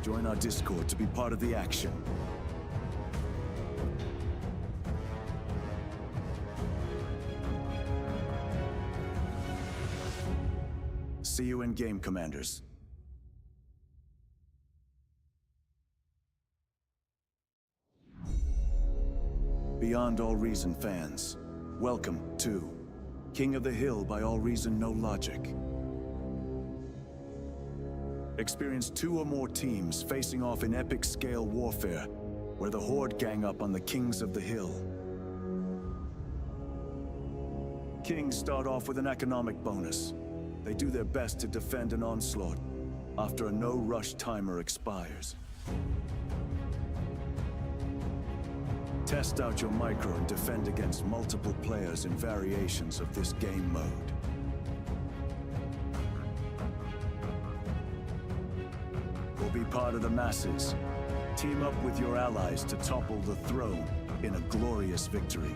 Join our Discord to be part of the action. See you in game, Commanders. Beyond All Reason fans, welcome to King of the Hill by AllReasonNoLogic. Experience 2 or more teams facing off in epic scale warfare, where the Horde gang up on the Kings of the Hill. Kings start off with an economic bonus. They do their best to defend an onslaught after a no-rush timer expires. Test out your micro and defend against multiple players in variations of this game mode. Be part of the masses. Team up with your allies to topple the throne in a glorious victory.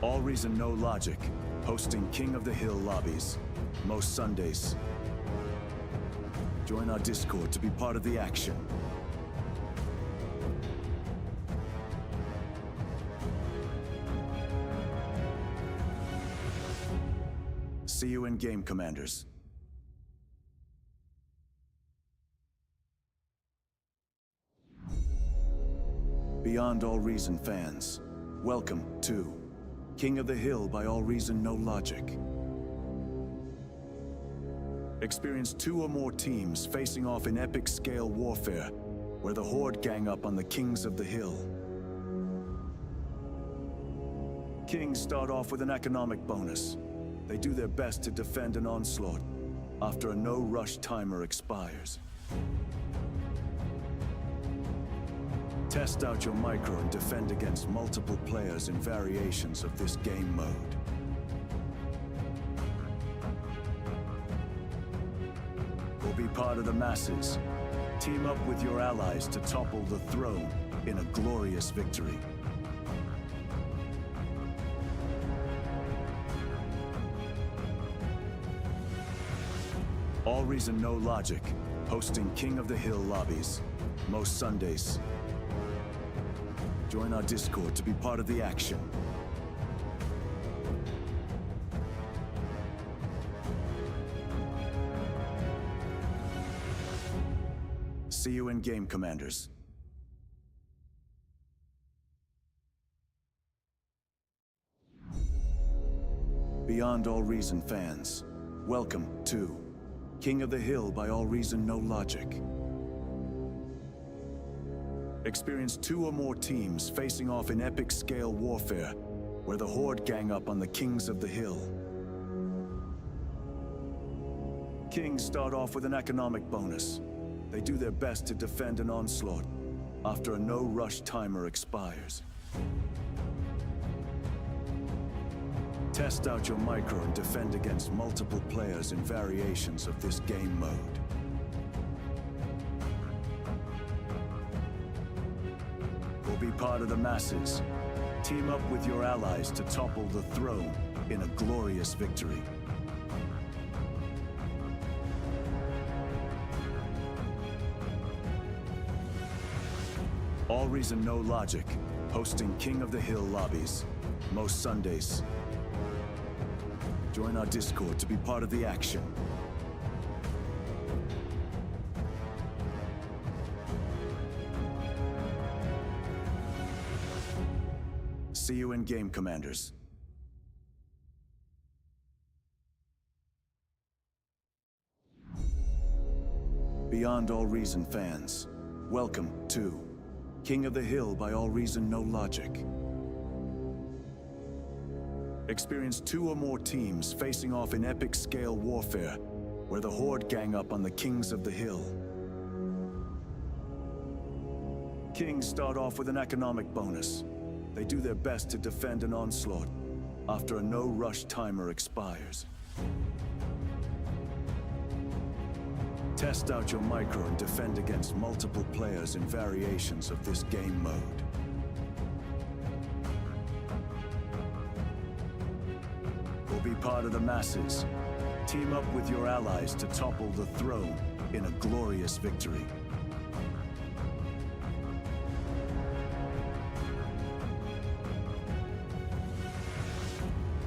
AllReasonNoLogic, hosting King of the Hill lobbies, most Sundays. Join our Discord to be part of the action. See you in game, Commanders. Beyond All Reason fans, welcome to King of the Hill by AllReasonNoLogic. Experience 2 or more teams facing off in epic scale warfare, where the Horde gang up on the Kings of the Hill. Kings start off with an economic bonus. They do their best to defend an onslaught after a no-rush timer expires. Test out your micro and defend against multiple players in variations of this game mode. Or be part of the masses. Team up with your allies to topple the throne in a glorious victory. AllReasonNoLogic, hosting King of the Hill lobbies, most Sundays. Join our Discord to be part of the action. See you in game, Commanders. Beyond All Reason fans, welcome to King of the Hill by AllReasonNoLogic. Experience 2 or more teams facing off in epic scale warfare, where the Horde gang up on the Kings of the Hill. Kings start off with an economic bonus. They do their best to defend an onslaught after a no-rush timer expires. Test out your micro and defend against multiple players in variations of this game mode. Or be part of the masses. Team up with your allies to topple the throne in a glorious victory. AllReasonNoLogic, hosting King of the Hill lobbies, most Sundays. Join our Discord to be part of the action. See you in game, Commanders. Beyond All Reason fans, welcome to King of the Hill by AllReasonNoLogic. Experience 2 or more teams facing off in epic scale warfare, where the Horde gang up on the Kings of the Hill. Kings start off with an economic bonus. They do their best to defend an onslaught after a no-rush timer expires. Test out your micro and defend against multiple players in variations of this game mode. be part of the masses. Team up with your allies to topple the throne in a glorious victory.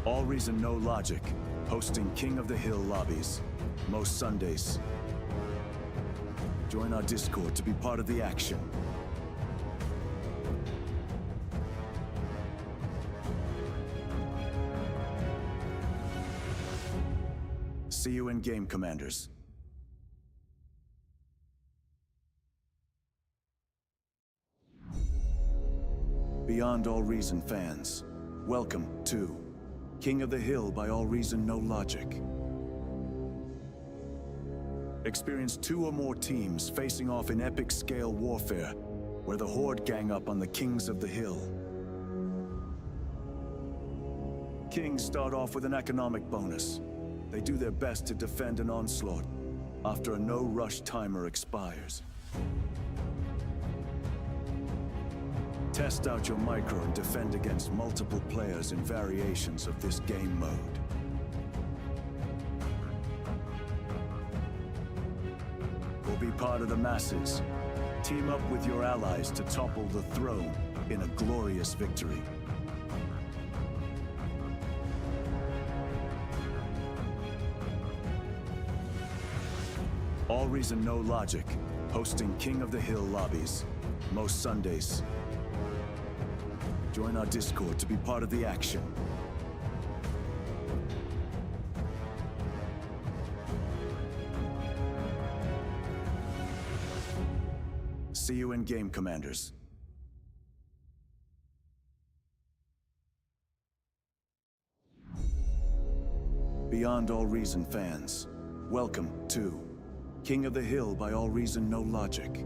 AllReasonNoLogic, hosting King of the Hill lobbies, most Sundays. Join our Discord to be part of the action. See you in game, Commanders. Beyond All Reason fans, welcome to King of the Hill by AllReasonNoLogic. Experience 2 or more teams facing off in epic scale warfare, where the Horde gang up on the Kings of the Hill. Kings start off with an economic bonus. They do their best to defend an onslaught after a no-rush timer expires. Test out your micro and defend against multiple players in variations of this game mode. Or be part of the masses. Team up with your allies to topple the throne in a glorious victory. AllReasonNoLogic, hosting King of the Hill lobbies, most Sundays. Join our Discord to be part of the action. See you in game, Commanders. Beyond All Reason fans, welcome to King of the Hill by AllReasonNoLogic.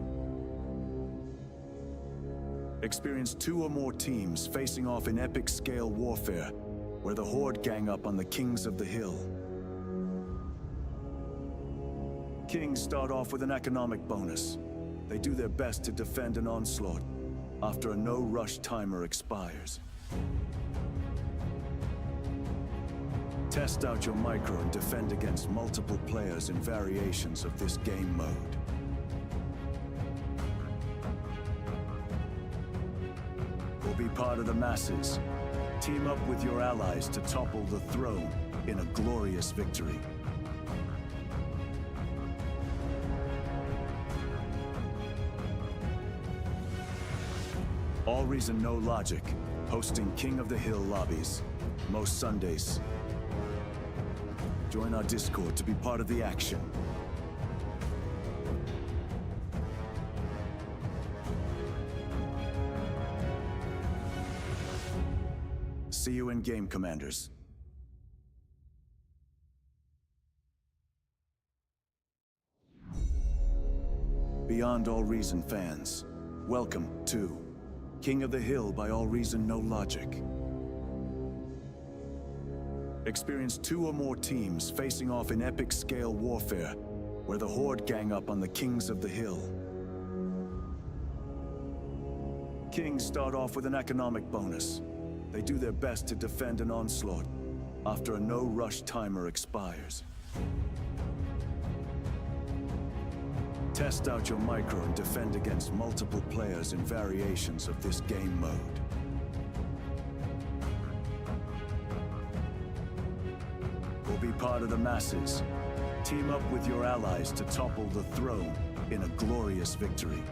Experience 2 or more teams facing off in epic scale warfare, where the Horde gang up on the Kings of the Hill. Kings start off with an economic bonus. They do their best to defend an onslaught after a no-rush timer expires. Test out your micro and defend against multiple players in variations of this game mode. Or be part of the masses. Team up with your allies to topple the throne in a glorious victory. AllReasonNoLogic, hosting King of the Hill lobbies, most Sundays. Join our Discord to be part of the action. See you in game, Commanders. Beyond All Reason fans, welcome to King of the Hill by AllReasonNoLogic. Experience 2 or more teams facing off in epic scale warfare, where the Horde gang up on the Kings of the Hill. Kings start off with an economic bonus. They do their best to defend an onslaught after a no-rush timer expires. Test out your micro and defend against multiple players in variations of this game mode. Or be part of the masses. Team up with your allies to topple the throne in a glorious victory.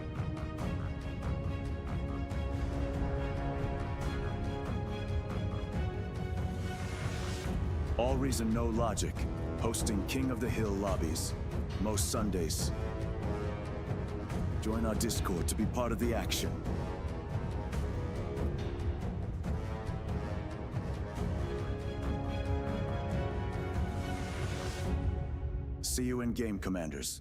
AllReasonNoLogic, hosting King of the Hill lobbies, most Sundays. Join our Discord to be part of the action. See you in game, Commanders.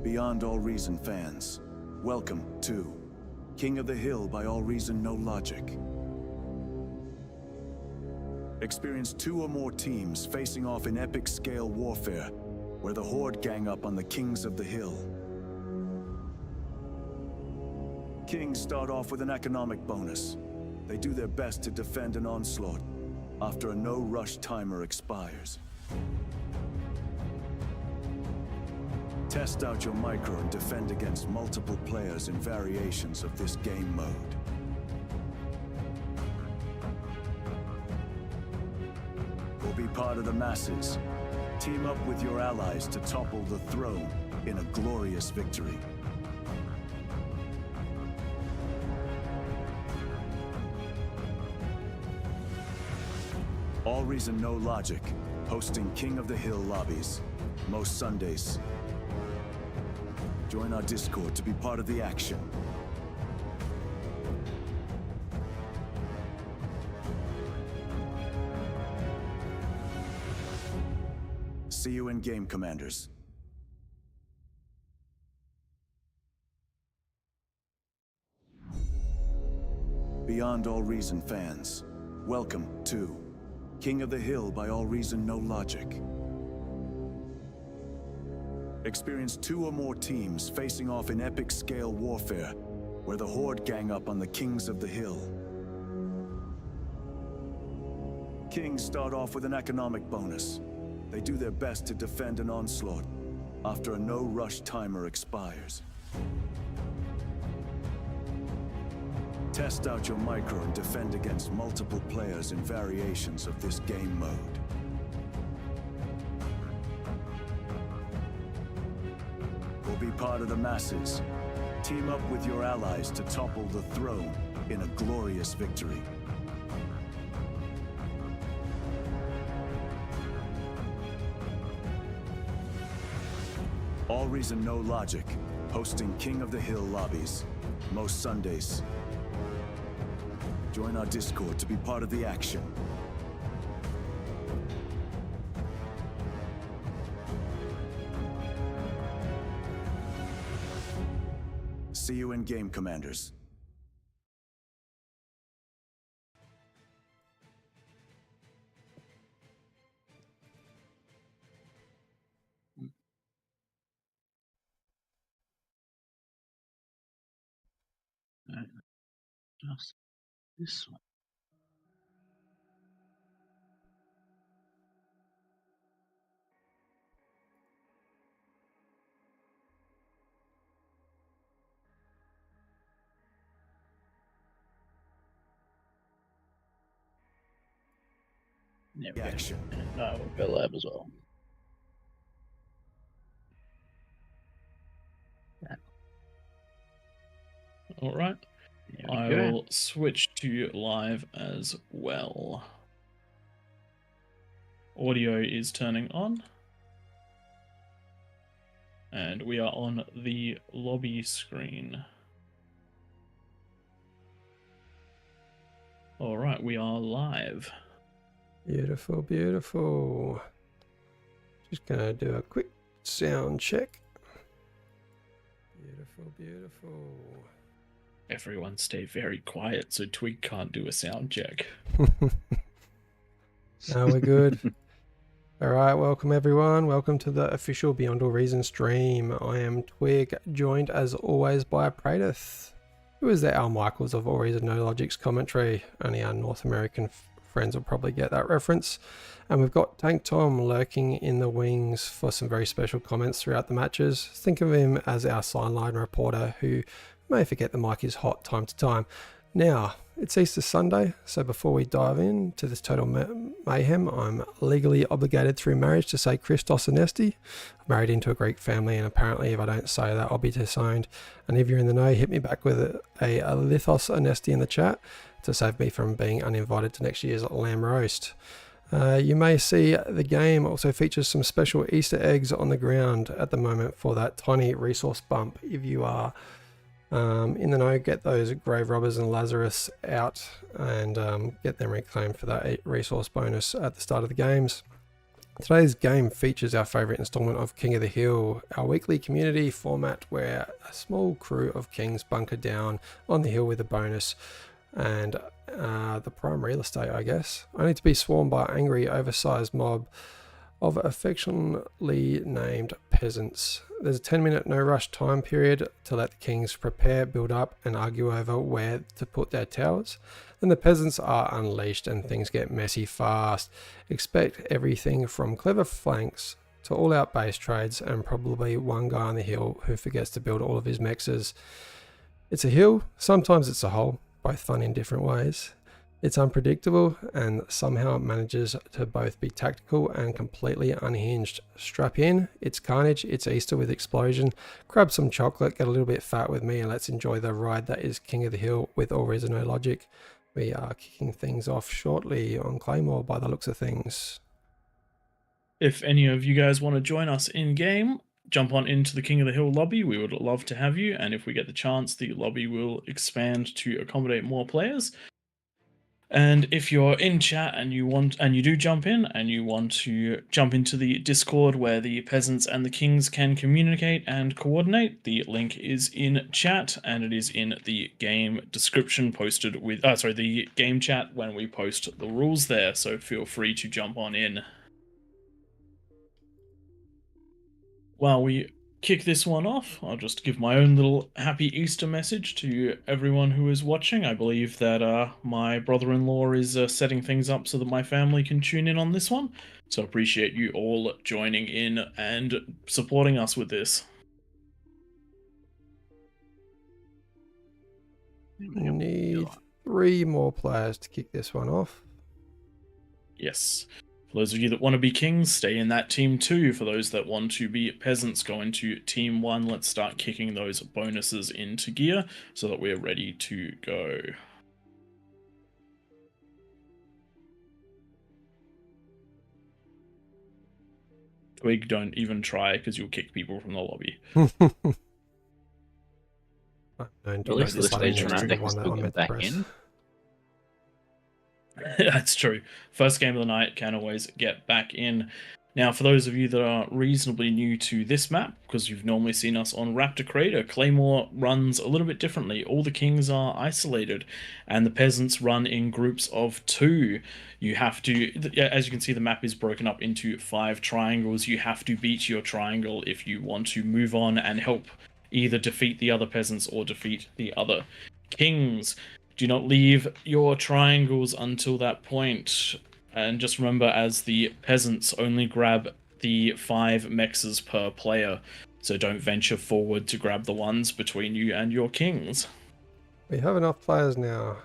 Beyond All Reason fans, welcome to King of the Hill by AllReasonNoLogic. Experience 2 or more teams facing off in epic scale warfare, where the Horde gang up on the Kings of the Hill. Kings start off with an economic bonus. They do their best to defend an onslaught after a no-rush timer expires. Test out your micro and defend against multiple players in variations of this game mode. Or be part of the masses. Team up with your allies to topple the throne in a glorious victory. AllReasonNoLogic, hosting King of the Hill lobbies, most Sundays. Join our Discord to be part of the action. See you in game, Commanders. Beyond All Reason fans, welcome to King of the Hill by AllReasonNoLogic. Experience 2 or more teams facing off in epic scale warfare, where the Horde gang up on the Kings of the Hill. Kings start off with an economic bonus. They do their best to defend an onslaught after a no-rush timer expires. Test out your micro and defend against multiple players in variations of this game mode. Or be part of the masses. Team up with your allies to topple the throne in a glorious victory. AllReasonNoLogic, hosting King of the Hill lobbies, most Sundays. Join our Discord to be part of the action. See you in game, Commanders. Just this one. There we go. Action. No, we'll go lab as well. Yeah. All right. There we I go. will switch to live as well. Audio is turning on. And we are on the lobby screen. All right, we are live. Beautiful, beautiful. Just gonna do a quick sound check. Beautiful, beautiful. Everyone stay very quiet so Twig can't do a sound check. No, we're good. All right, welcome everyone. Welcome to the official Beyond All Reason stream. I am Twig, joined as always by Pradith, who is the Al Michaels of AllReasonNoLogic's commentary. Only our North American friends will probably get that reference. And we've got Tank Tom lurking in the wings for some very special comments throughout the matches. Think of him as our sideline reporter who may forget the mic is hot time to time. Now, it's Easter Sunday, so before we dive into this total mayhem, I'm legally obligated through marriage to say Christos Anesti. I'm married into a Greek family, and apparently if I don't say that, I'll be disowned. And if you're in the know, hit me back with a Lithos Anesti in the chat to save me from being uninvited to next year's lamb roast. You may see the game also features some special Easter eggs on the ground at the moment for that tiny resource bump. If you are in the know, get those grave robbers and Lazarus out and get them reclaimed for that resource bonus at the start of the games. Today's game features our favourite installment of King of the Hill, our weekly community format where a small crew of kings bunker down on the hill with a bonus and the prime real estate, I guess, only to be swarmed by an angry, oversized mob of affectionately named peasants. There's a 10-minute no rush time period to let the kings prepare, build up and argue over where to put their towers. Then the peasants are unleashed and things get messy fast. Expect everything from clever flanks to all-out base trades and probably one guy on the hill who forgets to build all of his mexes. It's a hill, sometimes it's a hole, both fun in different ways. It's unpredictable and somehow manages to both be tactical and completely unhinged. Strap in, it's carnage, it's Easter with explosion. Grab some chocolate, get a little bit fat with me and let's enjoy the ride that is King of the Hill with AllReasonNoLogic. We are kicking things off shortly on Claymore by the looks of things. If any of you guys want to join us in game, jump on into the King of the Hill lobby. We would love to have you, and if we get the chance, the lobby will expand to accommodate more players. And if you're in chat and you do jump in and you want to jump into the Discord where the peasants and the kings can communicate and coordinate, the link is in chat and it is in the game description posted with the game chat when we post the rules there, so feel free to jump on in. While we kick this one off, I'll just give my own little happy Easter message to everyone who is watching. I believe that my brother-in-law is setting things up so that my family can tune in on this one. So appreciate you all joining in and supporting us with this. Need 3 more players to kick this one off. Yes. For those of you that want to be kings, stay in that team 2. For those that want to be peasants, go into team 1. Let's start kicking those bonuses into gear so that we're ready to go. Twig, don't even try because you'll kick people from the lobby. At least the stage round they can still get back in. That's true. First game of the night can always get back in. Now, for those of you that are reasonably new to this map, because you've normally seen us on Raptor Crater, Claymore runs a little bit differently. All the kings are isolated, and the peasants run in groups of 2. You have to, as you can see, the map is broken up into 5 triangles. You have to beat your triangle if you want to move on and help either defeat the other peasants or defeat the other kings. Do not leave your triangles until that point. And just remember, as the peasants only grab the 5 mexes per player, so don't venture forward to grab the ones between you and your kings. We have enough players now.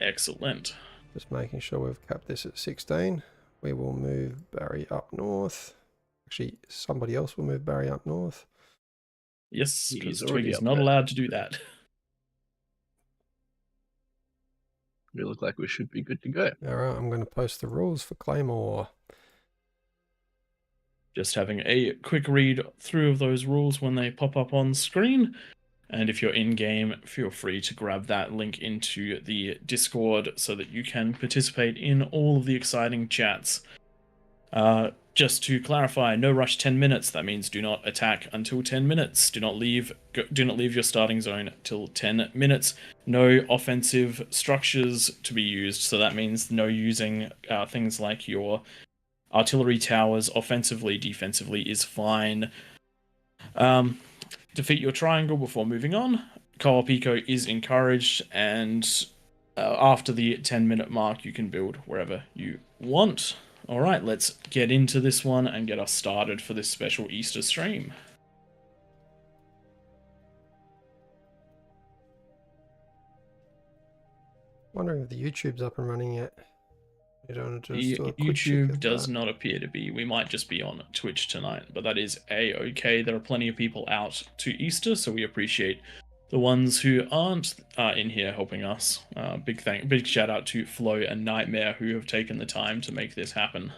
Excellent. Just making sure we've capped this at 16. We will move Barry up north. Actually, somebody else will move Barry up north. Yes, because Twig is not allowed to do that. We look like we should be good to go. Alright, I'm going to post the rules for Claymore. Just having a quick read through of those rules when they pop up on screen. And if you're in game, feel free to grab that link into the Discord so that you can participate in all of the exciting chats. Just to clarify, no rush 10 minutes. That means do not attack until 10 minutes. Do not leave your starting zone till 10 minutes. No offensive structures to be used. So that means no using things like your artillery towers offensively. Defensively is fine. Defeat your triangle before moving on. Co-op eco is encouraged, and after the 10-minute mark, you can build wherever you want. All right, let's get into this one and get us started for this special Easter stream. Wondering if the YouTube's up and running yet. You don't want to just The do a quick check YouTube of does that. not appear to be. We might just be on Twitch tonight, but that is a-okay. There are plenty of people out to Easter, so we appreciate the ones who aren't in here helping us. Big shout out to Flo and Nightmare who have taken the time to make this happen.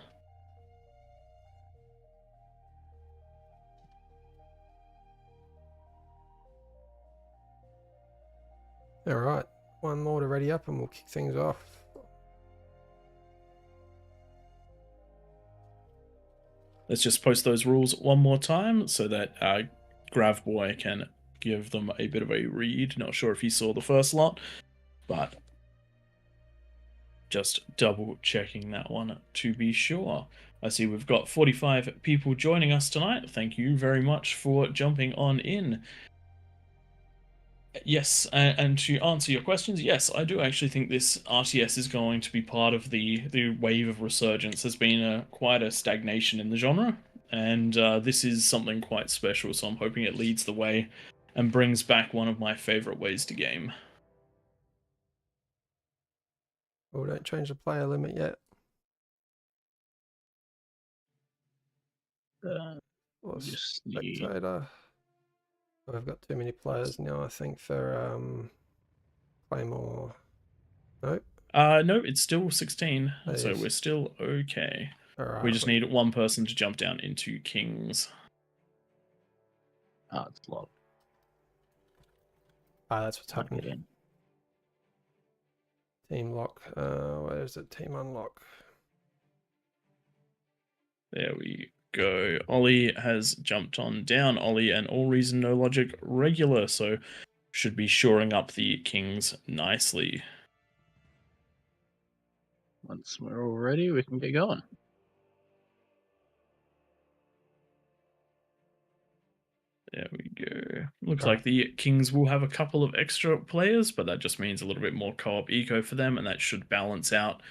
Alright, one more to ready up and we'll kick things off. Let's just post those rules one more time so that Gravboy can give them a bit of a read. Not sure if he saw the first lot, but Just double checking that one to be sure. I see we've got 45 people joining us tonight. Thank you very much for jumping on in. Yes, and to answer your questions, yes, I do actually think this RTS is going to be part of the wave of resurgence. There's been quite a stagnation in the genre, and this is something quite special, so I'm hoping it leads the way and brings back one of my favorite ways to game. Oh, don't change the player limit yet. Or spectator. Oh, I've got too many players now, I think, for Claymore. Nope. No, it's still 16, so is. we're still okay. Right, we just need one person to jump down into Kings. Oh, it's locked. Ah, that's what's happening. Team lock. Where is it? Team unlock. There we go. Ollie has jumped on down. Ollie and AllReasonNoLogic regular, so should be shoring up the Kings nicely. Once we're all ready, we can get going. There we go. Looks like the Kings will have a couple of extra players, but that just means a little bit more co-op eco for them, and that should balance out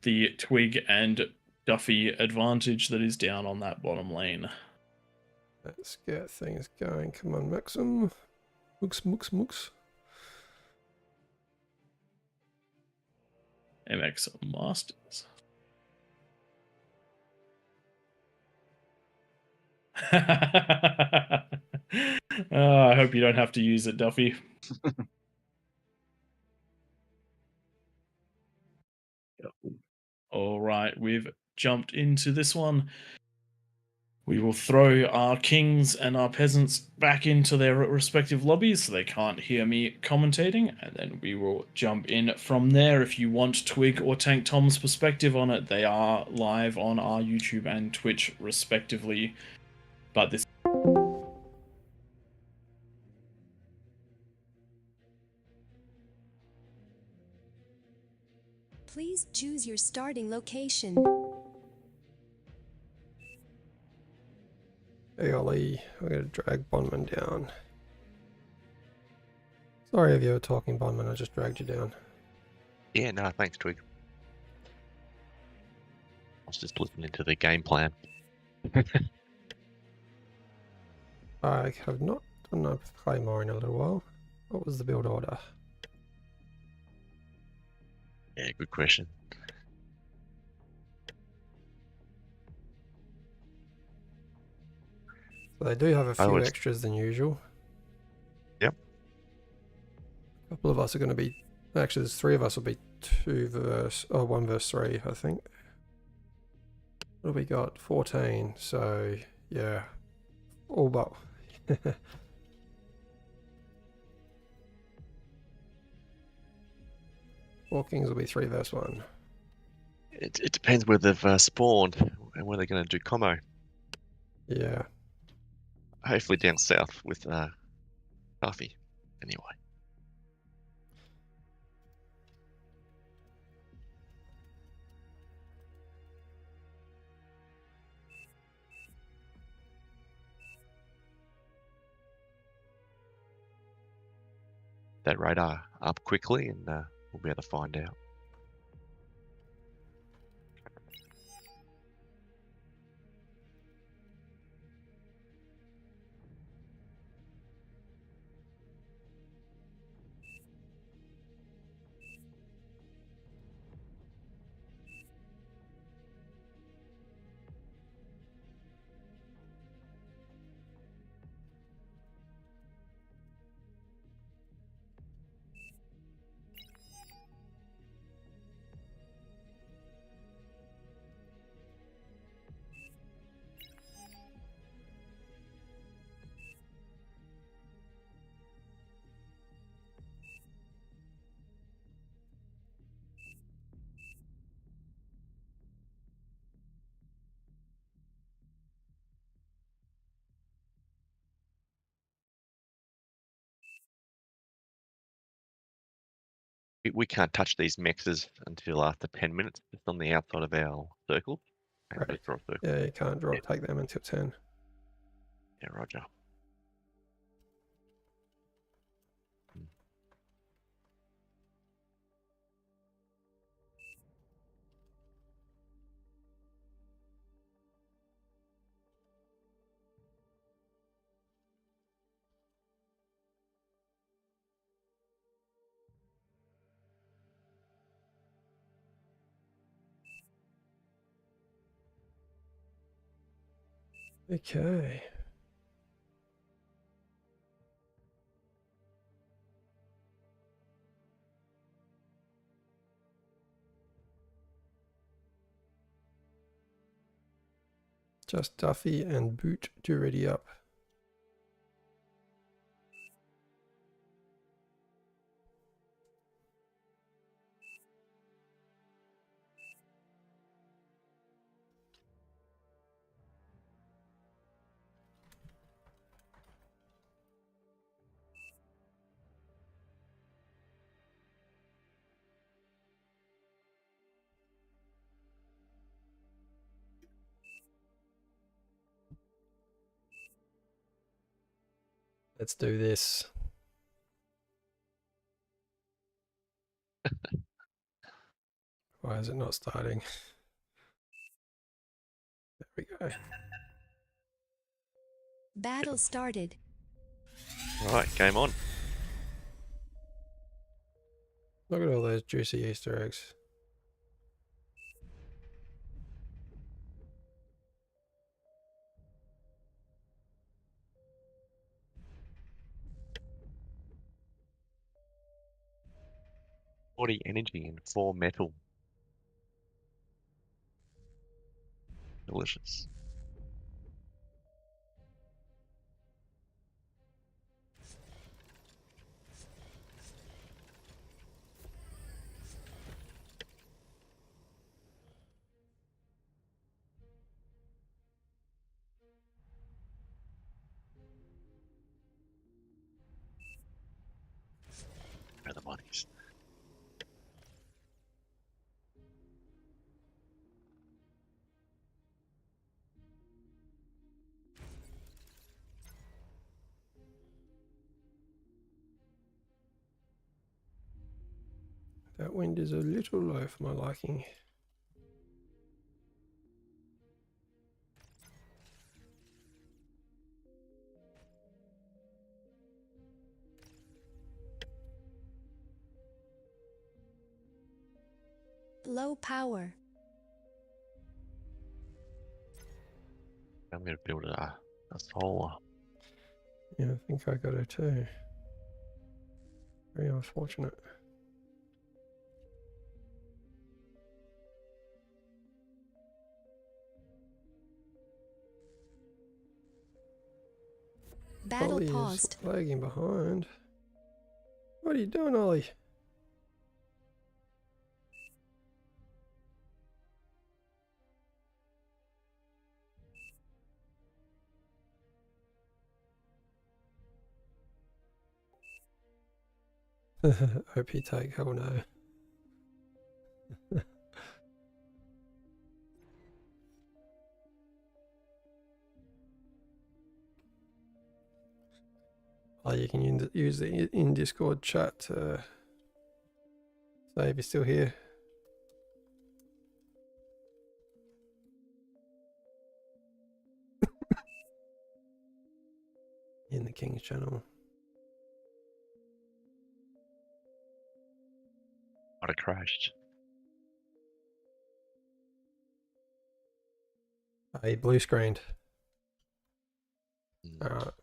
the Twig and Duffy advantage that is down on that bottom lane. Let's get things going. Come on, Maxim. Mooks. MX Masters. I hope you don't have to use it, Duffy. All right, we've jumped into this one. We will throw our kings and our peasants back into their respective lobbies so they can't hear me commentating, and then we will jump in from there. If you want Twig or Tank Tom's perspective on it, they are live on our YouTube and Twitch respectively. But this Please choose your starting location. Hey Ollie, we're going to drag Bondman down. Sorry if you were talking, Bondman, I just dragged you down. Yeah, no, thanks, Twig. I was just listening to the game plan. I have not done a Claymore in a little while. What was the build order? Yeah, good question. So they do have a few extras than usual. Yep. A couple of us are going to be... Actually, there's 3 of us will be 1 verse 3, I think. What have we got? 14. So, yeah. All but... 4 kings will be 3 verse 1. It depends where they've spawned and where they're going to do commo. Yeah. Hopefully down south with Duffy, anyway. That radar up quickly and we'll be able to find out. We can't touch these mexes until after 10 minutes, just on the outside of our circle. And Right. just draw a circle. Yeah, you can't take them until 10. Yeah, roger. Okay. Just Duffy and Boot to ready up. Let's do this. Why is it not starting? There we go. Battle started. Right, game on. Look at all those juicy Easter eggs. Body energy and 4 metal. Delicious. Where are the monies? That wind is a little low for my liking. Low power. I'm going to build a solar. Yeah, I think I got it too. Very unfortunate. Battle Ollie paused. is lagging behind. What are you doing, Ollie? OP take, hell no. Oh, you can use the in Discord chat to say if you're still here. In the King's channel. Might have crashed. He blue screened. Mm. Alright.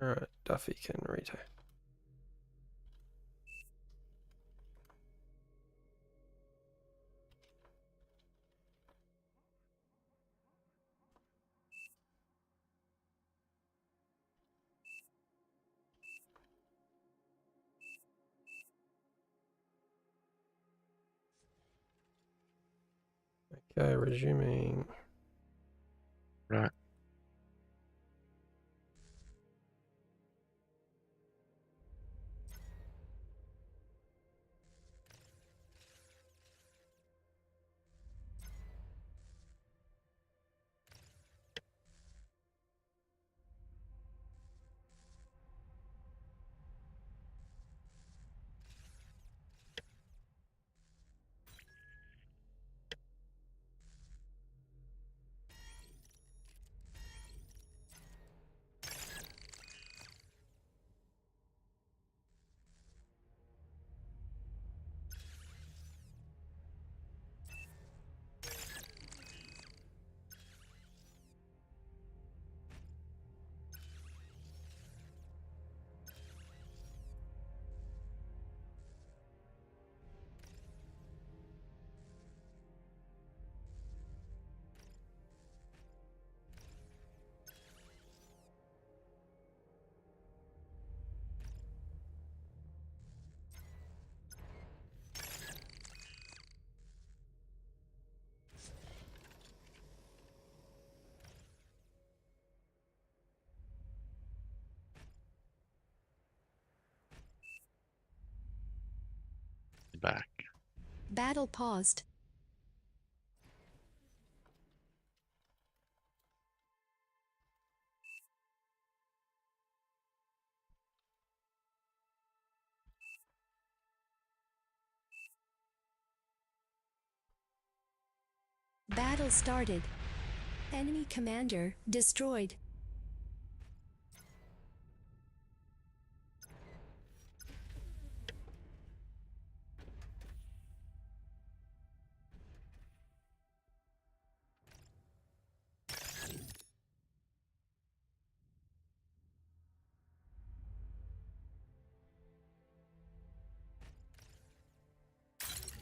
Alright, Duffy can retake. Okay, resuming. Right. Back. Battle paused. Battle started. Enemy commander destroyed.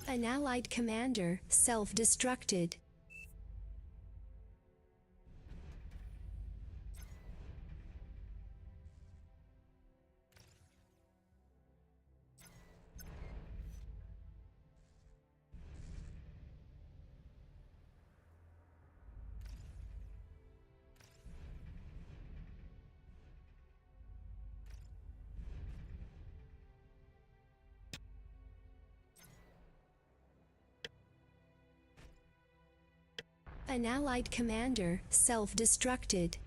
An allied commander self-destructed. An allied commander self-destructed.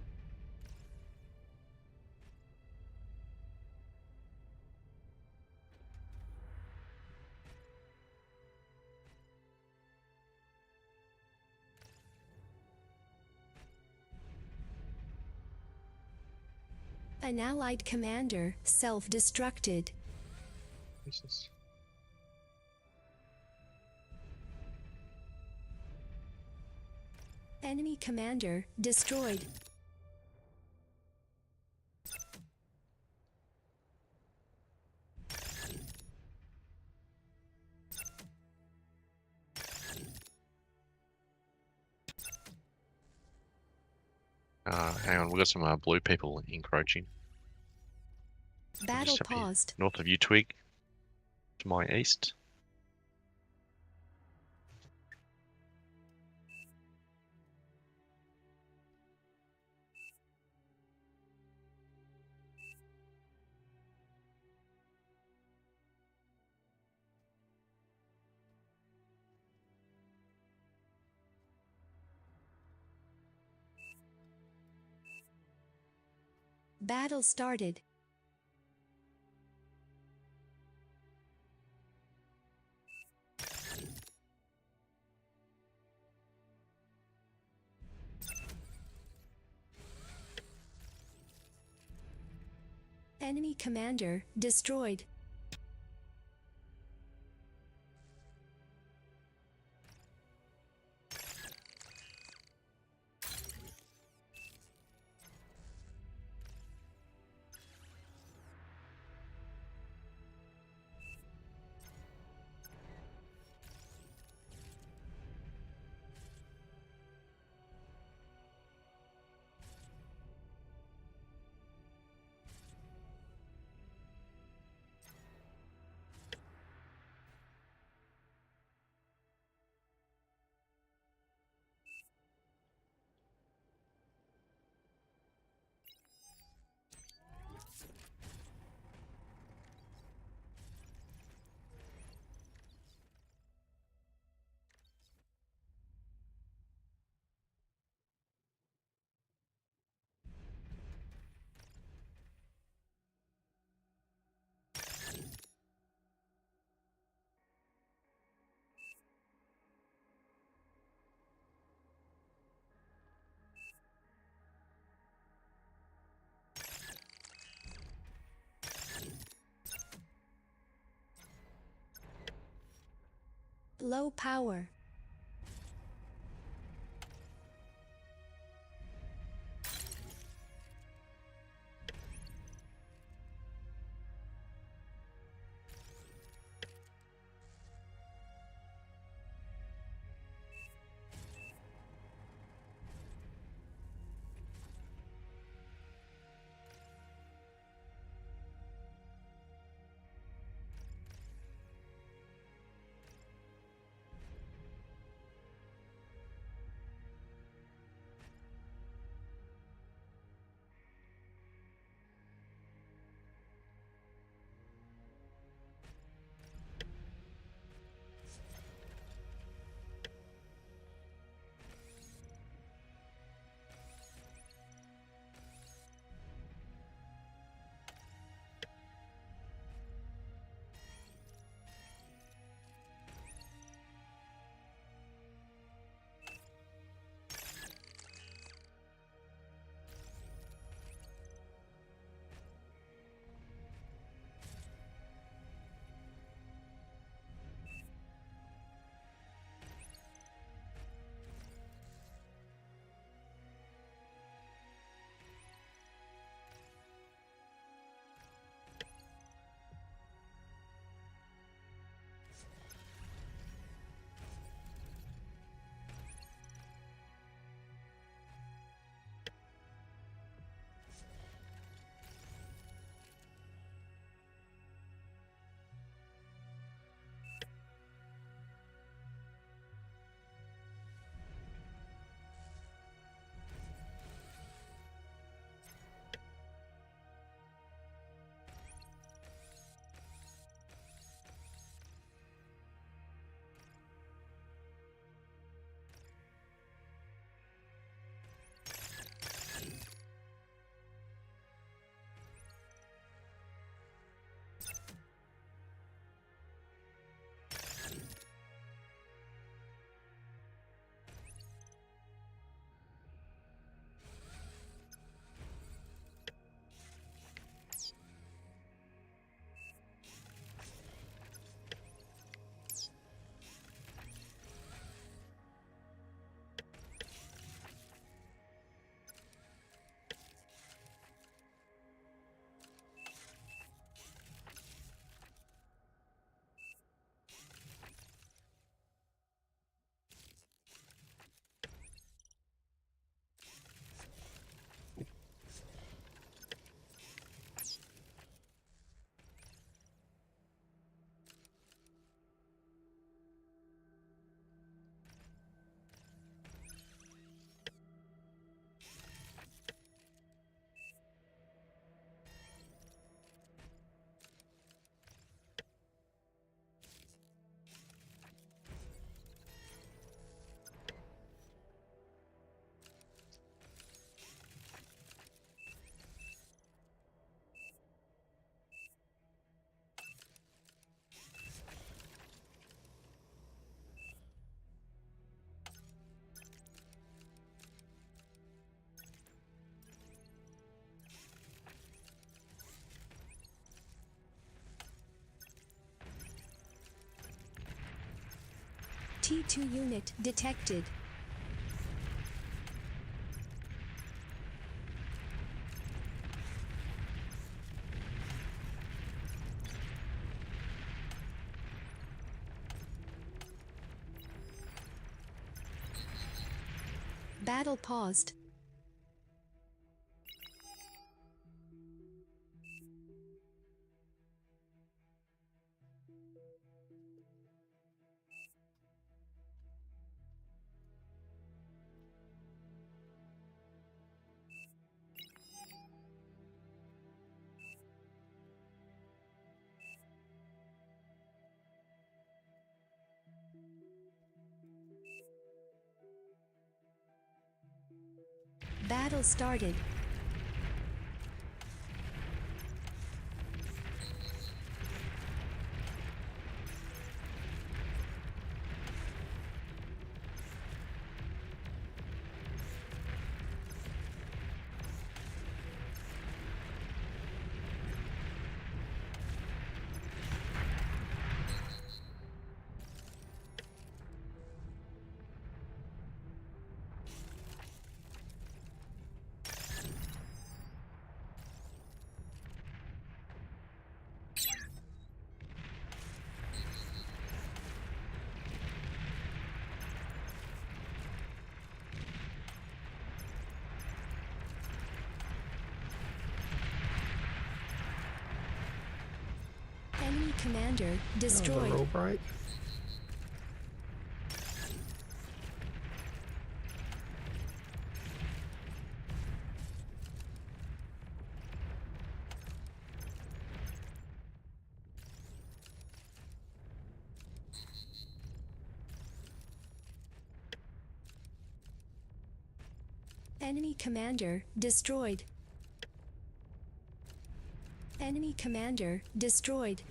An allied commander self-destructed. Jesus. Enemy commander destroyed. Hang on, we've got some blue people encroaching. Battle Just up here, paused. north of you, Twig, to my east. Battle started. Enemy commander destroyed. Low power. T2 unit detected. Battle paused. Battle started. commander That was a destroyed. rule break. Enemy commander destroyed. Enemy commander destroyed.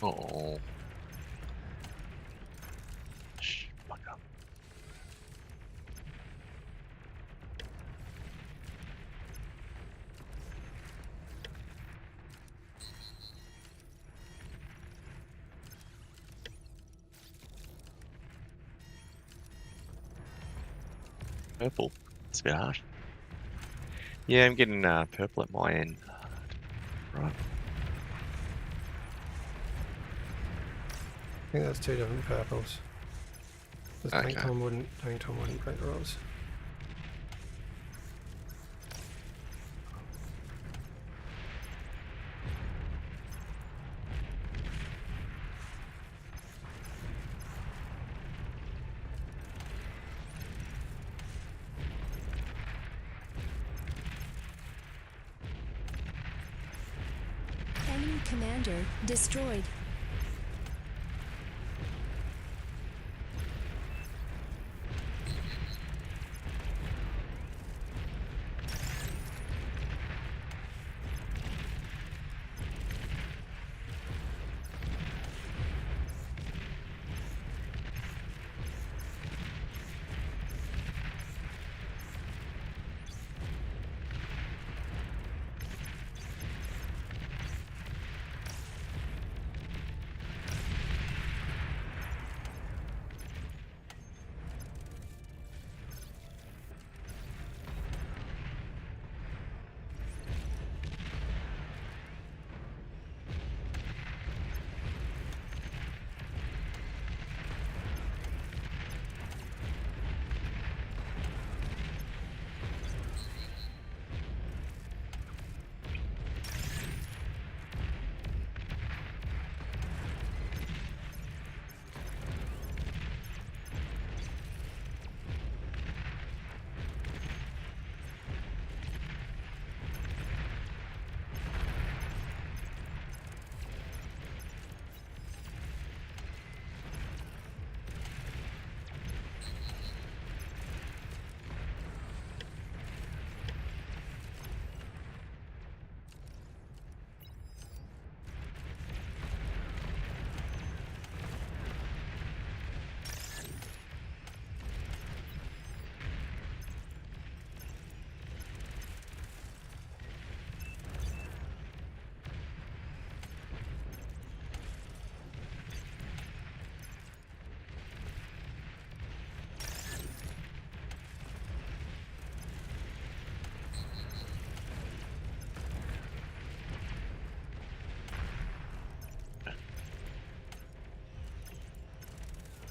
Oh. Shh, fuck up. Purple. It's a bit harsh. Yeah, I'm getting purple at my end. Right. I think that's two different purples. Because Okay. Tank Tom wouldn't break the rules. Enemy commander destroyed.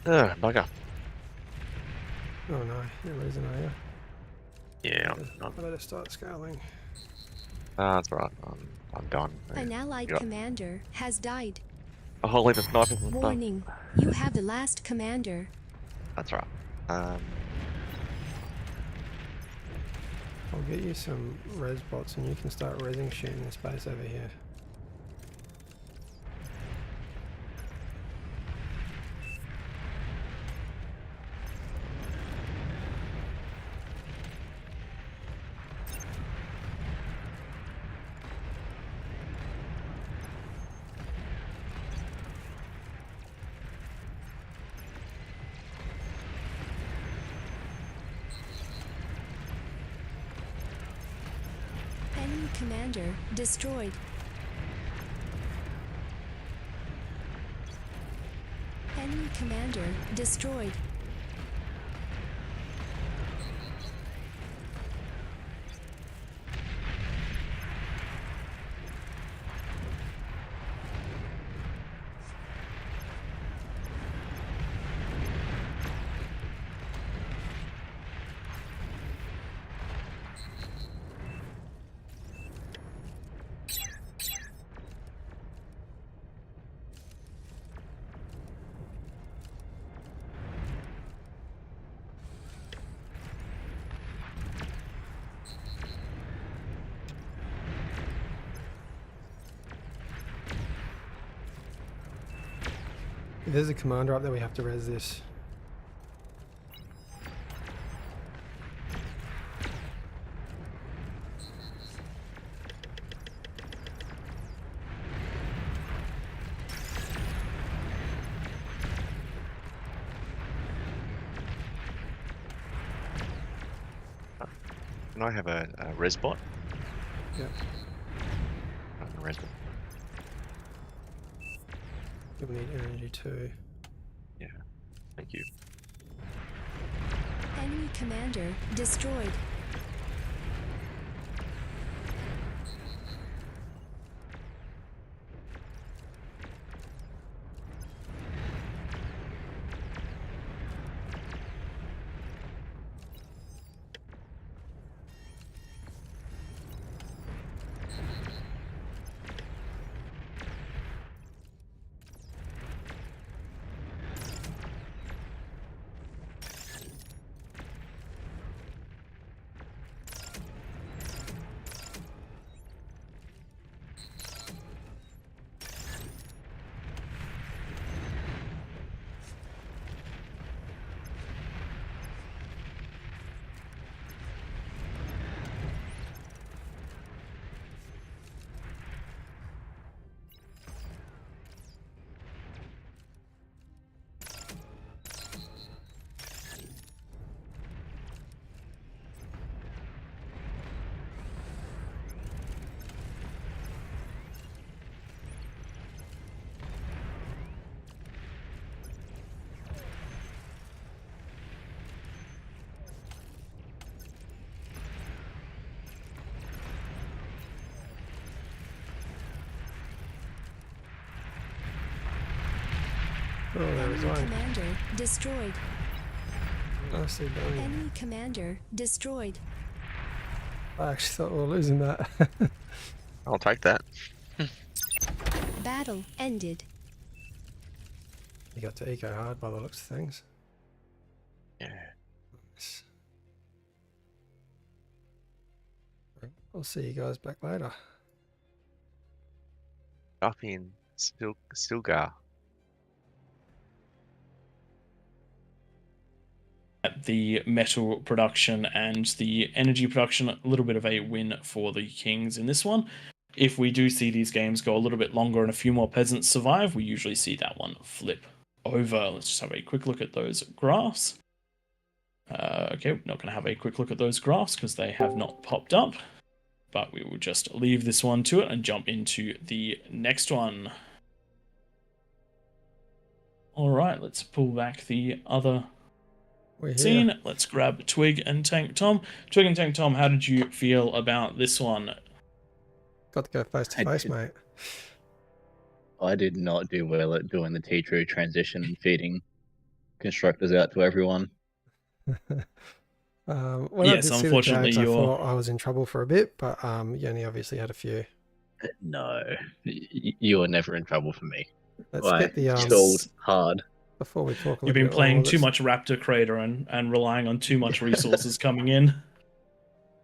Bugger. Oh no, you're losing, are you? Yeah, I better start scaling. that's right. I'm done. An allied Yep. commander has died. Oh, leave the snipers and stuff. Warning, you have the last commander. That's right. I'll get you some res bots and you can start resing shit in the space over here. commander destroyed. Enemy commander destroyed. There's a commander up there, we have to res this. Can I have a res bot? Yep. A res bot. We need energy too. Yeah. Thank you. Enemy commander destroyed. Oh, there was Enemy one. commander destroyed. Nicely done. Enemy commander destroyed. I actually thought we were losing that. I'll take that. Battle ended. You got to eco hard by the looks of things. Yeah. Nice. I'll see you guys back later. Up in Stilgar. The metal production and the energy production, a little bit of a win for the Kings in this one. If we do see these games go a little bit longer and a few more peasants survive, we usually see that one flip over. Let's just have a quick look at those graphs. Okay, we're not going to have a quick look at those graphs because they have not popped up, but we will just leave this one to it and jump into the next one. All right, let's pull back the other We're here. scene. Let's grab Twig and Tank Tom. Twig and Tank Tom, how did you feel about this one? Got to go face to face, mate. I did not do well at doing the T-True transition and feeding constructors out to everyone. When I Yes, did see the unfortunately, tags, I you're- thought I was in trouble for a bit, but you only obviously had a few. No, you were never in trouble for me. Let's I get the stalled hard. before we talk a You've little been bit playing more, too let's- much Raptor Crater and relying on too much resources coming in.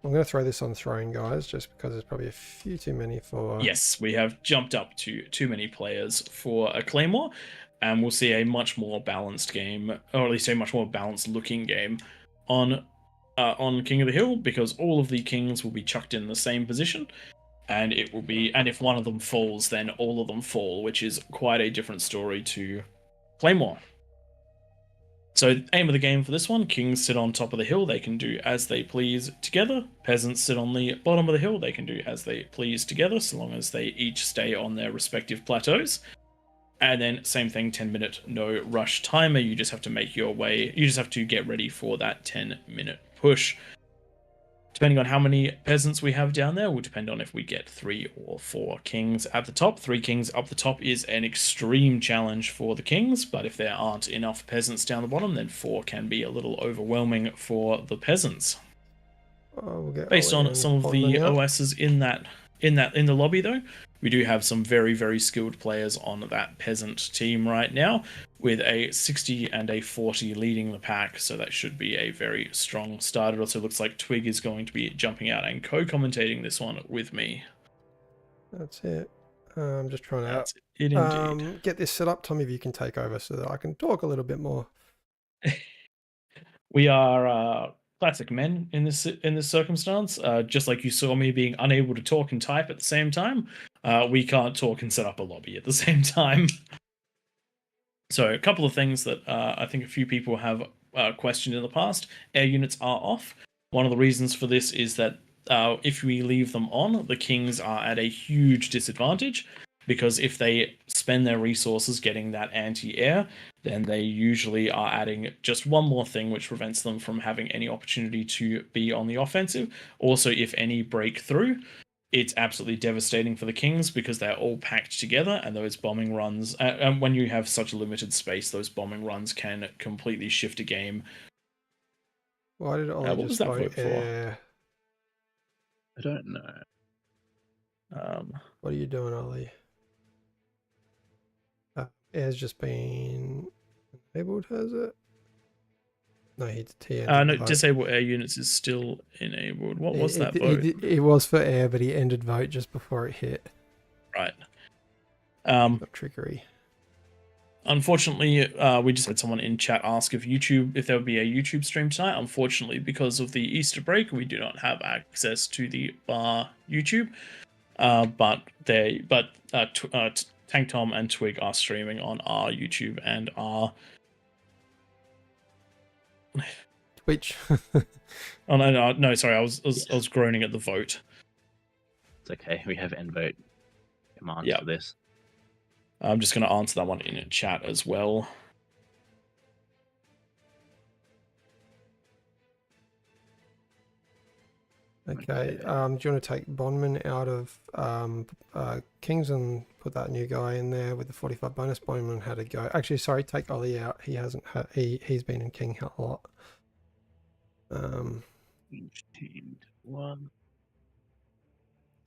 I'm going to throw this on throwing, guys, just because there's probably a few too many for... Yes, we have jumped up to too many players for a Claymore, and we'll see a much more balanced game, or at least a much more balanced looking game on King of the Hill, because all of the kings will be chucked in the same position, and it will be, and if one of them falls, then all of them fall, which is quite a different story to Claymore. So aim of the game for this one, kings sit on top of the hill, they can do as they please together. Peasants sit on the bottom of the hill, they can do as they please together, so long as they each stay on their respective plateaus. And then same thing, 10-minute no rush timer, you just have to make your way, you just have to get ready for that 10-minute push. Depending on how many peasants we have down there will depend on if we get 3 or 4 kings at the top. 3 kings up the top is an extreme challenge for the kings, but if there aren't enough peasants down the bottom, then 4 can be a little overwhelming for the peasants. We'll get Based on some of the OSs in the lobby, though, we do have some very, very skilled players on that peasant team right now, with a 60 and a 40 leading the pack, so that should be a very strong start. It also looks like Twig is going to be jumping out and co-commentating this one with me. That's it. I'm just trying That's to it indeed. get this set up. Tommy, if you can take over so that I can talk a little bit more. We are classic men in this circumstance. Just like you saw me being unable to talk and type at the same time, we can't talk and set up a lobby at the same time. So a couple of things that I think a few people have questioned in the past. Air units are off. One of the reasons for this is that if we leave them on, the kings are at a huge disadvantage, because if they spend their resources getting that anti-air, then they usually are adding just one more thing which prevents them from having any opportunity to be on the offensive. Also, if any break through, it's absolutely devastating for the kings because they're all packed together, and those bombing runs, and when you have such a limited space, those bombing runs can completely shift a game. Why did Ollie What was just that vote vote air? I don't know. What are you doing, Ollie? Air's just been enabled, has it? No, he no, disable air units is still enabled. What was that vote? It was for air, but he ended vote just before it hit. Right. Not trickery. Unfortunately, we just had someone in chat ask if there would be a YouTube stream tonight. Unfortunately, because of the Easter break, we do not have access to the bar YouTube. But Tank Tom and Twig are streaming on our YouTube and our Twitch. Oh no! Sorry, I was groaning at the vote. It's okay. We have end vote commands for this. I'm just going to answer that one in chat as well. Okay. Do you want to take Bondman out of Kings and put that new guy in there with the 45 bonus? Bondman had to go. Actually, sorry, take Ollie out. He hasn't had. He's been in King a lot. One.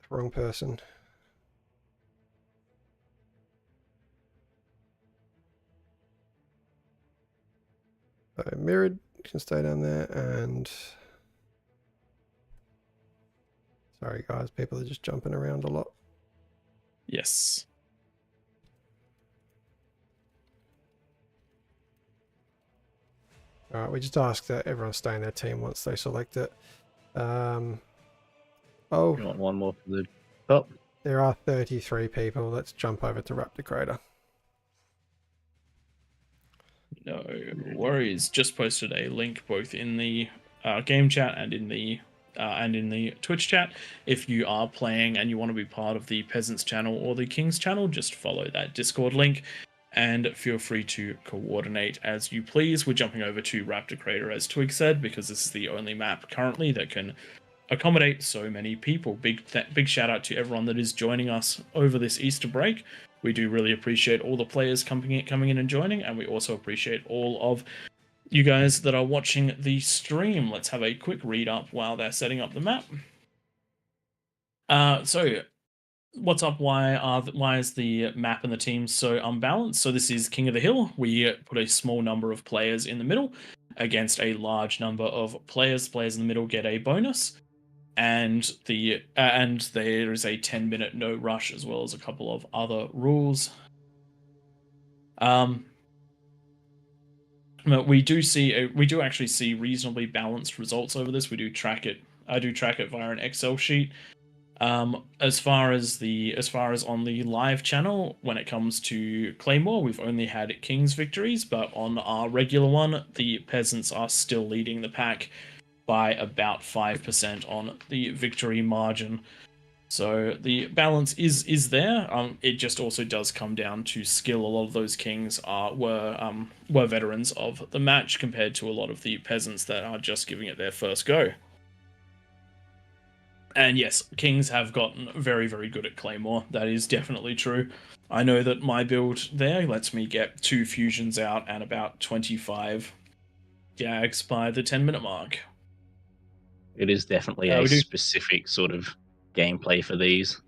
Wrong person. So Mirrored can stay down there, and sorry guys, people are just jumping around a lot. Yes. All right, we just ask that everyone stay in their team once they select it. You want one more for the top? There are 33 people. Let's jump over to Raptor Crater. No worries. Just posted a link both in the game chat and in the Twitch chat. If you are playing and you want to be part of the Peasants channel or the Kings channel, just follow that Discord link and feel free to coordinate as you please. We're jumping over to Raptor Crater, as Twig said, because this is the only map currently that can accommodate so many people. Big shout out to everyone that is joining us over this Easter break. We do really appreciate all the players coming in and joining, and we also appreciate all of you guys that are watching the stream. Let's have a quick read up while they're setting up the map. So what's up? Why is the map and the team so unbalanced? So this is King of the Hill. We put a small number of players in the middle against a large number of players. Players in the middle get a bonus, and there is a 10-minute no rush, as well as a couple of other rules. We do actually see reasonably balanced results over this. We do track it. I do track it via an Excel sheet. As far as on the live channel, when it comes to Claymore, we've only had King's victories, but on our regular one, the peasants are still leading the pack by about 5% on the victory margin. So the balance is there. It just also does come down to skill. A lot of those kings were veterans of the match compared to a lot of the peasants that are just giving it their first go. And yes, kings have gotten very, very good at Claymore. That is definitely true. I know that my build there lets me get 2 fusions out and about 25 gags by the 10-minute mark. It is definitely a specific sort of gameplay for these.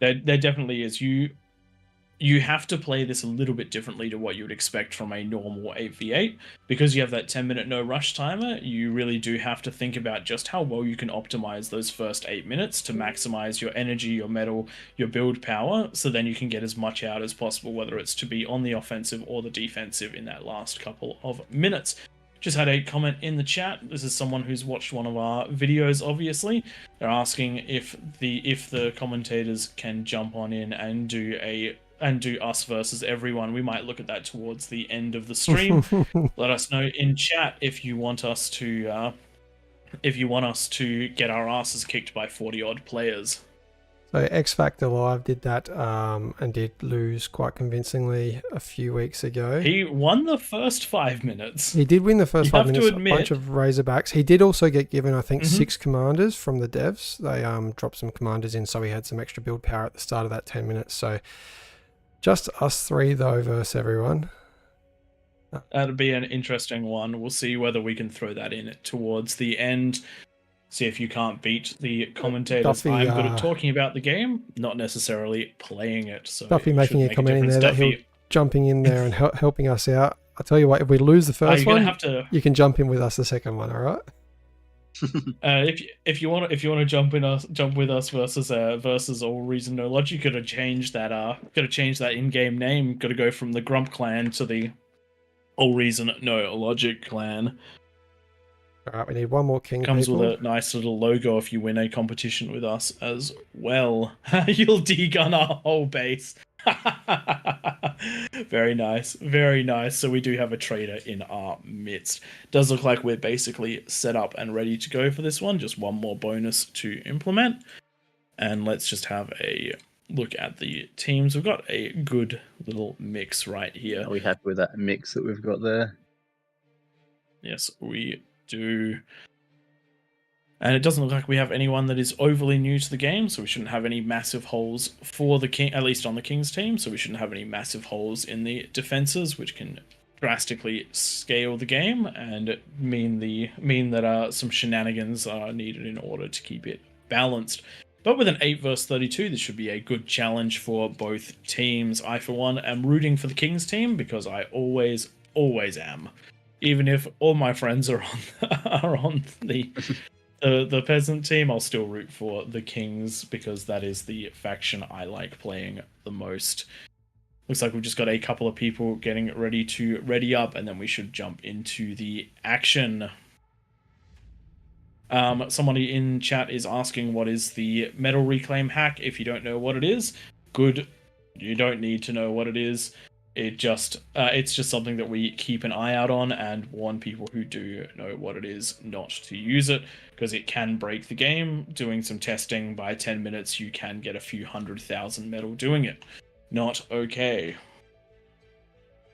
There definitely is. You have to play this a little bit differently to what you would expect from a normal 8v8. Because you have that 10-minute no rush timer, you really do have to think about just how well you can optimize those first 8 minutes to maximize your energy, your metal, your build power, so then you can get as much out as possible, whether it's to be on the offensive or the defensive in that last couple of minutes. Just had a comment in the chat. This is someone who's watched one of our videos, obviously. They're asking if the commentators can jump on in and do us versus everyone. We might look at that towards the end of the stream. Let us know in chat if you want us to get our asses kicked by 40-odd players. So X Factor Live did that and did lose quite convincingly a few weeks ago. He won the first 5 minutes. He did win the first 5 minutes. A bunch of Razorbacks. He did also get given, I think, 6 commanders from the devs. They dropped some commanders in, so he had some extra build power at the start of that 10 minutes. So just us 3 though versus everyone. That'll be an interesting one. We'll see whether we can throw that in towards the end. See if you can't beat the commentators. Duffy, I'm good at talking about the game, not necessarily playing it. So Duffy making a comment in there that he'll jumping in there and helping us out. I tell you what, if we lose the first one, you can jump in with us the second one. All right. If you want to jump with us versus AllReasonNoLogic, gotta change that in-game name. Gotta go from the Grump clan to the AllReasonNoLogic clan. All right, we need one more king. Comes with a nice little logo if you win a competition with us as well. You'll degun our whole base. Very nice, very nice. So we do have a trader in our midst. Does look like we're basically set up and ready to go for this one. Just one more bonus to implement. And let's just have a look at the teams. We've got a good little mix right here. Are we happy with that mix that we've got there? Yes, we do. And it doesn't look like we have anyone that is overly new to the game, so we shouldn't have any massive holes for the king, at least on the King's team, so we shouldn't have any massive holes in the defenses, which can drastically scale the game and mean that some shenanigans are needed in order to keep it balanced. But with an 8 versus 32, this should be a good challenge for both teams. I, for one, am rooting for the King's team because I always am. Even if all my friends are on the peasant team, I'll still root for the Kings because that is the faction I like playing the most. Looks like we've just got a couple of people getting ready to ready up, and then we should jump into the action. Somebody in chat is asking what is the metal reclaim hack. If you don't know what it is, good. You don't need to know what it is. It's just something that we keep an eye out on and warn people who do know what it is not to use it, because it can break the game. Doing some testing, by 10 minutes you can get a few 100,000 metal doing it. Not okay.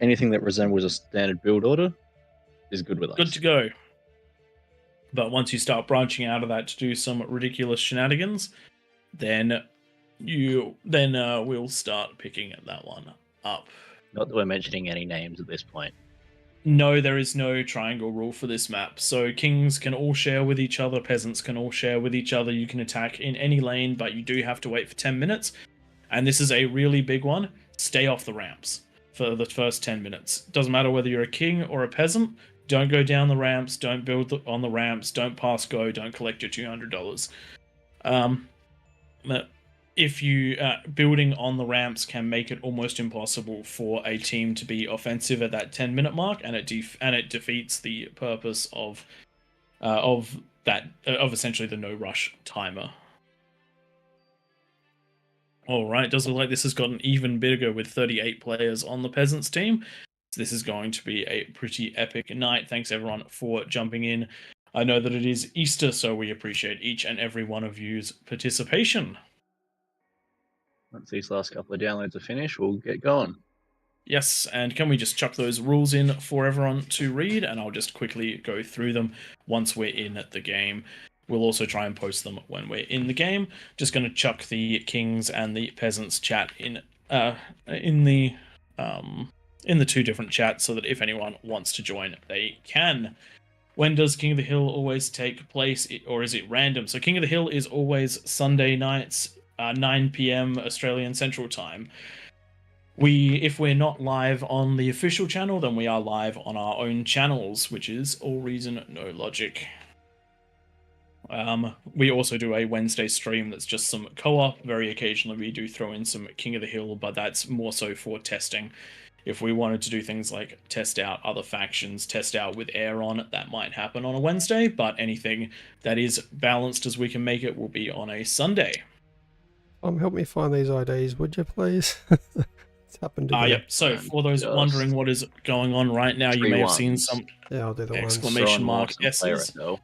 Anything that resembles a standard build order is good with us. Good to go. But once you start branching out of that to do some ridiculous shenanigans, then we'll start picking that one up. Not that we're mentioning any names at this point. No, there is no triangle rule for this map. So kings can all share with each other, peasants can all share with each other. You can attack in any lane, but you do have to wait for 10 minutes. And this is a really big one. Stay off the ramps for the first 10 minutes. Doesn't matter whether you're a king or a peasant. Don't go down the ramps. Don't build on the ramps. Don't pass go. Don't collect your $200. If you building on the ramps can make it almost impossible for a team to be offensive at that 10-minute mark, and it defeats the purpose of of essentially the no rush timer. All right, does look like this has gotten even bigger with 38 players on the Peasants team. So this is going to be a pretty epic night. Thanks everyone for jumping in. I know that it is Easter, so we appreciate each and every one of you's participation. Once these last couple of downloads are finished, we'll get going. Yes, and can we just chuck those rules in for everyone to read, and I'll just quickly go through them once we're in the game. We'll also try and post them when we're in the game. Just going to chuck the Kings and the Peasants chat in the 2 different chats so that if anyone wants to join, they can. When does King of the Hill always take place, or is it random? So King of the Hill is always Sunday nights, 9 p.m. Australian Central Time. If we're not live on the official channel, then we are live on our own channels, which is AllReasonNoLogic. We also do a Wednesday stream that's just some co-op. Very occasionally we do throw in some King of the Hill, but that's more so for testing. If we wanted to do things like test out other factions, test out with ARNL, that might happen on a Wednesday, but anything that is balanced as we can make it will be on a Sunday. Help me find these IDs, would you please? It's happened again. Yep. So for those wondering what is going on right now, you may have seen some Yeah, I'll do the exclamation mark S's. Though.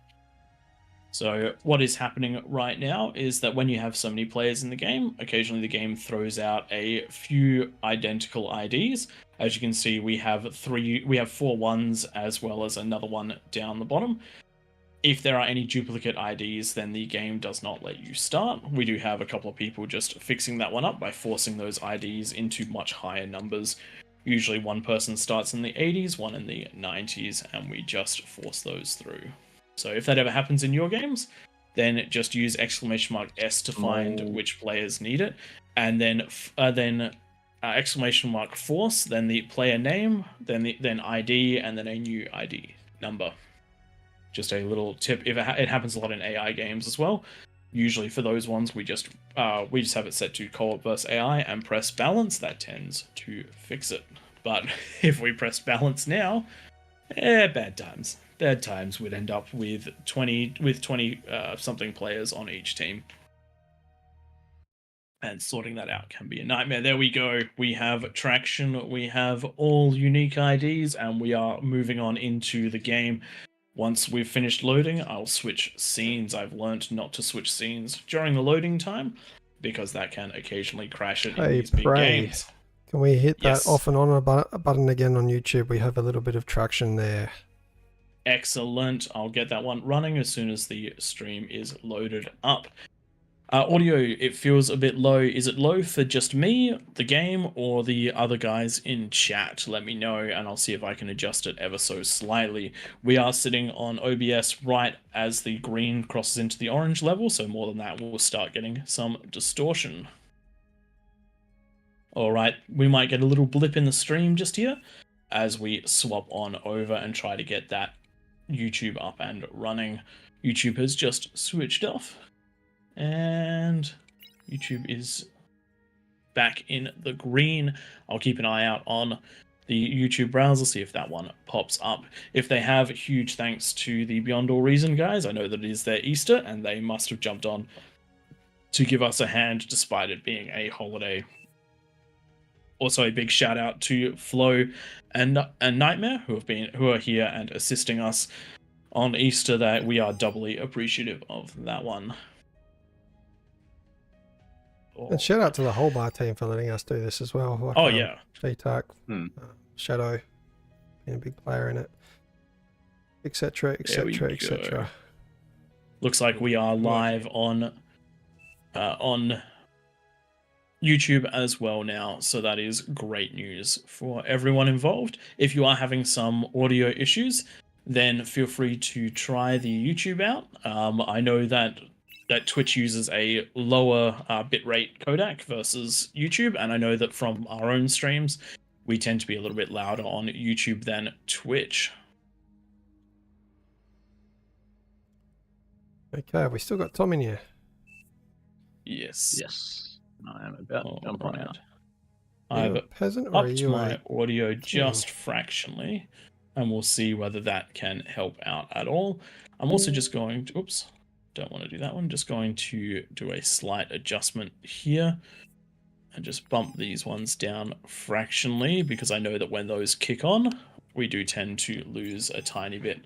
So what is happening right now is that when you have so many players in the game, occasionally the game throws out a few identical IDs. As you can see, we have 4 ones as well as another one down the bottom. If there are any duplicate IDs, then the game does not let you start. We do have a couple of people just fixing that one up by forcing those IDs into much higher numbers. Usually one person starts in the 80s, one in the 90s, and we just force those through. So if that ever happens in your games, then just use !S to find which players need it, and then !force, then the player name, then ID, and then a new ID number. Just a little tip. If it happens a lot in AI games as well. Usually for those ones, we just have it set to co-op versus AI and press balance. That tends to fix it. But if we press balance now, bad times. Bad times. We'd end up with 20 something players on each team. And sorting that out can be a nightmare. There we go. We have traction. We have all unique IDs, and we are moving on into the game. Once we've finished loading, I'll switch scenes. I've learned not to switch scenes during the loading time, because that can occasionally crash it in these big games. Can we hit that off and on a button again on YouTube? We have a little bit of traction there. Excellent. I'll get that one running as soon as the stream is loaded up. Audio, it feels a bit low. Is it low for just me, the game, or the other guys in chat? Let me know, and I'll see if I can adjust it ever so slightly. We are sitting on OBS right as the green crosses into the orange level, so more than that, we'll start getting some distortion. Alright, we might get a little blip in the stream just here as we swap on over and try to get that YouTube up and running. YouTube has just switched off. And YouTube is back in the green. I'll keep an eye out on the YouTube browser, see if that one pops up. If they have, huge thanks to the Beyond All Reason guys. I know that it is their Easter, and they must have jumped on to give us a hand despite it being a holiday. Also, a big shout out to Flo and Nightmare who are here and assisting us on Easter. That we are doubly appreciative of that one. And shout out to the whole bar team for letting us do this as well. Like, yeah. G-Tuck, Shadow, being a big player in it, etc., etc., etc. Looks like we are live on YouTube as well now, so that is great news for everyone involved. If you are having some audio issues, then feel free to try the YouTube out. I know that Twitch uses a lower bitrate codec versus YouTube, and I know that from our own streams, we tend to be a little bit louder on YouTube than Twitch. Okay, we still got Tom in here. Yes. Yes. I am about to jump on out. I've peasant or upped my audio just fractionally. and we'll see whether that can help out at all. I'm also just going to, oops, don't want to do that one. Just going to do a slight adjustment here and just bump these ones down fractionally, because I know that when those kick on, we do tend to lose a tiny bit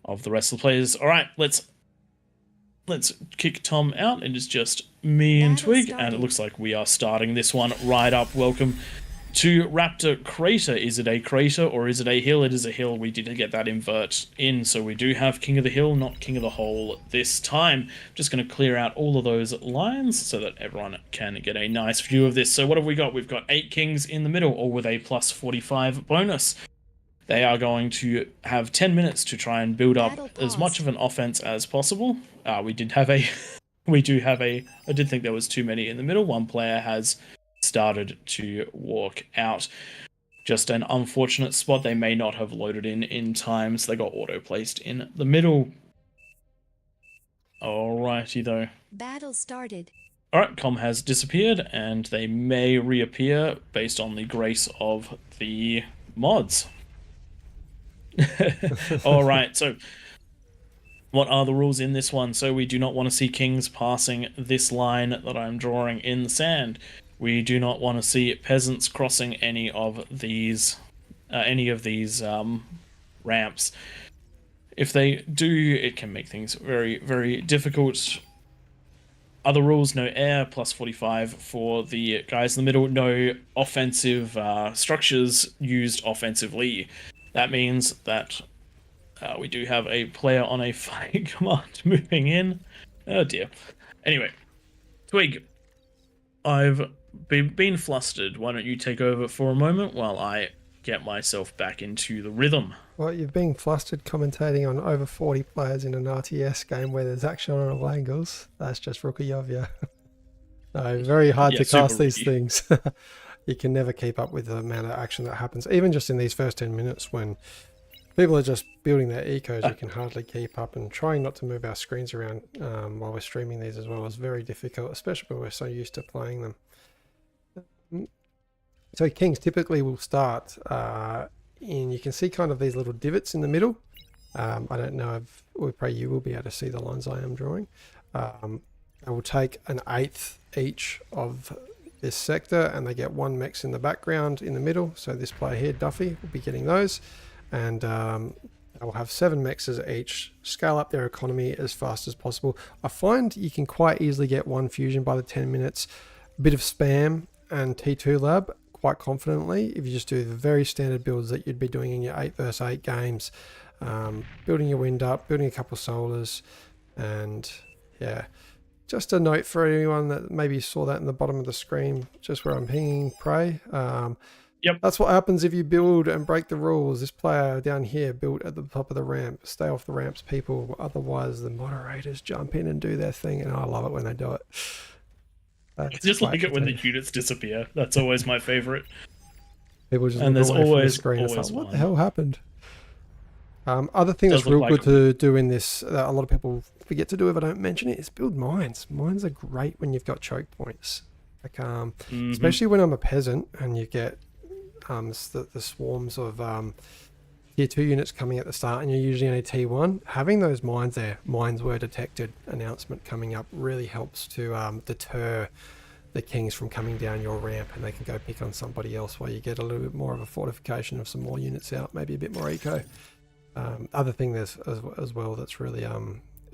of the rest of the players. All right, let's kick Tom out, and it's just me and Battle Twig, started. and it looks like we are starting this one right up. Welcome to Raptor Crater. Is it a crater or is it a hill? It is a hill. We did get that invert in, so we do have King of the Hill, not King of the Hole this time. Just going to clear out all of those lines so that everyone can get a nice view of this. So what have we got? We've got 8 kings in the middle, all with a plus 45 bonus. They are going to have 10 minutes to try and build up Battle as much paused. of an offense as possible. We did have a... I did think there was too many in the middle. One player has started to walk out. Just an unfortunate spot. They may not have loaded in time, so they got auto-placed in the middle. Alrighty, though. Battle started. Alright, Com has disappeared, and they may reappear based on the grace of the mods. Alright, so what are the rules in this one? So we do not want to see kings passing this line that I'm drawing in the sand. We do not want to see peasants crossing any of these ramps. If they do, it can make things very, very difficult. Other rules: no air, plus 45 for the guys in the middle. No offensive structures used offensively. That means that we do have a player on a fight command moving in. Oh dear. Anyway, Twig, I've been flustered. Why don't you take over for a moment while I get myself back into the rhythm? Well, you've been flustered commentating on over 40 players in an RTS game where there's action on all angles. That's just rookie of you. No, very hard Yeah, to super cast these rookie. things. You can never keep up with the amount of action that happens. Even just in these first 10 minutes when people are just building their ecos, you can hardly keep up, and trying not to move our screens around while we're streaming these as well is very difficult, especially when we're so used to playing them. So kings typically will start you can see kind of these little divots in the middle. I don't know if, we pray you will be able to see the lines I am drawing. I will take an eighth each of this sector, and they get 1 mechs in the background in the middle. So this player here, Duffy, will be getting those, and they will have 7 mechs each. Scale up their economy as fast as possible. I find you can quite easily get 1 fusion by the 10 minutes. A bit of spam and T2 lab quite confidently if you just do the very standard builds that you'd be doing in your 8 versus 8 games. Building your wind up, building a couple solars, and yeah. Just a note for anyone that maybe saw that in the bottom of the screen, just where I'm pinging prey. Yep. That's what happens if you build and break the rules. This player down here built at the top of the ramp. Stay off the ramps, people. Otherwise, the moderators jump in and do their thing, and I love it when they do it. I just like it when the units disappear. That's always my favorite. People just And look there's away from the always- screen. It's like, always what one. the hell happened? Other thing Does that's look real like good to do in this, that a lot of people forget to do if I don't mention it, is build mines. Mines are great when you've got choke points. Like, especially when I'm a peasant and you get the swarms of tier 2 units coming at the start, and you're usually only T1. Having those mines there, mines were detected announcement coming up, really helps to deter the kings from coming down your ramp, and they can go pick on somebody else while you get a little bit more of a fortification of some more units out, maybe a bit more eco. Other thing there's as well that's really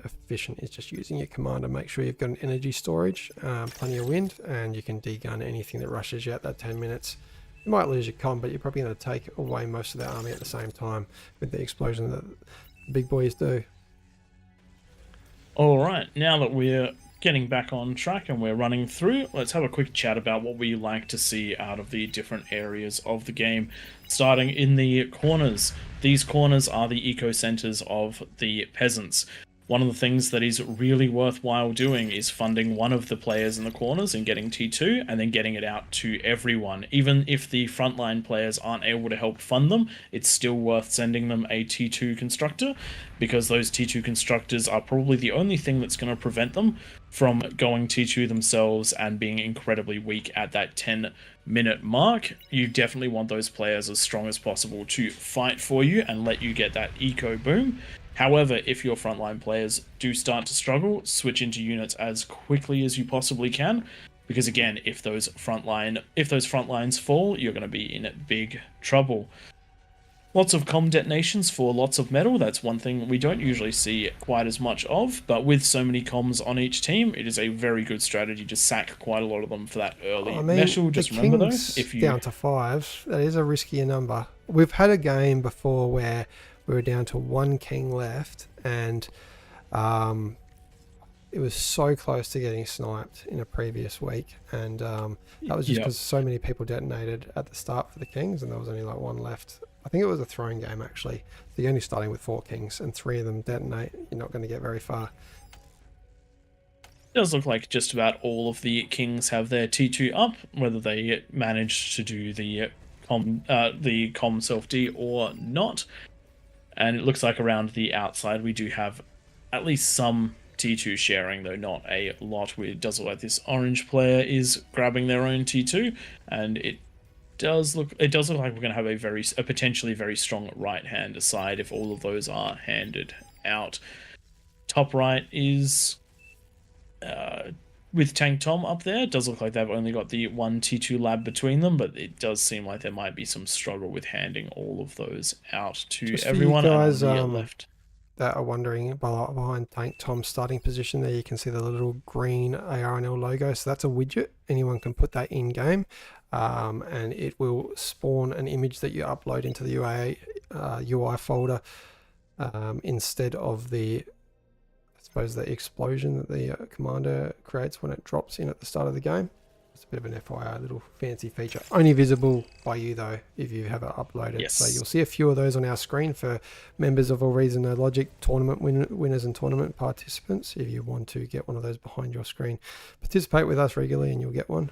efficient is just using your commander. Make sure you've got an energy storage, plenty of wind, and you can degun anything that rushes you at that 10 minutes. You might lose your com, but you're probably going to take away most of their army at the same time with the explosion that the big boys do. All right, now that we're getting back on track and we're running through, let's have a quick chat about what we like to see out of the different areas of the game. Starting in the corners. These corners are the eco centers of the peasants. one of the things that is really worthwhile doing is funding one of the players in the corners and getting T2 and then getting it out to everyone. Even if the frontline players aren't able to help fund them, it's still worth sending them a T2 constructor, because those T2 constructors are probably the only thing that's going to prevent them from going T2 themselves and being incredibly weak at that 10-minute mark. You definitely want those players as strong as possible to fight for you and let you get that eco boom. However, if your frontline players do start to struggle, switch into units as quickly as you possibly can, because again, if those front lines fall, you're going to be in big trouble. Lots of comm detonations for lots of metal. That's one thing we don't usually see quite as much of, but with so many comms on each team, it is a very good strategy to sack quite a lot of them for that early metal. Just remember though, if you down to 5, that is a riskier number. We've had a game before where we were down to 1 king left, and it was so close to getting sniped in a previous week, and that was just because so many people detonated at the start for the kings, and there was only like 1 left. I think it was a throwing game actually. So you're only starting with 4 kings, and 3 of them detonate. You're not going to get very far. It does look like just about all of the kings have their T2 up, whether they manage to do the com self-D or not. And it looks like around the outside we do have at least some T2 sharing, though not a lot. It does look like this orange player is grabbing their own T2, and it does look like we're going to have a potentially very strong right-hand side if all of those are handed out. Top right is with Tank Tom up there. It does look like they've only got the 1 T2 lab between them, but it does seem like there might be some struggle with handing all of those out to Just everyone. For you guys, and on the left that are wondering, behind Tank Tom's starting position there, you can see the little green ARNL logo. So that's a widget. Anyone can put that in game, and it will spawn an image that you upload into the UI folder instead of the explosion that the commander creates when it drops in at the start of the game. It's a bit of an FYI, little fancy feature. Only visible by you though if you have it uploaded. Yes. So you'll see a few of those on our screen for members of AllReasonNoLogic tournament winners and tournament participants. If you want to get one of those behind your screen, participate with us regularly and you'll get one.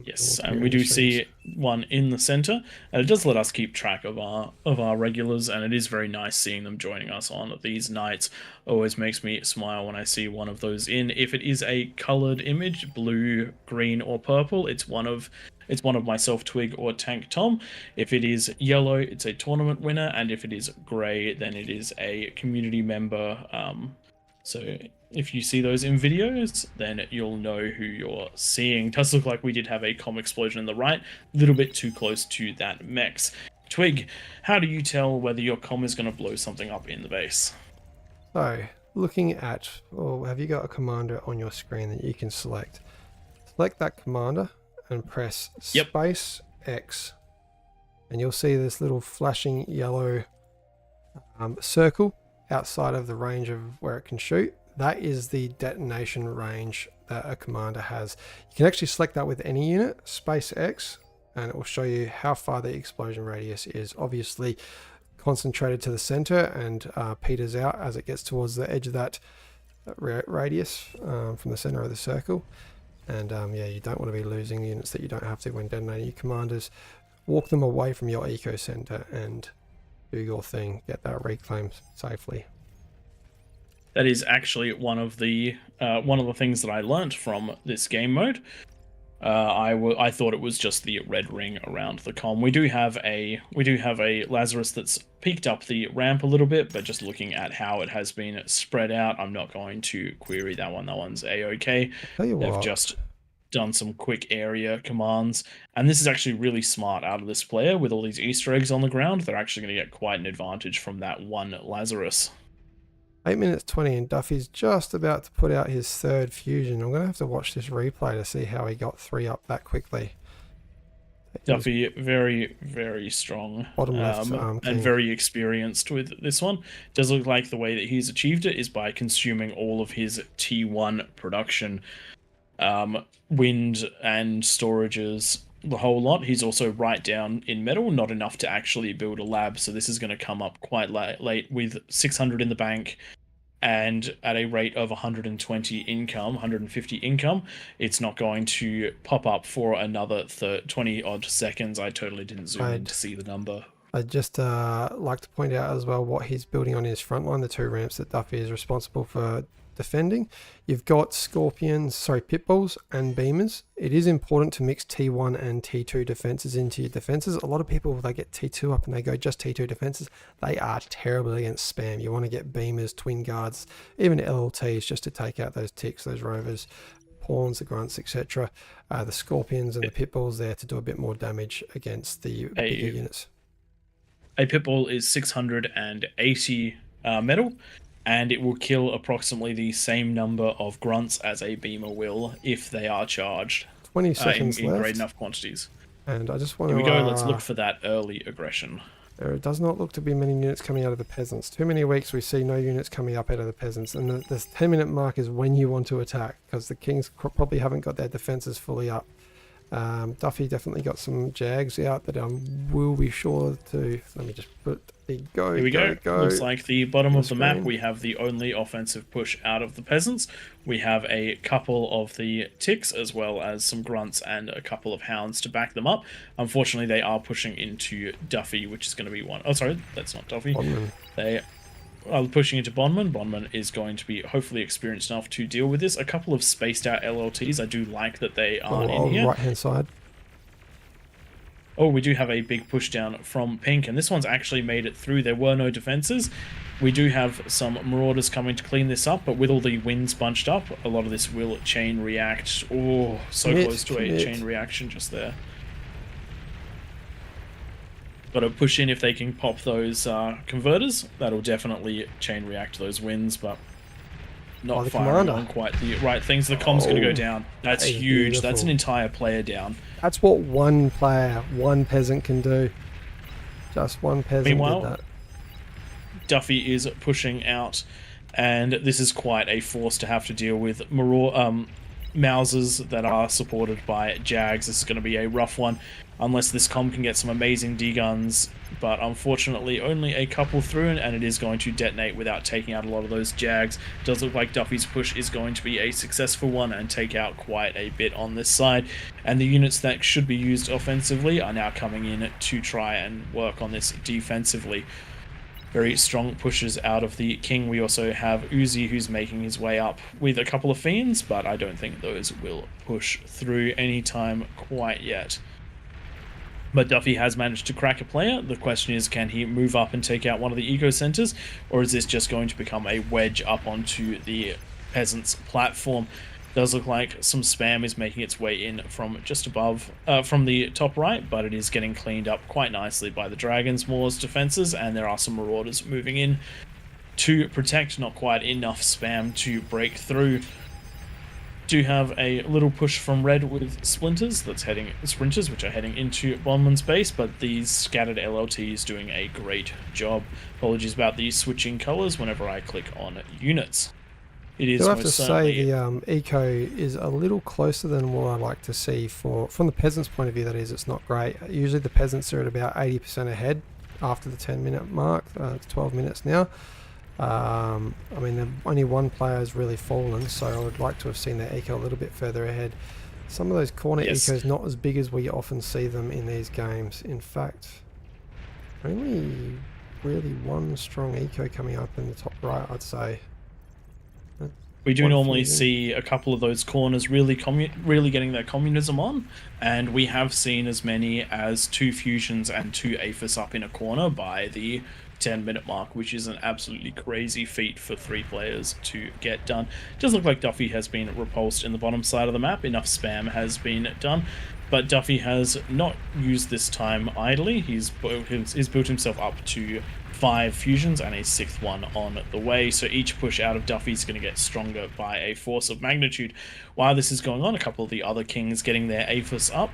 Yes, and we do see one in the center, and it does let us keep track of our regulars, and it is very nice seeing them joining us on these nights. Always makes me smile when I see one of those in. If it is a colored image, blue, green, or purple, it's one of myself, Twig, or Tank Tom. If it is yellow, it's a tournament winner, and if it is gray, then it is a community member. So if you see those in videos, then you'll know who you're seeing. It does look like we did have a comm explosion in the right, a little bit too close to that mechs. Twig, how do you tell whether your comm is going to blow something up in the base? So, looking at, have you got a commander on your screen that you can select? Select that commander and press space X, and you'll see this little flashing yellow circle outside of the range of where it can shoot. That is the detonation range that a commander has. You can actually select that with any unit, space X, and it will show you how far the explosion radius is. Obviously concentrated to the center and peters out as it gets towards the edge of that radius from the center of the circle. And yeah, you don't want to be losing units that you don't have to when detonating your commanders. Walk them away from your eco center and do your thing, get that reclaim safely. That is actually one of the things that I learnt from this game mode. I thought it was just the red ring around the comm. We do have a Lazarus that's peaked up the ramp a little bit, but just looking at how it has been spread out, I'm not going to query that one. That one's a-okay. They've just done some quick area commands, and this is actually really smart out of this player. With all these Easter eggs on the ground, they're actually going to get quite an advantage from that one Lazarus. 8 minutes 20 and Duffy's just about to put out his third fusion. I'm going to have to watch this replay to see how he got 3 up that quickly. Duffy, very, very strong, bottom left and very experienced with this one. Does look like the way that he's achieved it is by consuming all of his T1 production, wind and storages, the whole lot. He's also right down in metal, not enough to actually build a lab, so this is going to come up quite late with 600 in the bank, and at a rate of 120 income, 150 income, it's not going to pop up for another 20 odd seconds. I totally didn't zoom in to see the number. I'd just like to point out as well what he's building on his front line, the 2 ramps that Duffy is responsible for defending. You've got pitbulls and beamers. It is important to mix T1 and T2 defenses into your defenses. A lot of people, they get T2 up and they go just T2 defenses. They are terrible against spam. You want to get beamers, twin guards, even LLTs just to take out those ticks, those rovers, pawns, the grunts, etc. The scorpions and the pitbulls there to do a bit more damage against the bigger units. A pitbull is 680 metal, and it will kill approximately the same number of grunts as a beamer will if they are charged 20 seconds in left. great enough quantities. And I just want to... Here we go, let's look for that early aggression. There does not look to be many units coming out of the peasants. Too many weeks we see no units coming up out of the peasants, and the 10-minute mark is when you want to attack, because the kings probably haven't got their defenses fully up. Duffy definitely got some jags out that will be sure to... Let me just put the go. Here we go. Looks like the bottom of the map, screen. we have the only offensive push out of the peasants. We have a couple of the ticks, as well as some grunts and a couple of hounds to back them up. Unfortunately, they are pushing into Duffy, which is going to be one... Oh, sorry, that's not Duffy. Bondman. They are pushing into Bondman. Bondman is going to be hopefully experienced enough to deal with this. A couple of spaced out LLTs. I do like that they are in here. Right hand side. Oh, we do have a big push down from Pink, and this one's actually made it through. There were no defenses. We do have some Marauders coming to clean this up, but with all the winds bunched up, a lot of this will chain react. Oh, so close to a chain reaction just there. Got to push in if they can pop those converters. That'll definitely chain react those winds, but not firing on quite the right things. The comm's going to go down. That's huge. Beautiful. That's an entire player down. That's what one player, one peasant can do. Just one peasant Meanwhile, did that. Duffy is pushing out, and this is quite a force to have to deal with. Mausers that are supported by Jags. This is going to be a rough one, unless this comm can get some amazing D-guns, but unfortunately only a couple through, and it is going to detonate without taking out a lot of those Jags. Does look like Duffy's push is going to be a successful one and take out quite a bit on this side, and the units that should be used offensively are now coming in to try and work on this defensively. Very strong pushes out of the King. We also have Uzi, who's making his way up with a couple of Fiends, but I don't think those will push through anytime quite yet. But Duffy has managed to crack a player. The question is, can he move up and take out one of the eco centers, or is this just going to become a wedge up onto the Peasants platform? Does look like some spam is making its way in from just above, from the top right, but it is getting cleaned up quite nicely by the Dragon's Maws defenses, and there are some Marauders moving in to protect. Not quite enough spam to break through. Do have a little push from Red with Sprinters, which are heading into Bondman's base, but these scattered LLTs doing a great job. Apologies about the switching colors whenever I click on units. It is I have to say the eco is a little closer than what I like to see from the peasants' point of view. That is, it's not great. Usually the peasants are at about 80% ahead after the 10-minute mark. It's 12 minutes now. I mean, only one player has really fallen, so I would like to have seen their eco a little bit further ahead. Some of those corner ecos not as big as we often see them in these games. In fact, only really one strong eco coming up in the top right, I'd say. We do normally see a couple of those corners really getting their communism on, and we have seen as many as 2 fusions and 2 APHIS up in a corner by the 10-minute mark, which is an absolutely crazy feat for 3 players to get done. It does look like Duffy has been repulsed in the bottom side of the map. Enough spam has been done, but Duffy has not used this time idly. He's built himself up to 5 fusions and a 6th one on the way, so each push out of Duffy is going to get stronger by a force of magnitude. While this is going on, a couple of the other Kings getting their APHIS up,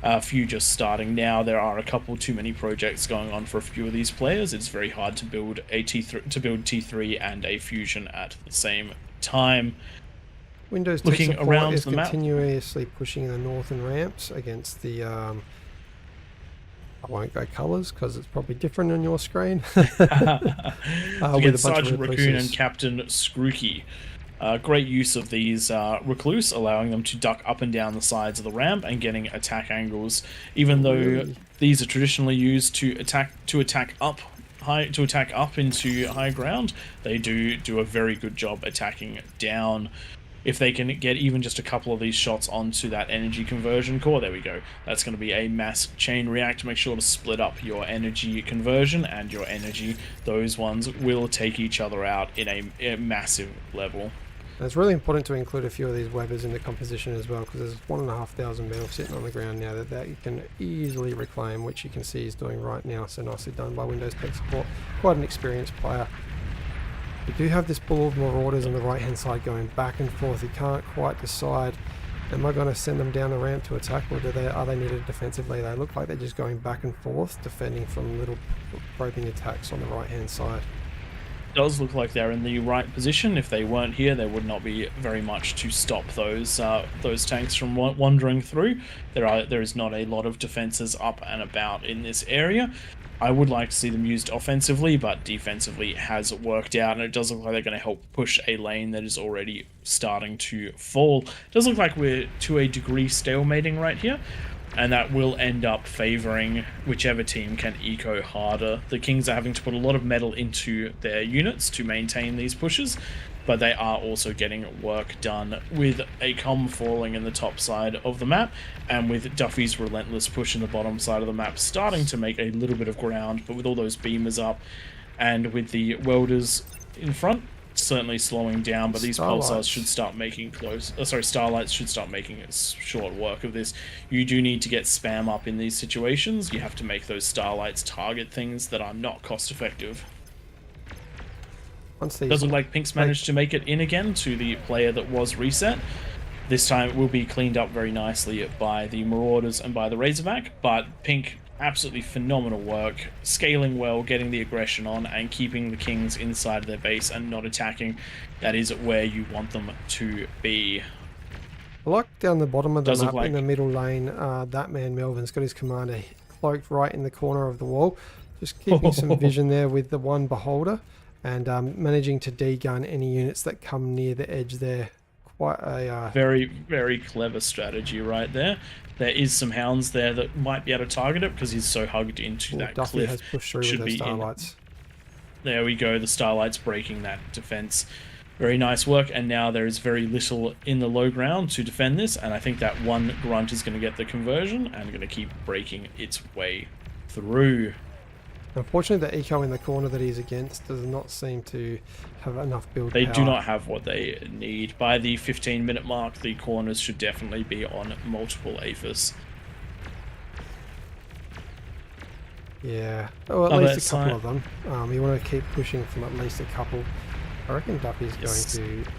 a few just starting now. There are a couple too many projects going on for a few of these players. It's very hard to build a T3 and a fusion at the same time. Windows looking support around is the map, continuously pushing the northern ramps against the I won't go colours because it's probably different on your screen. Against Sergeant Raccoon and Captain Scrooky. Great use of these Recluse, allowing them to duck up and down the sides of the ramp and getting attack angles. Even though these are traditionally used to attack up into high ground, they do a very good job attacking down. If they can get even just a couple of these shots onto that energy conversion core, there we go. That's going to be a mass chain react. Make sure to split up your energy conversion and your energy. Those ones will take each other out in a massive level. And it's really important to include a few of these webbers in the composition as well, because there's 1,500 metal sitting on the ground now that you can easily reclaim, which you can see he's doing right now. So nicely done by Windows Tech Support. Quite an experienced player. We do have this ball of Marauders on the right hand side going back and forth. You can't quite decide, am I going to send them down the ramp to attack, or are they needed defensively? They look like they're just going back and forth, defending from little probing attacks on the right hand side. It does look like they're in the right position. If they weren't here, there would not be very much to stop those tanks from wandering through. There is not a lot of defenses up and about in this area. I would like to see them used offensively, but defensively has worked out, and it does look like they're going to help push a lane that is already starting to fall. It does look like we're to a degree stalemating right here, and that will end up favoring whichever team can eco harder. The Kings are having to put a lot of metal into their units to maintain these pushes, but they are also getting work done with a comm falling in the top side of the map, and with Duffy's relentless push in the bottom side of the map starting to make a little bit of ground, but with all those beamers up and with the welders in front certainly slowing down, but these pulsars should start making starlights should start making short work of this. You do need to get spam up in these situations. You have to make those starlights target things that are not cost effective. Does look like Pink's managed to make it in again to the player that was reset. This time it will be cleaned up very nicely by the Marauders and by the Razorback, but Pink, absolutely phenomenal work, scaling well, getting the aggression on, and keeping the Kings inside their base and not attacking. That is where you want them to be. I like down the bottom of the map in the middle lane, that man Melvin's got his commander cloaked right in the corner of the wall, just keeping some vision there with the one beholder, and managing to de-gun any units that come near the edge there. Quite a very, very clever strategy right there. There is some hounds there that might be able to target it because he's so hugged into that Duffy cliff. Has pushed through with the starlights. There we go, the starlights breaking that defense. Very nice work, and now there is very little in the low ground to defend this, and I think that one grunt is going to get the conversion and going to keep breaking its way through. Unfortunately, the eco in the corner that he's against does not seem to have enough build They power. do not have what they need. By the 15-minute mark, the corners should definitely be on multiple APHIS. Yeah, well, at least a couple of them. You want to keep pushing from at least a couple. I reckon Duffy's going to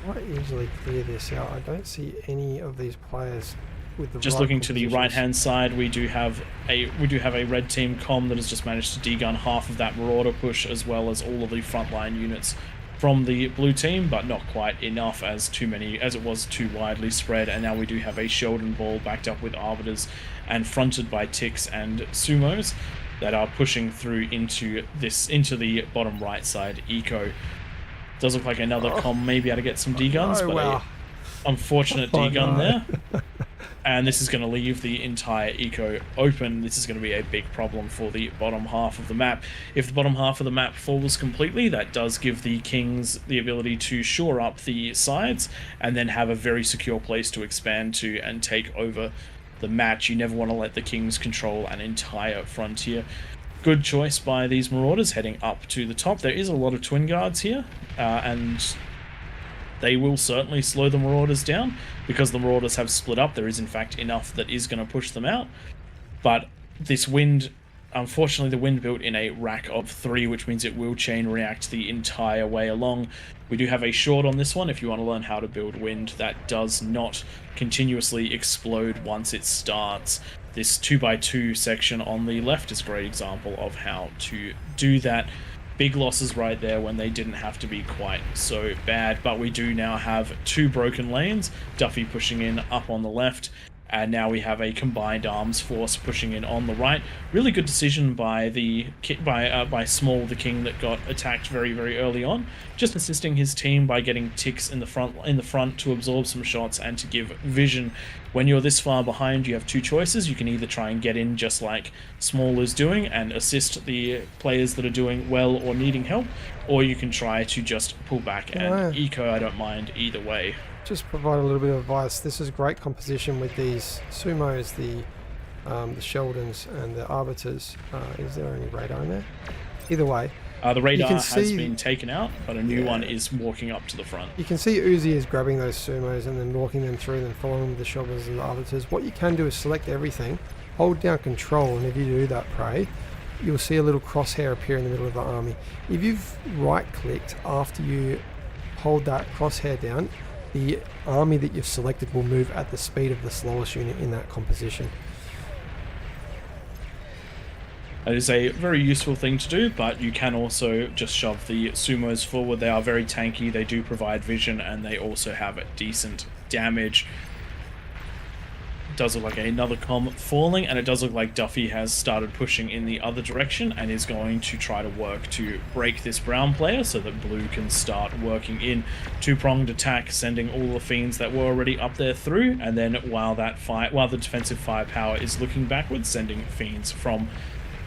quite easily clear this out. I don't see any of these players with the just looking to the right hand side, we do have a red team comm that has just managed to de-gun half of that Marauder push, as well as all of the frontline units from the blue team, but not quite enough as it was too widely spread. And now we do have a Sheldon ball backed up with arbiters and fronted by ticks and sumos that are pushing through into the bottom right side eco. Does look like another comm may be able to get some de-guns, but an unfortunate de-gun there. And this is going to leave the entire eco open. This is going to be a big problem for the bottom half of the map. If the bottom half of the map falls completely, that does give the Kings the ability to shore up the sides and then have a very secure place to expand to and take over the match. You never want to let the Kings control an entire frontier. Good choice by these Marauders heading up to the top. There is a lot of twin guards here, and they will certainly slow the Marauders down because the Marauders have split up. There is in fact enough that is going to push them out, but this wind, unfortunately the wind built in a rack of 3, which means it will chain react the entire way along. We do have a short on this one. If you want to learn how to build wind that does not continuously explode once it starts, this 2x2 section on the left is a great example of how to do that. Big losses right there when they didn't have to be quite so bad, but we do now have 2 broken lanes. Duffy pushing in up on the left, and now we have a combined arms force pushing in on the right. Really good decision by by Small, the king that got attacked very, very early on, just assisting his team by getting ticks in the front to absorb some shots and to give vision. When you're this far behind, you have two choices. You can either try and get in just like Small is doing and assist the players that are doing well or needing help, or you can try to just pull back. And Eco, I don't mind either way. Just provide a little bit of advice. This is great composition with these sumos, the Sheldons and the Arbiters. Is there any radar in there? Either way. The radar has been taken out, but a new one is walking up to the front. You can see Uzi is grabbing those sumos and then walking them through and then following with the Sheldons and the Arbiters. What you can do is select everything, hold down control, and if you do that, Prey, you'll see a little crosshair appear in the middle of the army. If you've right-clicked after you hold that crosshair down, the army that you've selected will move at the speed of the slowest unit in that composition. That is a very useful thing to do, but you can also just shove the sumos forward. They are very tanky, they do provide vision, and they also have decent damage. It does look like another comm falling, and it does look like Duffy has started pushing in the other direction and is going to try to work to break this brown player so that blue can start working in. Two-pronged attack, sending all the fiends that were already up there through, and then while the defensive firepower is looking backwards, sending fiends from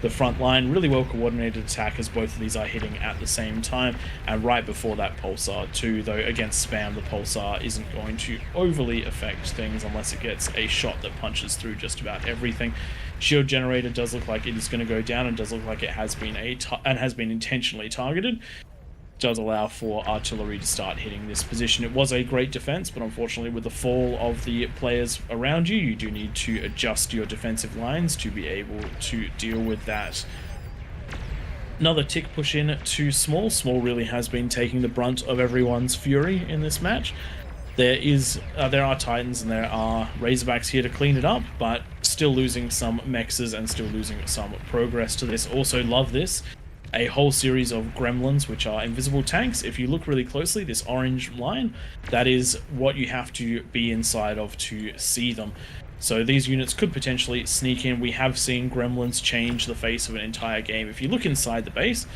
the front line. Really well coordinated attack as both of these are hitting at the same time, and right before that Pulsar too, though against spam the Pulsar isn't going to overly affect things unless it gets a shot that punches through just about everything. Shield generator does look like it is going to go down and does look like it has been intentionally targeted. Does allow for artillery to start hitting this position. It was a great defense, but unfortunately with the fall of the players around you, you do need to adjust your defensive lines to be able to deal with that. Another tick push in to Small. Small really has been taking the brunt of everyone's fury in this match. There are Titans and there are Razorbacks here to clean it up, but still losing some mexes and still losing some progress to this. Also love this. A whole series of gremlins, which are invisible tanks. If you look really closely, this orange line, that is what you have to be inside of to see them. So these units could potentially sneak in. We have seen gremlins change the face of an entire game. If you look inside the base,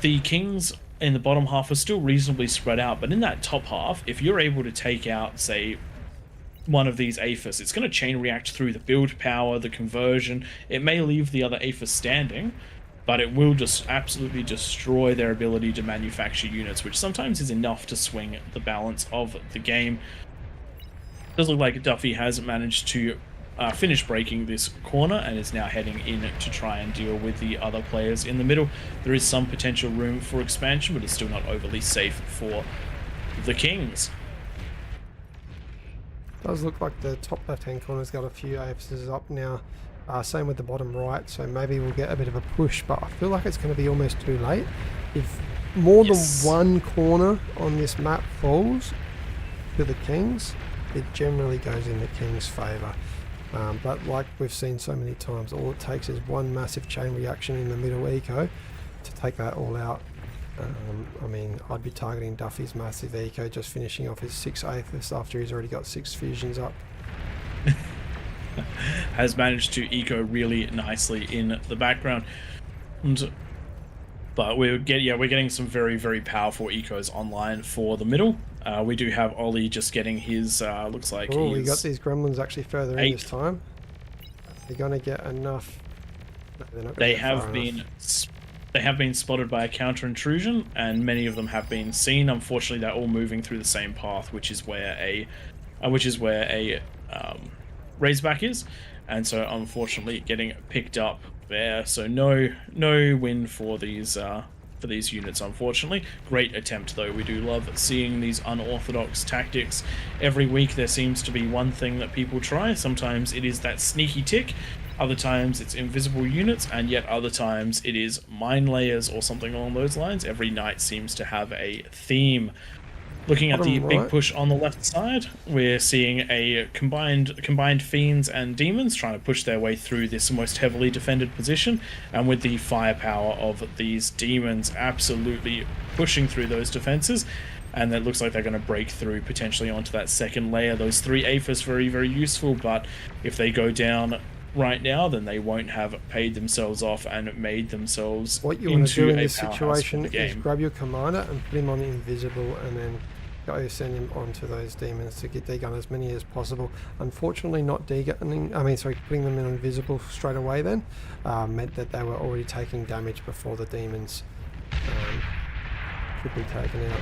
the kings in the bottom half are still reasonably spread out, but in that top half, if you're able to take out, say, one of these APHIS, it's going to chain react through the build power, the conversion. It may leave the other APHIS standing, but it will just absolutely destroy their ability to manufacture units, which sometimes is enough to swing the balance of the game. It does look like Duffy has managed to finish breaking this corner and is now heading in to try and deal with the other players in the middle. There is some potential room for expansion, but it's still not overly safe for the Kings. Does look like the top left-hand corner's got a few APHISs up now. Same with the bottom right, so maybe we'll get a bit of a push, but I feel like it's going to be almost too late. If more than one corner on this map falls to the Kings, it generally goes in the Kings' favour. But like we've seen so many times, all it takes is one massive chain reaction in the middle eco to take that all out. I mean, I'd be targeting Duffy's massive eco, just finishing off his 6 APHIS after he's already got 6 fusions up. Has managed to eco really nicely in the background, but we're getting some very, very powerful ecos online for the middle. We do have Ollie just getting his looks like we got these gremlins actually further in this time. They're gonna get enough. No, they're not. They have been spotted by a counter intrusion, and many of them have been seen. Unfortunately, they're all moving through the same path, which is where a Razorback is, and so unfortunately getting picked up there. So no win for these units, unfortunately. Great attempt though. We do love seeing these unorthodox tactics. Every week there seems to be one thing that people try. Sometimes it is that sneaky tick, other times it's invisible units, and yet other times it is mine layers or something along those lines. Every night seems to have a theme. Looking at the big push on the left side, we're seeing a combined fiends and demons trying to push their way through this most heavily defended position, and with the firepower of these demons absolutely pushing through those defenses, and it looks like they're going to break through potentially onto that second layer. Those 3 APHIS very, very useful, but if they go down right now, then they won't have paid themselves off and made themselves What you want to do in this powerhouse for situation the is game. grab your commander and put him on invisible, and then go send him onto those demons to get degun as many as possible. Unfortunately, not degunning, putting them in invisible straight away then meant that they were already taking damage before the demons could be taken out.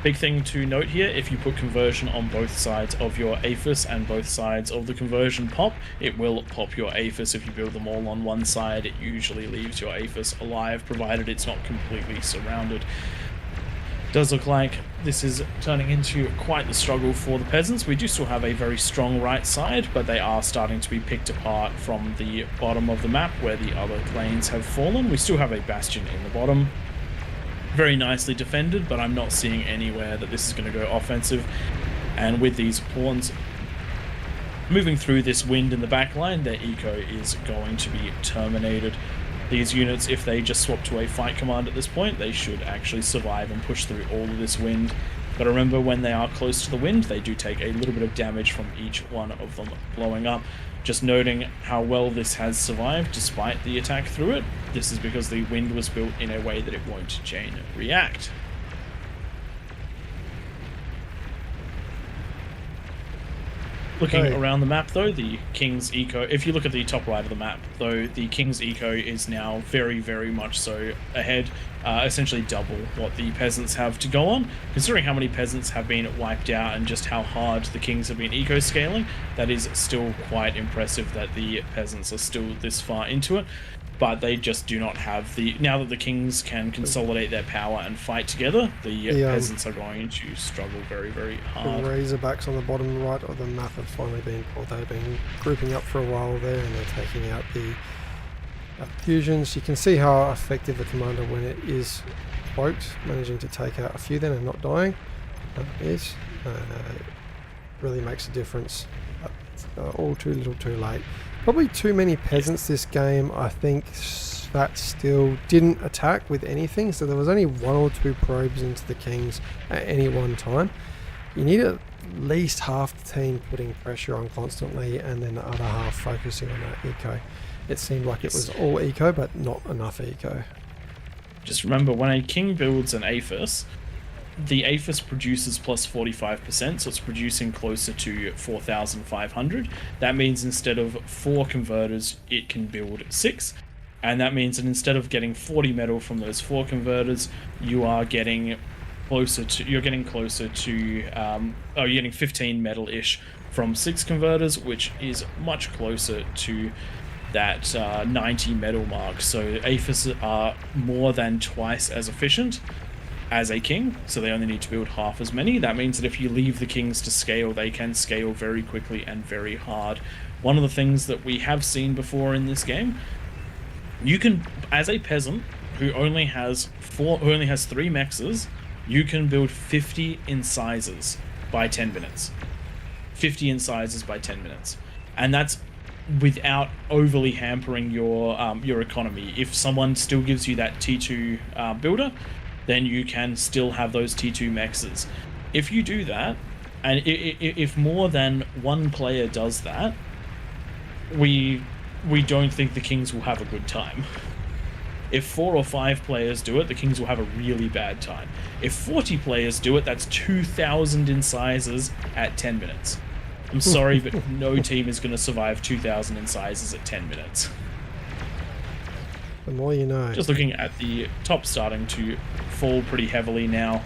Big thing to note here, if you put conversion on both sides of your APHIS and both sides of the conversion pop, it will pop your APHIS. If you build them all on one side, it usually leaves your APHIS alive, provided it's not completely surrounded. Does look like this is turning into quite the struggle for the peasants. We do still have a very strong right side, but they are starting to be picked apart from the bottom of the map where the other lanes have fallen. We still have a bastion in the bottom, very nicely defended, but I'm not seeing anywhere that this is going to go offensive. And with these pawns moving through this wind in the back line, their eco is going to be terminated. These units, if they just swap to a fight command at this point, they should actually survive and push through all of this wind. But remember, when they are close to the wind, they do take a little bit of damage from each one of them blowing up. Just noting how well this has survived despite the attack through it. This is because the wind was built in a way that it won't chain react. Looking around the map though, the King's Eco, if you look at the top right of the map though, the King's Eco is now very, very much so ahead, essentially double what the peasants have to go on. Considering how many peasants have been wiped out and just how hard the Kings have been eco scaling, that is still quite impressive that the peasants are still this far into it. But they just do not have the... Now that the Kings can consolidate their power and fight together, the peasants are going to struggle very, very hard. The Razorbacks on the bottom right of the map have finally been pulled. They've been grouping up for a while there, and they're taking out the fusions. You can see how effective a commander when it is cloaked, managing to take out a few then and not dying. Really makes a difference. All too little too late. Probably too many peasants this game. I think that still didn't attack with anything, so there was only 1 or 2 probes into the Kings at any one time. You need at least half the team putting pressure on constantly, and then the other half focusing on that eco. It seemed like it was all eco, but not enough eco. Just remember, when a King builds an APHIS, the APHIS produces plus 45%, so it's producing closer to 4,500. That means instead of 4 converters, it can build 6. And that means that instead of getting 40 metal from those 4 converters, you are getting closer to... You're getting 15 metal-ish from 6 converters, which is much closer to that 90 metal mark. So APHIS are more than twice as efficient as a King, so they only need to build half as many. That means that if you leave the Kings to scale, they can scale very quickly and very hard. One of the things that we have seen before in this game, you can, as a peasant who only has 3 mexes, you can build 50 incisors by 10 minutes. 50 incisors by 10 minutes. And that's without overly hampering your economy. If someone still gives you that T2 builder, then you can still have those T2 mexes. If you do that, and if more than 1 player does that, we don't think the Kings will have a good time. If 4 or 5 players do it, the Kings will have a really bad time. If 40 players do it, that's 2,000 incisors at 10 minutes. I'm sorry, but no team is going to survive 2,000 incisors at 10 minutes. The more you know. Just looking at the top starting to fall pretty heavily now.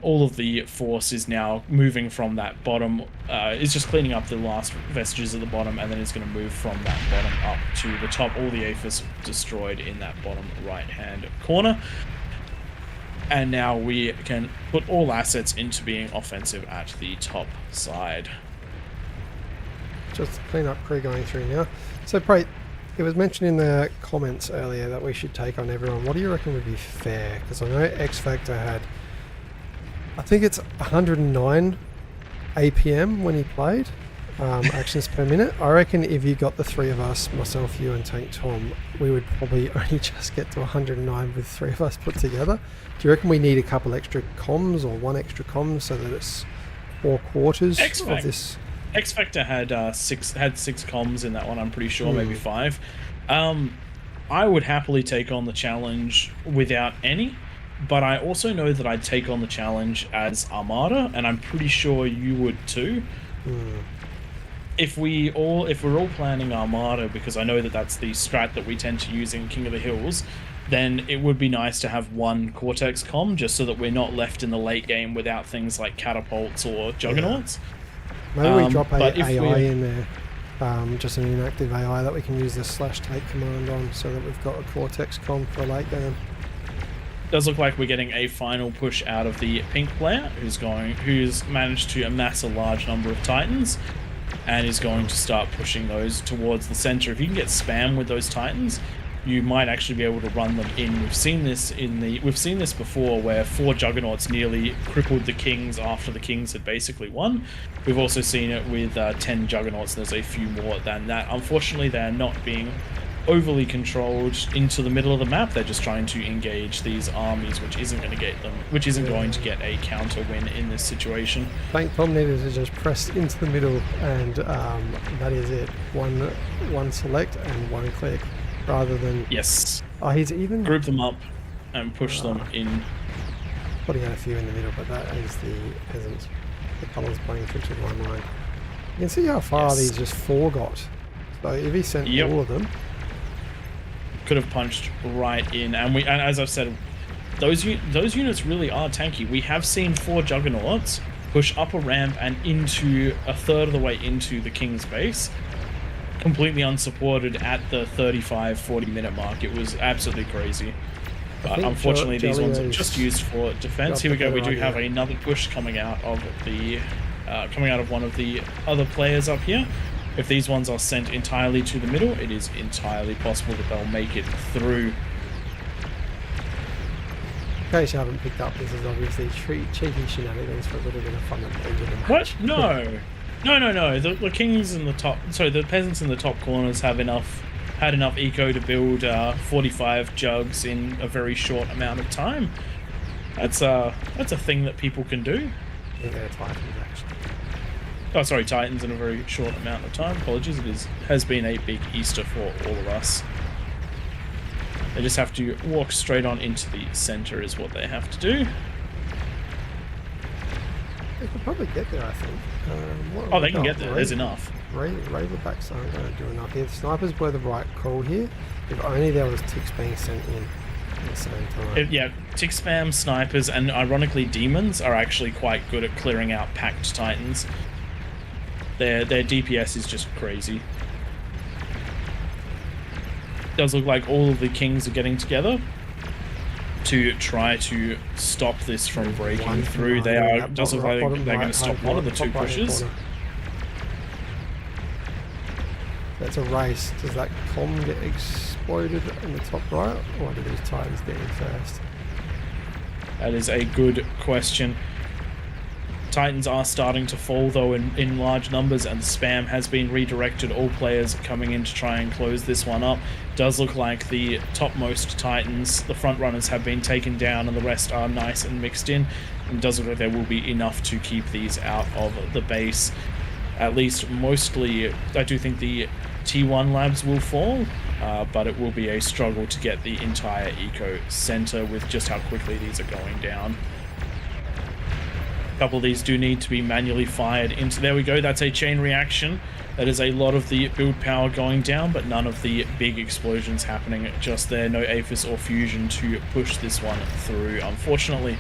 All of the force is now moving from that bottom. It's just cleaning up the last vestiges at the bottom, and then it's going to move from that bottom up to the top. All the APHIS destroyed in that bottom right-hand corner. And now we can put all assets into being offensive at the top side. Just clean up pre going through now. So, Pray, it was mentioned in the comments earlier that we should take on everyone. What do you reckon would be fair? Because I know X Factor had, I think it's 109 APM when he played, actions per minute. I reckon if you got the three of us, myself, you and Tank Tom, we would probably only just get to 109 with three of us put together. Do you reckon we need a couple extra comms or one extra comm so that it's 4/4 of this? X Factor had six comms in that one, I'm pretty sure, maybe 5. I would happily take on the challenge without any, but I also know that I'd take on the challenge as Armada, and I'm pretty sure you would too. If we're all planning Armada, because I know that that's the strat that we tend to use in King of the Hills, then it would be nice to have one Cortex comm, just so that we're not left in the late game without things like catapults or juggernauts. Maybe we drop a AI in there, just an inactive AI that we can use the /take command on, so that we've got a Cortex comm for a late game. Does look like we're getting a final push out of the pink player, who's managed to amass a large number of Titans, and is going to start pushing those towards the center. If you can get spam with those Titans, you might actually be able to run them in. We've seen this before, where 4 Juggernauts nearly crippled the Kings after the Kings had basically won. We've also seen it with 10 Juggernauts. There's a few more than that. Unfortunately, they're not being overly controlled into the middle of the map. They're just trying to engage these armies, which isn't going to get a counter win in this situation. Tank Tom needed to just press into the middle, and that is it. One select and one click, rather than he's even group them up and push them in. Putting out a few in the middle, but that is the peasants. The colours playing tricks with my mind. You can see how far these just 4 got. So if he sent all of them, could have punched right in. And as I've said, those units really are tanky. We have seen 4 Juggernauts push up a ramp and into a third of the way into the King's base, completely unsupported at the 35-40 minute mark. It was absolutely crazy. But unfortunately, these ones are just used for defense. Here we go. We do have another push coming out of one of the other players up here. If these ones are sent entirely to the middle, it is entirely possible that they'll make it through. In case you haven't picked up, this is obviously cheeky shenanigans for a little bit of fun at the end of the match. What? No. No. The kings in the top, sorry, the peasants in the top corners had enough eco to build 45 jugs in a very short amount of time. That's a thing that people can do. Yeah, they're Titans, actually. Oh, sorry, Titans in a very short amount of time. Apologies, has been a big Easter for all of us. They just have to walk straight on into the center is what they have to do. They could probably get there, I think. They can get there. There's enough. Raverbacks aren't going to do enough here. The snipers were the right call here. If only there was ticks being sent in at the same time. Tick spam, snipers, and ironically demons are actually quite good at clearing out packed Titans. Their DPS is just crazy. Does look like all of the Kings are getting together to try to stop this from breaking through. Does look like they're going to stop one of the 2 pushes. That's a race. Does that comm get exploded in the top right, or do these Titans get in first? That is a good question. Titans are starting to fall though in large numbers, and the spam has been redirected. All players are coming in to try and close this one up. Does look like the topmost Titans, the front runners, have been taken down, and the rest are nice and mixed in. And does look like there will be enough to keep these out of the base. At least mostly, I do think the T1 labs will fall, but it will be a struggle to get the entire eco center with just how quickly these are going down. A couple of these do need to be manually fired into. There we go. That's a chain reaction. That is a lot of the build power going down, but none of the big explosions happening just there. No APHIS or fusion to push this one through. Unfortunately,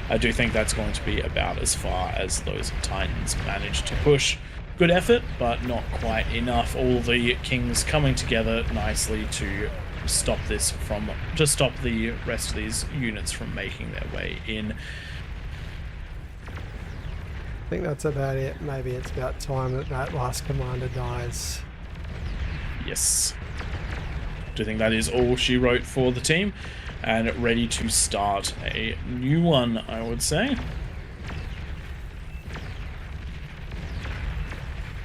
I do think that's going to be about as far as those Titans managed to push. Good effort, but not quite enough. All the Kings coming together nicely to stop the rest of these units from making their way in. I think that's about it. Maybe it's about time that last commander dies. Yes. Do you think that is all she wrote for the team? And ready to start a new one, I would say.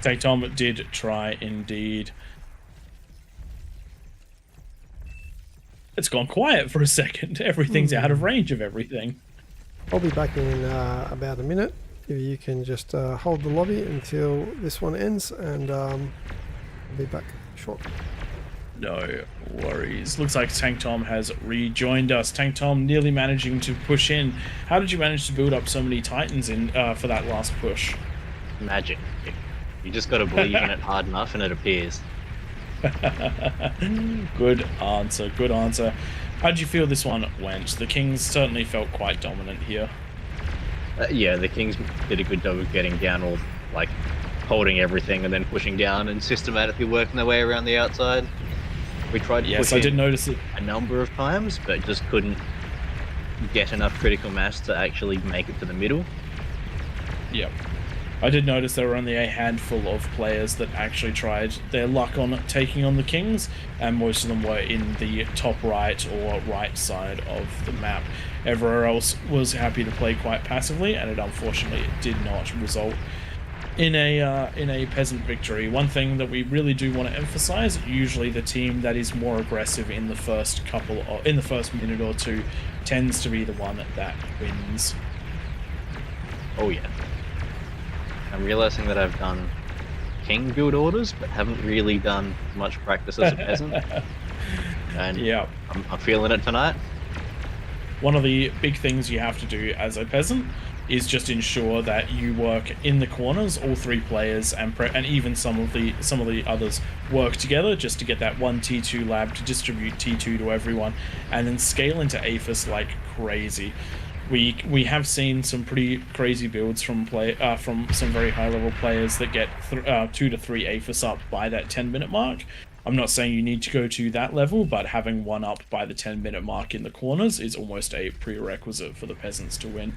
Tank Tom did try indeed. It's gone quiet for a second. Everything's out of range of everything. I'll be back in about a minute. If you can just hold the lobby until this one ends, and I'll be back shortly. No worries. Looks like Tank Tom has rejoined us. Tank Tom nearly managing to push in. How did you manage to build up so many Titans in for that last push? Magic. You just got to believe in it hard enough and it appears. Good answer. Good answer. How did you feel this one went? The Kings certainly felt quite dominant here. Yeah, the Kings did a good job of getting down, all like holding everything and then pushing down and systematically working their way around the outside. We tried to push I did notice it a number of times, but just couldn't get enough critical mass to actually make it to the middle. Yep. I did notice there were only a handful of players that actually tried their luck on taking on the Kings, and most of them were in the top right or right side of the map. Everywhere else was happy to play quite passively, and it unfortunately did not result in a peasant victory. One thing that we really do want to emphasize: usually the team that is more aggressive in the first minute or two tends to be the one that wins. Oh yeah. I'm realizing that I've done king build orders, but haven't really done much practice as a peasant. And yeah, I'm feeling it tonight. One of the big things you have to do as a peasant is just ensure that you work in the corners, all three players, and even some of the others work together just to get that one T2 lab to distribute T2 to everyone, and then scale into APHIS like crazy. We have seen some pretty crazy builds from some very high level players that get 2 to 3 APHIS up by that 10-minute mark. I'm not saying you need to go to that level, but having one up by the 10-minute mark in the corners is almost a prerequisite for the peasants to win.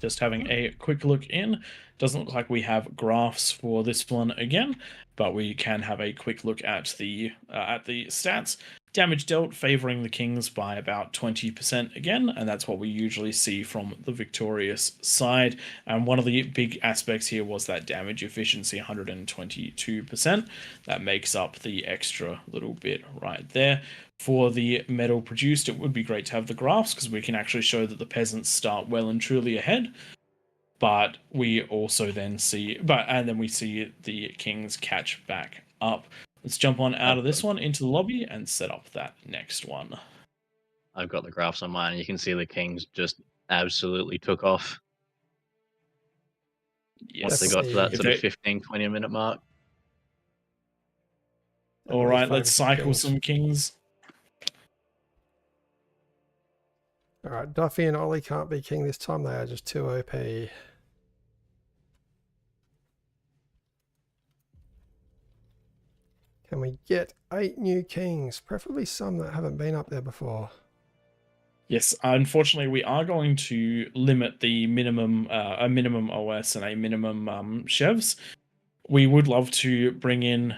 Just having a quick look in. Doesn't look like we have graphs for this one again, but we can have a quick look at the stats. Damage dealt favoring the Kings by about 20% again, and that's what we usually see from the victorious side. And one of the big aspects here was that damage efficiency, 122%. That makes up the extra little bit right there. For the metal produced, it would be great to have the graphs because we can actually show that the peasants start well and truly ahead. But we also then see, we see the Kings catch back up. Let's jump on out of this one into the lobby and set up that next one. I've got the graphs on mine, and you can see the Kings just absolutely took off. Yes. Once they got to that sort of 15-20 minute mark. All right, let's cycle some Kings. All right, Duffy and Ollie can't be king this time. They are just too OP. Can we get 8 new kings? Preferably some that haven't been up there before. Yes, unfortunately, we are going to limit the minimum, a minimum OS and a minimum chevs. We would love to bring in,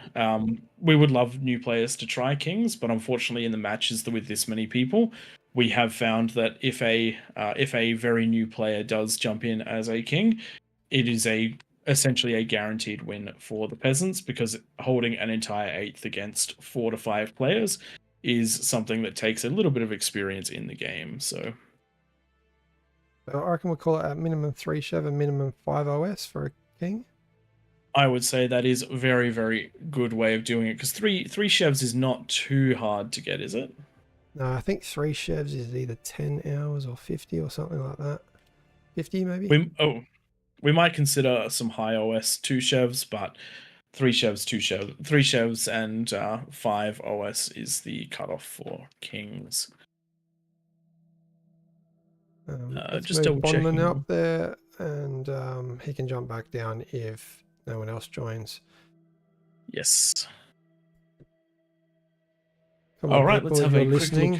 we would love new players to try kings, but unfortunately, in the matches with this many people, we have found that if a very new player does jump in as a king, it is essentially a guaranteed win for the peasants, because holding an entire 8th against 4 to 5 players is something that takes a little bit of experience in the game. So I reckon we'll call it a minimum 3 chev and minimum 5 OS for a king. I would say that is a very, very good way of doing it, because three chevs is not too hard to get, is it? No, I think 3 chevs is either 10 hours or 50 or something like that. 50 maybe? We might consider some high OS 2 chevs, but 3 chevs and 5 OS is the cutoff for kings. Just double checking up there, and he can jump back down if no one else joins. Yes. Come on, all right, people, let's have a listening.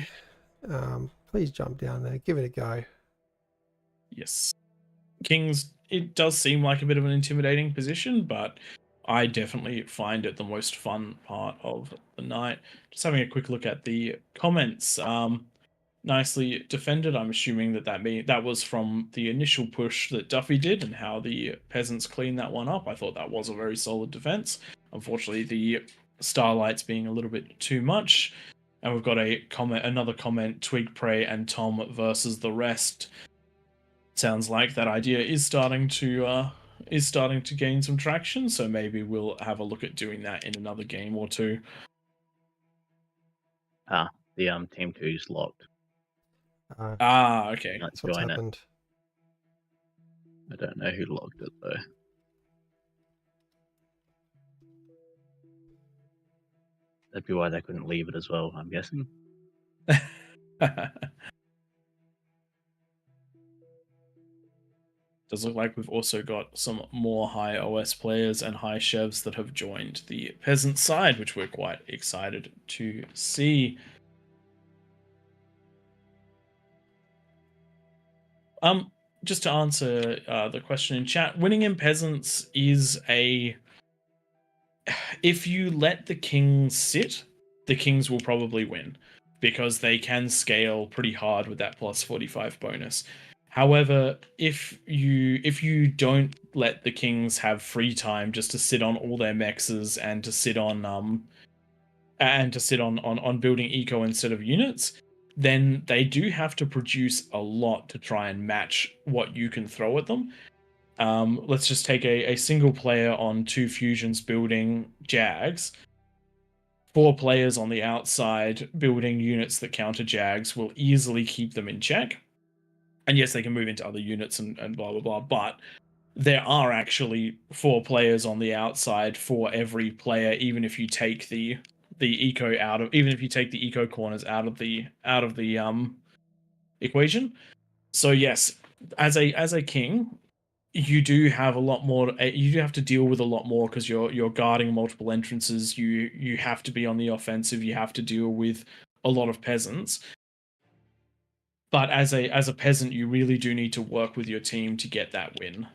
quick look. Please jump down there, give it a go. Yes, kings. It does seem like a bit of an intimidating position, but I definitely find it the most fun part of the night. Just having a quick look at the comments. nicely defended. I'm assuming that was from the initial push that Duffy did and how the peasants cleaned that one up. I thought that was a very solid defense. Unfortunately, the Starlight's being a little bit too much. And we've got another comment, Twig, Prey, and Tom versus the rest. Sounds like that idea is starting to gain some traction, so maybe we'll have a look at doing that in another game or two. The team 2's locked. Okay. Let's That's what's join happened. it. I don't know who locked it though. That'd be why they couldn't leave it as well, I'm guessing. Does look like we've also got some more high OS players and high chefs that have joined the peasant side, which we're quite excited to see. Just to answer the question in chat, winning in peasants is if you let the kings sit, the kings will probably win because they can scale pretty hard with that plus 45 bonus. However, if you don't let the kings have free time just to sit on all their mexes and to sit on building eco instead of units, then they do have to produce a lot to try and match what you can throw at them. Let's just take a single player on 2 fusions building Jags. 4 players on the outside building units that counter Jags will easily keep them in check. And yes, they can move into other units and blah, blah, blah. But there are actually 4 players on the outside for every player, even if you take the eco corners out of the equation. So yes, as a king, you do have a lot more. You do have to deal with a lot more because you're guarding multiple entrances. You have to be on the offensive. You have to deal with a lot of peasants. But as a peasant, you really do need to work with your team to get that win.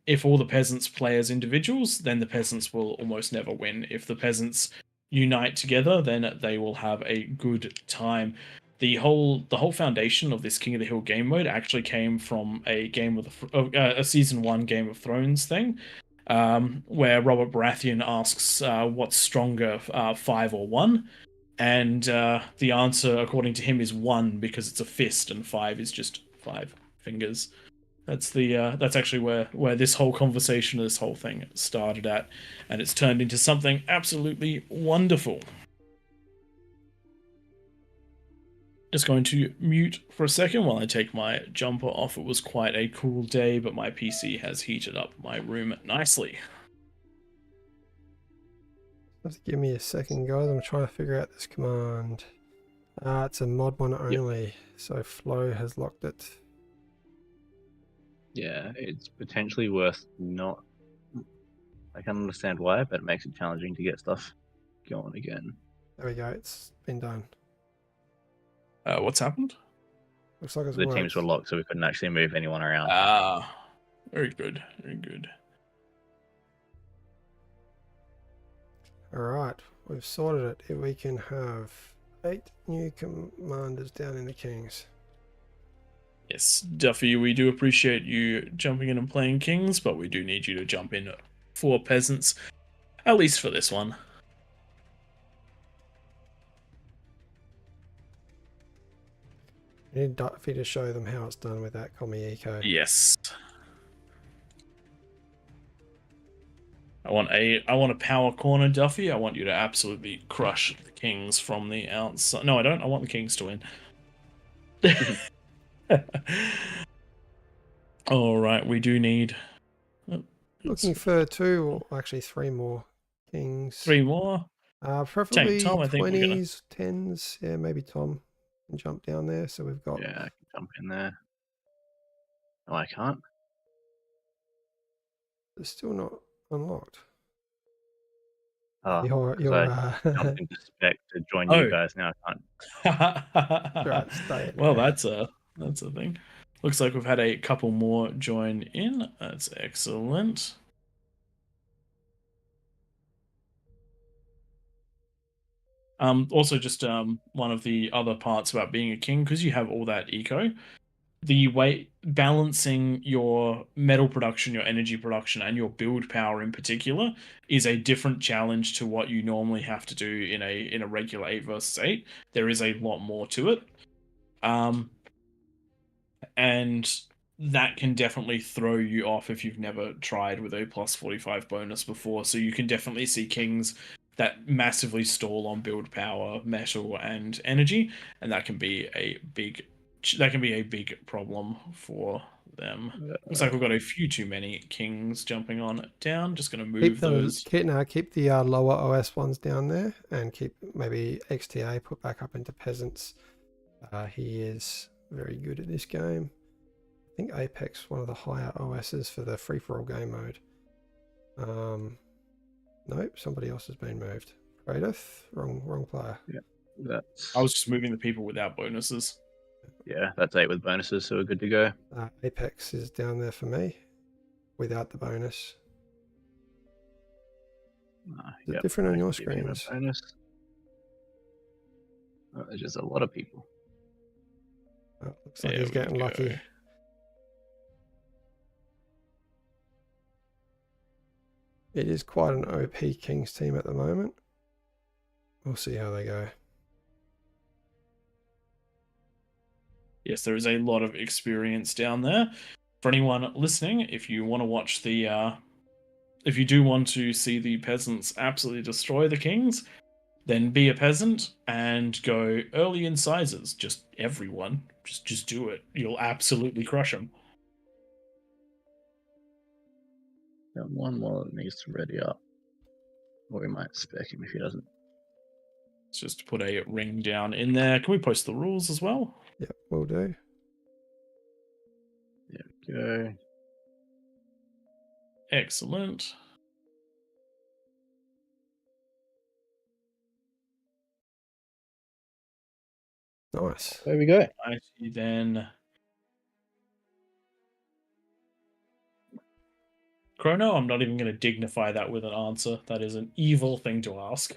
If all the peasants play as individuals, then the peasants will almost never win. If the peasants unite together, then they will have a good time. The whole foundation of this King of the Hill game mode actually came from a season 1 Game of Thrones thing, where Robert Baratheon asks, "What's stronger, 5 or 1?" And the answer, according to him, is 1 because it's a fist, and 5 is just 5 fingers. That's actually where this whole conversation, this whole thing started at, and it's turned into something absolutely wonderful. Just going to mute for a second while I take my jumper off. It was quite a cool day, but my PC has heated up my room nicely. Just give me a second, guys. I'm trying to figure out this command. It's a mod 1 only, so Flow has locked it. Yeah, it's potentially worth not. I can understand why, but it makes it challenging to get stuff going again. There we go. It's been done. What's happened? Looks like it's The worked. teams were locked, so we couldn't actually move anyone around. Very good. Very good. Alright, we've sorted it. If we can have 8 new commanders down in the Kings. Yes, Duffy, we do appreciate you jumping in and playing Kings, but we do need you to jump in for peasants, at least for this one. We need Duffy to show them how it's done with that commie eco. Yes. I want a power corner, Duffy. I want you to absolutely crush the Kings from the outside. No, I don't. I want the Kings to win. All right, we do need. Looking for 2, or actually 3 more Kings. 3 more. Preferably Tom, I think we're 20s, 10s. Yeah, maybe Tom can jump down there. So we've got. Yeah, I can jump in there. No, I can't. It's still not unlocked. Oh, You're jumped into spec to join Oh. you guys now. I can't. right, stay in Well, there. that's a thing. Looks like we've had a couple more join in. That's excellent. Also, just one of the other parts about being a king, because you have all that eco, the way balancing your metal production, your energy production, and your build power in particular is a different challenge to what you normally have to do in a regular 8 versus 8. There is a lot more to it, and that can definitely throw you off if you've never tried with a plus 45 bonus before. So you can definitely see kings that massively stall on build power, metal, and energy, and that can be a big problem for them. Looks like we've got a few too many kings jumping on down. Just going to move those. Keep the lower OS ones down there, and keep maybe XTA put back up into peasants. He is very good at this game. I think Apex one of the higher OSs for the free-for-all game mode. Nope, somebody else has been moved. Radith, wrong player. Yeah, that's. I was just moving the people without bonuses. Yeah, that's 8 with bonuses, so we're good to go. Apex is down there for me, without the bonus. Is it different on your screens? Bonus. Oh, there's just a lot of people. Oh, looks like he's getting lucky. It is quite an OP Kings team at the moment. We'll see how they go. Yes, there is a lot of experience down there. For anyone listening, if you want to watch if you do want to see the peasants absolutely destroy the kings, then be a peasant and go early in sizes. Just everyone, just do it. You'll absolutely crush them. Got one more that needs to ready up, or we might spec him if he doesn't. Let's just put a ring down in there. Can we post the rules as well? Yep, will do. There we go. Excellent. Nice. There we go. Righty then. Chrono, I'm not even going to dignify that with an answer. That is an evil thing to ask.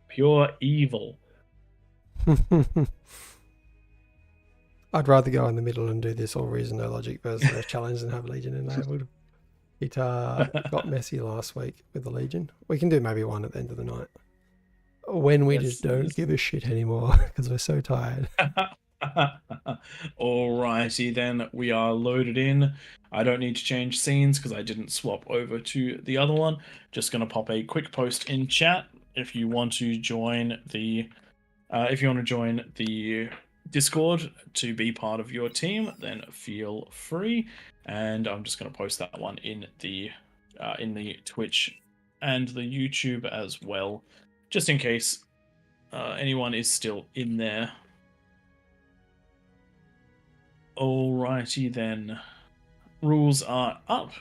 Pure evil. I'd rather go in the middle and do this AllReasonNoLogic versus the challenge than have Legion enabled. It got messy last week with the Legion. We can do maybe one at the end of the night. When we just don't give a shit anymore because we're so tired. Alrighty then, we are loaded in. I don't need to change scenes because I didn't swap over to the other one. Just gonna pop a quick post in chat if you want to join the Discord to be part of your team, then feel free. And I'm just gonna post that one in the Twitch and the YouTube as well, just in case anyone is still in there. Alrighty then. Rules are up.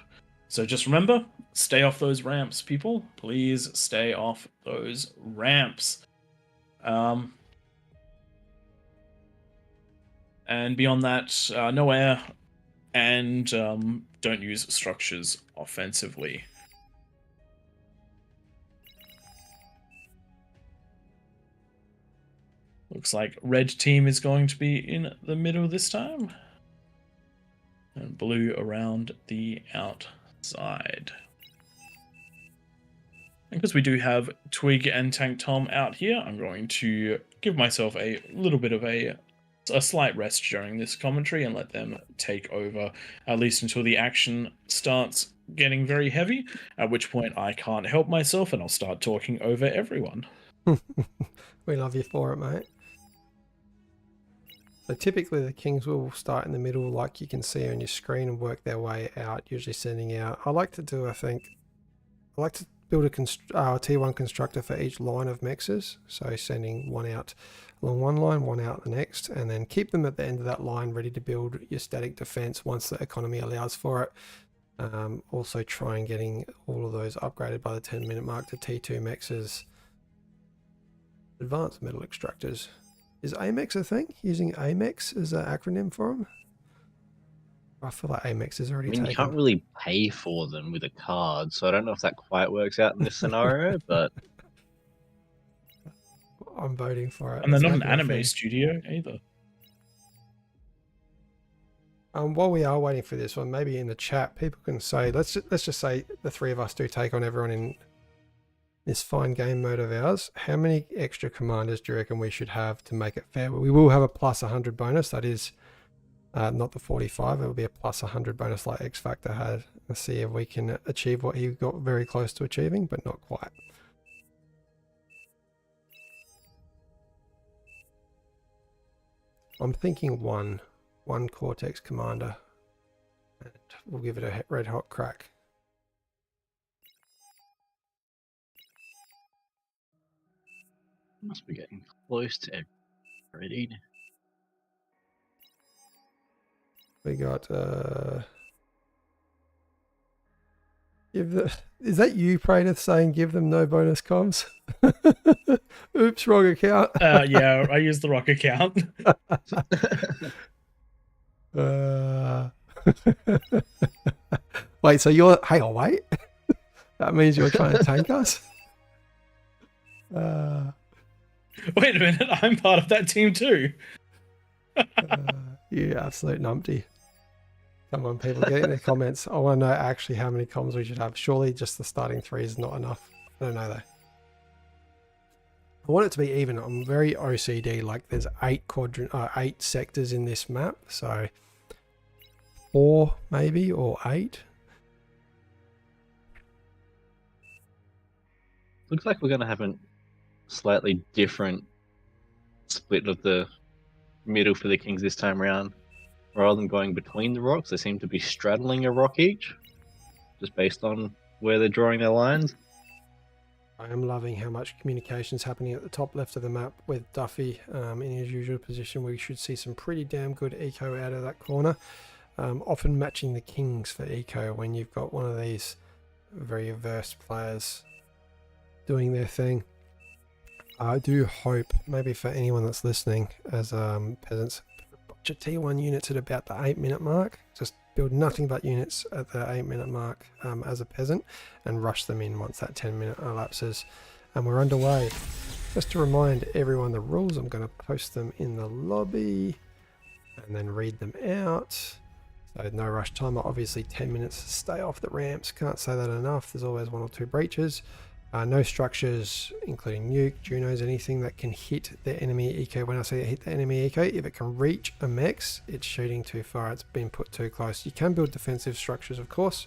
So just remember, stay off those ramps, people. Please stay off those ramps. And beyond that, no air, and don't use structures offensively. Looks like red team is going to be in the middle this time. And blue around the outside. And because we do have Twig and Tank Tom out here, I'm going to give myself a little bit of a slight rest during this commentary and let them take over, at least until the action starts getting very heavy, at which point I can't help myself and I'll start talking over everyone. We love you for it, mate. So typically the kings will start in the middle like you can see on your screen and work their way out, usually sending out. I like to build a T1 constructor for each line of mexes. So sending one out along one line, one out the next, and then keep them at the end of that line ready to build your static defense once the economy allows for it. Also try and getting all of those upgraded by the 10-minute mark to T2 mexes. Advanced metal extractors. Is AMEX a thing? Using AMEX as an acronym for them? I feel like Amex is already I mean, you taken. can't really pay for them with a card, so I don't know if that quite works out in this scenario, but I'm voting for it. And they're Let's not an make it a anime thing. studio either. While we are waiting for this one, maybe in the chat, people can say, let's just say the three of us do take on everyone in this fine game mode of ours. How many extra commanders do you reckon we should have to make it fair? We will have a plus 100 bonus. That is not the 45. It will be a plus 100 bonus like X Factor had. Let's see if we can achieve what he got very close to achieving, but not quite. I'm thinking one Cortex commander, and we'll give it a red hot crack. must be getting close to ready. We got is that you, Praetor, saying give them no bonus comms? Oops, wrong account. Yeah, I use the rock account. Wait, so you're... Hang on, wait. That means you're trying to tank us? Wait a minute, I'm part of that team too. You absolute numpty. Come on, people, get in the comments. I want to know actually how many comms we should have. Surely just the starting 3 is not enough. I don't know, though. I want it to be even. I'm very OCD. Like, there's 8 sectors in this map, so 4 maybe, or 8. Looks like we're going to have a slightly different split of the middle for the Kings this time around. Rather than going between the rocks, they seem to be straddling a rock each, just based on where they're drawing their lines. I am loving how much communication is happening at the top left of the map with Duffy in his usual position. We should see some pretty damn good eco out of that corner. Often matching the Kings for eco when you've got one of these very averse players doing their thing. I do hope, maybe for anyone that's listening as peasants, your T1 units at about the 8-minute mark. Just build nothing but units at the 8-minute mark as a peasant and rush them in once that 10-minute elapses. And we're underway. Just to remind everyone the rules, I'm going to post them in the lobby and then read them out. So no rush timer, obviously 10 minutes, stay off the ramps. Can't say that enough. There's always 1 or 2 breaches. No structures, including nuke, Junos, anything that can hit the enemy eco. When I say hit the enemy eco, if it can reach a mechs, it's shooting too far, it's been put too close. You can build defensive structures, of course.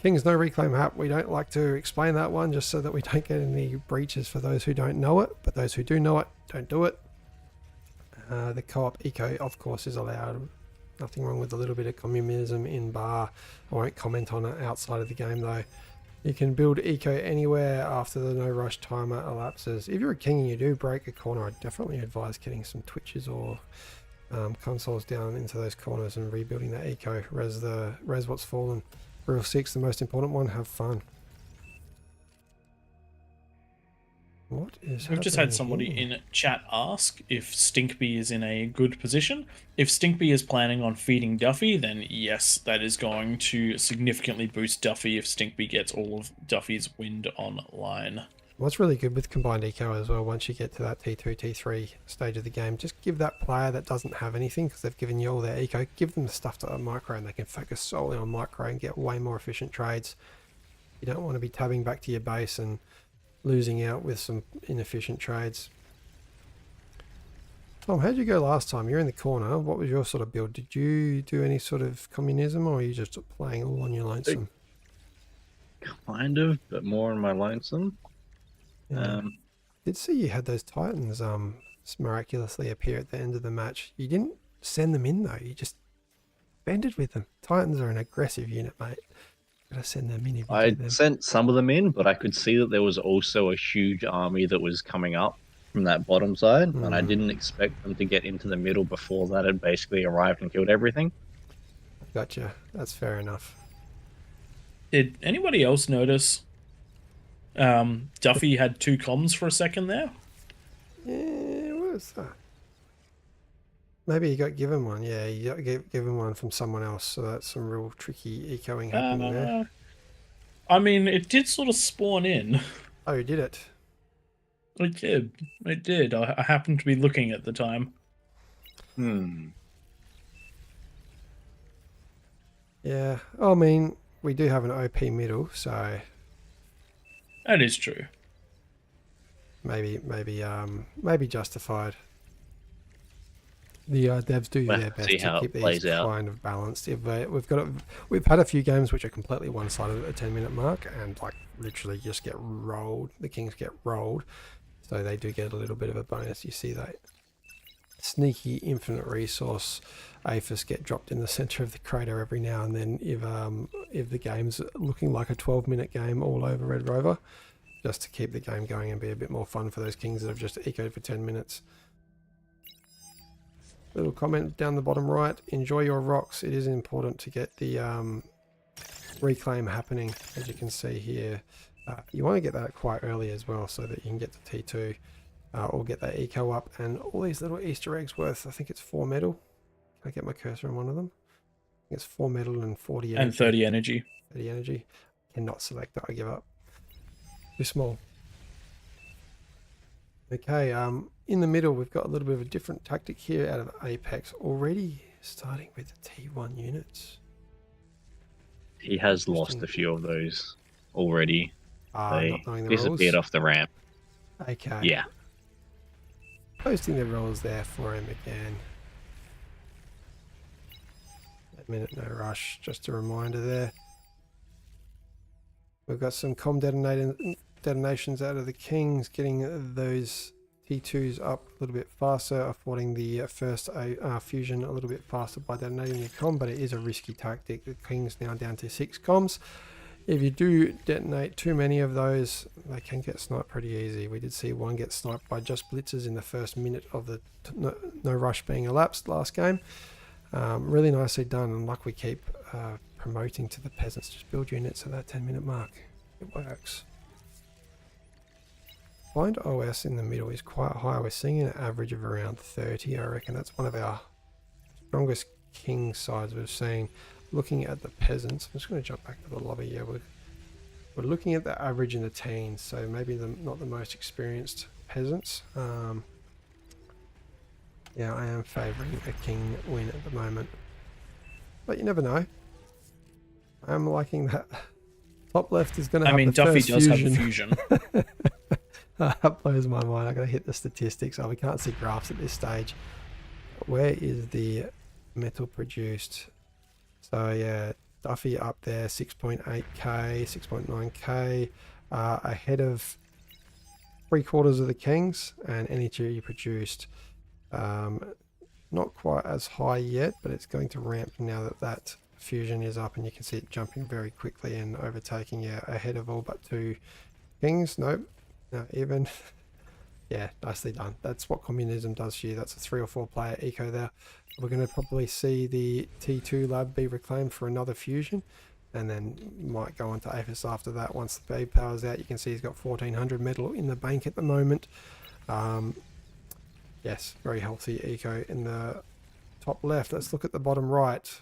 King's no reclaim map. We don't like to explain that one just so that we don't get any breaches for those who don't know it, but those who do know it, don't do it. The co-op eco, of course, is allowed. Nothing wrong with a little bit of communism in bar. I won't comment on it outside of the game though. You can build eco anywhere after the no rush timer elapses. If you're a king and you do break a corner, I definitely advise getting some twitches or consoles down into those corners and rebuilding that eco. Res what's fallen. Rule 6, the most important one, have fun. What is We've just had happening somebody here? in chat ask if Stinkby is in a good position. If Stinkby is planning on feeding Duffy, then yes, that is going to significantly boost Duffy if Stinkby gets all of Duffy's wind online. What's really good with combined eco as well, once you get to that T2, T3 stage of the game, just give that player that doesn't have anything, because they've given you all their eco, give them the stuff to micro and they can focus solely on micro and get way more efficient trades. You don't want to be tabbing back to your base and losing out with some inefficient trades. Tom, how'd you go last time? You're in the corner. What was your sort of build? Did you do any sort of communism, or are you just playing all on your lonesome? Kind of, but more on my lonesome. Yeah. Did see you had those Titans miraculously appear at the end of the match. You didn't send them in though. You just bended with them. Titans are an aggressive unit, mate. Gotta send them in. If you I get them. sent some of them in, but I could see that there was also a huge army that was coming up from that bottom side, and I didn't expect them to get into the middle before that had basically arrived and killed everything. Gotcha. That's fair enough. Did anybody else notice Duffy had 2 comms for a second there? Yeah, what was that? Maybe he got given one. Yeah, he got given one from someone else. So that's some real tricky ecoing happening there. I mean, it did sort of spawn in. Oh, he did it. It did. It did. I happened to be looking at the time. Yeah. I mean, we do have an OP middle, so That is true. maybe justified. The devs do We'll their have to best see to how keep it plays these out. kind of balanced. If we've had a few games which are completely one-sided at the 10-minute mark, and like literally just get rolled. The Kings get rolled, so they do get a little bit of a bonus. You see that sneaky infinite resource APHIS get dropped in the center of the crater every now and then if the game's looking like a 12-minute game all over Red Rover, just to keep the game going and be a bit more fun for those Kings that have just ecoed for 10 minutes. Little comment down the bottom right, enjoy your rocks. It is important to get the reclaim happening, as you can see here. You want to get that quite early as well so that you can get to T2 or get that eco up, and all these little Easter eggs worth, I think it's 4 metal. Can I get my cursor on one of them? I think it's 4 metal and 40 energy. And 30 energy. 30 energy. Cannot select that, I give up. Too small. Okay, in the middle we've got a little bit of a different tactic here out of Apex, already starting with the T1 units. He has lost a few of those already. They Not knowing the disappeared rules. off the ramp. Okay. Yeah. Posting the rules there for him again. A minute, no rush. Just a reminder there. We've got some comm detonations out of the Kings, getting those T2s up a little bit faster, affording the first fusion a little bit faster by detonating the comm, but it is a risky tactic. The Kings now down to 6 comms. If you do detonate too many of those, they can get sniped pretty easy. We did see one get sniped by just blitzers in the first minute of the no rush being elapsed last game. Really nicely done, and like we keep promoting to the peasants, just build units at that 10-minute mark. It works. Blind OS in the middle is quite high. We're seeing an average of around 30. I reckon that's one of our strongest king sides we've seen. Looking at the peasants, I'm just going to jump back to the lobby. Yeah, we're looking at the average in the teens, so maybe not the most experienced peasants. Yeah, I am favouring a king win at the moment, but you never know. I'm liking that. Top left is going to have the Duffy first does fusion. have a fusion. That blows my mind. I'm going to hit the statistics. Oh, we can't see graphs at this stage. Where is the metal produced? So yeah, Duffy up there, 6.8k, 6.9k, ahead of 3/4 of the Kings, and energy produced not quite as high yet, but it's going to ramp now that that fusion is up, and you can see it jumping very quickly and overtaking, yeah, ahead of all but 2 Kings. Nope, not even. Yeah, nicely done. That's what communism does to you. That's a 3 or 4 player eco there. We're going to probably see the T2 lab be reclaimed for another fusion, and then might go on to APHIS after that. Once the B power's out, you can see he's got 1400 metal in the bank at the moment. Yes, very healthy eco in the top left. Let's look at the bottom right.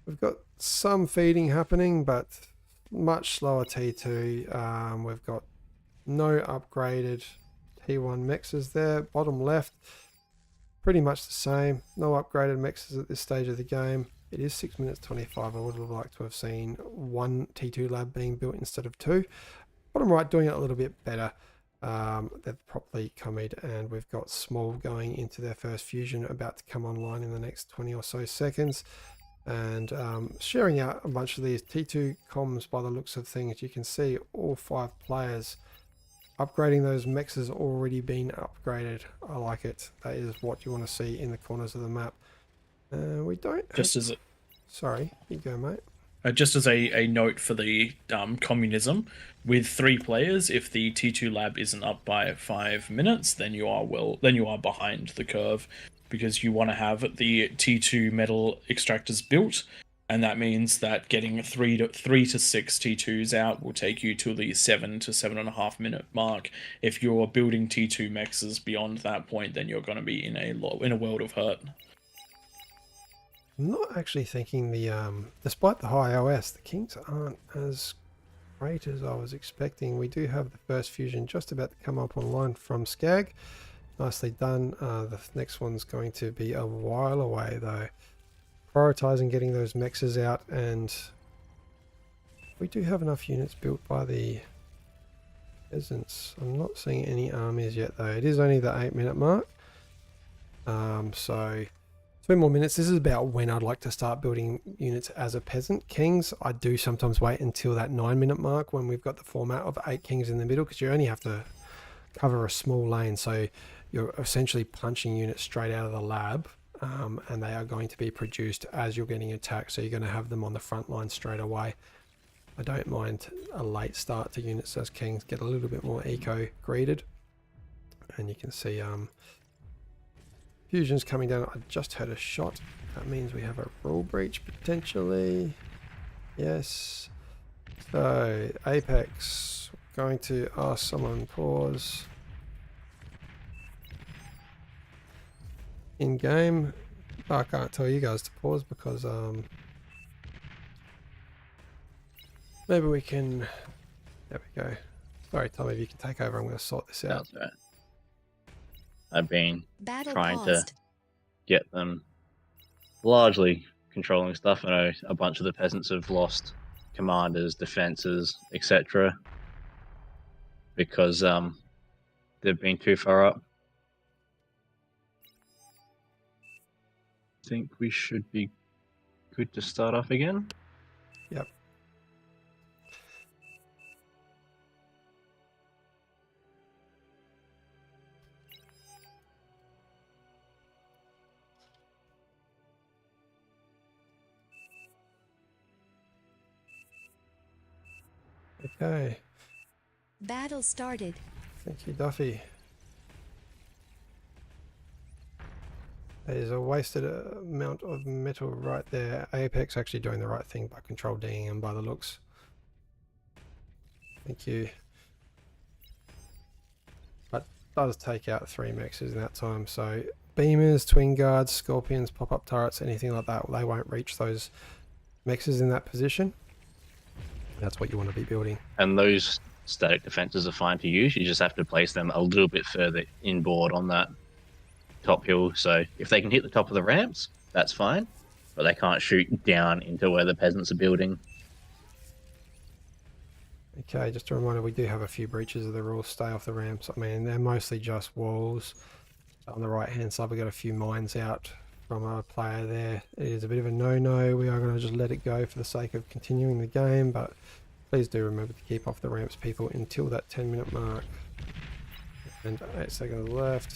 We've got some feeding happening, but much slower T2. We've got no upgraded T1 mixes there. Bottom left, pretty much the same. No upgraded mixes at this stage of the game. It is 6 minutes 25. I would have liked to have seen 1 T2 lab being built instead of 2. Bottom right doing it a little bit better. They've properly commied, and we've got Small going into their first fusion, about to come online in the next 20 or so seconds. And sharing out a bunch of these T2 comms by the looks of things. You can see all 5 players upgrading those mechs has already been upgraded. I like it. That is what you want to see in the corners of the map. We don't sorry, you go, mate. Just as a note for the communism, with 3 players, if the T2 lab isn't up by 5 minutes, then you are behind the curve, because you want to have the T2 metal extractors built And that means that getting 3 to 6 T2s out will take you to the 7 to 7.5 minute mark. If you're building T2 mexes beyond that point, then you're going to be in a world of hurt. I'm not actually thinking despite the high OS, the Kings aren't as great as I was expecting. We do have the first fusion just about to come up online from Skag. Nicely done. The next one's going to be a while away though. Prioritizing getting those mexes out, and we do have enough units built by the peasants. I'm not seeing any armies yet though. It is only the 8-minute mark. So 2 more minutes. This is about when I'd like to start building units as a peasant. Kings, I do sometimes wait until that 9-minute mark when we've got the format of 8 kings in the middle, because you only have to cover a small lane. So you're essentially punching units straight out of the lab, and they are going to be produced as you're getting attacked. So you're going to have them on the front line straight away. I don't mind a late start to units as kings, get a little bit more eco greeted. And you can see fusions coming down. I just heard a shot. That means we have a rule breach potentially. Yes. So Apex, going to ask someone pause. In game, I can't tell you guys to pause because maybe we can. There we go. Sorry, Tommy, if you can take over. I'm going to sort this out. That's right. I've been Battle trying paused. to get them largely controlling stuff. I know a bunch of the peasants have lost commanders, defenses, etc. because they've been too far up. I think we should be good to start off again. Yep. Okay. Battle started. Thank you, Duffy. There's a wasted amount of metal right there. Apex actually doing the right thing by control D'ing them by the looks. Thank you. But does take out 3 mexes in that time. So beamers, twin guards, scorpions, pop-up turrets, anything like that, they won't reach those mexes in that position. That's what you want to be building. And those static defenses are fine to use. You just have to place them a little bit further inboard on that top hill. So if they can hit the top of the ramps, that's fine. But they can't shoot down into where the peasants are building. Okay, just a reminder, we do have a few breaches of the rules. Stay off the ramps. I mean, they're mostly just walls. On the right-hand side, we've got a few mines out from our player there. It is a bit of a no-no. We are going to just let it go for the sake of continuing the game, but please do remember to keep off the ramps, people, until that 10-minute mark. And 8 seconds left.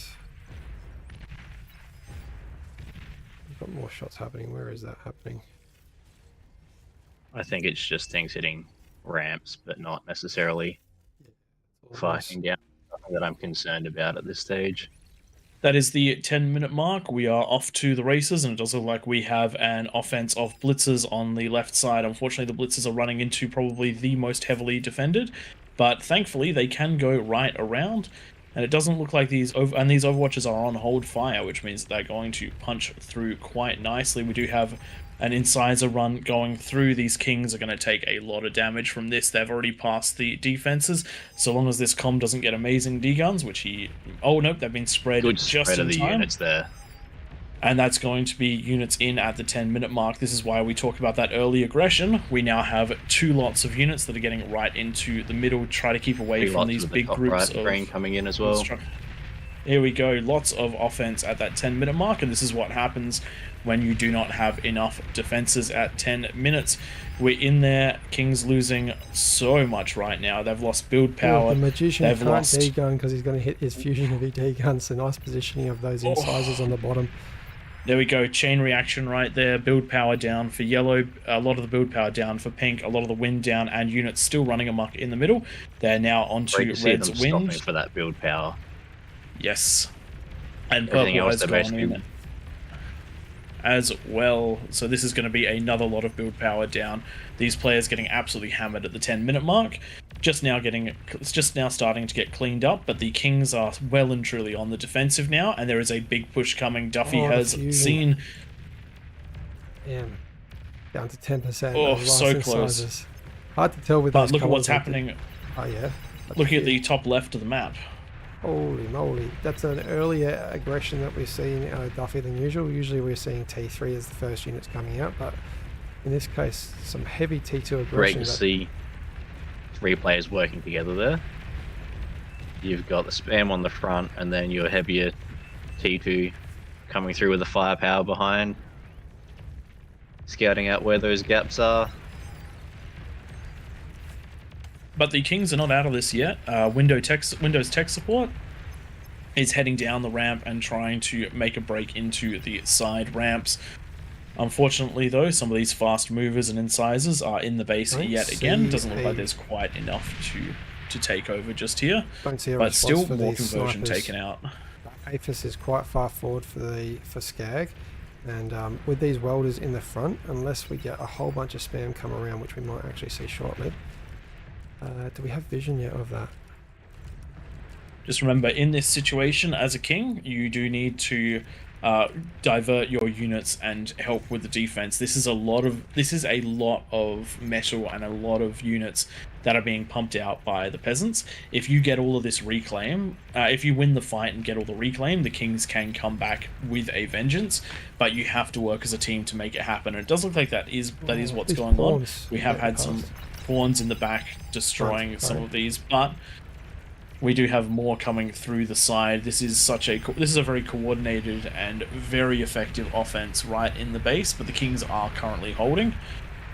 We've got more shots happening. Where is that happening? I think it's just things hitting ramps, but not necessarily fighting down. Nothing that I'm concerned about at this stage. That is the 10-minute mark. We are off to the races, and it does look like we have an offense of blitzers on the left side. Unfortunately, the blitzers are running into probably the most heavily defended, but thankfully they can go right around. And it doesn't look like these Overwatchers are on hold fire, which means they're going to punch through quite nicely. We do have an incisor run going through. These Kings are going to take a lot of damage from this. They've already passed the defenses. So long as this comm doesn't get amazing D-guns, which he... Oh, nope, they've been spread Good just spread in of the time. units there. And that's going to be units in at the 10-minute mark. This is why we talk about that early aggression. We now have 2 lots of units that are getting right into the middle, try to keep away from these big groups of... Green coming in as well. Here we go, lots of offense at that 10-minute mark, and this is what happens when you do not have enough defenses at 10 minutes. We're in there. King's losing so much right now. They've lost build power. The magician They've can't lost D-gun because he's going to hit his fusion of D-guns. So nice positioning of those incisors on the bottom. There we go, chain reaction right there. Build power down for yellow, a lot of the build power down for pink, a lot of the wind down, and units still running amok in the middle. They're now onto Great to see red's them wind. stopping for that build power. Yes. And Everything purple else has they're gone basically in. as well. So this is going to be another lot of build power down. These players getting absolutely hammered at the 10-minute mark. It's just now starting to get cleaned up, but the Kings are well and truly on the defensive now, and there is a big push coming. Duffy has seen... Damn. Down to 10%. Oh, so close. Incisors. Hard to tell with but those look at what's colours. happening. Oh, yeah. Looking at the top left of the map. Holy moly. That's an earlier aggression that we're seeing out of Duffy than usual. Usually we're seeing T3 as the first units coming out, but in this case, some heavy T2 aggression. Great to see 3 players working together there. You've got the spam on the front, and then your heavier T2 coming through with the firepower behind, scouting out where those gaps are. But the Kings are not out of this yet. Windows tech support is heading down the ramp and trying to make a break into the side ramps. Unfortunately, though, some of these fast movers and incisors are in the base yet again. Doesn't look like there's quite enough to take over just here. Don't see a but still for more these conversion snipers. taken out. APHIS is quite far forward for Skag, and with these welders in the front, unless we get a whole bunch of spam come around, which we might actually see shortly. Do we have vision yet of that? Just remember, in this situation, as a king, you do need to divert your units and help with the defense. This is a lot of metal and a lot of units that are being pumped out by the peasants. If you get all of this reclaim, if you win the fight and get all the reclaim, the Kings can come back with a vengeance, but you have to work as a team to make it happen. And it does look like that is what's going on. We have had some pawns in the back destroying some of these, but we do have more coming through the side. This is a very coordinated and very effective offense right in the base, but the Kings are currently holding.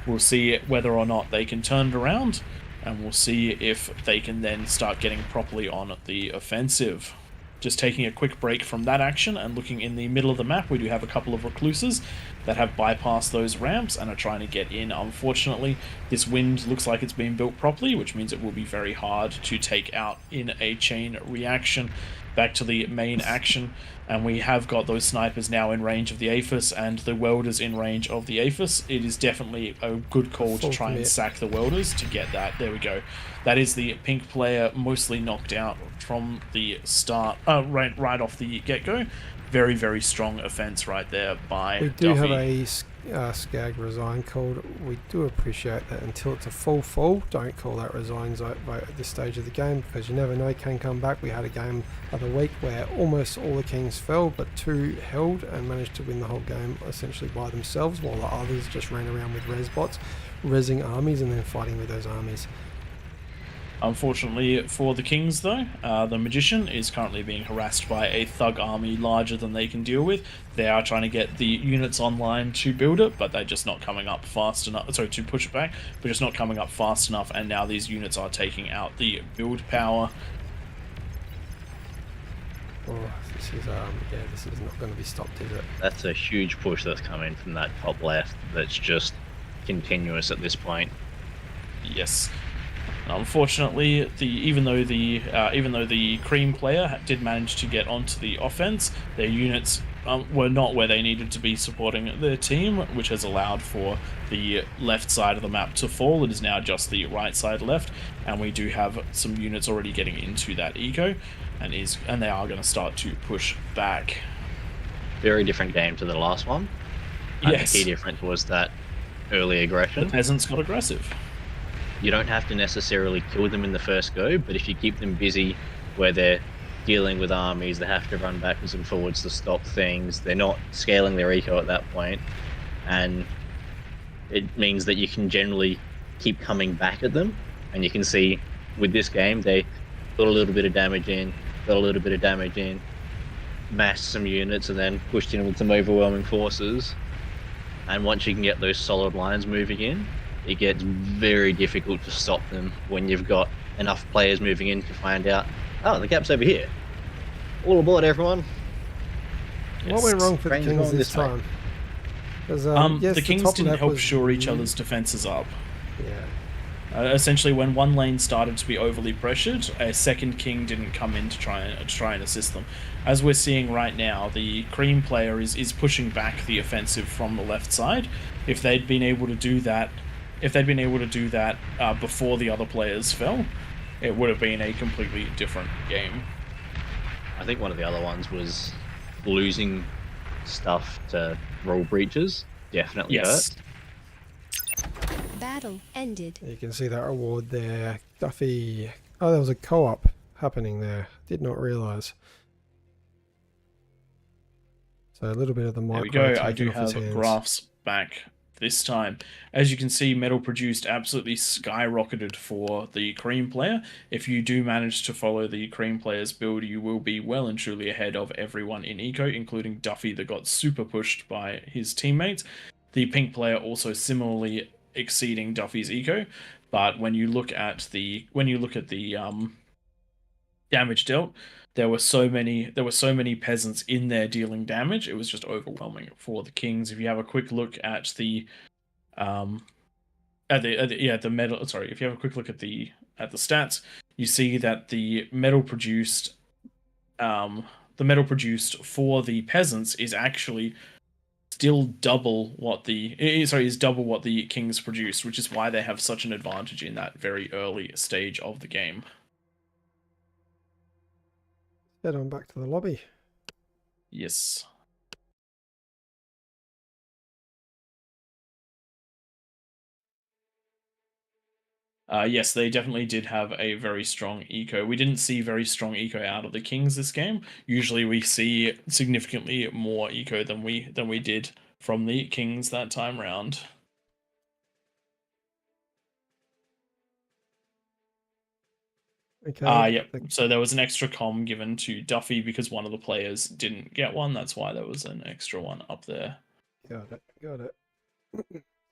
We'll see whether or not they can turn it around, and we'll see if they can then start getting properly on the offensive. Just taking a quick break from that action and looking in the middle of the map, we do have a couple of recluses that have bypassed those ramps and are trying to get in. Unfortunately, this wind looks like it's been built properly, which means it will be very hard to take out in a chain reaction. Back to the main action, and we have got those snipers now in range of the APHIS and the welders in range of the APHIS. It is definitely a good call to try and sack the welders to get that. There we go. That is the pink player mostly knocked out from the start, right off the get-go. Very, very strong offense right there by We do Duffy. have a Skag resign called. We do appreciate that. Until it's a full, don't call that resign vote at this stage of the game, because you never know, it can come back. We had a game of the week where almost all the Kings fell, but 2 held and managed to win the whole game essentially by themselves, while the others just ran around with res bots, resing armies and then fighting with those armies. Unfortunately for the Kings, though, the Magician is currently being harassed by a thug army larger than they can deal with. They are trying to get the units online to build it, but they're just not coming up fast enough. Sorry, to push it back, but just not coming up fast enough, and now these units are taking out the build power. Oh, this is not going to be stopped, is it? That's a huge push that's coming from that top left. That's just continuous at this point. Yes. Unfortunately, even though the cream player did manage to get onto the offense, their units were not where they needed to be supporting their team, which has allowed for the left side of the map to fall. It is now just the right side left, and we do have some units already getting into that eco, and they are going to start to push back. Very different game to the last one. Yes. The key difference was that early aggression. The peasants got aggressive. You don't have to necessarily kill them in the first go, but if you keep them busy where they're dealing with armies, they have to run backwards and forwards to stop things, they're not scaling their eco at that point, and it means that you can generally keep coming back at them. And you can see with this game, they got a little bit of damage in, massed some units, and then pushed in with some overwhelming forces. And once you can get those solid lines moving in, it gets very difficult to stop them when you've got enough players moving in to find out, oh, the gap's over here. All aboard, everyone. What went wrong for the Kings this time? The Kings didn't help shore each other's defenses up. Yeah. Essentially, when one lane started to be overly pressured, a second king didn't come in to try and assist them. As we're seeing right now, the cream player is pushing back the offensive from the left side. If they'd been able to do that, before the other players fell, it would have been a completely different game. I think one of the other ones was losing stuff to rule breaches. Definitely Yes. hurt. Battle ended. You can see that reward there. Duffy. Oh, there was a co-op happening there. Did not realise. So a little bit of the micro. There we go. I taken do off his have hands. graphs back this time. As you can see, metal produced absolutely skyrocketed for the cream player. If you do manage to follow the cream player's build, you will be well and truly ahead of everyone in eco, including Duffy that got super pushed by his teammates. The pink player also similarly exceeding Duffy's eco, but when you look at the damage dealt, there were so many peasants in there dealing damage. It was just overwhelming for the kings. If you have a quick look at the metal, sorry, if you have a quick look at the stats, you see that the metal produced for the peasants is actually still double what the kings produced, which is why they have such an advantage in that very early stage of the game. Head on back to the lobby. Yes. Yes, they definitely did have a very strong eco. We didn't see very strong eco out of the kings this game. Usually we see significantly more eco than we did from the kings that time round. Okay. Yep. So there was an extra comm given to Duffy because one of the players didn't get one. That's why there was an extra one up there. Got it. Got it.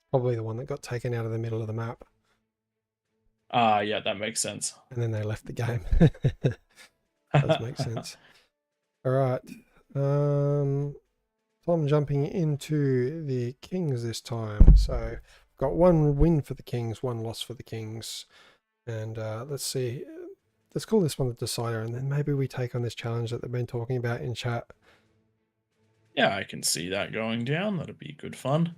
Probably the one that got taken out of the middle of the map. Yeah, that makes sense. And then they left the game. Does make sense. All right. So I'm jumping into the Kings this time. So got one win for the Kings, one loss for the Kings. And let's see. Let's call this one the decider, and then maybe we take on this challenge that they've been talking about in chat. Yeah, I can see that going down. That'd be good fun.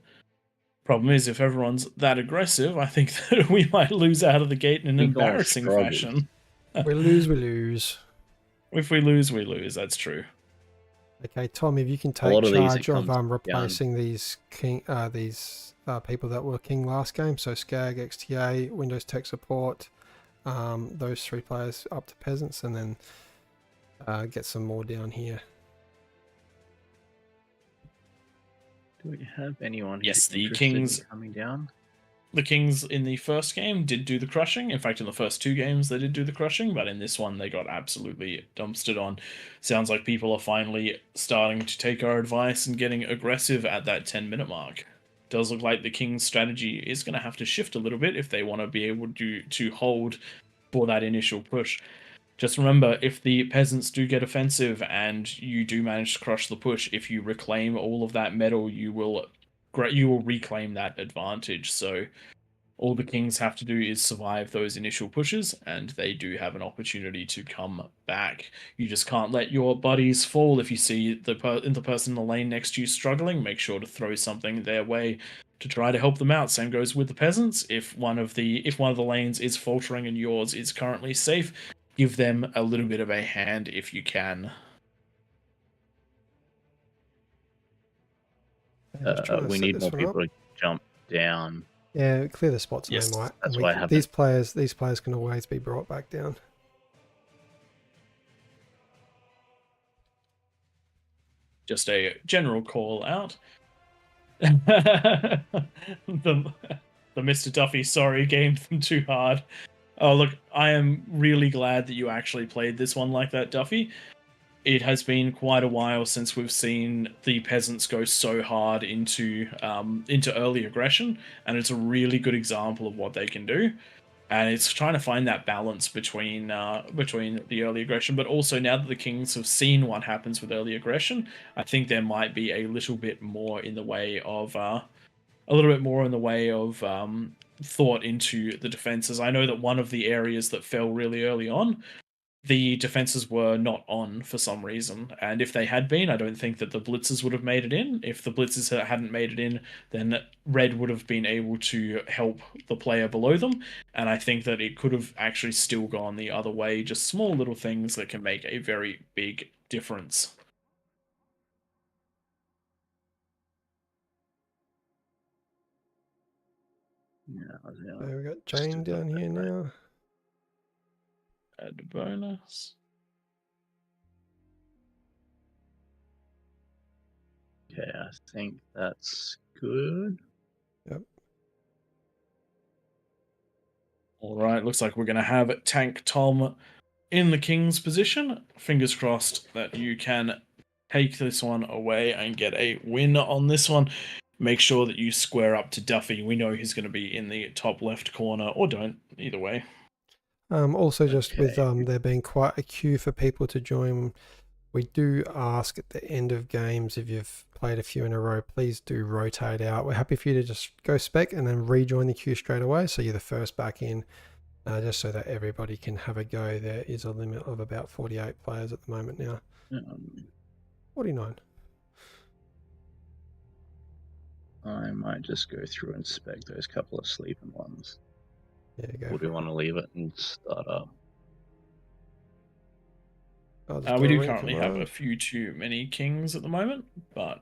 Problem is, if everyone's that aggressive, I think that we might lose out of the gate in an embarrassing fashion. We lose, we lose. If we lose, we lose. That's true. Okay, Tom, if you can take charge of replacing these people that were king last game, so Skag, XTA, Windows Tech Support, those three players up to peasants, and then get some more down here. Do we have anyone? Yes, the interested kings in coming down. The kings in the first game did do the crushing. In fact, in the first two games, they did do the crushing, but in this one, they got absolutely dumpstered on. Sounds like people are finally starting to take our advice and getting aggressive at that 10-minute mark. Does look like the king's strategy is going to have to shift a little bit if they want to be able to hold for that initial push. Just remember, if the peasants do get offensive and you do manage to crush the push, if you reclaim all of that metal, you will reclaim that advantage. So all the kings have to do is survive those initial pushes, and they do have an opportunity to come back. You just can't let your buddies fall. If you see the person in the lane next to you struggling, make sure to throw something their way to try to help them out. Same goes with the peasants. If one of the lanes is faltering and yours is currently safe, give them a little bit of a hand if you can. We need more people to jump down. Yeah, clear the spots, and Yes, they might. That's why I have these players can always be brought back down. Just a general call out. the Mr. Duffy, sorry, gamed them too hard. Oh, look, I am really glad that you actually played this one like that, Duffy. It has been quite a while since we've seen the peasants go so hard into early aggression, and it's a really good example of what they can do. And it's trying to find that balance between the early aggression, but also now that the kings have seen what happens with early aggression, I think there might be a little bit more in the way of thought into the defenses. I know that one of the areas that fell really early on, the defenses were not on for some reason, and if they had been, I don't think that the blitzers would have made it in. If the blitzers hadn't made it in, then red would have been able to help the player below them, and I think that it could have actually still gone the other way. Just small little things that can make a very big difference. Yeah, So we got Jane down here now. Add bonus. Okay, I think that's good. Yep. All right, looks like we're going to have Tank Tom in the King's position. Fingers crossed that you can take this one away and get a win on this one. Make sure that you square up to Duffy. We know he's going to be in the top left corner, or don't, either way. Also, just with Okay. there being quite a queue for people to join, we do ask at the end of games, if you've played a few in a row, please do rotate out. We're happy for you to just go spec and then rejoin the queue straight away, so you're the first back in, just so that everybody can have a go. There is a limit of about 48 players at the moment now. 49. I might just go through and spec those couple of sleeping ones. Yeah, go. Or do you want to leave it and start up? We do currently have a few too many kings at the moment, but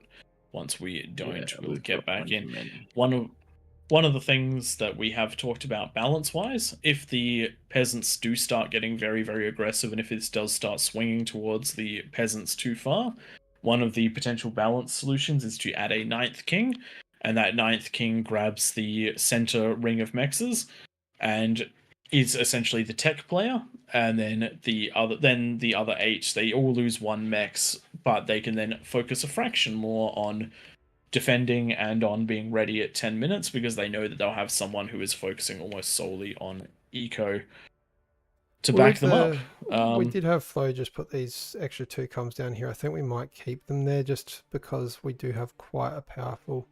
once we don't, Yeah, we'll we've get got back one in. too many. One of the things that we have talked about balance-wise, if the peasants do start getting very, very aggressive, and if this does start swinging towards the peasants too far, one of the potential balance solutions is to add a 9th king, and that 9th king grabs the center ring of mexes, and is essentially the tech player, and then the other 8, they all lose 1 mex, but they can then focus a fraction more on defending and on being ready at 10 minutes, because they know that they'll have someone who is focusing almost solely on eco to back them up. We did have Flo just put these extra 2 comms down here. I think we might keep them there just because we do have quite a powerful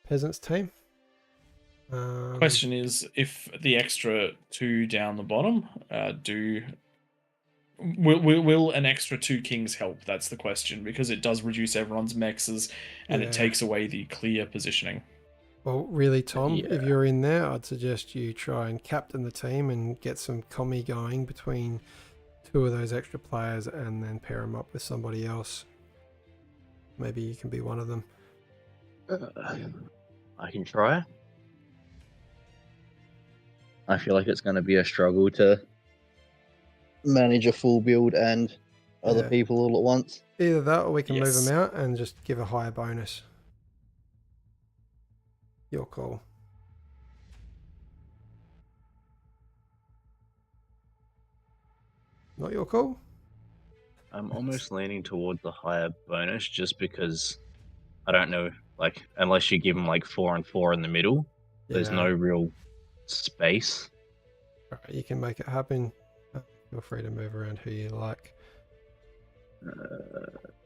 peasants team. Question is, if the extra 2 down the bottom will an extra 2 kings help? That's the question, because it does reduce everyone's mexes and it takes away the clear positioning. Well, really, Tom, Yeah. if you're in there, I'd suggest you try and captain the team and get some commie going between 2 of those extra players, and then pair them up with somebody else. Maybe you can be one of them. I can try. I feel like it's going to be a struggle to manage a full build and other Yeah. people all at once. Either that, or we can move Yes. them out and just give a higher bonus. Your call. Not your call? I'm almost leaning towards the higher bonus just because I don't know, like, unless you give them like 4 and 4 in the middle, there's no real space. Alright, you can make it happen. Feel free to move around who you like.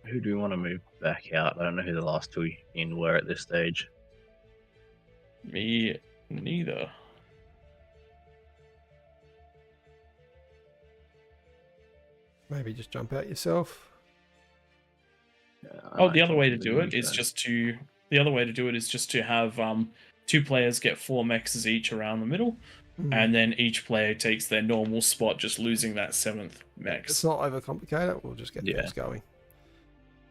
Who do we want to move back out? I don't know who the last 2 in were at this stage. Me neither. Maybe just jump out yourself. The other way to do it is just to have 2 players get 4 mexes each around the middle, and then each player takes their normal spot, just losing that 7th mex. It's not overcomplicated. We'll just get things going.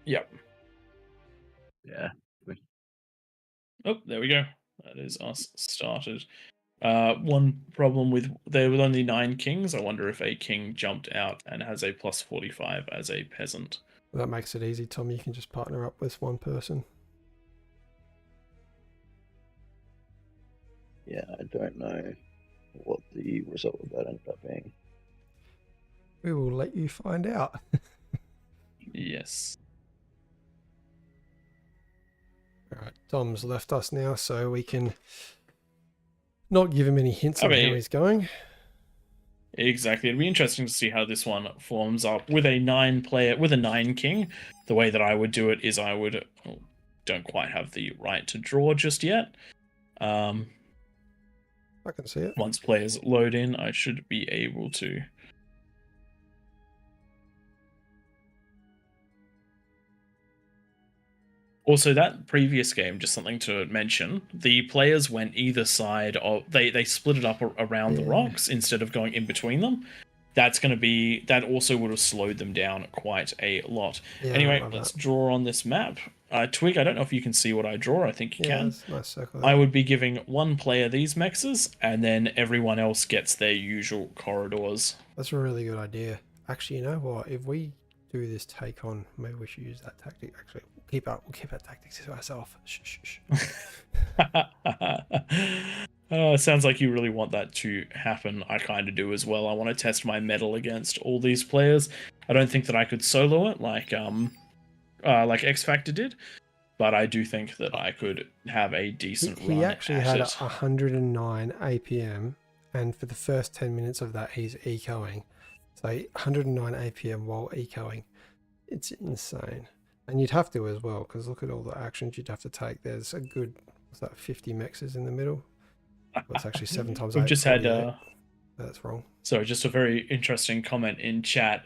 Yep. Yeah. Oh, there we go. That is us started. One problem with there with only 9 kings. I wonder if a king jumped out and has a plus 45 as a peasant. That makes it easy, Tom. You can just partner up with one person. Yeah, I don't know what the result of that ended up being. We will let you find out. Yes. Alright, Tom's left us now, so we can not give him any hints on how he's going. Exactly. It'd be interesting to see how this one forms up with a 9 king. The way that I would do it is don't quite have the right to draw just yet. I can see it. Once players load in, I should be able to. Also, that previous game, just something to mention, the players went either side of they split it up around the rocks instead of going in between them. That also would have slowed them down quite a lot. Yeah, Anyway, let's draw on this map. Twig, I don't know if you can see what I draw. I think you can. That's a nice circle I would be giving one player these mexes, and then everyone else gets their usual corridors. That's a really good idea. Actually, you know what? If we do this take on, maybe we should use that tactic. Actually, we'll keep our tactics to ourselves. Shh. Sounds like you really want that to happen. I kind of do as well. I want to test my mettle against all these players. I don't think that I could solo it like X Factor did, but I do think that I could have a decent run. He actually had it. 109 APM, and for the first 10 minutes of that, he's ecoing. So 109 APM while ecoing. It's insane. And you'd have to as well, because look at all the actions you'd have to take. There's a good, 50 mexes in the middle. Well, it's actually 7 times 8. We've just had... that's wrong. So just a very interesting comment in chat.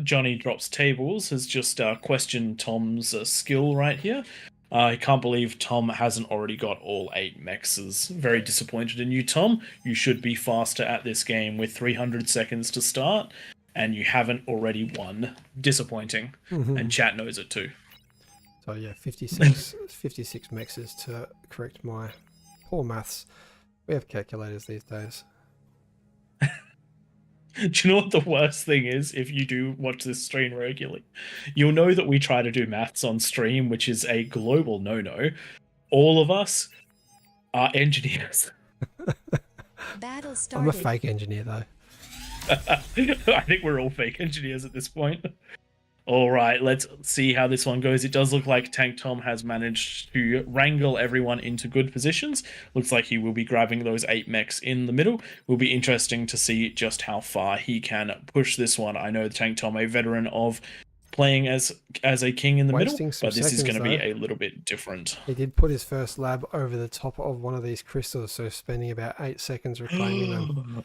Johnny Drops Tables has just questioned Tom's skill right here. I can't believe Tom hasn't already got all 8 mexes. Very disappointed in you, Tom. You should be faster at this game with 300 seconds to start, and you haven't already won. Disappointing. And chat knows it too. So yeah, 56 mexes to correct my poor maths. We have calculators these days. Do you know what the worst thing is? If you do watch this stream regularly, you'll know that we try to do maths on stream, which is a global no-no. All of us are engineers. Battle started. I'm a fake engineer though. I think we're all fake engineers at this point. All right, let's see how this one goes. It does look like Tank Tom has managed to wrangle everyone into good positions. Looks like he will be grabbing those 8 mechs in the middle. Will be interesting to see just how far he can push this one. I know Tank Tom, a veteran of playing as a king in the middle, but this is going to be a little bit different. He did put his first lab over the top of one of these crystals, so spending about 8 seconds reclaiming them.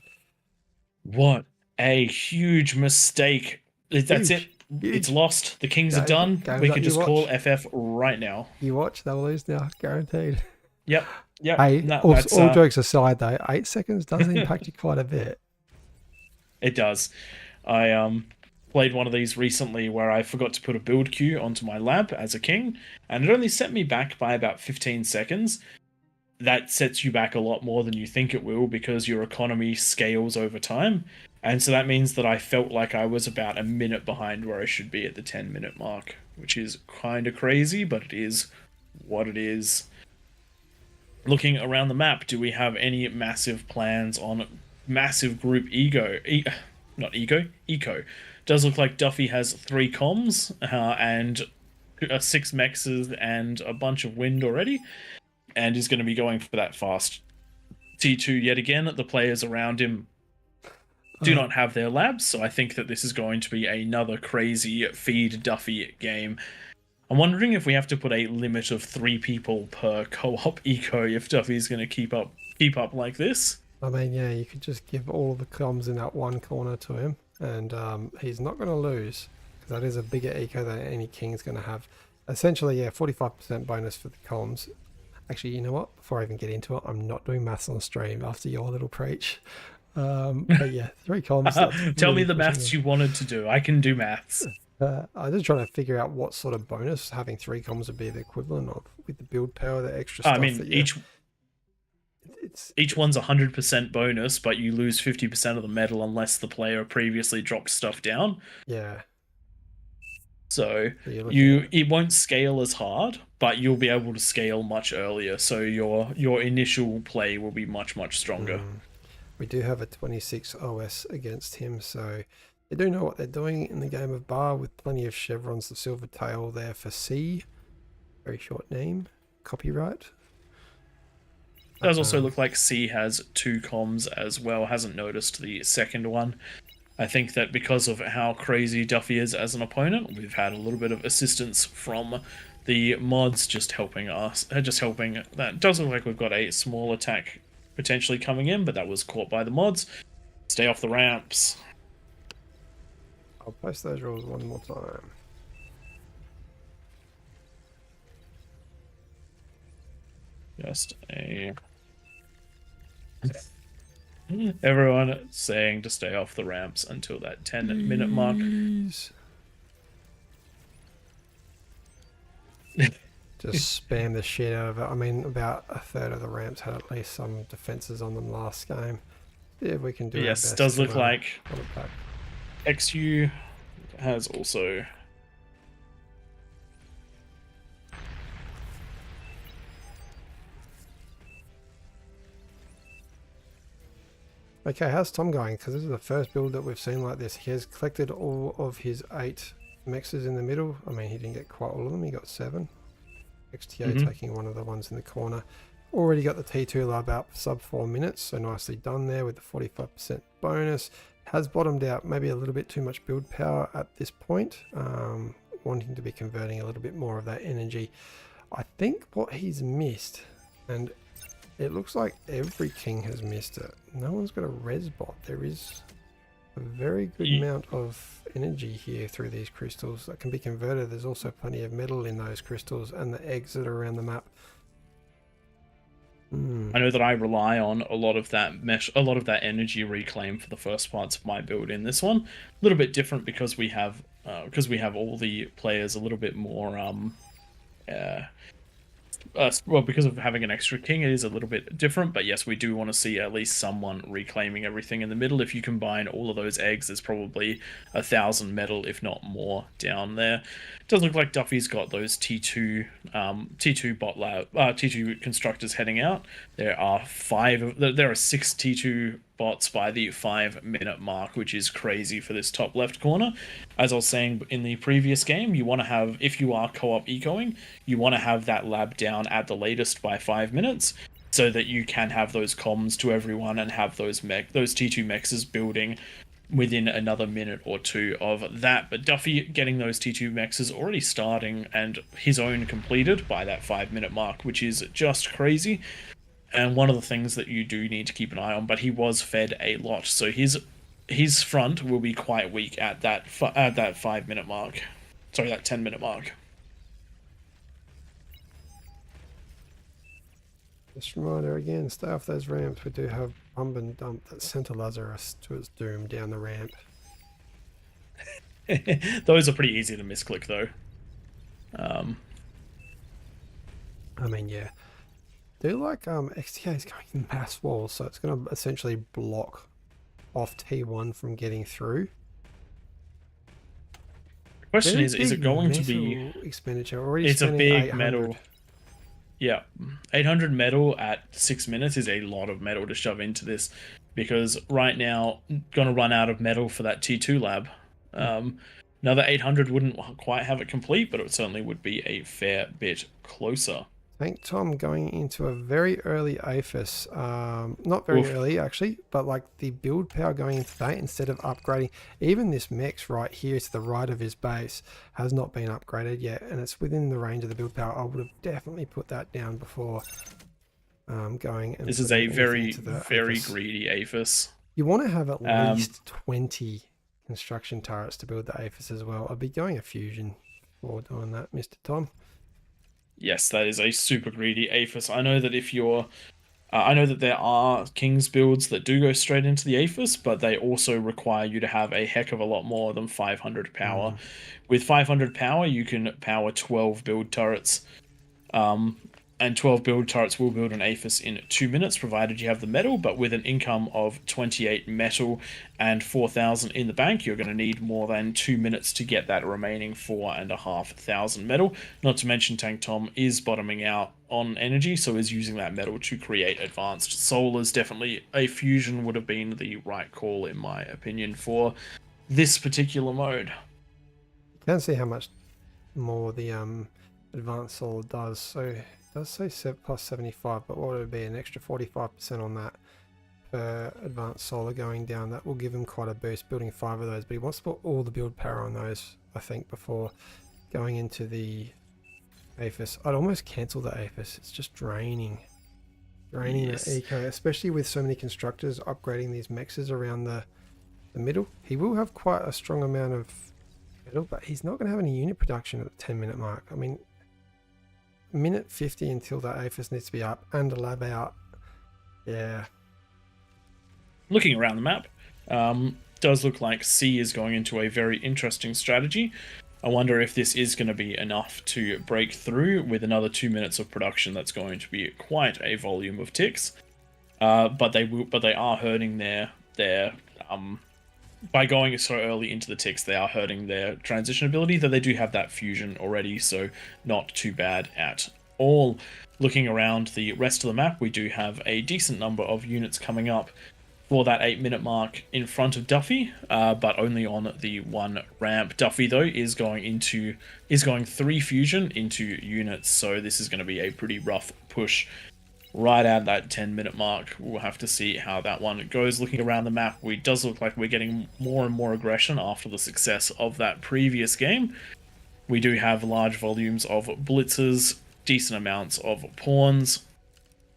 What a huge mistake. That's it. It's lost. The Kings are done. We could just call FF right now. You watch, they'll lose now, guaranteed. Yep. Hey, no, all jokes aside, though, 8 seconds does impact you quite a bit. It does. I played one of these recently where I forgot to put a build queue onto my lab as a king, and it only set me back by about 15 seconds. That sets you back a lot more than you think it will because your economy scales over time. And so that means that I felt like I was about a minute behind where I should be at the 10-minute mark, which is kind of crazy, but it is what it is. Looking around the map, do we have any massive plans on massive group eco? Does look like Duffy has 3 comms and 6 mexes and a bunch of wind already, and is going to be going for that fast T2 yet again. The players around him do not have their labs, so I think that this is going to be another crazy feed Duffy game. I'm wondering if we have to put a limit of 3 people per co-op eco if Duffy's going to keep up like this. I mean, yeah, you could just give all of the comms in that one corner to him, and he's not going to lose, because that is a bigger eco than any king's going to have. Essentially, yeah, 45% bonus for the comms. Actually, you know what? Before I even get into it, I'm not doing maths on stream after your little preach. But yeah, 3 comms. Tell me the maths you wanted to do. I can do maths. I'm just trying to figure out what sort of bonus having 3 comms would be the equivalent of with the build power, the extra stuff. I mean, each one's 100% bonus, but you lose 50% of the metal unless the player previously dropped stuff down. Yeah. So it won't scale as hard, but you'll be able to scale much earlier. So your initial play will be much stronger. We do have a 26 OS against him, so they do know what they're doing in the game of Bar with plenty of chevrons. The silver tail there for C, very short name, copyright. It does also look like C has 2 comms as well. Hasn't noticed the second one. I think that because of how crazy Duffy is as an opponent, we've had a little bit of assistance from the mods just helping us. That does look like we've got a small attack potentially coming in, but that was caught by the mods. Stay off the ramps. I'll post those rules one more time. Just a... Everyone saying to stay off the ramps until that 10-minute mark. Just spam the shit out of it. I mean, about a third of the ramps had at least some defenses on them last game. Yeah, if we can do Yes, our best does to, look like pull it back. XU has also... Okay, how's Tom going? Because this is the first build that we've seen like this. He has collected all of his 8 mexes in the middle. I mean, he didn't get quite all of them. He got 7. XTA taking one of the ones in the corner. Already got the T2 lab out sub 4 minutes, so nicely done there with the 45% bonus. Has bottomed out maybe a little bit too much build power at this point. Wanting to be converting a little bit more of that energy. I think what he's missed, and it looks like every king has missed it. No one's got a res bot. There is a very good amount of energy here through these crystals that can be converted. There's also plenty of metal in those crystals and the eggs that are around the map. I know that I rely on a lot of that energy reclaim for the first parts of my build in this one. A little bit different because we have all the players a little bit more well, because of having an extra king, it is a little bit different, but yes, we do want to see at least someone reclaiming everything in the middle. If you combine all of those eggs, there's probably 1,000 metal, if not more, down there. It does look like Duffy's got those T2 T2 constructors heading out. There are 6 T2 bots by the 5-minute mark, which is crazy for this top left corner. As I was saying in the previous game, you want to have, if you are co-op ecoing, you want to have that lab down at the latest by 5 minutes, so that you can have those comms to everyone and have those T2 mexes building within another minute or two of that. But Duffy getting those T2 mexes already starting and his own completed by that 5-minute mark, which is just crazy. And one of the things that you do need to keep an eye on, but he was fed a lot, so his front will be quite weak at that 5-minute mark. Sorry, that 10-minute mark. Just a reminder again, stay off those ramps. We do have Pump and Dump that sent a Lazarus to its doom down the ramp. Those are pretty easy to misclick though. I mean, yeah. Do like XTA is going mass walls, so it's going to essentially block off T1 from getting through. The question is it going to be expenditure? Already it's a spending big 800. metal. Yeah, 800 metal at 6 minutes is a lot of metal to shove into this, because right now going to run out of metal for that T2 lab. Another 800 wouldn't quite have it complete, but it certainly would be a fair bit closer. Thank Tom going into a very early APHIS. Not very early actually, but like the build power going into that instead of upgrading. Even this mex right here to the right of his base has not been upgraded yet, and it's within the range of the build power. I would have definitely put that down before going. And this is a very APHIS. greedy APHIS. You want to have at least 20 construction turrets to build the APHIS as well. I'd be going a fusion for doing that, Mr. Tom. Yes, that is a super greedy APHIS. I know that if you're... I know that there are King's builds that do go straight into the APHIS, but they also require you to have a heck of a lot more than 500 power. With 500 power, you can power 12 build turrets. And 12 build turrets will build an APHIS in 2 minutes, provided you have the metal, but with an income of 28 metal and 4,000 in the bank, you're going to need more than 2 minutes to get that remaining 4,500 metal. Not to mention Tank Tom is bottoming out on energy, so is using that metal to create advanced solars. Definitely a fusion would have been the right call, in my opinion, for this particular mode. You can see how much more the advanced solar does. So it does say plus 75, but what would it be? An extra 45% on that per advanced solar going down. That will give him quite a boost, building 5 of those, but he wants to put all the build power on those, I think, before going into the APHIS. I'd almost cancel the APHIS. It's just draining. Draining Yes. the eco, especially with so many constructors upgrading these mexes around the middle. He will have quite a strong amount of metal, but he's not going to have any unit production at the 10-minute mark. I mean, minute 50 until that APHIS needs to be up and a lab out. Yeah. Looking around the map, does look like C is going into a very interesting strategy. I wonder if this is going to be enough to break through with another 2 minutes of production. That's going to be quite a volume of ticks. But they are hurting their by going so early into the ticks, they are hurting their transition ability, though they do have that fusion already, so not too bad at all. Looking around the rest of the map, we do have a decent number of units coming up for that 8-minute mark in front of Duffy, but only on the one ramp. Duffy, though, is going 3 fusion into units, so this is going to be a pretty rough push right at that 10-minute mark. We'll have to see how that one goes. Looking around the map, it does look like we're getting more and more aggression after the success of that previous game. We do have large volumes of blitzers, decent amounts of pawns,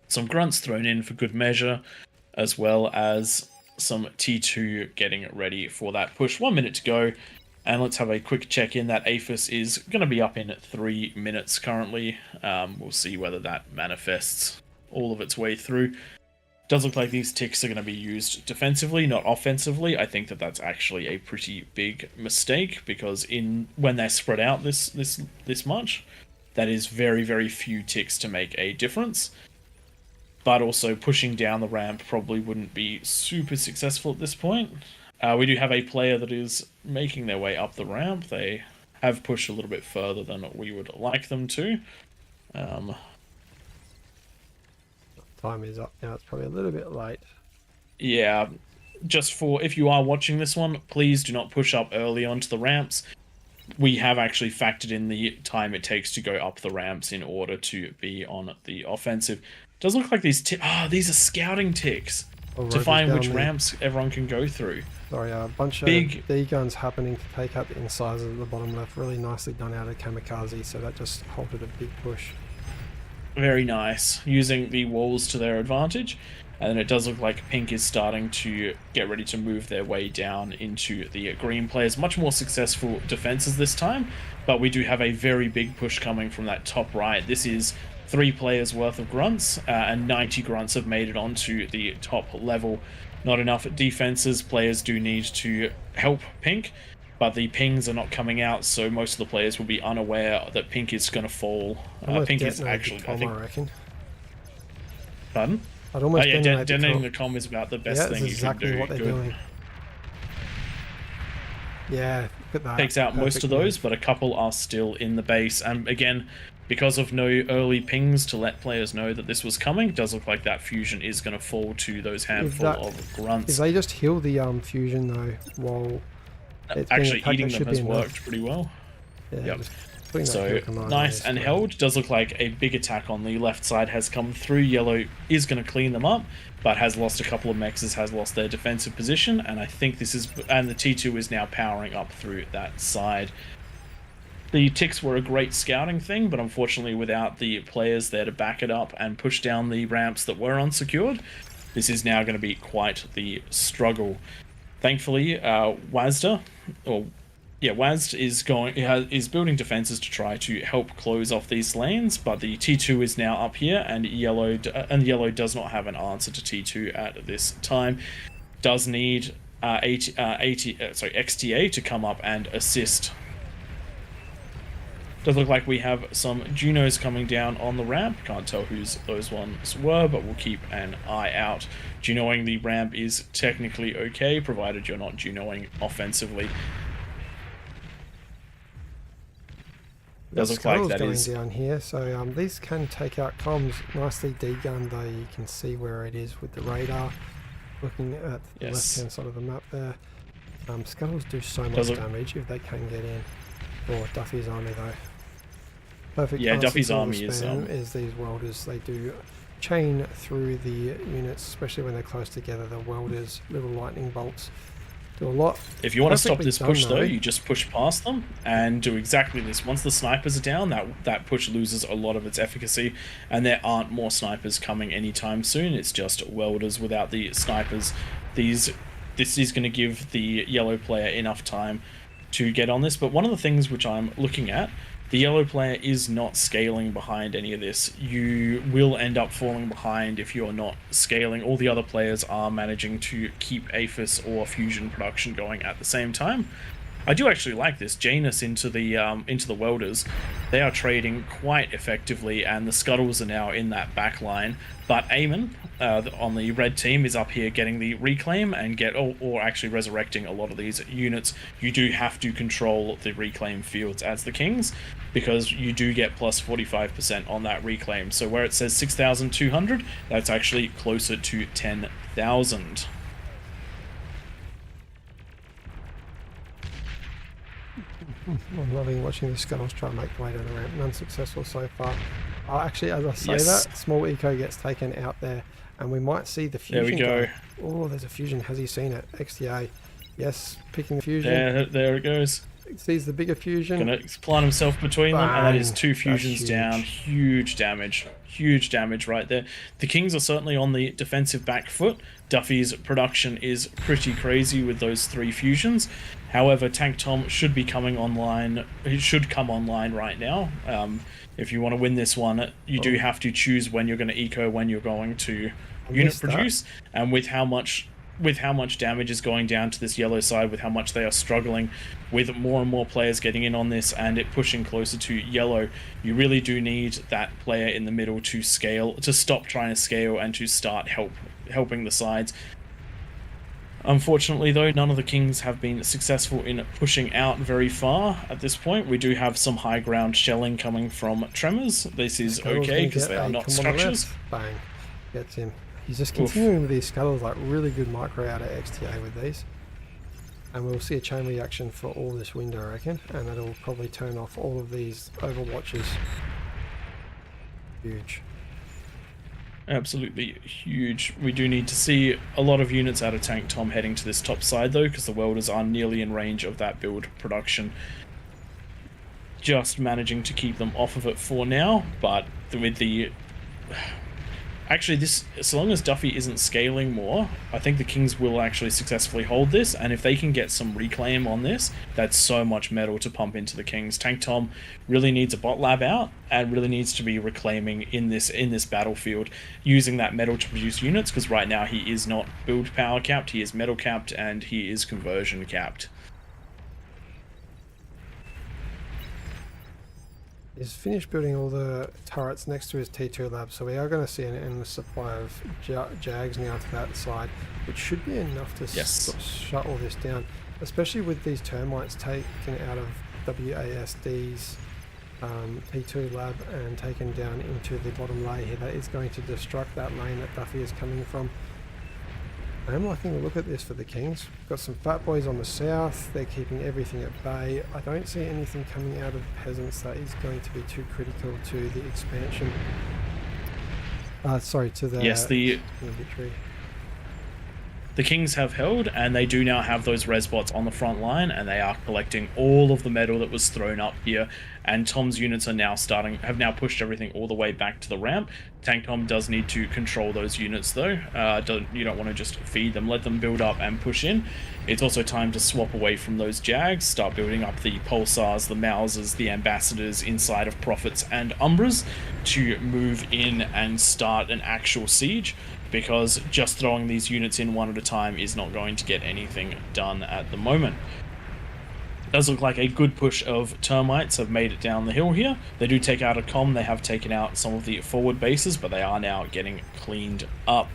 some grunts thrown in for good measure, as well as some T2 getting ready for that push. 1 minute to go, and let's have a quick check in. That APHIS is going to be up in 3 minutes currently. We'll see whether that manifests all of its way through. Does look like these ticks are going to be used defensively, not offensively. I think that that's actually a pretty big mistake, because when they're spread out this much, that is very, very few ticks to make a difference. But also pushing down the ramp probably wouldn't be super successful at this point. We do have a player that is making their way up the ramp. They have pushed a little bit further than we would like them to. Time is up now. It's probably a little bit late. Yeah, just for if you are watching this one, please do not push up early onto the ramps. We have actually factored in the time it takes to go up the ramps in order to be on the offensive. Does look like these are scouting ticks to find which ramps everyone can go through. Sorry, a bunch of D guns happening to take out the incisors at the bottom left. Really nicely done out of Kamikaze, so that just halted a big push. Very nice, using the walls to their advantage. And then it does look like Pink is starting to get ready to move their way down into the green players. Much more successful defenses this time, but we do have a very big push coming from that top right. This is 3 players worth of grunts, and 90 grunts have made it onto the top level. Not enough defenses. Players do need to help Pink, but the pings are not coming out, so most of the players will be unaware that Pink is going to fall. Pink is actually, I reckon. Pardon? I'd almost detonating the comm is about the best thing you exactly can do. What they're doing. Yeah, look at that. Takes out most of those, but a couple are still in the base. And again, because of no early pings to let players know that this was coming, it does look like that fusion is going to fall to those handful of grunts. If they just heal the fusion though, while it's actually eating them has worked pretty well. Yeah, yep. So nice and held. Does look like a big attack on the left side has come through. Yellow is going to clean them up, but has lost a couple of mexes, has lost their defensive position, and I think this is, and the T2 is now powering up through that side. The ticks were a great scouting thing, but unfortunately without the players there to back it up and push down the ramps that were unsecured, this is now going to be quite the struggle. Thankfully, WASD is building defenses to try to help close off these lanes, but the T2 is now up here, and yellow does not have an answer to T2 at this time. Does need XTA to come up and assist. Does look like we have some Junos coming down on the ramp. Can't tell whose those ones were, but we'll keep an eye out. Junoing the ramp is technically okay, provided you're not Junoing offensively. Does look like that is down here, so these can take out comms. Nicely D-gunned though, you can see where it is with the radar. Looking at the left-hand side of the map there. Scuttles do so much damage if they can get in. For Duffy's army though. Perfect. Yeah, Duffy's army is these welders. They do chain through the units, especially when they're close together. The welders, little lightning bolts. Do a lot. If you want to stop Perfectly this done, push, though, though. you just push past them and do exactly this. Once the snipers are down, that push loses a lot of its efficacy, and there aren't more snipers coming anytime soon. It's just welders without the snipers. This is going to give the yellow player enough time to get on this. But one of the things which I'm looking at, the yellow player is not scaling behind any of this. You will end up falling behind if you're not scaling. All the other players are managing to keep APHIS or fusion production going at the same time. I do actually like this. Janus into the welders. They are trading quite effectively, and the scuttles are now in that back line. But Eamon on the red team is up here getting the reclaim and or actually resurrecting a lot of these units. You do have to control the reclaim fields as the Kings, because you do get plus 45% on that reclaim. So where it says 6,200, that's actually closer to 10,000. I'm loving watching the scuttles try and make their way down the ramp. Unsuccessful so far. Actually, as I say Yes. that, small eco gets taken out there, and we might see the There fusion. we go. Oh, there's a fusion. Has he seen it? XTA. Yes, picking the fusion. There it goes. Sees the bigger fusion. Gonna plant himself between them, and that is Bang. 2 That's fusions down. Huge damage right there. The Kings are certainly on the defensive back foot. Duffy's production is pretty crazy with those 3 fusions. However, Tank Tom should be coming online. He should come online right now. If you want to win this one, you do have to choose when you're going to eco, when you're going to unit produce, and with how much damage is going down to this yellow side, with how much they are struggling, with more and more players getting in on this and it pushing closer to yellow, you really do need that player in the middle to scale, to stop trying to scale and to start helping the sides. Unfortunately, though, none of the Kings have been successful in pushing out very far at this point. We do have some high ground shelling coming from Tremors. This is okay because they are not structures. Bang. Gets him. He's just continuing with these scuttles, like really good micro out of XTA with these. And we'll see a chain reaction for all this window, I reckon. And that'll probably turn off all of these overwatches. Huge. Absolutely huge. We do need to see a lot of units out of Tank Tom heading to this top side, though, because the welders are nearly in range of that build production. Just managing to keep them off of it for now, but with the... Actually, as long as Duffy isn't scaling more, I think the Kings will actually successfully hold this, and if they can get some reclaim on this, that's so much metal to pump into the Kings. Tank Tom really needs a bot lab out, and really needs to be reclaiming in this battlefield, using that metal to produce units, because right now he is not build power capped, he is metal capped, and he is conversion capped. He's finished building all the turrets next to his T2 lab, so we are going to see an endless supply of Jags now to that side, which should be enough to sort of shut all this down, especially with these termites taken out of WASD's T2 lab and taken down into the bottom layer here. That is going to destruct that lane that Duffy is coming from. I'm liking the look at this for the Kings. We've got some fat boys on the south. They're keeping everything at bay. I don't see anything coming out of Peasants that is going to be too critical to the expansion. Sorry, to the victory. The Kings have held, and they do now have those res bots on the front line, and they are collecting all of the metal that was thrown up here. And Tom's units are now have now pushed everything all the way back to the ramp. Tank Tom does need to control those units, though. You don't want to just feed them, let them build up and push in. It's also time to swap away from those Jags, start building up the Pulsars, the Mausers, the Ambassadors inside of Prophets and Umbras to move in and start an actual siege, because just throwing these units in one at a time is not going to get anything done at the moment. It does look like a good push of termites have made it down the hill here. They do take out a comm, they have taken out some of the forward bases, but they are now getting cleaned up.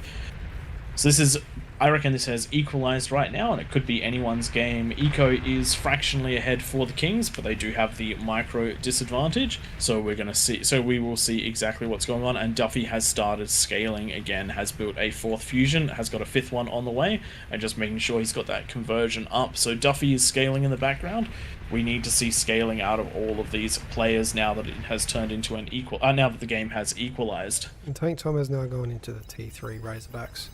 So this is, I reckon this has equalized right now, and it could be anyone's game. Eco is fractionally ahead for the Kings, but they do have the micro disadvantage. So we will see exactly what's going on. And Duffy has started scaling again, has built a 4th fusion, has got a 5th one on the way, and just making sure he's got that conversion up. So Duffy is scaling in the background. We need to see scaling out of all of these players now that it has turned into an equal. Now that the game has equalized. And Tank Tom has now gone into the T3 Razorbacks.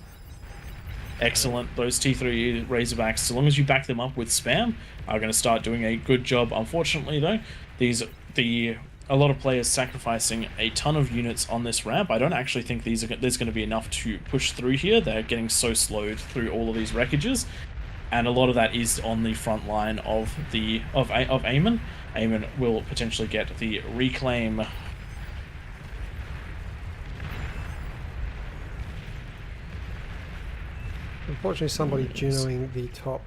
Excellent. Those T3 Razorbacks, so long as you back them up with spam, are going to start doing a good job. Unfortunately, though, a lot of players sacrificing a ton of units on this ramp. I don't actually think there's going to be enough to push through here. They're getting so slowed through all of these wreckages, and a lot of that is on the front line of Eamon. Eamon will potentially get the reclaim. Unfortunately, somebody Junoing the top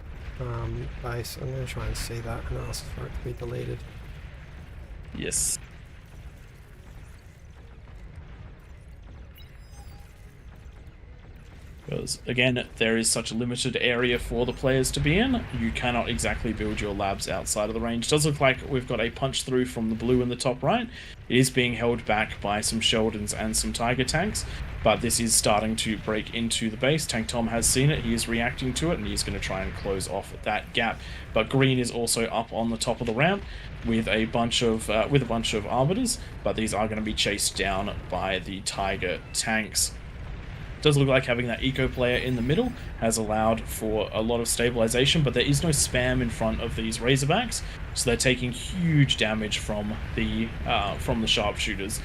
base. I'm going to try and see that and ask for it to be deleted. Yes. Because, again, there is such a limited area for the players to be in, you cannot exactly build your labs outside of the range. It does look like we've got a punch through from the blue in the top right. It is being held back by some Sheldons and some Tiger tanks, but this is starting to break into the base. Tank Tom has seen it, he is reacting to it, and he's going to try and close off that gap. But green is also up on the top of the ramp with a bunch of arbiters, but these are going to be chased down by the Tiger tanks. Does look like having that eco player in the middle has allowed for a lot of stabilization, but there is no spam in front of these Razorbacks, so they're taking huge damage from the sharpshooters.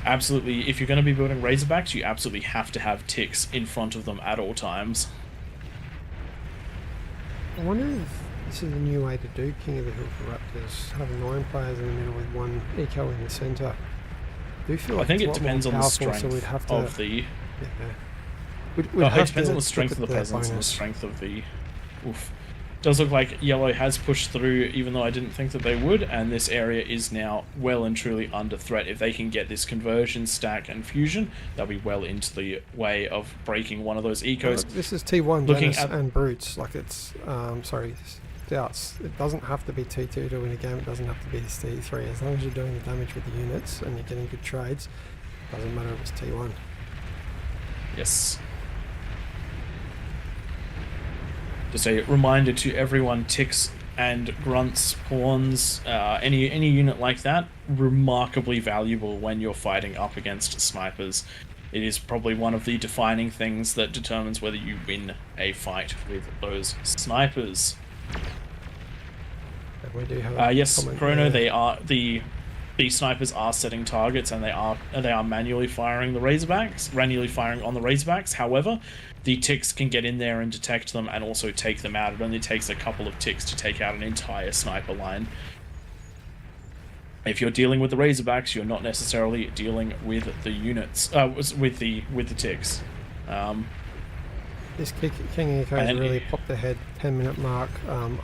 Absolutely, if you're going to be building Razorbacks, you absolutely have to have ticks in front of them at all times. I wonder if this is a new way to do King of the Hill for Raptors, having 9 players in the middle with 1 eco in the centre. I do feel like I think it's a it lot depends more on the powerful, strength so we'd have to, of the... We'd it have depends to on the strength of look the at presence and the bonus. strength of the... Oof. Does look like yellow has pushed through, even though I didn't think that they would, and this area is now well and truly under threat. If they can get this conversion, stack, and fusion, they'll be well into the way of breaking one of those ecos. This is T1 Looking Dennis at- and Brutes, like it's, sorry, Doubts. It doesn't have to be T2 to win a game, it doesn't have to be T3. As long as you're doing the damage with the units and you're getting good trades, doesn't matter if it's T1. Yes. Just a reminder to everyone, ticks and grunts, pawns, any unit like that, remarkably valuable when you're fighting up against snipers. It is probably one of the defining things that determines whether you win a fight with those snipers. And we do have Yes, comment Chrono, there. they are the snipers are setting targets and they are manually firing the Razorbacks, manually firing on the Razorbacks. However, the ticks can get in there and detect them and also take them out. It only takes a couple of ticks to take out an entire sniper line. If you're dealing with the Razorbacks, you're not necessarily dealing with the units, with the ticks. This King Eco has And- really popped ahead 10-minute mark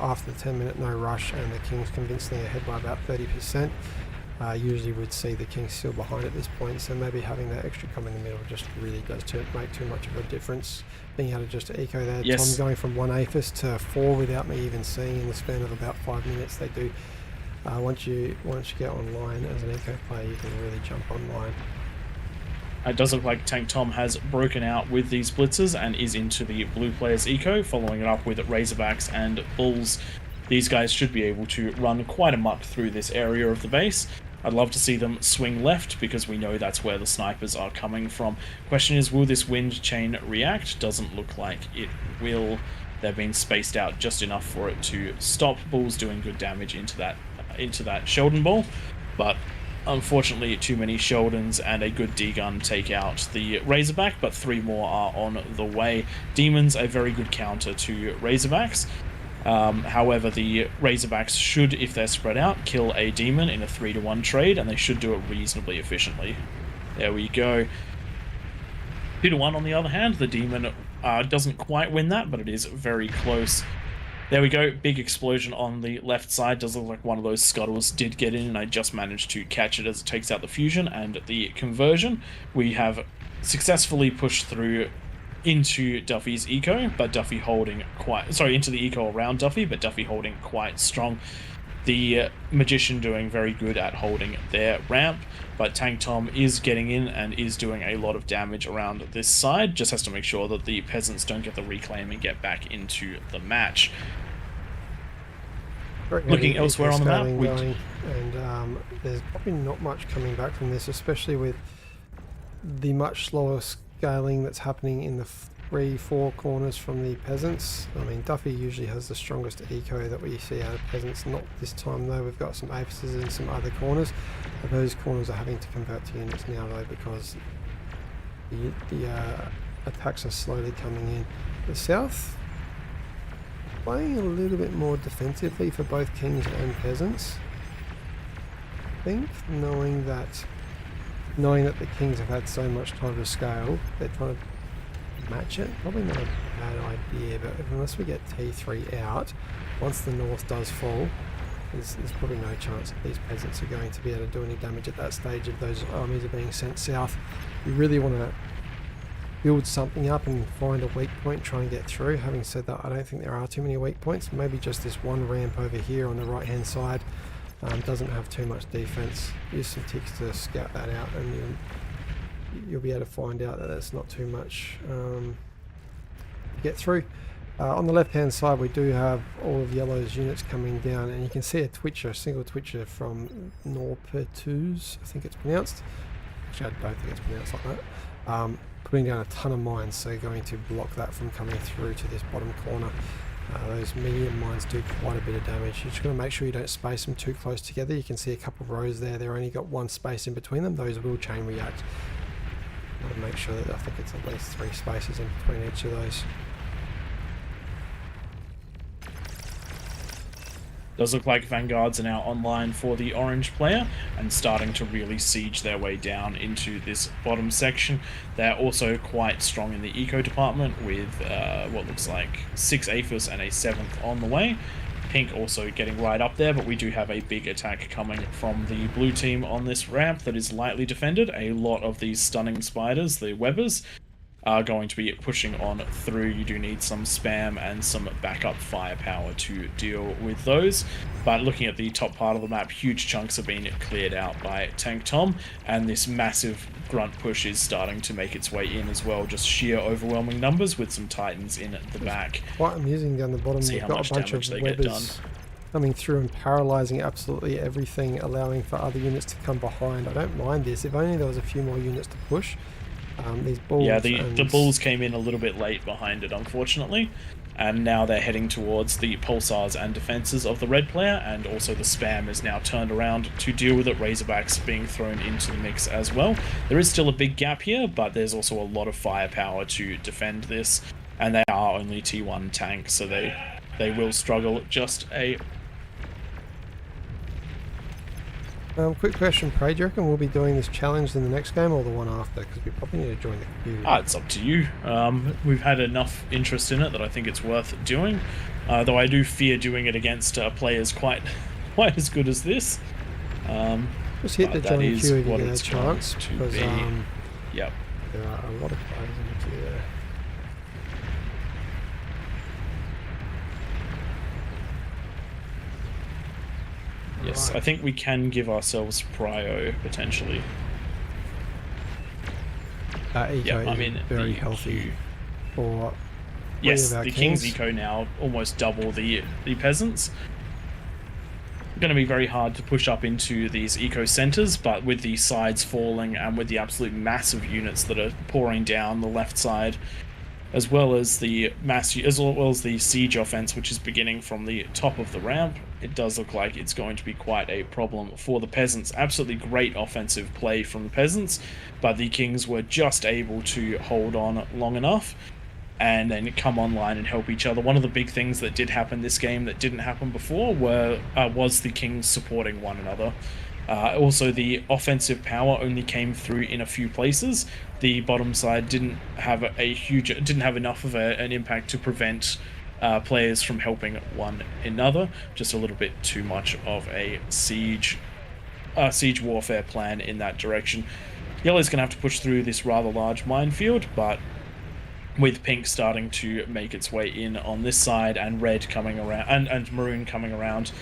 after the 10-minute no rush, and the King's convincingly ahead by about 30%. Usually we'd see the King still behind at this point, so maybe having that extra come in the middle just really does make too much of a difference. Being able to just eco there, Yes. Tom going from 1 APHIS to 4 without me even seeing in the span of about 5 minutes. They do. Once you get online as an eco player, you can really jump online. It does look like Tank Tom has broken out with these blitzers and is into the blue player's eco, following it up with Razorbacks and Bulls. These guys should be able to run quite amok through this area of the base. I'd love to see them swing left because we know that's where the snipers are coming from. Question is, will this wind chain react? Doesn't look like it will. They've been spaced out just enough for it to stop Bulls doing good damage into that Sheldon ball, but unfortunately too many Sheldons and a good D-gun take out the Razorback, but 3 more are on the way. Demons, a very good counter to Razorbacks. However, the Razorbacks should, if they're spread out, kill a demon in a 3-to-1 trade, and they should do it reasonably efficiently. There we go. 2-to-1 on the other hand, the demon doesn't quite win that, but it is very close. There we go, big explosion on the left side. Does look like one of those scuttles did get in, and I just managed to catch it as it takes out the fusion and the conversion. We have successfully pushed through into Duffy's eco, but Duffy holding into the eco around Duffy, but Duffy holding quite strong. The Magician doing very good at holding their ramp, but Tank Tom is getting in and is doing a lot of damage around this side. Just has to make sure that the peasants don't get the reclaim and get back into the match. Looking elsewhere on the map, and there's probably not much coming back from this, especially with the much slower scaling that's happening in the 3-4 corners from the peasants. I mean, Duffy usually has the strongest eco that we see out of peasants. Not this time though. We've got some apices in some other corners. And those corners are having to convert to units now though, because the attacks are slowly coming in. The south playing a little bit more defensively for both kings and peasants. I think knowing that the kings have had so much time to scale, they're trying to match it. Probably not a bad idea, but unless we get T3 out, once the north does fall, there's probably no chance that these peasants are going to be able to do any damage at that stage if those armies are being sent south. You really want to build something up and find a weak point, try and get through. Having said that, I don't think there are too many weak points. Maybe just this one ramp over here on the right hand side doesn't have too much defense. Use some ticks to scout that out, and you'll be able to find out that that's not too much to get through. On the left hand side we do have all of Yellow's units coming down, and you can see a single twitcher from Norpertus, I think it's pronounced. Actually, I don't think it's pronounced like that. Putting down a ton of mines, so going to block that from coming through to this bottom corner. Those medium mines do quite a bit of damage. You're just going to make sure you don't space them too close together. You can see a couple of rows there. They've only got one space in between them. Those will chain react. I'll make sure that I think it's at least 3 spaces in between each of those. Does look like Vanguards are now online for the orange player and starting to really siege their way down into this bottom section. They're also quite strong in the eco department with what looks like 6 APHIS and a 7th on the way. Pink also getting right up there, but we do have a big attack coming from the blue team on this ramp that is lightly defended. A lot of these stunning spiders, the webbers, are going to be pushing on through. You do need some spam and some backup firepower to deal with those. But looking at the top part of the map, huge chunks are being cleared out by Tank Tom, and this massive grunt push is starting to make its way in as well. Just sheer overwhelming numbers with some Titans in the back. Quite amusing down the bottom. See We've how got much a bunch damage of they get done. webbers coming through and paralysing absolutely everything, allowing for other units to come behind. I don't mind this. If only there was a few more units to push. These bulls, yeah, the bulls came in a little bit late behind it, unfortunately, and now they're heading towards the pulsars and defenses of the red player, and also the spam is now turned around to deal with it. Razorbacks being thrown into the mix as well. There is still a big gap here, but there's also a lot of firepower to defend this, and they are only T1 tanks, so they will struggle just a... quick question, Prey, do you reckon we'll be doing this challenge in the next game or the one after? Because we probably need to join the queue. It's up to you. We've had enough interest in it that I think it's worth doing. Though I do fear doing it against players quite as good as this. Just hit the join queue if you get a chance. Because yep. There are a lot of players in the queue there. Yes, Right. I think we can give ourselves prio, potentially. Eco I mean, is very the healthy queue. for Yes, three of our the King's kings. Eco now almost double the peasants. Going to be very hard to push up into these eco centers, but with the sides falling and with the absolute massive units that are pouring down the left side, as well as the siege offense, which is beginning from the top of the ramp, it does look like it's going to be quite a problem for the peasants. Absolutely great offensive play from the peasants, but the kings were just able to hold on long enough and then come online and help each other. One of the big things that did happen this game that didn't happen before was the kings supporting one another. Also, the offensive power only came through in a few places. The bottom side didn't have enough of an impact to prevent players from helping one another. Just a little bit too much of a siege warfare plan in that direction. Yellow's going to have to push through this rather large minefield, but with pink starting to make its way in on this side and red coming around and maroon coming around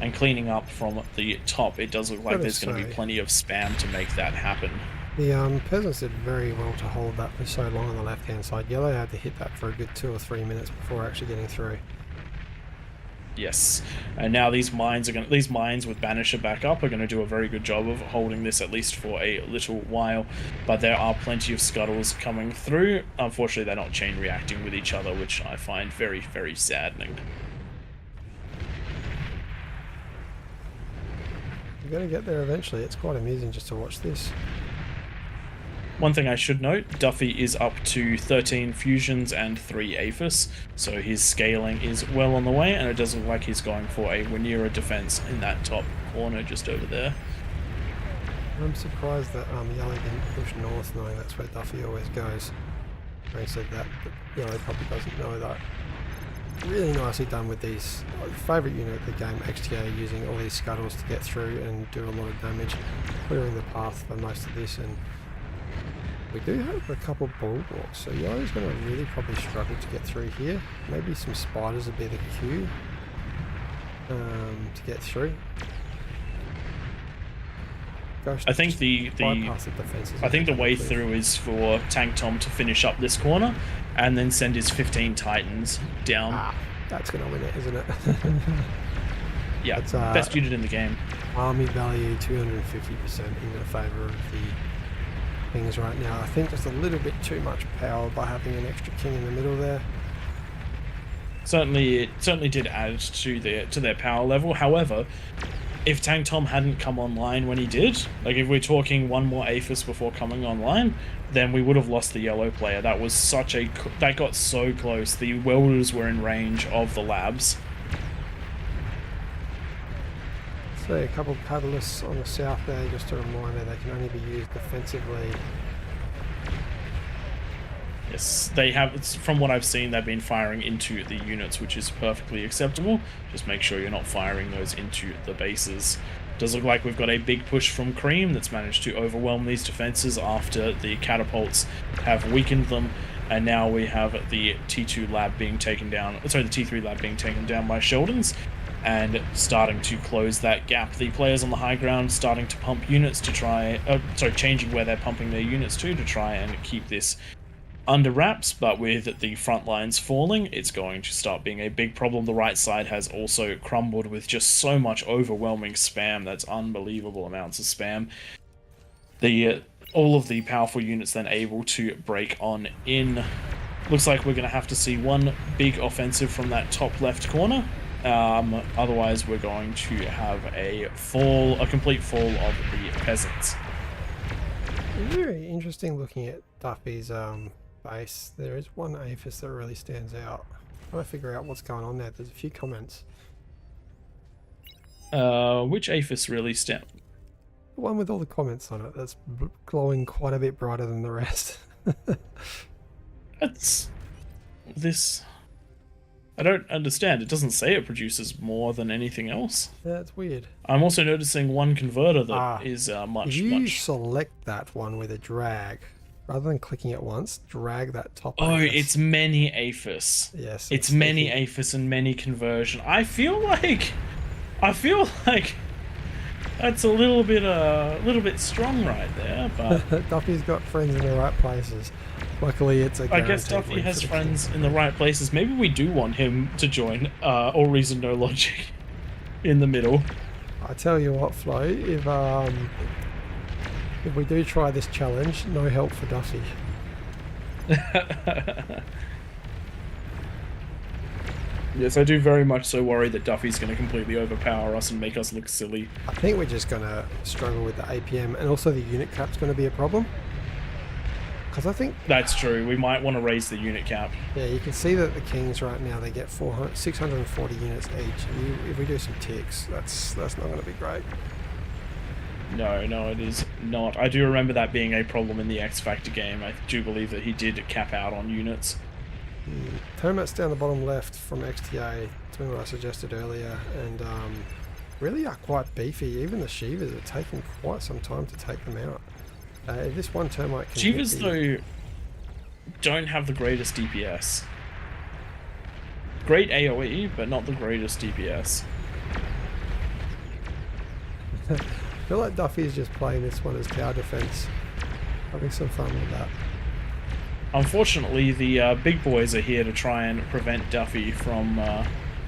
and cleaning up from the top, it does look like there's going to be plenty of spam to make that happen. The peasants did very well to hold that for so long on the left hand side. Yellow had to hit that for a good 2 or 3 minutes before actually getting through. Yes, and now these mines with Banisher back up are going to do a very good job of holding this at least for a little while. But there are plenty of scuttles coming through. Unfortunately, they're not chain reacting with each other, which I find very, very saddening. You're going to get there eventually. It's quite amusing just to watch this. One thing I should note, Duffy is up to 13 fusions and 3 APHIS, so his scaling is well on the way, and it does look like he's going for a Rhaenyra defense in that top corner just over there. I'm surprised that Yellow didn't push north, knowing that's where Duffy always goes. Having said that, Yellow probably doesn't know that. Really nicely done with these. Favourite unit of the game, XTA, using all these scuttles to get through and do a lot of damage, clearing the path for most of this. And we do have a couple bulwarks, so Yellow's going to really probably struggle to get through here. Maybe some spiders would be the cue to get through. I think the way through is for Tank Tom to finish up this corner and then send his 15 Titans down. That's going to win it, isn't it? Yeah, it's, best unit in the game. Army value 250% in favour of the things right now. I think just a little bit too much power by having an extra king in the middle there. It certainly did add to their power level. However, if Tank Tom hadn't come online when he did, like if we're talking one more APHIS before coming online, then we would have lost the yellow player. That got so close. The welders were in range of the labs. So a couple of catalysts on the south there, just a reminder they can only be used defensively. Yes, they have, from what I've seen, they've been firing into the units, which is perfectly acceptable. Just make sure you're not firing those into the bases. Does look like we've got a big push from Cream that's managed to overwhelm these defenses after the catapults have weakened them. And now we have the T2 lab being taken down, sorry, the T3 lab being taken down by Sheldons, and starting to close that gap. The players on the high ground starting to pump units to try, changing where they're pumping their units to try and keep this under wraps, but with the front lines falling, it's going to start being a big problem. The right side has also crumbled with just so much overwhelming spam. That's unbelievable amounts of spam. All of the powerful units then able to break on in. Looks like we're going to have to see one big offensive from that top left corner. Otherwise, we're going to have a complete fall of the peasants. Very interesting looking at Duffy's base. There is one APHIS that really stands out. I'm trying to figure out what's going on there. There's a few comments. Which APHIS really stands? The one with all the comments on it that's glowing quite a bit brighter than the rest. That's this. I don't understand. It doesn't say it produces more than anything else. Yeah, it's weird. I'm also noticing one converter that is much. If you select that one with a drag, rather than clicking it once, drag that top. Oh, APHIS. it's many APHIS. Yes, it's many APHIS and many conversion. I feel like that's a little bit strong right there, but Duffy's got friends in the right places. Luckily, it's a. I guess Duffy has friends in the right places. Maybe we do want him to join AllReasonNoLogic in the middle. I tell you what, Flo, if we do try this challenge, no help for Duffy. Yes, I do very much so worry that Duffy's going to completely overpower us and make us look silly. I think we're just going to struggle with the APM, and also the unit cap's going to be a problem. Because I think... That's true, we might want to raise the unit cap. Yeah, you can see that the Kings right now, they get 640 units each. If we do some ticks, that's not going to be great. No, it is not. I do remember that being a problem in the X Factor game. I do believe that he did cap out on units. Tomat's down the bottom left from XTA, doing what I suggested earlier, and really are quite beefy. Even the Shivas are taking quite some time to take them out. If this one termite can Shivas, though, don't have the greatest DPS. Great AoE, but not the greatest DPS. I feel like Duffy is just playing this one as tower defense, having some fun with that. Unfortunately, the big boys are here to try and prevent Duffy from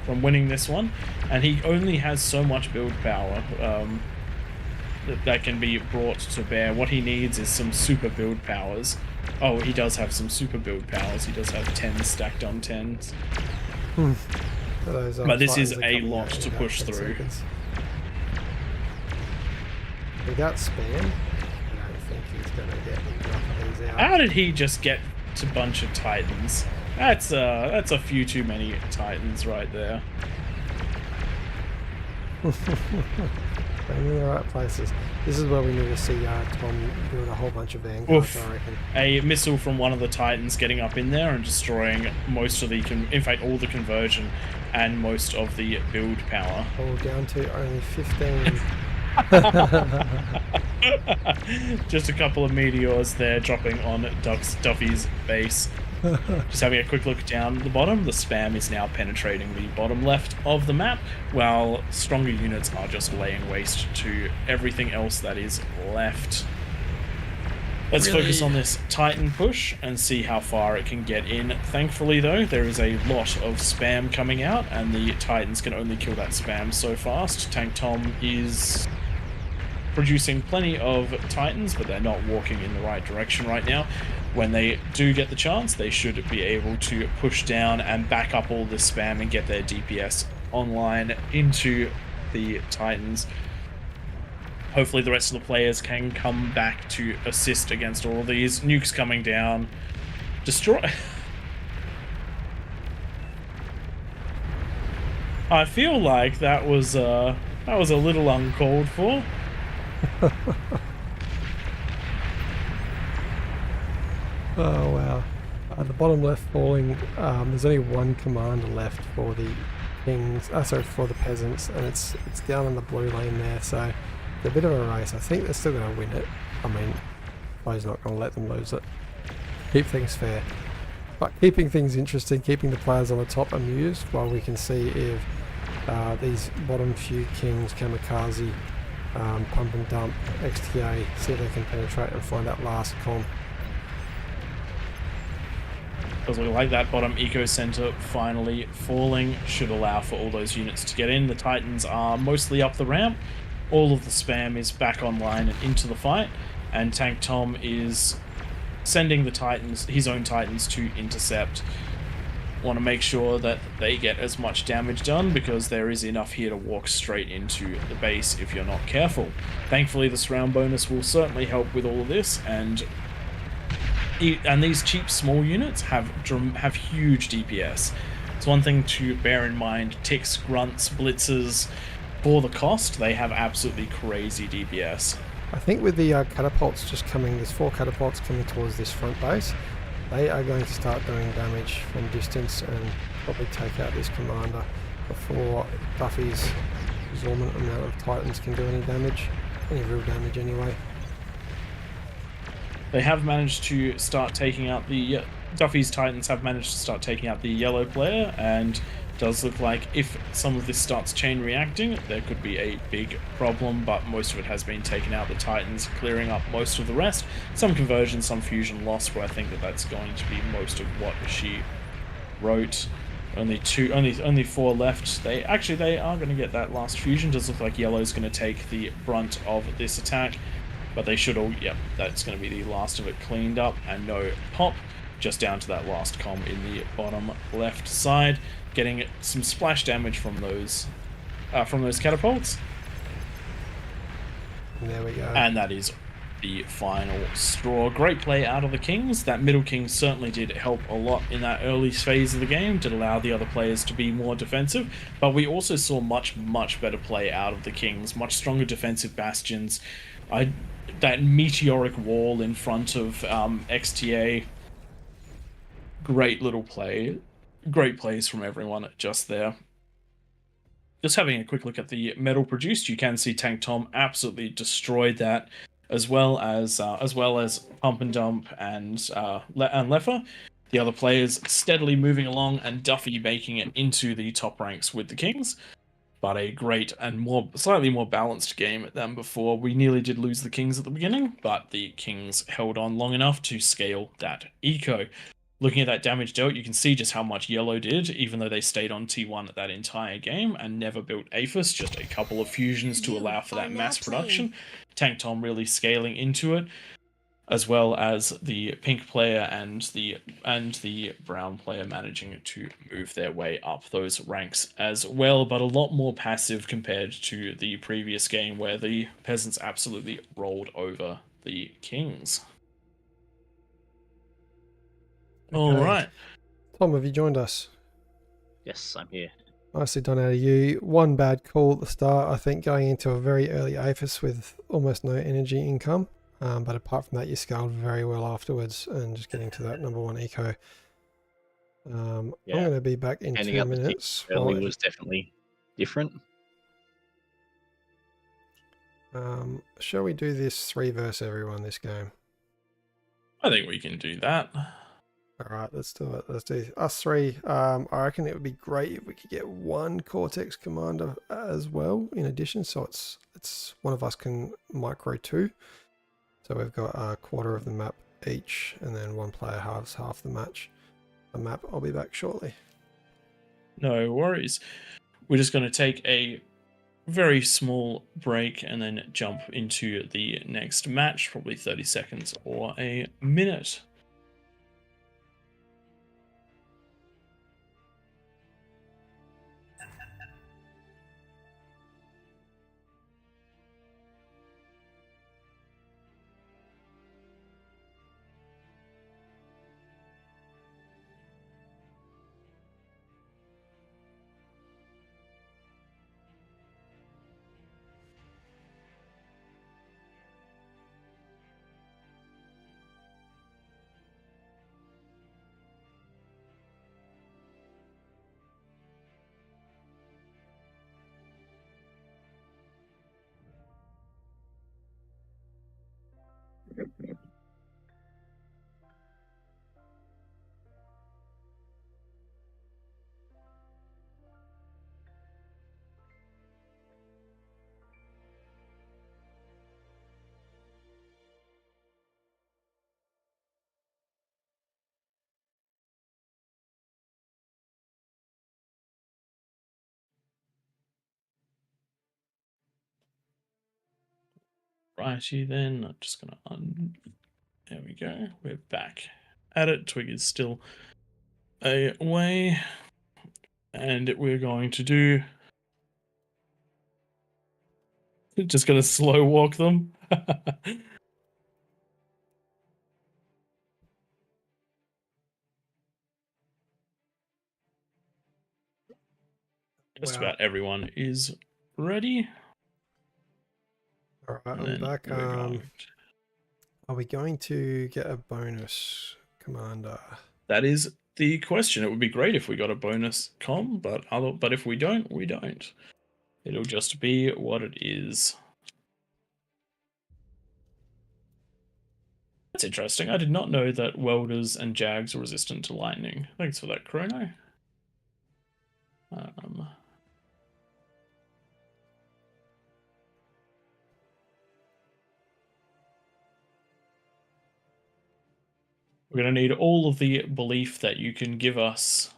from winning this one, and he only has so much build power that can be brought to bear. What he needs is some super build powers. Oh, he does have some super build powers. He does have 10 stacked on 10s. But this is a lot to push through. Without spam, I don't think he's going to get enough of these out. How did he just get to a bunch of Titans? That's a few too many Titans right there. In the right places. This is where we need to see Tom doing a whole bunch of vanguards, I reckon. A missile from one of the Titans getting up in there and destroying most of the, in fact, all the conversion and most of the build power. Oh, down to only 15. Just a couple of meteors there dropping on Duffy's base. Just having a quick look down the bottom, the spam is now penetrating the bottom left of the map, while stronger units are just laying waste to everything else that is left. Let's focus on this Titan push and see how far it can get in. Thankfully though, there is a lot of spam coming out, and the Titans can only kill that spam so fast. Tank Tom is producing plenty of Titans, but they're not walking in the right direction right now. When they do get the chance, they should be able to push down and back up all this spam and get their DPS online into the Titans. Hopefully the rest of the players can come back to assist against all of these. Nukes coming down. Destroy... I feel like that was a little uncalled for. Oh wow. The bottom left falling, there's only one commander left for the kings, for the peasants, and it's down in the blue lane there, so it's a bit of a race. I think they're still going to win it. I mean, Bo's not going to let them lose it. Keep things fair. But keeping things interesting, keeping the players on the top amused, while we can see if these bottom few kings, Kamikaze, Pump and Dump, XTA, see if they can penetrate and find that last com. Does look like that bottom eco center finally falling should allow for all those units to get in. The Titans are mostly up the ramp. All of the spam is back online and into the fight, and Tank Tom is sending the Titans, his own Titans, to intercept. Want to make sure that they get as much damage done, because there is enough here to walk straight into the base if you're not careful. Thankfully, the surround bonus will certainly help with all of this, and these cheap small units have huge DPS. It's one thing to bear in mind. Ticks, grunts, blitzers, for the cost, they have absolutely crazy DPS. I think with the catapults just coming, there's 4 catapults coming towards this front base. They are going to start doing damage from distance and probably take out this commander before Duffy's exorbitant amount of Titans can do any damage. Any real damage anyway. They have managed to start taking out the... Duffy's Titans have managed to start taking out the yellow player, and it does look like if some of this starts chain reacting, there could be a big problem, but most of it has been taken out. The Titans clearing up most of the rest. Some conversion, some fusion lost, but I think that's going to be most of what she wrote. Only 4 left. They are going to get that last fusion. Does look like yellow's going to take the brunt of this attack. But they should all, yep, that's going to be the last of it cleaned up, and no pop, just down to that last com in the bottom left side, getting some splash damage from those catapults. And there we go. And that is the final straw. Great play out of the Kings. That middle King certainly did help a lot in that early phase of the game, did allow the other players to be more defensive, but we also saw much better play out of the Kings, much stronger defensive bastions. That meteoric wall in front of XTA, great little play. Great plays from everyone just there. Just having a quick look at the metal produced, you can see Tank Tom absolutely destroyed that, as well as Pump and Dump and Leffer. The other players steadily moving along, and Duffy making it into the top ranks with the Kings. But a great and slightly more balanced game than before. We nearly did lose the Kings at the beginning, but the Kings held on long enough to scale that eco. looking at that damage dealt, you can see just how much yellow did, even though they stayed on T1 that entire game and never built APHIS, just a couple of fusions to You allow for that are now mass production. playing. Tank Tom really scaling into it, as well as the pink player and the brown player managing to move their way up those ranks as well, but a lot more passive compared to the previous game where the peasants absolutely rolled over the kings. All Okay. right. Tom, have you joined us? Yes, I'm here. Nicely done out of you. One bad call at the start, I think, going into a very early APHIS with almost no energy income. But apart from that, you scaled very well afterwards and just getting to that number 1 eco. I'm Yeah. going to be back in Handing 2 out the minutes. team early was definitely different. Shall we do this 3 versus everyone this game? I think we can do that. All right, let's do it. Let's do us 3. I reckon it would be great if we could get one Cortex commander as well in addition. So it's one of us can micro 2. So we've got a quarter of the map each, and then one player halves half the map. I'll be back shortly. No worries. We're just going to take a very small break and then jump into the next match, probably 30 seconds or a minute. Righty then, I'm just going to there we go. We're back at it. Twig is still away. And we're going to do... Just going to slow walk them. Just Wow. about everyone is ready. All right, And I'm then back. we're going Are we going to get a bonus commander? That is the question. It would be great if we got a bonus com, but if we don't, we don't. It'll just be what it is. That's interesting. I did not know that welders and jags are resistant to lightning. Thanks for that, Chrono. We're going to need all of the belief that you can give us.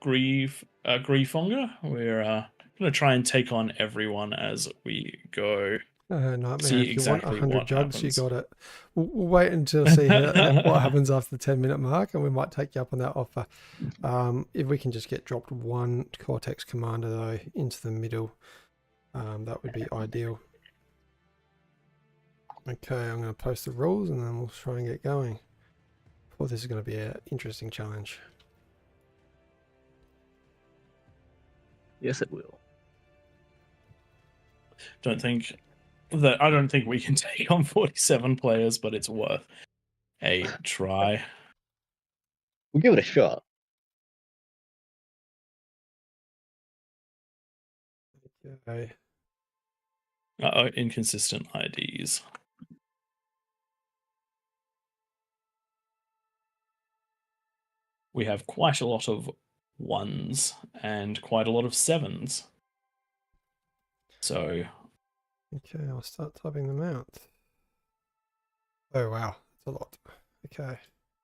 Griefonger. We're going to try and take on everyone as we go. Nightmare. See If you want exactly 100 what jugs, happens. you got it. We'll wait until see what happens after the 10-minute mark, and we might take you up on that offer. If we can just get dropped one Cortex commander though into the middle, that would be ideal. Okay, I'm going to post the rules and then we'll try and get going. Well, this is going to be an interesting challenge. Yes, it will. I don't think we can take on 47 players, but it's worth a try. We'll give it a shot. Okay. Inconsistent IDs. We have quite a lot of 1s and quite a lot of 7s. So... Okay, I'll start typing them out. Oh wow, that's a lot. Okay.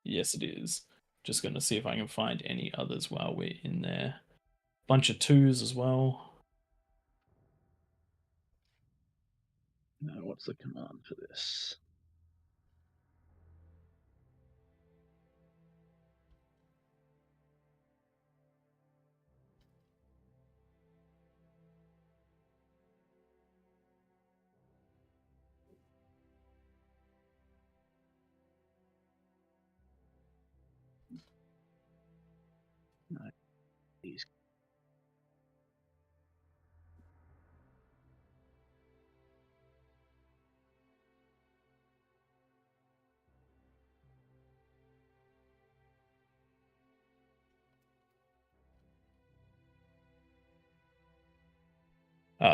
Yes, it is. Just going to see if I can find any others while we're in there. Bunch of 2s as well. Now, what's the command for this? No, these.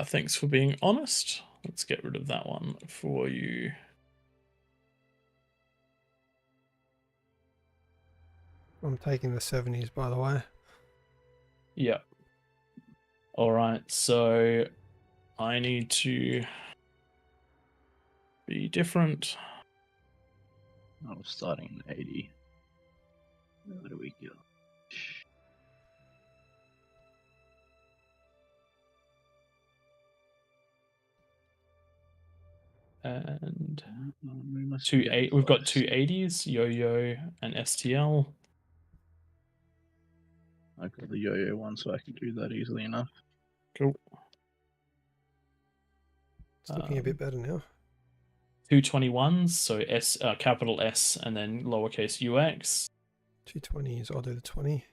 Thanks for being honest. Let's get rid of that one for you. I'm taking the 70s, by the way. Yeah. All right, so I need to be different. I was starting in 80. Where do we go? And We must two get eight. We've got close. 2 80s, Yo-Yo and STL. I've got the yo-yo one, so I can do that easily enough. Cool. It's looking a bit better now. 221s, so capital S and then lowercase UX. 220s, I'll do the 20.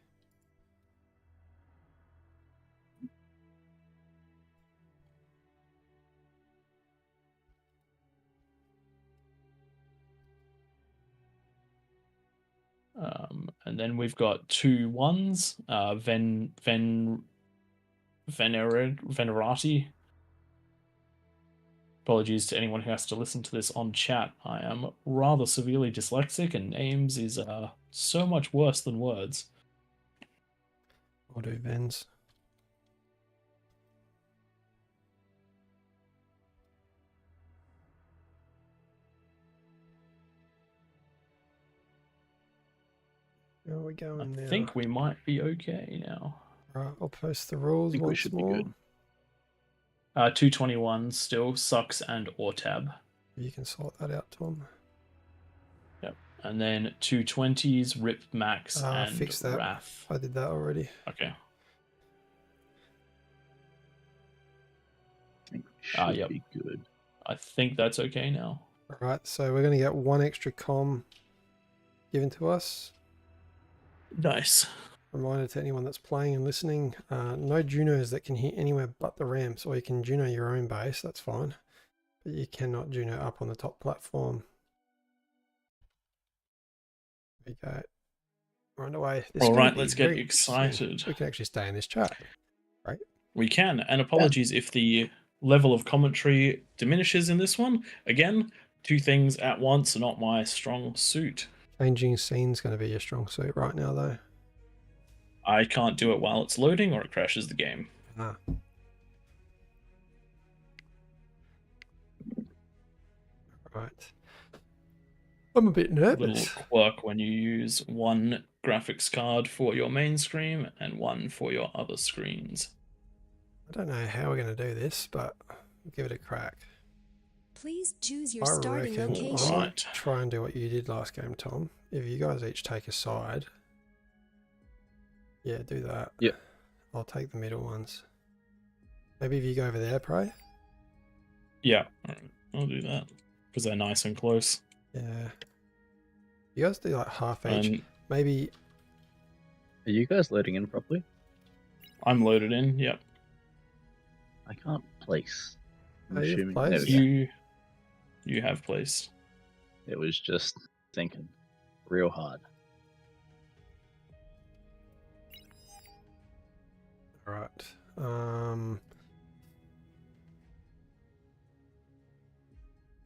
And then we've got 2 1s, Venerati. Apologies to anyone who has to listen to this on chat. I am rather severely dyslexic, and names is so much worse than words. I'll do Vens. How are we going now? I think we might be okay now. Right, I'll post the rules think we once should be more. good. 221 still, sucks and or tab. You can sort that out, Tom. Yep. And then 220s, Rip Max and fix that. Wrath. I did that already. Okay. I think we should Yep. be good. I think that's okay now. Alright, so we're going to get 1 extra com given to us. Nice. Reminder to anyone that's playing and listening, no Junos that can hit anywhere but the ramps, or you can Juno your own base, that's fine. But you cannot Juno up on the top platform. There we go. We're underway. All right, let's get excited. We can actually stay in this chat, right? We can, and apologies if the level of commentary diminishes in this one. Again, 2 things at once are not my strong suit. Changing scene's going to be your strong suit right now, though. I can't do it while it's loading or it crashes the game. Ah. Right. I'm a bit nervous. Little quirk when you use one graphics card for your main screen and one for your other screens. I don't know how we're going to do this, but we'll give it a crack. Please choose your I starting reckon location. I'll Right. try and do what you did last game, Tom. If you guys each take a side. Yeah, do that. Yep. I'll take the middle ones. Maybe if you go over there, Prey. Yeah, alright, I'll do that because they're nice and close. Yeah. You guys do like half each. And Maybe. Are you guys loading in properly? I'm loaded in. Yep. I can't place. I'm Oh, you've assuming placed? there we go. You have placed. It was just thinking real hard. All right.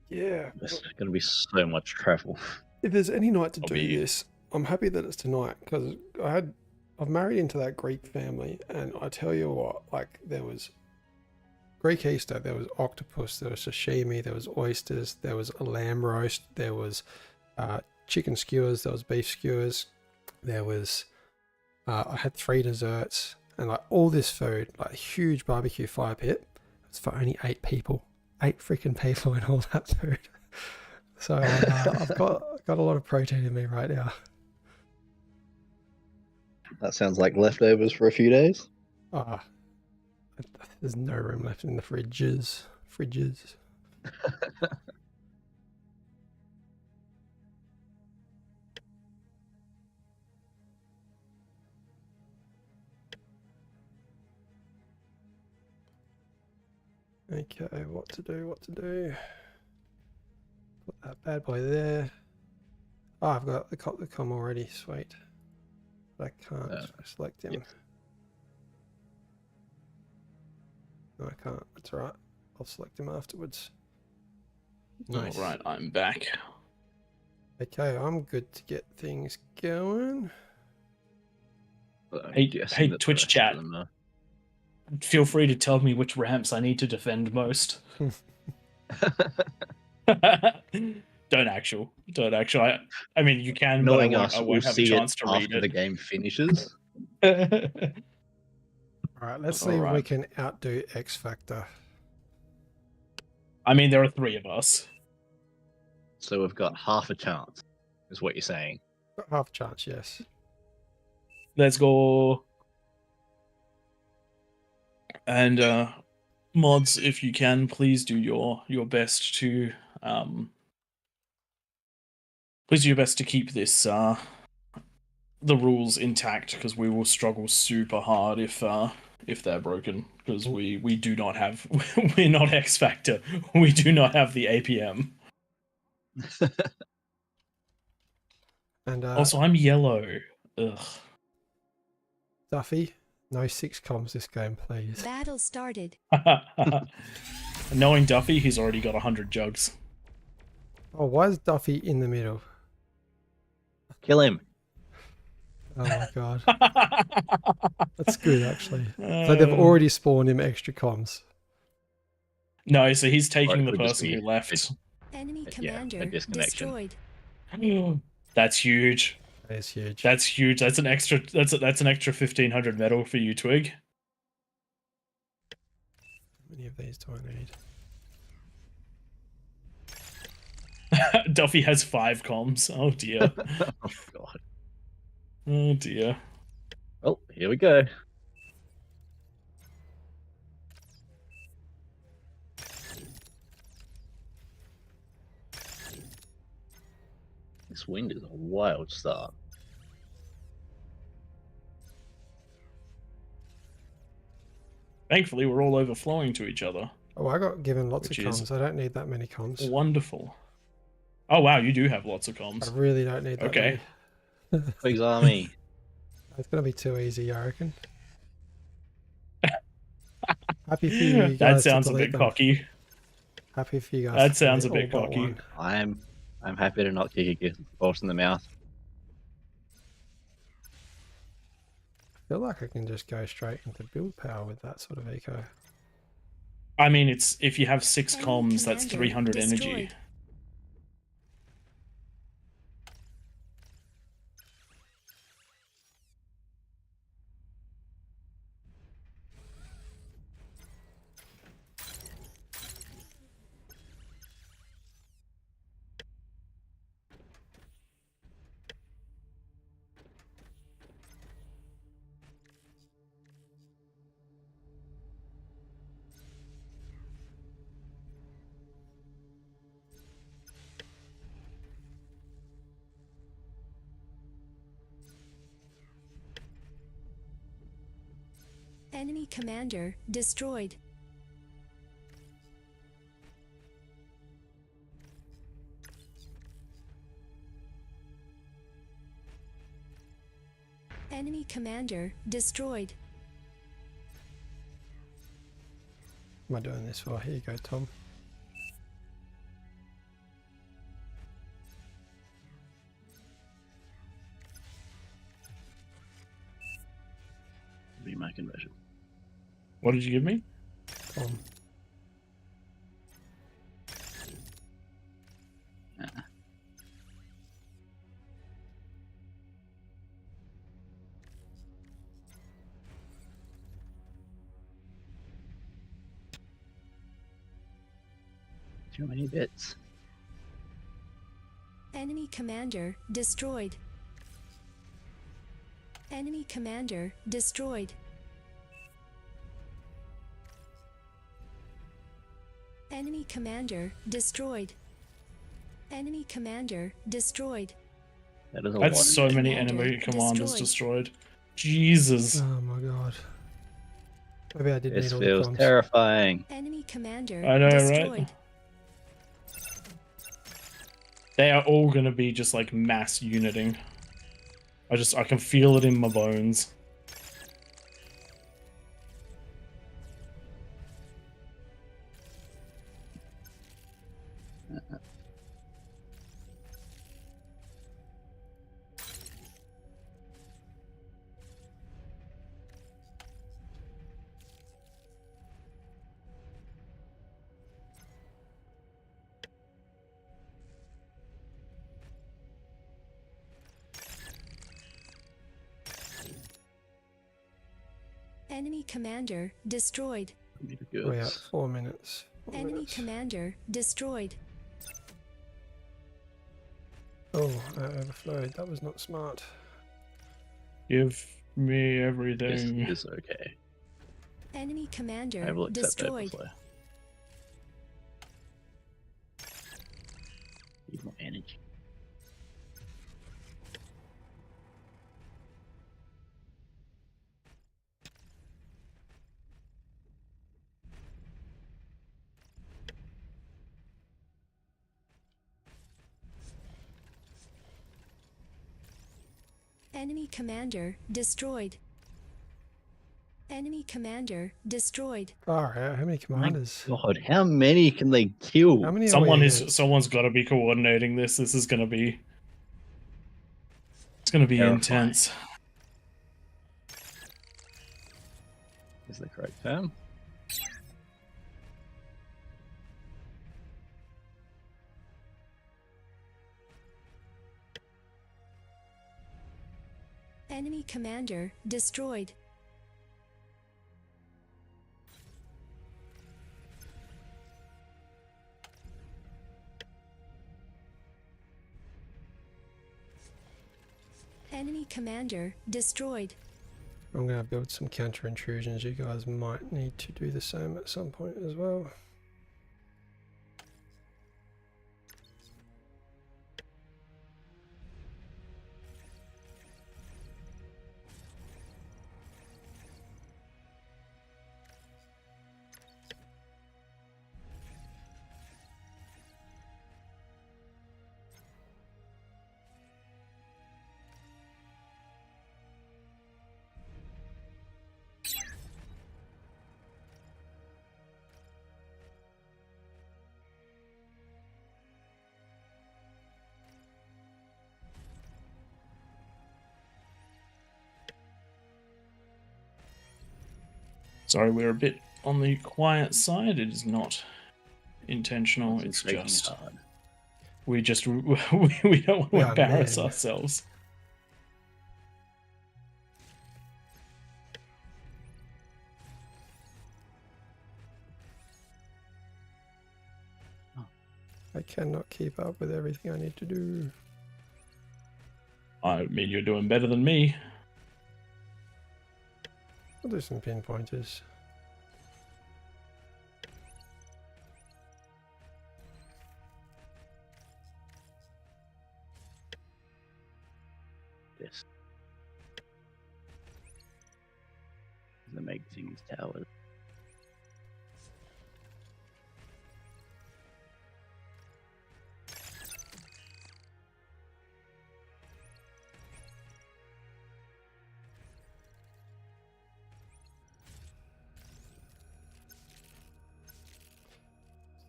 Yeah. There's going to be so much travel. If there's any night to I'll do be- this, I'm happy that it's tonight because I've married into that Greek family, and I tell you what, like there was Greek Easter, there was octopus, there was sashimi, there was oysters, there was a lamb roast, there was chicken skewers, there was beef skewers, there was I had 3 desserts, and like all this food, like a huge barbecue fire pit. It's for only 8 people, 8 freaking people, and all that food. So I've got a lot of protein in me right now. That sounds like leftovers for a few days. Ah, there's no room left in the fridges. Okay, what to do? Put that bad boy there. Oh, I've got the com already. Sweet. But I can't select him. Yep. No, I can't. That's all right. I'll select him afterwards. All right, I'm back. Okay, I'm good to get things going. Hey, Twitch chat. Feel free to tell me which ramps I need to defend most. Don't actual. I mean, you can, Knowing but us, I we'll won't have a see chance it to read after it. the game finishes. All right, let's see if we Alright. can outdo X Factor. I mean, there are 3 of us. So we've got half a chance, is what you're saying. Got half a chance, yes. Let's go. And mods, if you can, please do your best to keep this the rules intact, because we will struggle super hard if they're broken, because we do not have we're not X Factor. We do not have the APM. And Also, I'm yellow. Ugh. Duffy, no 6 comms this game, please. Battle started. Knowing Duffy, he's already got 100 jugs. Oh, why is Duffy in the middle? Kill him. Oh my god. That's good, actually. So they've already spawned him extra comms. No, so he's taking the Or just person who left. Enemy a commander disconnection. destroyed. That's huge. That is huge. That's huge. That's an extra 1500 metal for you, Twig. How many of these do I need? Duffy has 5 comms. Oh dear. Oh god. Oh dear. Oh, here we go. This wind is a wild start. Thankfully, we're all overflowing to each other. Oh, I got given lots Which of is- comms. I don't need that many comms. Wonderful. Oh wow, you do have lots of I comms. really don't need that Okay. many. Twig's army. It's going to be too easy, I reckon. Happy for you guys That sounds to a delete bit them. cocky. Happy for you guys. That to sounds a delete bit all but cocky. one. I'm happy to not kick a horse in the mouth. I feel like I can just go straight into build power with that sort of eco. I mean, it's if you have 6 Enemy comms, that's commander 300 energy. destroyed. Enemy commander destroyed. Enemy commander destroyed. Am I doing this for? Here you go, Tom. Be my conversion. What did you give me? Tom. Too many bits. Enemy commander destroyed. Enemy commander destroyed. Enemy commander destroyed. Enemy commander destroyed. That is a lot. That's of so bits. many Commander enemy commanders destroyed. destroyed. Jesus. Oh my god. Maybe I did This need all the feels comms. terrifying. Enemy commander I know, destroyed. right? They are all gonna be just like mass uniting. I can feel it in my bones. Enemy commander destroyed. We're at 4 minutes. 4 Enemy minutes. commander destroyed. Oh, I overflowed. That was not smart. Give me This everything. is okay. Enemy I commander will accept destroyed. overflow. Need more energy. Enemy commander destroyed. Enemy commander destroyed. Far out. How many My commanders? God, how many can they kill? How many are we against? Someone's got to be coordinating this. This is gonna be. It's gonna be Terrifying. intense. Is the correct term? Enemy commander destroyed. Enemy commander destroyed. I'm going to build some counter intrusions. You guys might need to do the same at some point as well. Sorry, we're a bit on the quiet side. It is not intentional. It's Concentrating just hard. we just we don't want to Yeah, embarrass man. ourselves. I cannot keep up with everything I need to do. I mean, you're doing better than me. I'll do some pinpointers. This. The make things towers.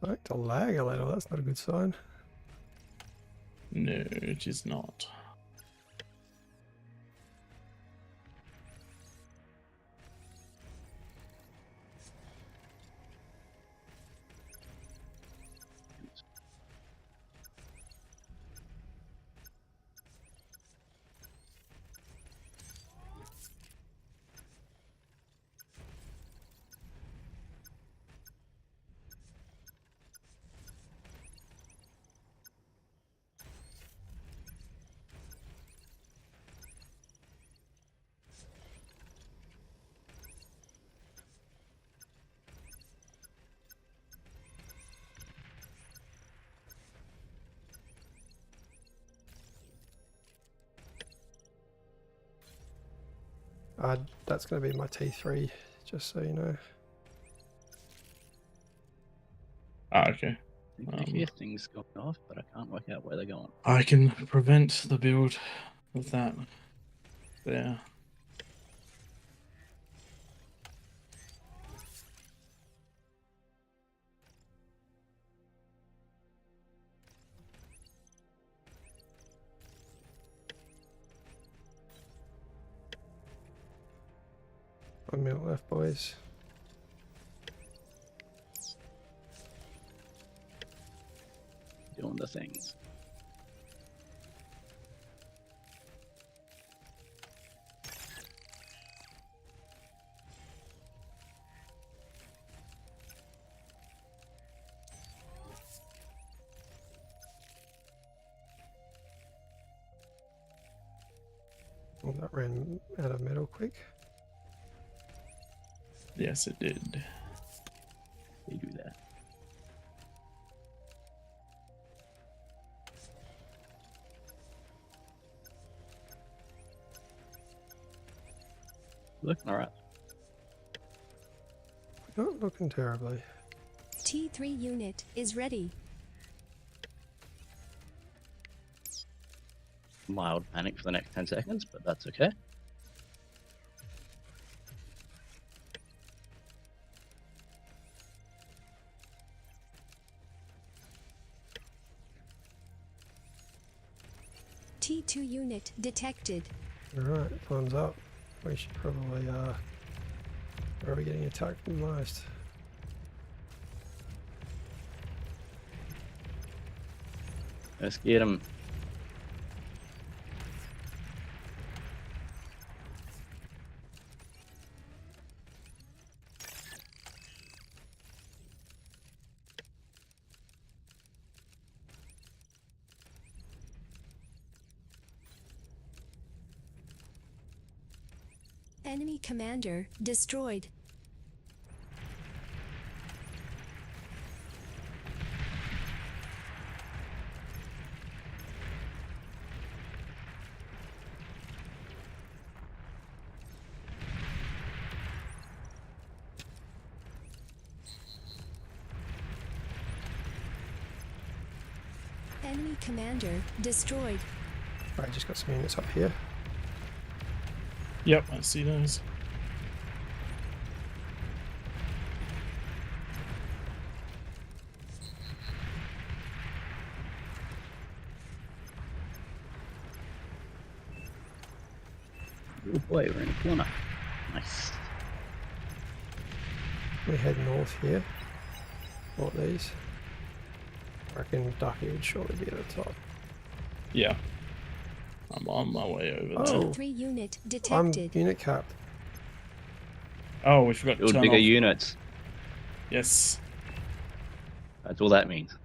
Like to lag a little. That's not a good sign. No, it is not. That's going to be my T3, just so you know. Ah, okay. I hear things going off, but I can't work out where they're going. I can prevent the build with that. There. One minute left, boys. Doing the things. Oh, that ran out of metal quick. Yes, it did. They do that. Looking alright. Not looking terribly. T3 unit is ready. Mild panic for the next 10 seconds, but that's okay. T2 unit detected. Alright, thumbs up. We should probably, where are we getting attacked the most? Let's get them. Enemy commander destroyed. Enemy commander destroyed. Right, just got some units up here. Yep, I see those. Oh boy, we're in a corner. Nice. We head north here. What these? I reckon Ducky would surely be at the top. Yeah. I'm on my way over Oh. there. T3 unit I'm detected. unit capped. Oh, we forgot to Build turn bigger off. units. Yes. That's all that means.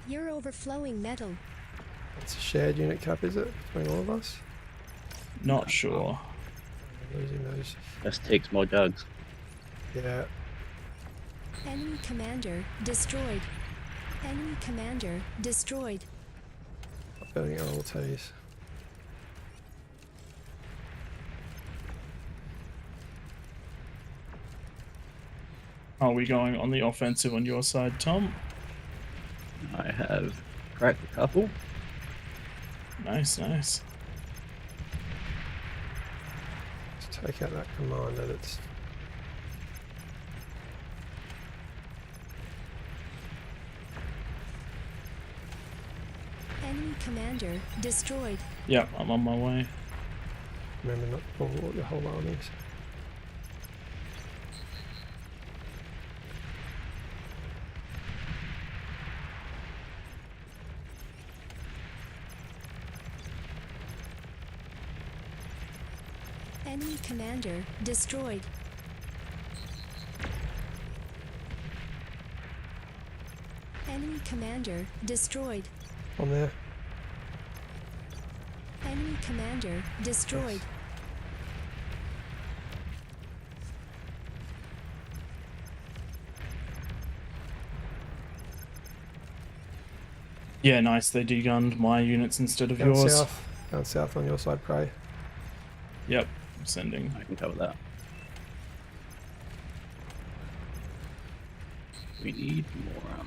You're overflowing metal. It's a shared unit cap, is it? Between all of us? Not sure. I'm losing those. Just takes more jugs. Yeah. Enemy commander destroyed. Enemy commander destroyed. I'm building all T's. Are we going on the offensive on your side, Tom? I have cracked a couple. Nice, nice. Let's take out that commander that's... Enemy commander destroyed. Yep, I'm on my way. Remember not to pull your whole armies. Enemy commander destroyed. Enemy commander destroyed. On there. Enemy commander destroyed. Yeah, nice. They degunned my units instead of Down yours. south. Down south on your side, Prey. Yep, I'm sending. I can cover that. We need more.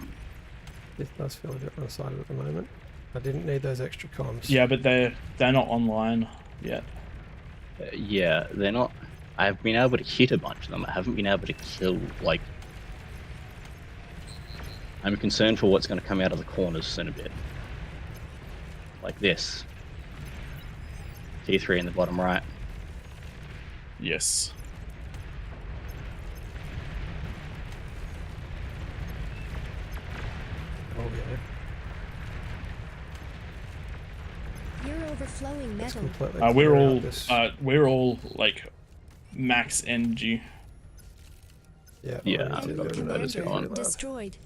This does feel a bit one-sided at the moment. I didn't need those extra comms. Yeah, but they're not online yet. Yeah, they're not. I've been able to hit a bunch of them. I haven't been able to kill. Like, I'm concerned for what's going to come out of the corners in a bit. Like this. T3 in the bottom right. Yes. Oh yeah. You're overflowing It's metal. completely We're clear all out this. we're all like max energy. Yeah. Yeah, I I'm need to not do gonna that. notice it Commander on. destroyed.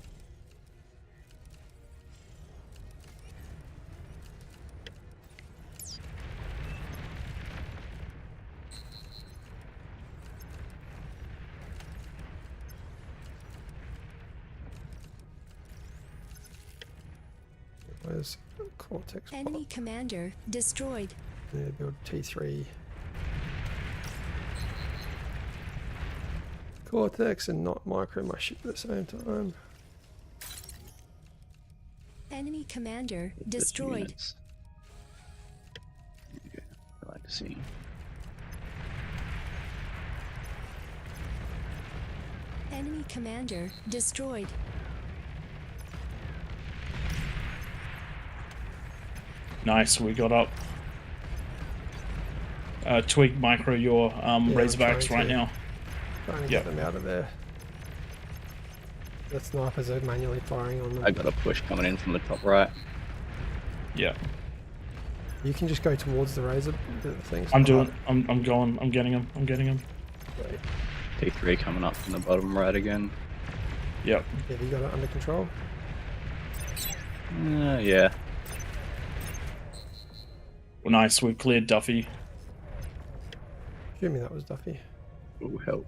Where's Cortex? Enemy commander destroyed. I need to build T3. Cortex and not micro my ship at the same time. Enemy commander Just destroyed. units. Okay, I like to see. Enemy commander destroyed. Nice, we got up. Twig micro your I'm Razorbacks trying right to. now. Trying to Yep. get them out of there. The snipers are manually firing on them. I got a push coming in from the top right. Yeah, You can just go towards the razor things. I'm doing. I'm going. I'm getting him. I'm getting him. T3 coming up from the bottom right again. Yep. Have you got it under control? Yeah. Well, nice. We've cleared Duffy. Assuming that was Duffy. Ooh, help.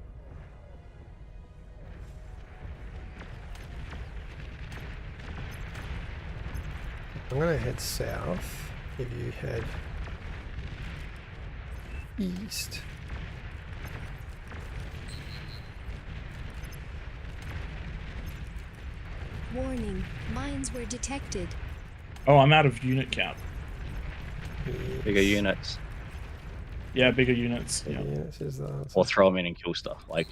I'm gonna head south. If you head east. Warning, mines were detected. Oh, I'm out of unit count. Bigger units. Yeah, bigger units. Yeah. Units is the answer. Or throw them in and kill stuff. Like,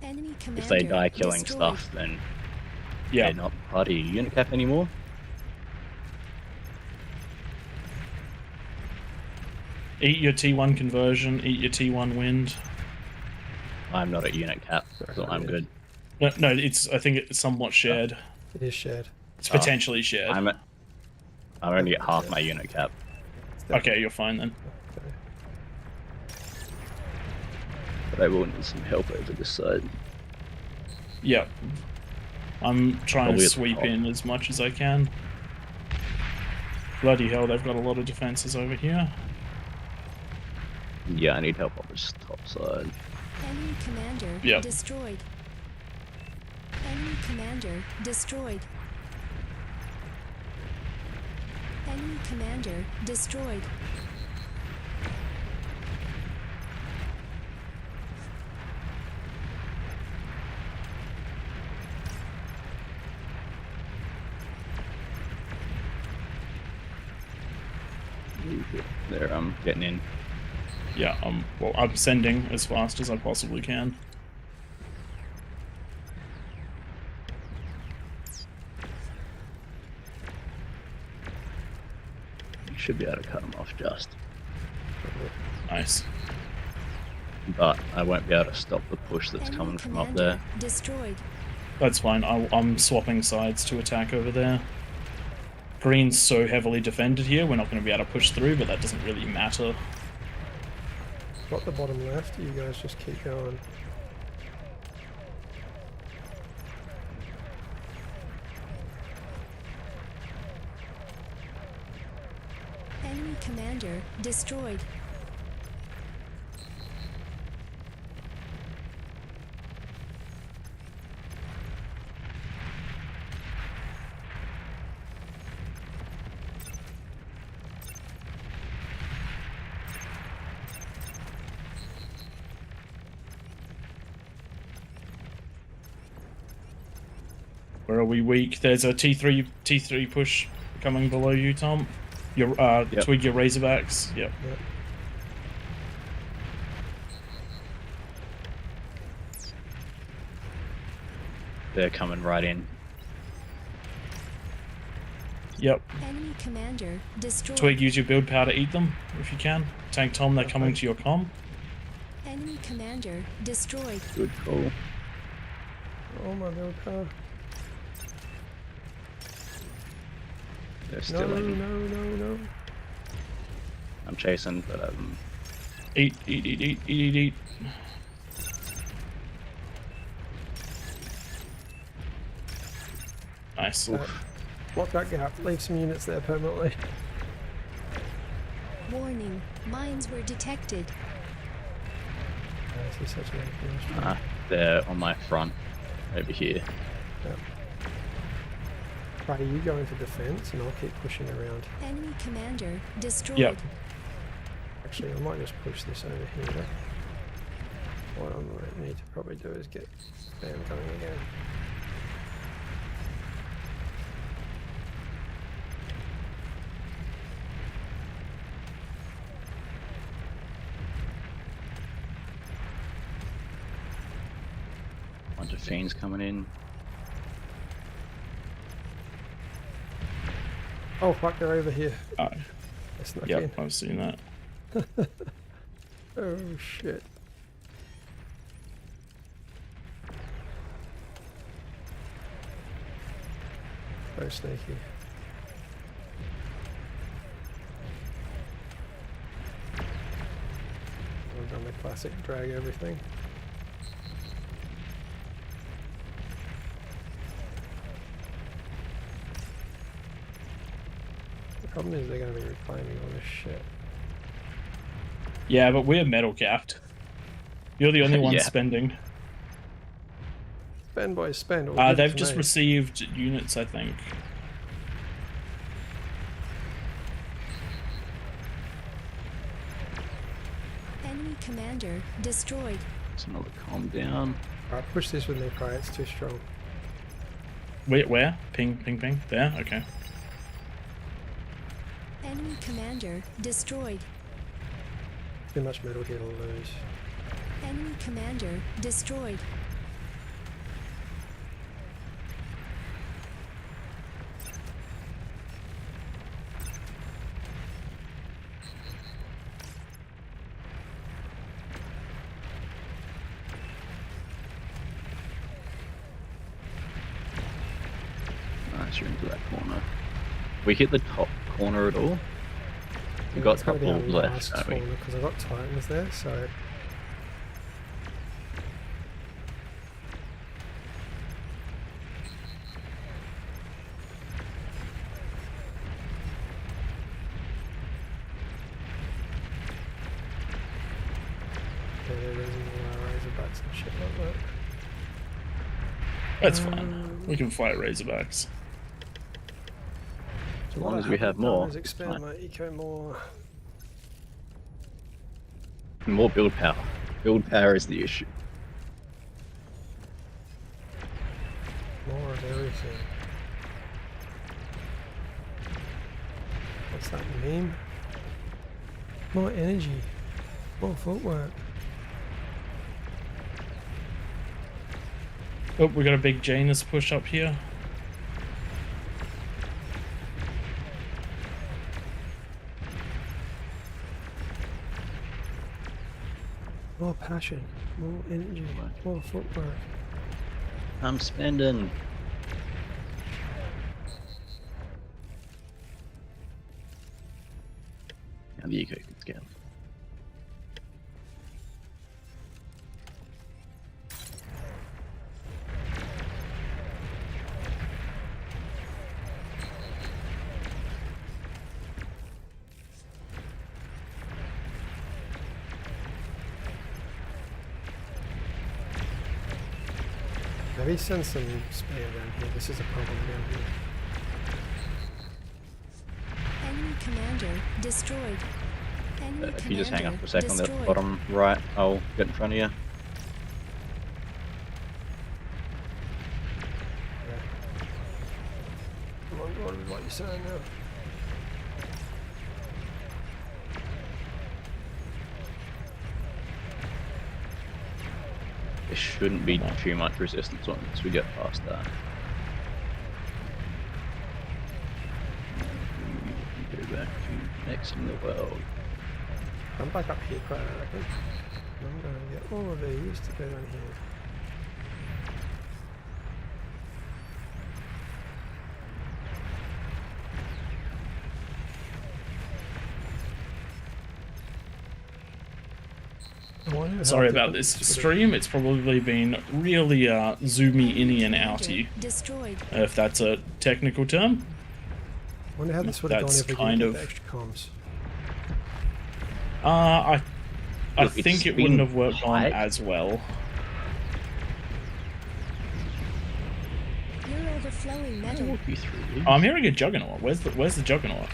Enemy commander if they die killing destroyed. stuff, then Yeah. they're not part of your unit cap anymore. Eat your T1 conversion. Eat your T1 wind. I'm not at unit cap, so I'm good. No, it's. I think it's somewhat shared. It is shared. It's potentially shared. I'm only at half my unit cap. Okay, you're fine then. Okay. But I will need some help over this side. Yeah. I'm trying Probably to at the sweep top. in as much as I can. Bloody hell, they've got a lot of defenses over here. Yeah, I need help on this top side. Enemy commander Yep. destroyed. Enemy commander destroyed. Enemy commander destroyed. There, I'm getting in. Yeah, well, I'm sending as fast as I possibly can. You should be able to cut them off just. Nice. But I won't be able to stop the push that's Enemy coming from up commander there. destroyed. That's fine. I'm swapping sides to attack over there. Green's so heavily defended here, we're not going to be able to push through, but that doesn't really matter. Got the bottom left. You guys just keep going. Enemy commander destroyed. Where are we weak? There's a T3 push coming below you, Tom. Your Yep. twig your Razorbacks. Yep. Yep. They're coming right in. Yep. Enemy commander destroyed. Twig, use your build power to eat them if you can. Tank Tom, they're coming to your comm. Enemy commander destroyed. Good call. Oh my build power. They're No, still in. no. I'm chasing, but Eat. Nice. Block that gap. Leave some units there permanently. Warning, mines were detected. This is such an information. they're on my front over here. Right, you go into defense and I'll keep pushing around. Enemy commander destroyed. Yep. Actually, I might just push this over here. What I might need to probably do is get spam going again. Bunch of fiends coming in. Oh fuck, they're over here. Oh, They snuck yep, in. I've seen that. Oh shit. So sneaky. I've done the classic drag everything. The problem is they're going to be reclaiming all this shit. Yeah, but we're metal capped. You're the only one Yeah. spending. Spend boys, spend. All good They've for just me. received units, I think. Enemy commander destroyed. It's another calm down. Alright, push this with me, Pry. It's too strong. Where? Ping. There? Okay. Enemy commander destroyed. Too much metal here to lose. Enemy commander destroyed. Nice, you're into that corner. We hit the top corner at all? We've got a couple left, haven't we? Because I've got Titans there, so... Yeah, they're losing the Razorbacks and shit like that. That's fine. We can fight Razorbacks. As long as we have more. Expand Fine. my eco more. More build power. Build power is the issue. More of everything. What's that meme? More energy. More footwork. Oh, we got a big Janus push up here. More passion. More energy. More footwork. I'm spending. Now the eco can scale. Maybe send some spam down here. This is a problem down here. Enemy commander destroyed. Enemy If you just hang up commander for a second on the destroyed. bottom right, I'll get in front of you. Yeah. concern now. There shouldn't be too much resistance once we get past that. Go back to next in the world. I'm back up here quite, I reckon. I'm going to get all of these to go down here. Sorry about this stream. It's probably been really zoomy inny and outy, Destroyed. if that's a technical term. I wonder how this would have gone That's if we kind didn't of- get the extra comms. I Look, think it's it wouldn't been have worked on hot. as well. You're overflowing I'll metal. walk you through these. I'm hearing a juggernaut. Where's the juggernaut?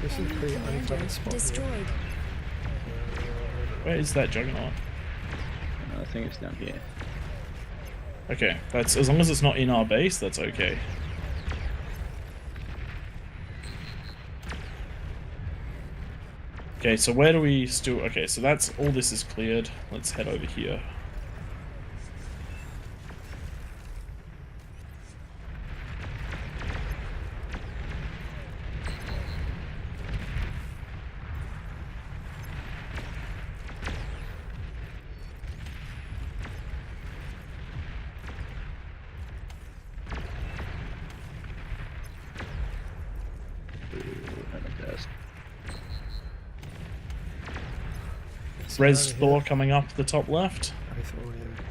This is a Enemy pretty commander uncovered spot here. destroyed. Where is that juggernaut? I think it's down here. Okay, that's as long as it's not in our base, that's okay. Okay, so where do we still... Okay, so that's... all this is cleared. Let's head over here. Res over Thor here. coming up the top left. I thought, yeah.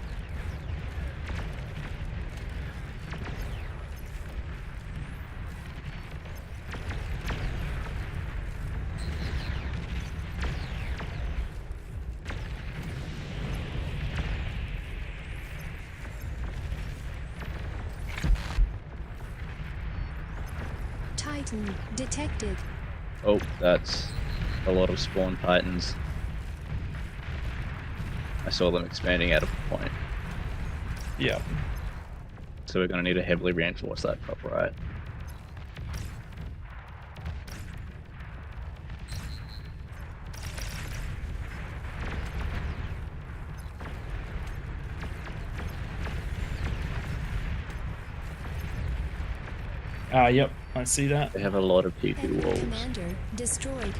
Titan detected. Oh, that's a lot of spawn titans. I saw them expanding out of a point. Yeah. So we're going to need to heavily reinforce that top right. Yep, I see that. They have a lot of TP Enemy walls. commander destroyed.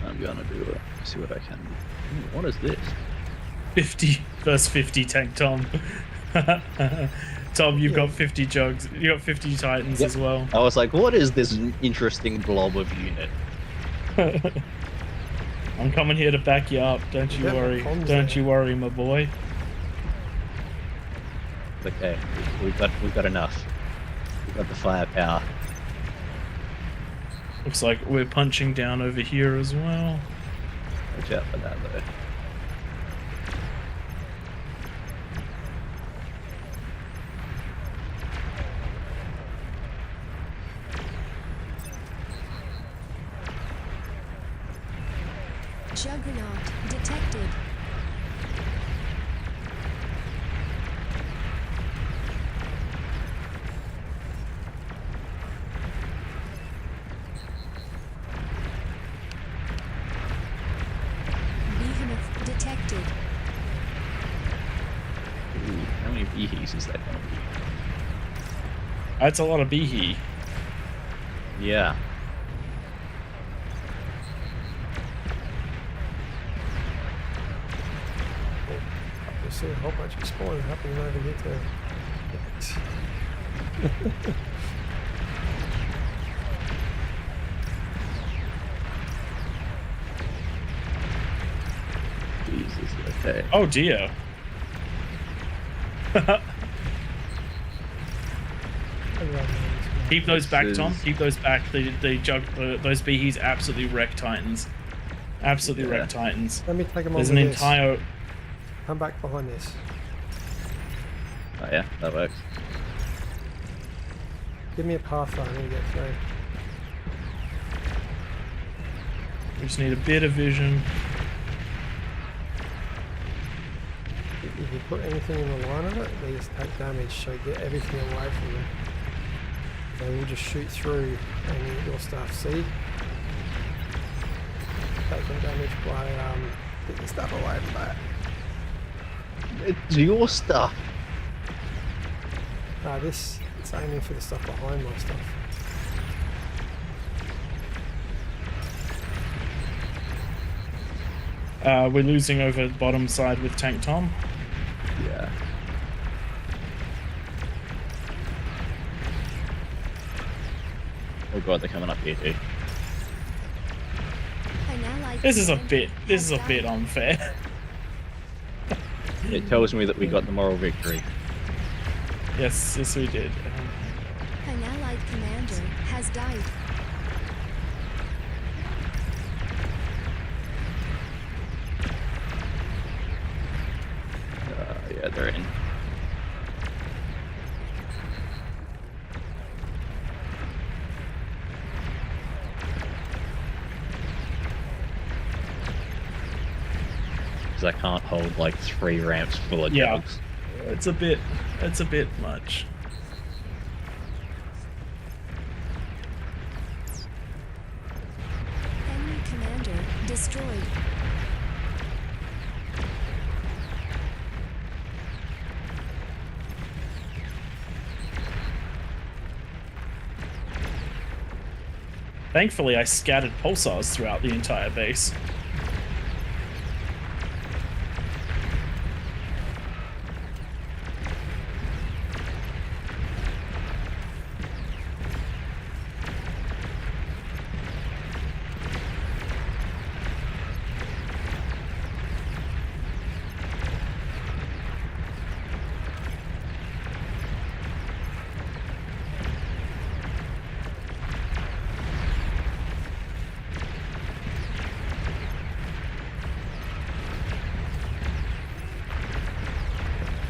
I'm going to do it. See what I can do. Ooh, what is this? 50 versus 50 tank Tom. Tom, you've got 50 jugs. You got 50 titans Yep. as well. I was like, what is this interesting blob of unit? I'm coming here to back you up. Don't you Yeah, my worry. comms Don't there. you worry, my boy. Okay, we've got enough. We've got the firepower. Looks like we're punching down over here as well. Watch out for that though. Juggernaut detected. Behemoth detected. Ooh, how many behes is that going to be? That's a lot of behe. Yeah. You see a whole bunch of spawn happening over here too. Jesus. Okay. Oh dear. Keep those back, This Tom. is- Keep those back. Those behes absolutely wreck titans. Absolutely Yeah. wreck titans. Let me take them There's over an this. entire... Come back behind this. Oh yeah, that works. Give me a path I need to get through. We just need a bit of vision. If you put anything in the line of it, they just take damage, so get everything away from them. They will just shoot through and your stuff. See? Taking damage by getting stuff away from that. It's your stuff. This it's aiming for the stuff behind my stuff. We're losing over bottom side with Tank Tom. Yeah. Oh god, they're coming up here too. An allied This is a commander bit. This has is a bit died. unfair. It tells me that we got the moral victory. Yes, yes, we did. An allied commander has died. Yeah, they're in. Because I can't hold like 3 ramps full of Yeah. dogs. It's a bit. It's a bit much. Enemy commander destroyed. Thankfully, I scattered pulsars throughout the entire base.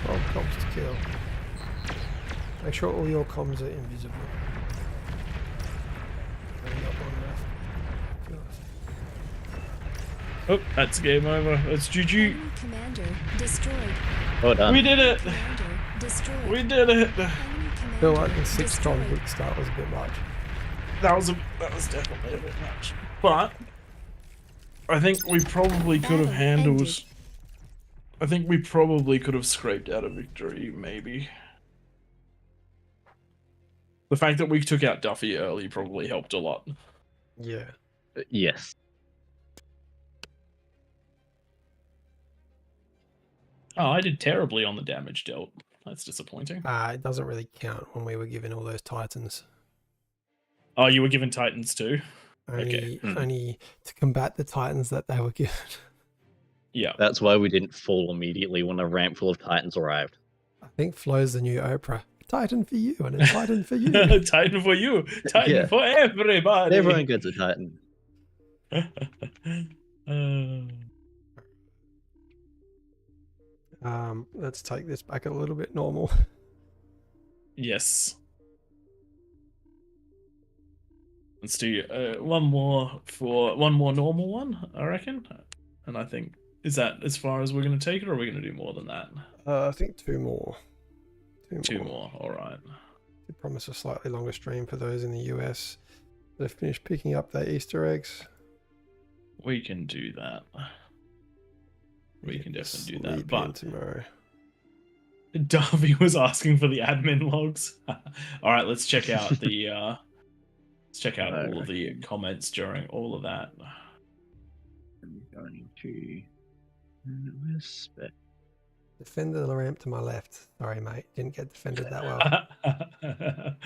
Well, comms to kill. Make sure all your comms are invisible. Only got one left. Oh, that's game over. That's GG. Enemy commander destroyed. Well done. We did it. Commander destroyed. We did it. Enemy I feel like commander the 6 destroyed. comms at the start was a bit much. That was definitely a bit much. But I think we probably could have Battle handled. ended. I think we probably could have scraped out a victory, maybe. The fact that we took out Duffy early probably helped a lot. Yeah. Yes. Oh, I did terribly on the damage dealt. That's disappointing. It doesn't really count when we were given all those titans. Oh, you were given Titans too? Only, Okay. only to combat the titans that they were given. Yeah. That's why we didn't fall immediately when a ramp full of titans arrived. I think Flo's the new Oprah. Titan for you and a Titan for you. Titan for you. Titan Yeah. for everybody. Everyone gets a titan. Let's take this back a little bit normal. Yes. Let's do one more normal one, I reckon. And I think, is that as far as we're going to take it, or are we going to do more than that? I think 2 more. Two more, all right. They promise a slightly longer stream for those in the US that have finished picking up their Easter eggs. We can do that. We can definitely do that. Sleep in But tomorrow. Darby was asking for the admin logs. All right, let's check out the let's check out all of the comments during all of that. I'm going to respect. Defender the ramp to my left. Sorry, mate. Didn't get defended that well.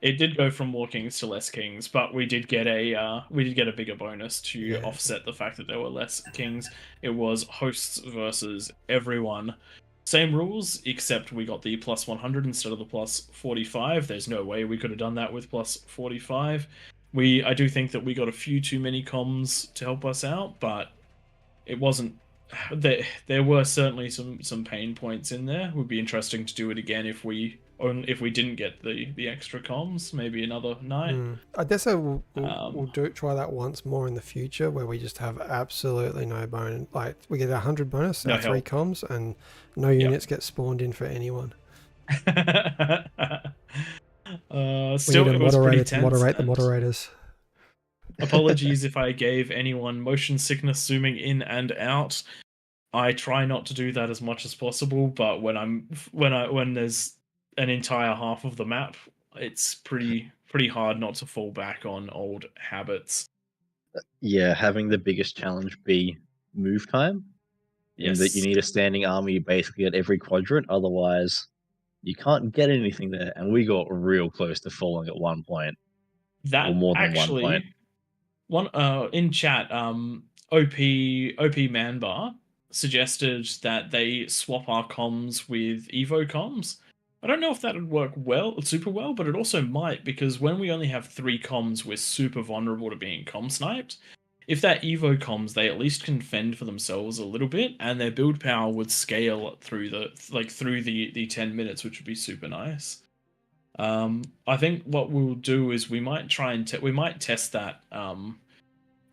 It did go from more kings to less kings, but we did get a bigger bonus to offset the fact that there were less kings. It was hosts versus everyone. Same rules, except we got the plus 100 instead of the plus 45. There's no way we could have done that with plus 45. I do think that we got a few too many comms to help us out, but it wasn't there were certainly some pain points in there. Would be interesting to do it again if we didn't get the extra comms, maybe another night. I guess we'll Um, try that once more in the future, where we just have absolutely no bonus. Like we get 100 bonus, No our 3 help. comms, and no Yep. units get spawned in for anyone. We Still, need a it was pretty moderator to tense. moderate the And moderators. apologies if I gave anyone motion sickness zooming in and out. I try not to do that as much as possible, but when there's an entire half of the map, it's pretty hard not to fall back on old habits. Yeah, having the biggest challenge be move time, in that you Yes. need a standing army basically at every quadrant, otherwise you can't get anything there. And we got real close to falling at one point, or That more than one point. actually one in chat, OP Manbar suggested that they swap our comms with Evo comms. I don't know if that would work super well, but it also might, because when we only have 3 comms, we're super vulnerable to being comm sniped. If that Evo comms, they at least can fend for themselves a little bit, and their build power would scale through the 10 minutes, which would be super nice. I think what we'll do is we might try and we might test that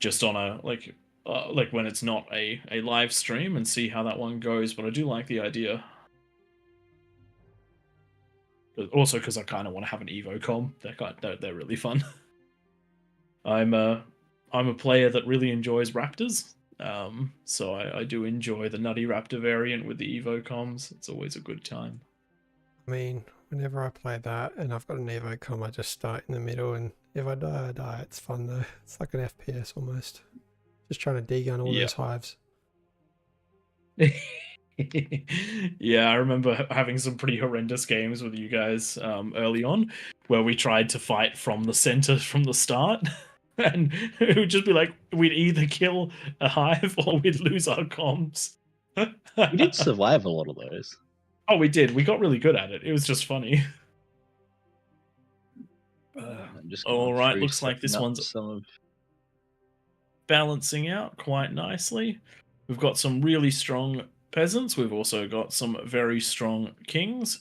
just on a like when it's not a live stream, and see how that one goes. But I do like the idea. Also, because I kind of want to have an Evo com. They're really fun. I'm a player that really enjoys Raptors. So I do enjoy the Nutty Raptor variant with the Evo comms. It's always a good time. I mean, whenever I play that and I've got an Evo com, I just start in the middle, and if I die, I die. It's fun though. It's like an FPS almost. Just trying to degun all Yeah. those hives. Yeah, I remember having some pretty horrendous games with you guys early on, where we tried to fight from the center from the start, and it would just be like we'd either kill a hive or we'd lose our comms. We did survive a lot of those. Oh, we did. We got really good at it. It was just funny. I'm just All going right, through looks like this setting up one's some of. balancing out quite nicely. We've got some really strong peasants. We've also got some very strong kings.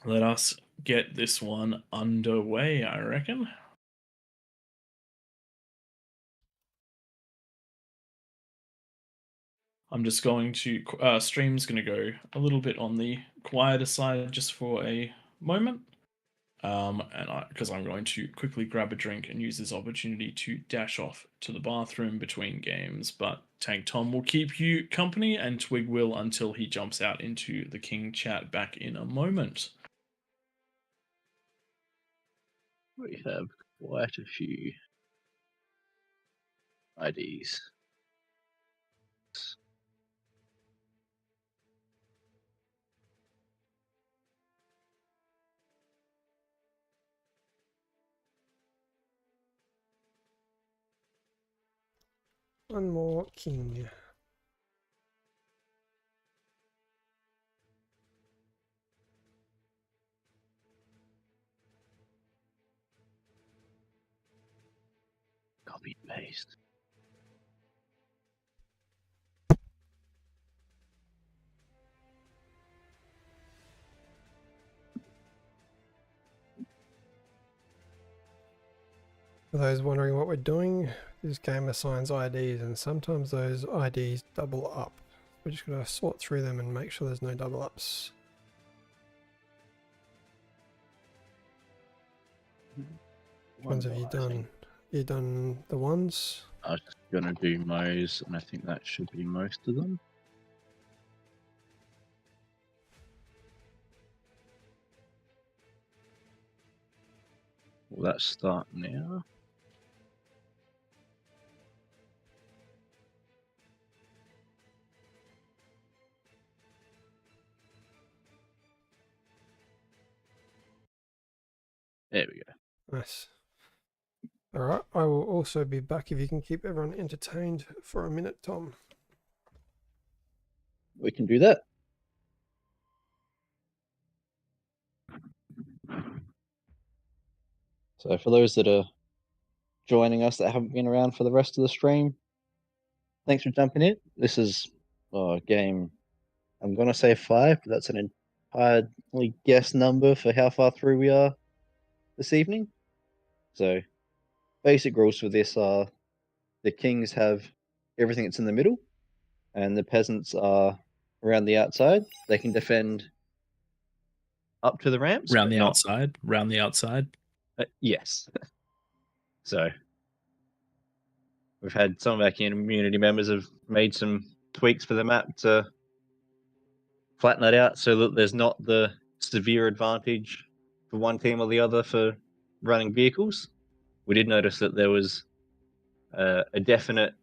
Let us get this one underway, I reckon. I'm just going to stream's going to go a little bit on the quieter side just for a moment. Because I'm going to quickly grab a drink and use this opportunity to dash off to the bathroom between games. But Tank Tom will keep you company, and Twig will until he jumps out into the King chat back in a moment. We have quite a few IDs. One more king. Copy paste. For those wondering what we're doing, this game assigns IDs, and sometimes those IDs double up. We're just going to sort through them and make sure there's no double ups. Which ones have you done? You done the ones? I was just gonna do Mo's, and I think that should be most of them. Will that start now? There we go. Nice. Alright, I will also be back if you can keep everyone entertained for a minute, Tom. We can do that. So for those that are joining us that haven't been around for the rest of the stream, thanks for jumping in. This is game, I'm going to say 5, but that's an entirely guess number for how far through we are this evening. So, basic rules for this are the kings have everything that's in the middle, and the peasants are around the outside. They can defend up to the ramps. Round but the not, outside. Round the outside. Yes. So, we've had some of our community members have made some tweaks for the map to flatten that out so that there's not the severe advantage for one team or the other for running vehicles. We did notice that there was a definite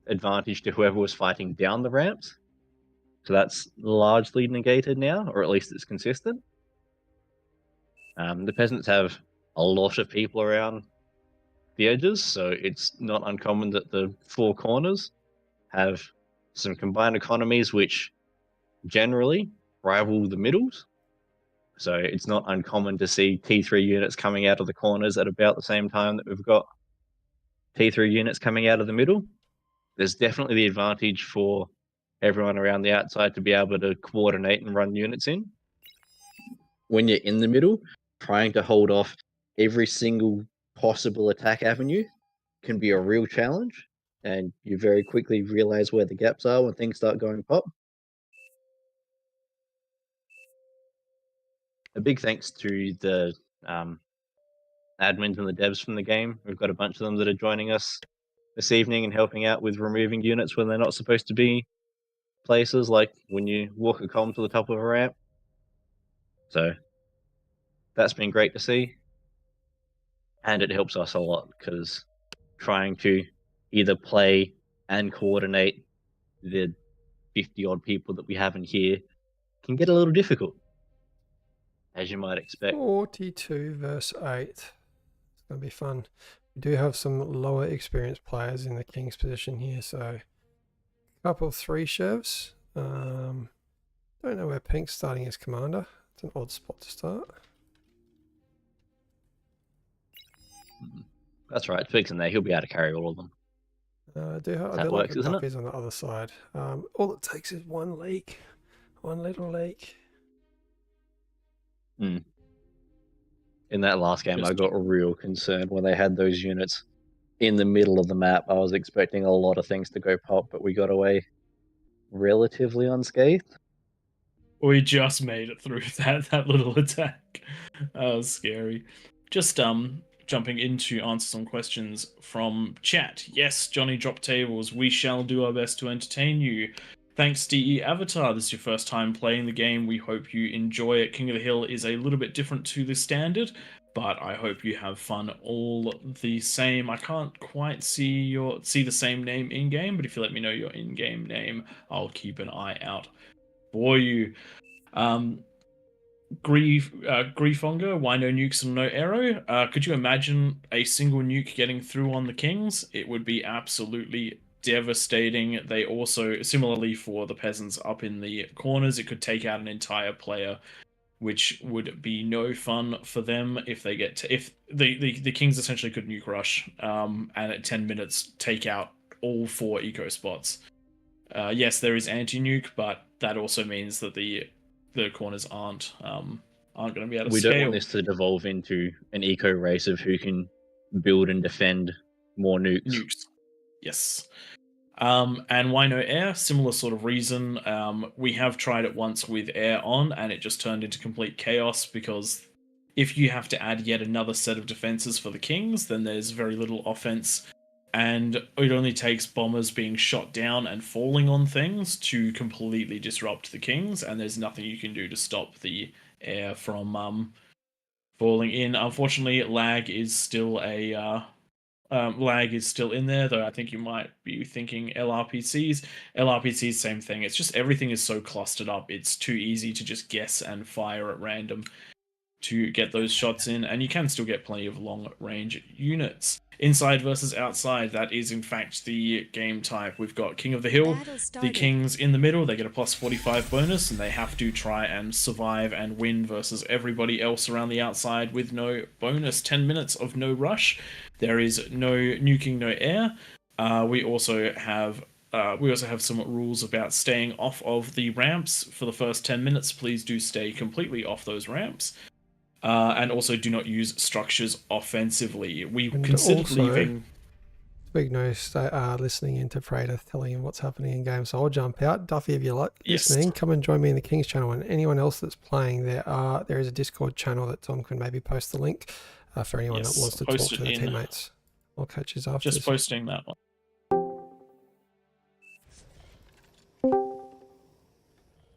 advantage to whoever was fighting down the ramps. So that's largely negated now, or at least it's consistent. The peasants have a lot of people around the edges, so it's not uncommon that the 4 corners have some combined economies which generally rival the middles. So it's not uncommon to see T3 units coming out of the corners at about the same time that we've got T3 units coming out of the middle. There's definitely the advantage for everyone around the outside to be able to coordinate and run units in. When you're in the middle, trying to hold off every single possible attack avenue can be a real challenge, and you very quickly realize where the gaps are when things start going pop. A big thanks to the admins and the devs from the game. We've got a bunch of them that are joining us this evening and helping out with removing units when they're not supposed to be places, like when you walk a column to the top of a ramp. So that's been great to see. And it helps us a lot because trying to either play and coordinate the 50 odd people that we have in here can get a little difficult, as you might expect. 42 verse 8. It's going to be fun. We do have some lower experienced players in the king's position here, so a couple 3 chefs. Don't know where Pink's starting as commander. It's an odd spot to start. That's right, Twig's in there. He'll be able to carry all of them. I do That like works, the isn't it? puppies on the other side. All it takes is one leak. One little leak. In that last game, I got real concerned when they had those units in the middle of the map. I was expecting a lot of things to go pop, but we got away relatively unscathed. We just made it through that little attack. That was scary. Just jumping in to answer some questions from chat. Yes, Johnny dropped tables. We shall do our best to entertain you. Thanks, DE Avatar. This is your first time playing the game. We hope you enjoy it. King of the Hill is a little bit different to the standard, but I hope you have fun all the same. I can't quite see the same name in game, but if you let me know your in-game name, I'll keep an eye out for you. Griefonger, why no nukes and no arrow? Could you imagine a single nuke getting through on the Kings? It would be absolutely devastating. They also, similarly for the peasants up in the corners, it could take out an entire player, which would be no fun for them if they get to, if the Kings essentially could nuke rush, and at 10 minutes take out all 4 eco spots. Yes, there is anti-nuke, but that also means that the corners aren't going to be able to We scale. don't want this to devolve into an eco race of who can build and defend more nukes. Yes. And why no air? Similar sort of reason. We have tried it once with air on, and it just turned into complete chaos, because if you have to add yet another set of defenses for the Kings, then there's very little offense, and it only takes bombers being shot down and falling on things to completely disrupt the Kings, and there's nothing you can do to stop the air from falling in. Unfortunately, lag is still in there, though I think you might be thinking LRPCs. LRPCs, same thing. It's just everything is so clustered up. It's too easy to just guess and fire at random to get those shots in, and you can still get plenty of long-range units. Inside versus outside, that is in fact the game type. We've got King of the Hill, the Kings in the middle, they get a plus 45 bonus, and they have to try and survive and win versus everybody else around the outside with no bonus. 10 minutes of no rush. There is no nuking, no air. We also have some rules about staying off of the ramps for the first 10 minutes. Please do stay completely off those ramps. And also do not use structures offensively. We And considered also, leaving... Big news, they are listening into Prater, telling him what's happening in game. So I'll jump out. Duffy, if you're Yes. listening, come and join me in the King's channel. And anyone else that's playing, there is a Discord channel that Tom can maybe post the link for anyone that wants to talk to their teammates. I'll catch you after. Just posting that one.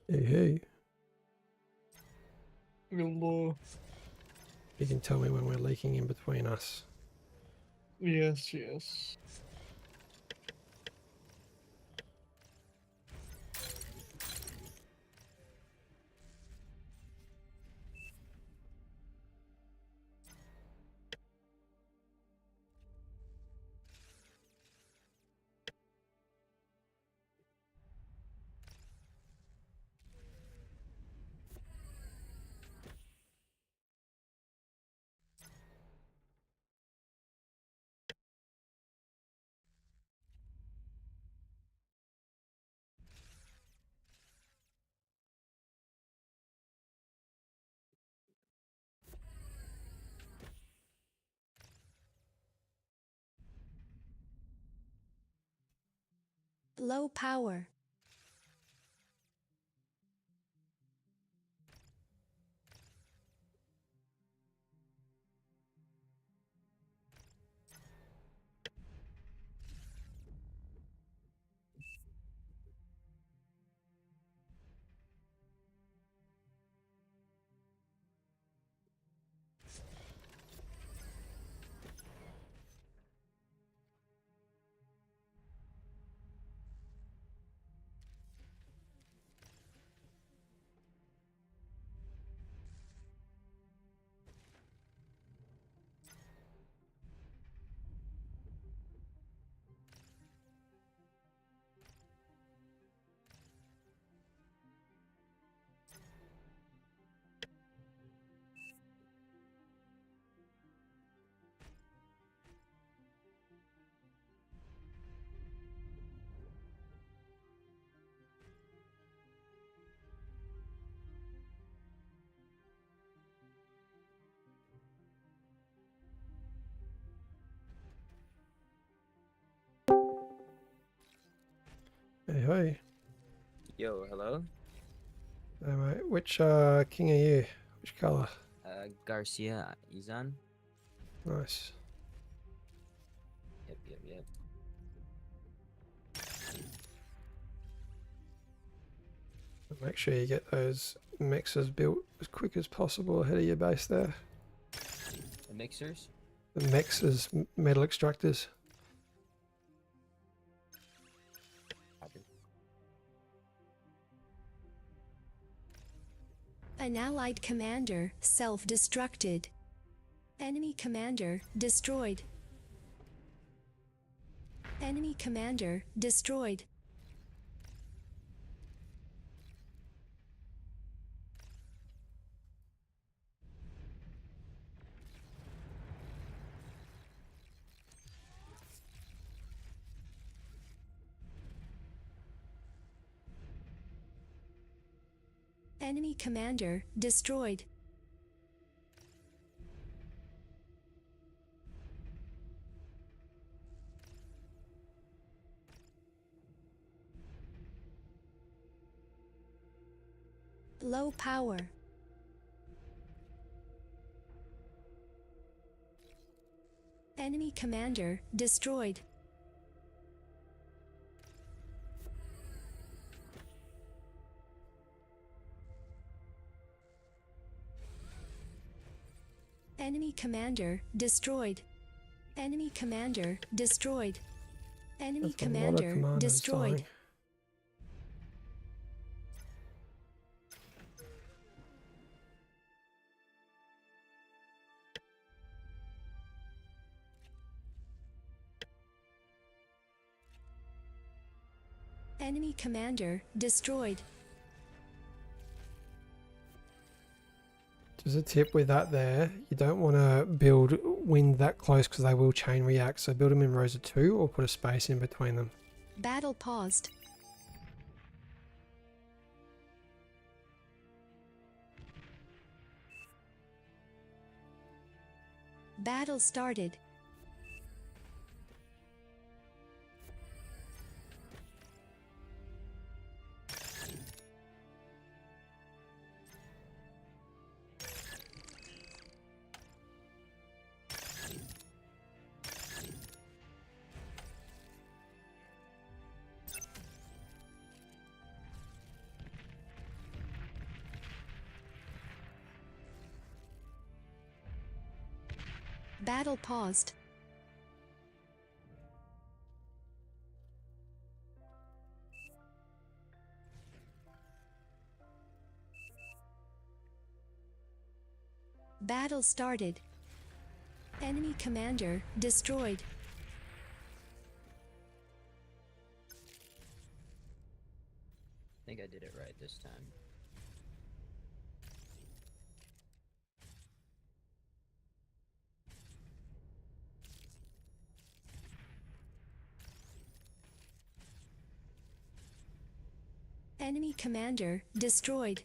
Hey. Hello. You can tell me when we're leaking in between us. Yes, yes. Low power. Hey. Yo, hello? Hey, mate. Which king are you? Which colour? Garcia Izan? Nice. Yep. Make sure you get those mixers built as quick as possible ahead of your base there. The mixers? The mixers, metal extractors. An allied commander self-destructed. Enemy commander destroyed. Enemy commander destroyed. Enemy commander destroyed. Low power. Enemy commander destroyed. Enemy commander destroyed. Enemy commander destroyed. Enemy That's a lot of commander commanders destroyed. dying. Enemy commander destroyed. Just a tip with that there, you don't want to build wind that close because they will chain react. So build them in rows of 2 or put a space in between them. Battle paused. Battle started. Battle paused. Battle started. Enemy commander destroyed. I think I did it right this time. Enemy commander destroyed.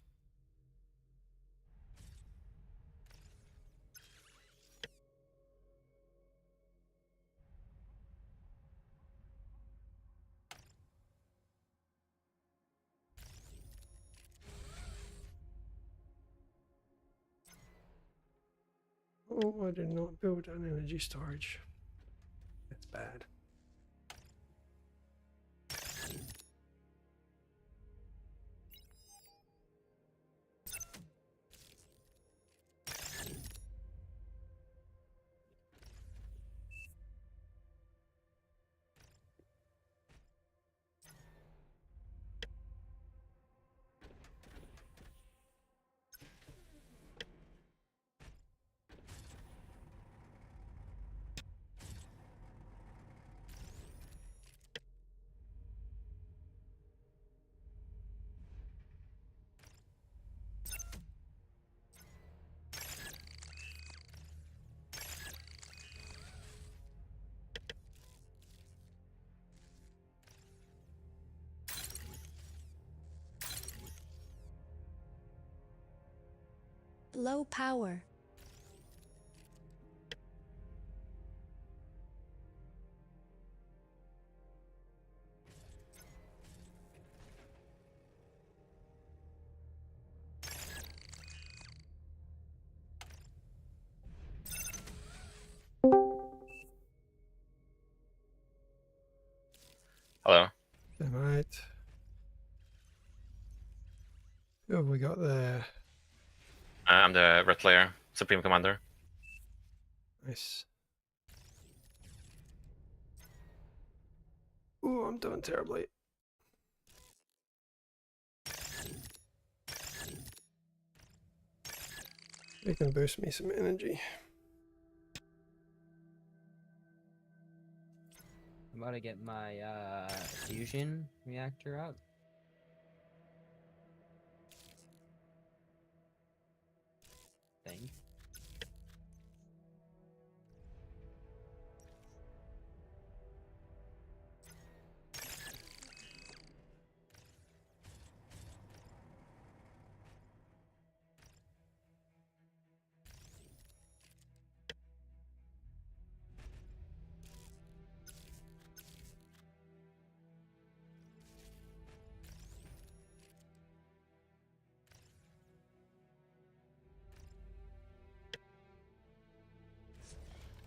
Oh, I did not build an energy storage. That's bad. Low power. Hello. Okay, mate. Who have we got there? I'm the red player, Supreme Commander. Nice. Ooh, I'm doing terribly. You can boost me some energy. I'm about to get my fusion reactor out. Thanks.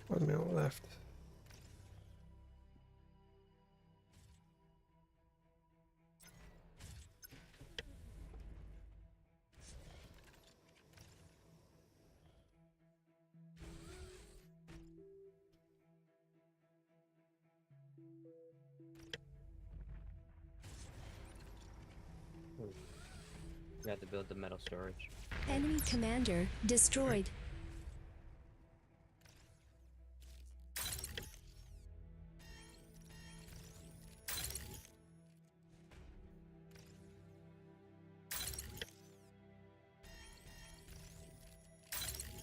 One minute left. We have to build the metal storage. Enemy commander destroyed.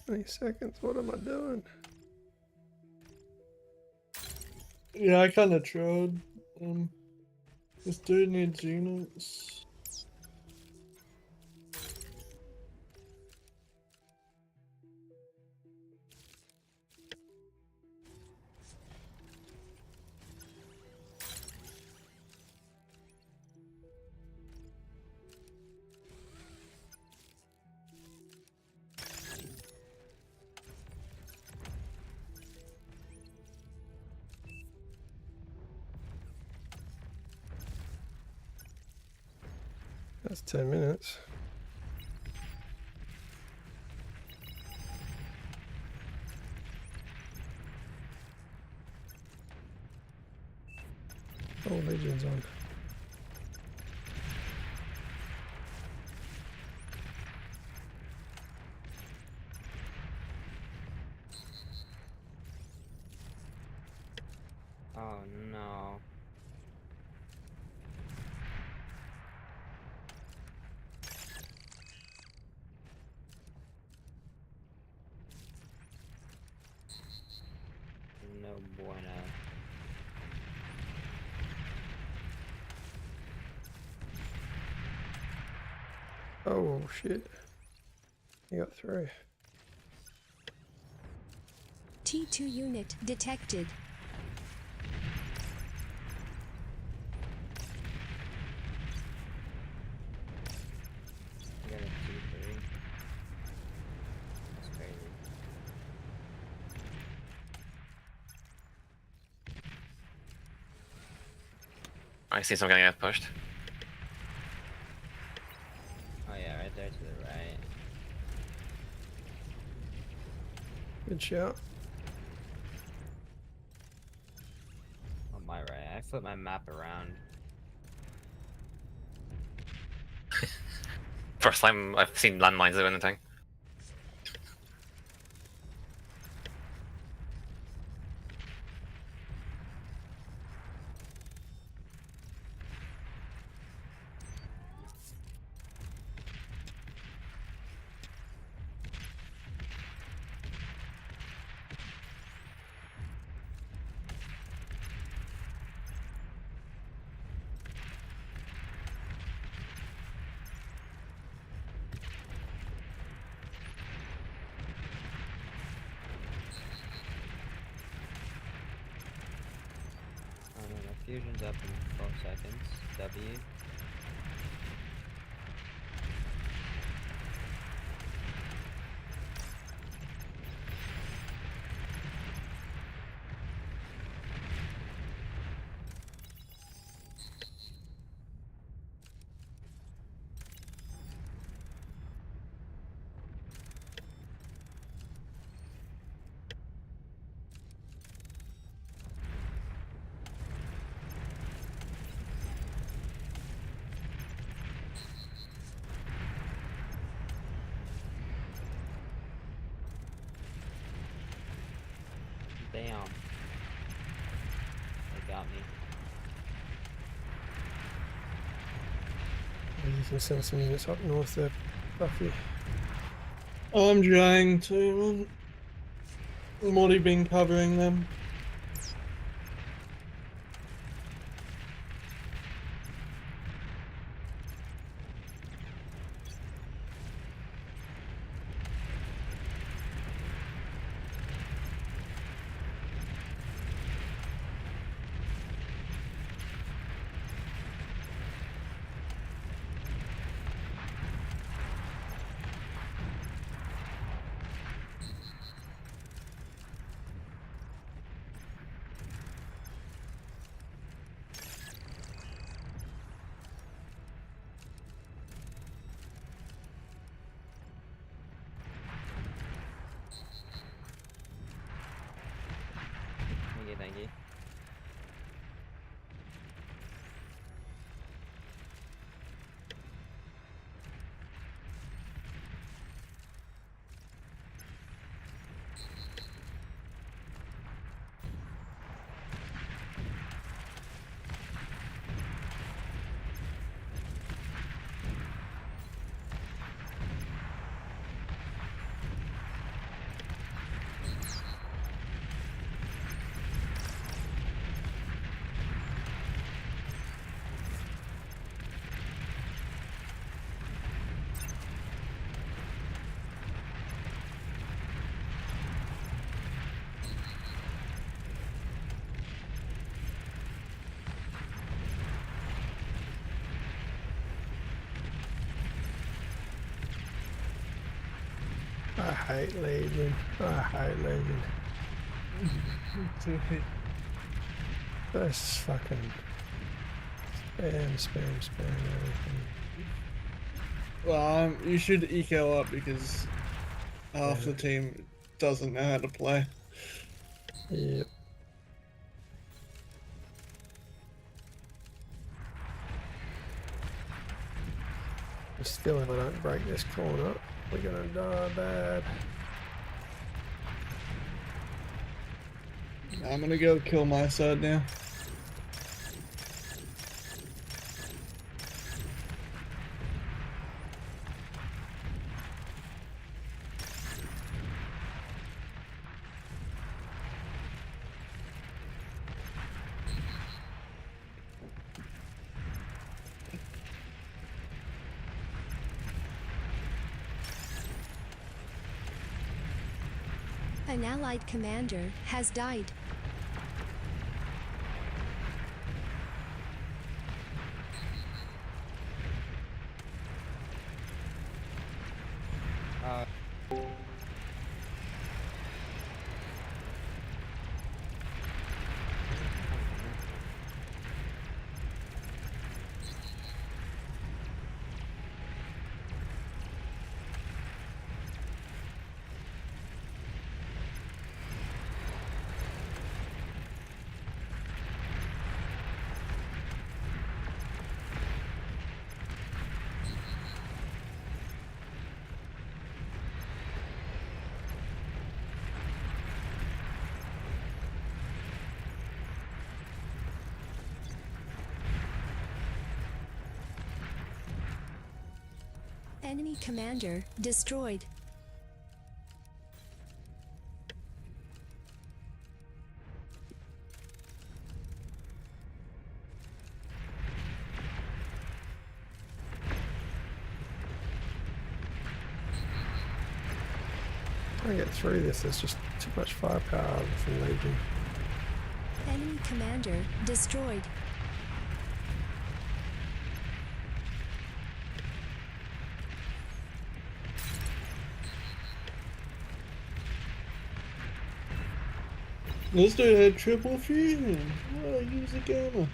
20 seconds. What am I doing? Yeah, I kind of tried. This dude needs units. That's 10 minutes. Oh, Legion's on. Oh no. No bueno. Oh, shit. You got 3. T2 unit detected. I got a 2-3. That's crazy. I see someone getting pushed. Oh yeah, right there to the right. Good shout. On my right. I flip my map around. First time I've seen landmines do anything. Oh no, my fusion's up in 12 seconds. W. Damn. They got me. You can send some units up north there, Buffy. I'm trying to, man. Morty been covering them. I hate Legion. I hate Legion. That's fucking spam everything. Well, you should eco up because half the Yeah. team doesn't know how to play. Yep. Still, if I don't break this corner, we're gonna die bad. I'm gonna go kill my side now. An allied commander has died. Enemy commander destroyed. Trying to get through this, there's just too much firepower from Legion. Enemy commander destroyed. This dude had triple fusion. What a user gamer.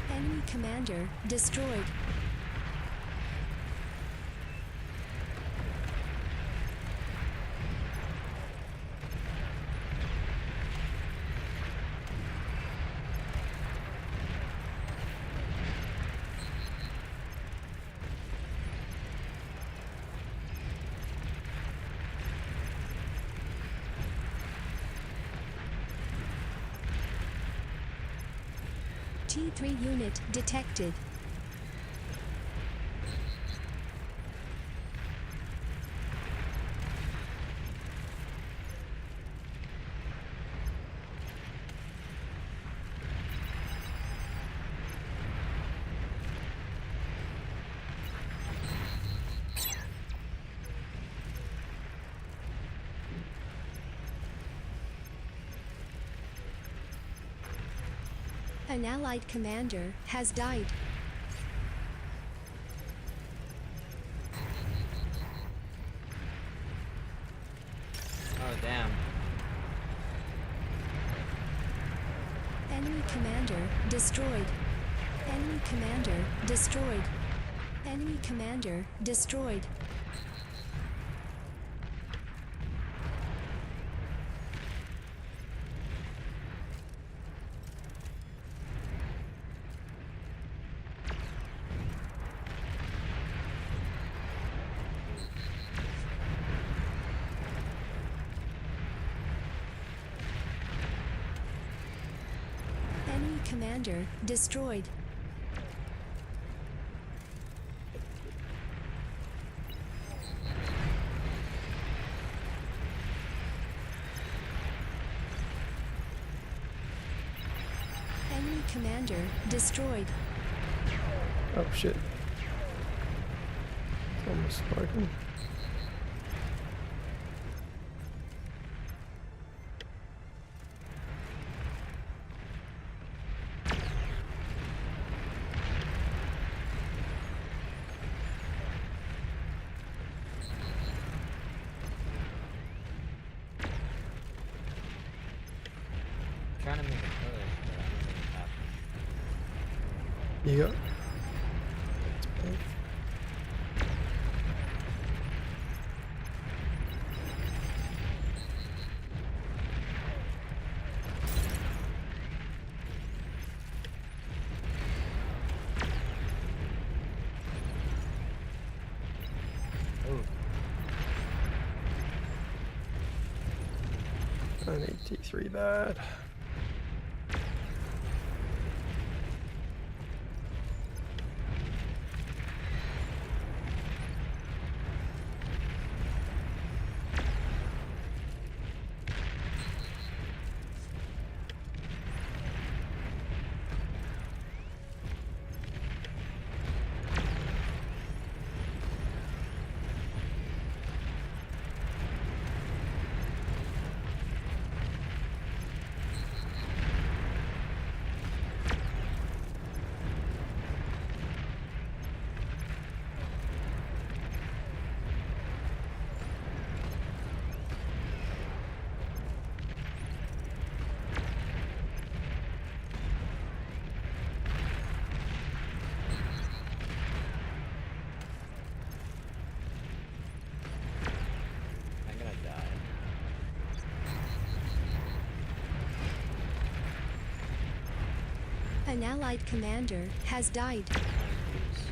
Enemy commander destroyed. T3 unit detected. An allied commander has died. Oh, damn. Enemy commander destroyed. Enemy commander destroyed. Enemy commander destroyed. commander destroyed. Enemy commander destroyed. Oh shit. It's almost broken. Trying to make a push, but I don't think it's happening. You got. It's bad. Oh, I need T3 bad. I'm gonna die. An allied commander has died. I'm gonna lose.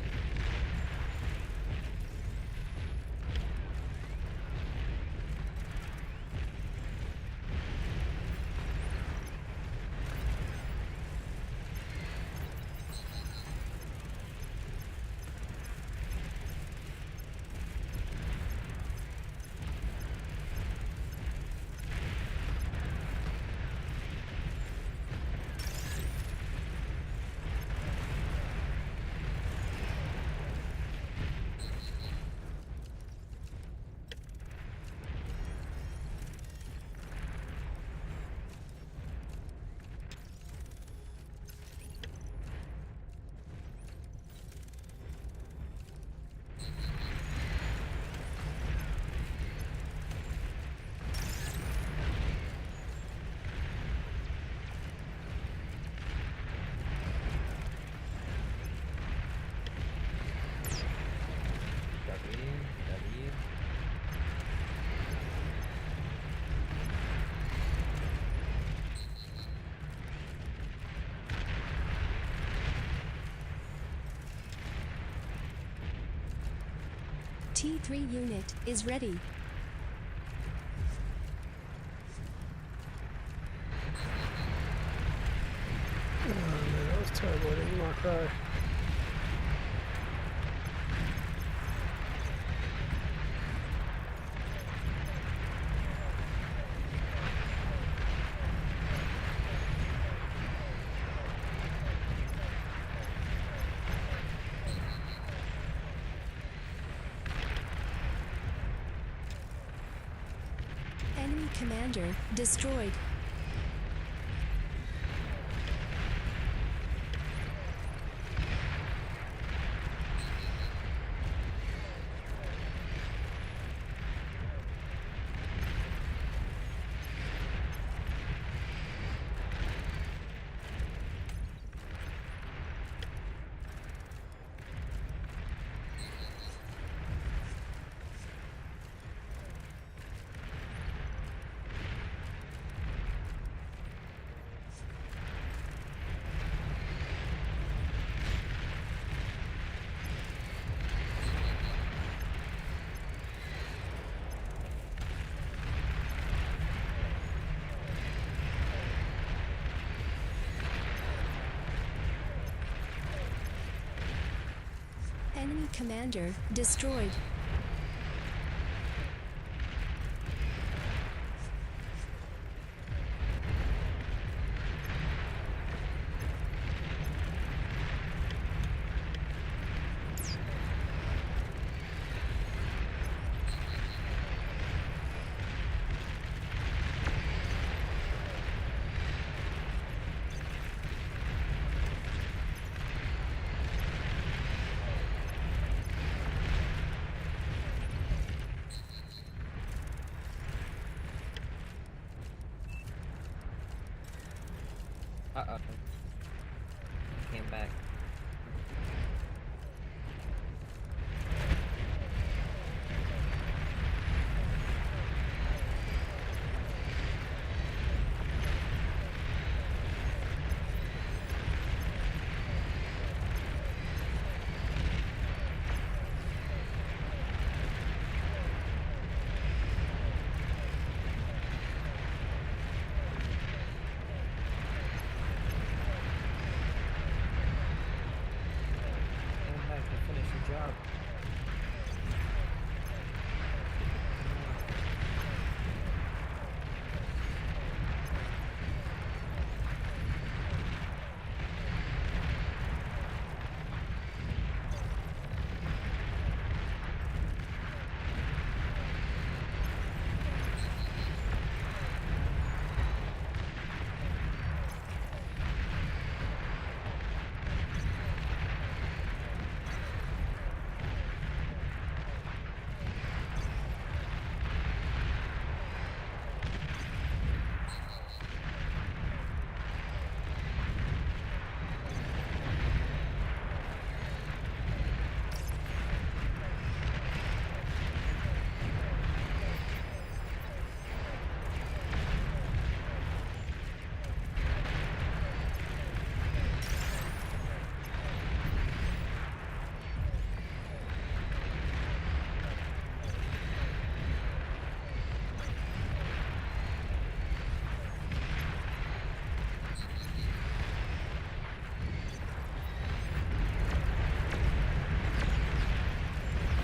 W. T3 unit is ready. Oh man, that was terrible. I didn't like that. Enemy commander destroyed. Enemy commander destroyed. Uh-oh. Came back. Came back to finish the job.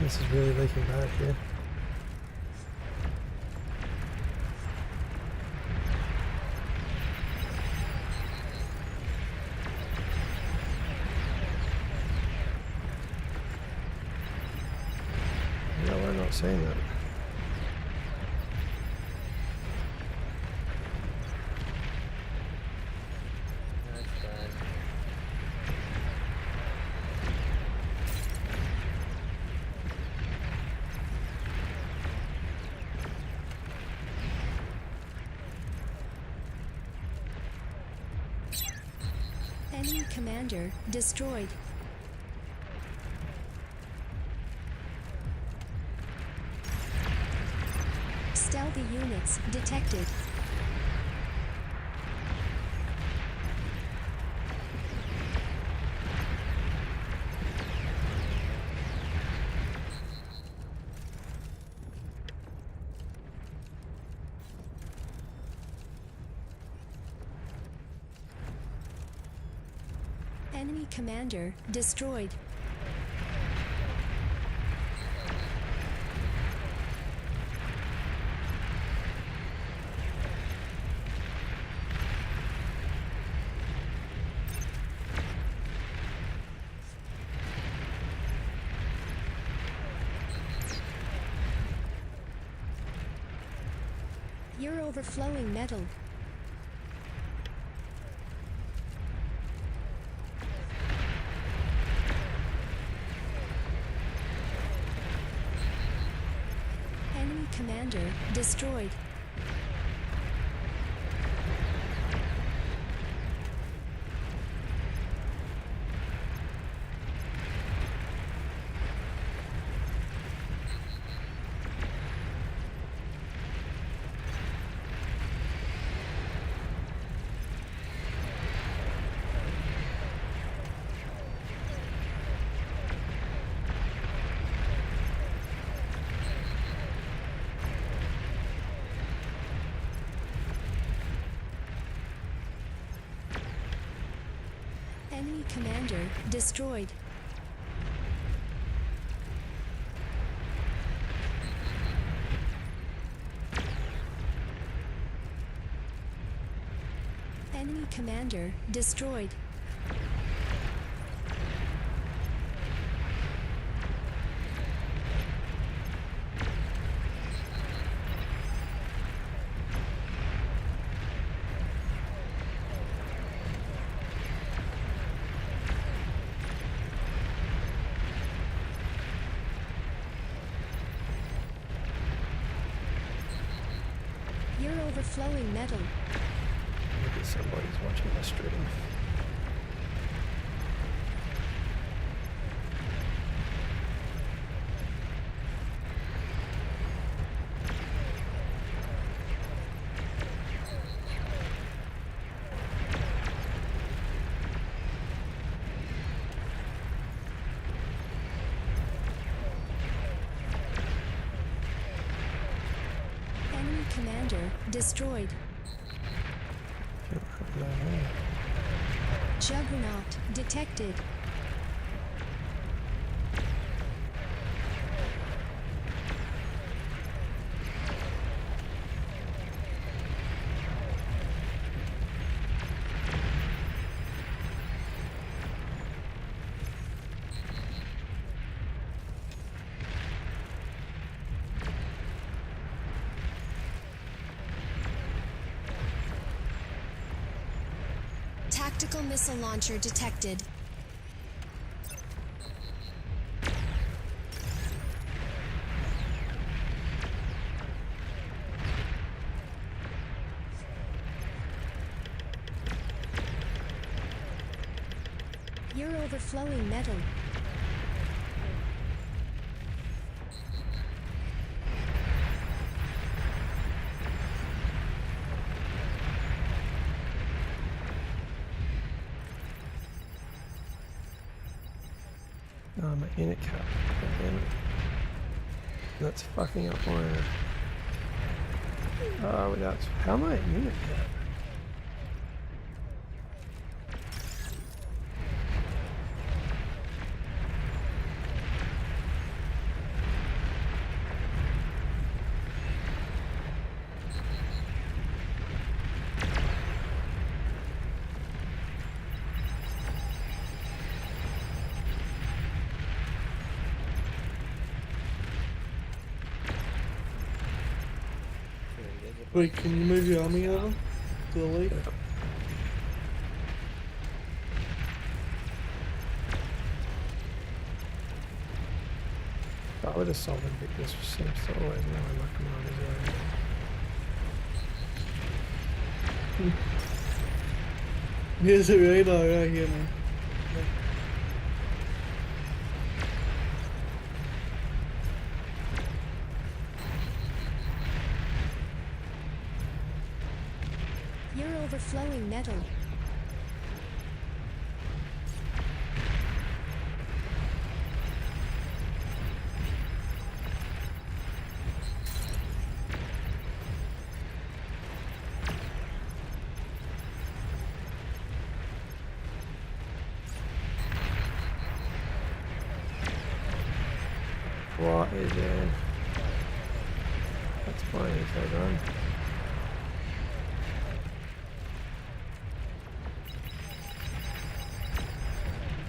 This is really leaking back here. No, we're not seeing that. That's bad. Enemy commander destroyed. Stealthy units detected. Enemy commander destroyed. You're overflowing metal. Enemy commander destroyed. Enemy commander destroyed. Enemy commander destroyed. You're overflowing metal. Maybe somebody's watching the stream. Enemy commander destroyed. Juggernaut detected. Tactical missile launcher detected. You're overflowing metal. Oh, my unit cap. Again. That's fucking up my... Oh, that's... How am I at unit cap? Wait, can you move your army over to the left? I would have solved it because seems to always know where my commanders are. Here's the radar right here, man. You're overflowing metal. What is it? That's fine, it's all done.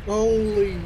Holy.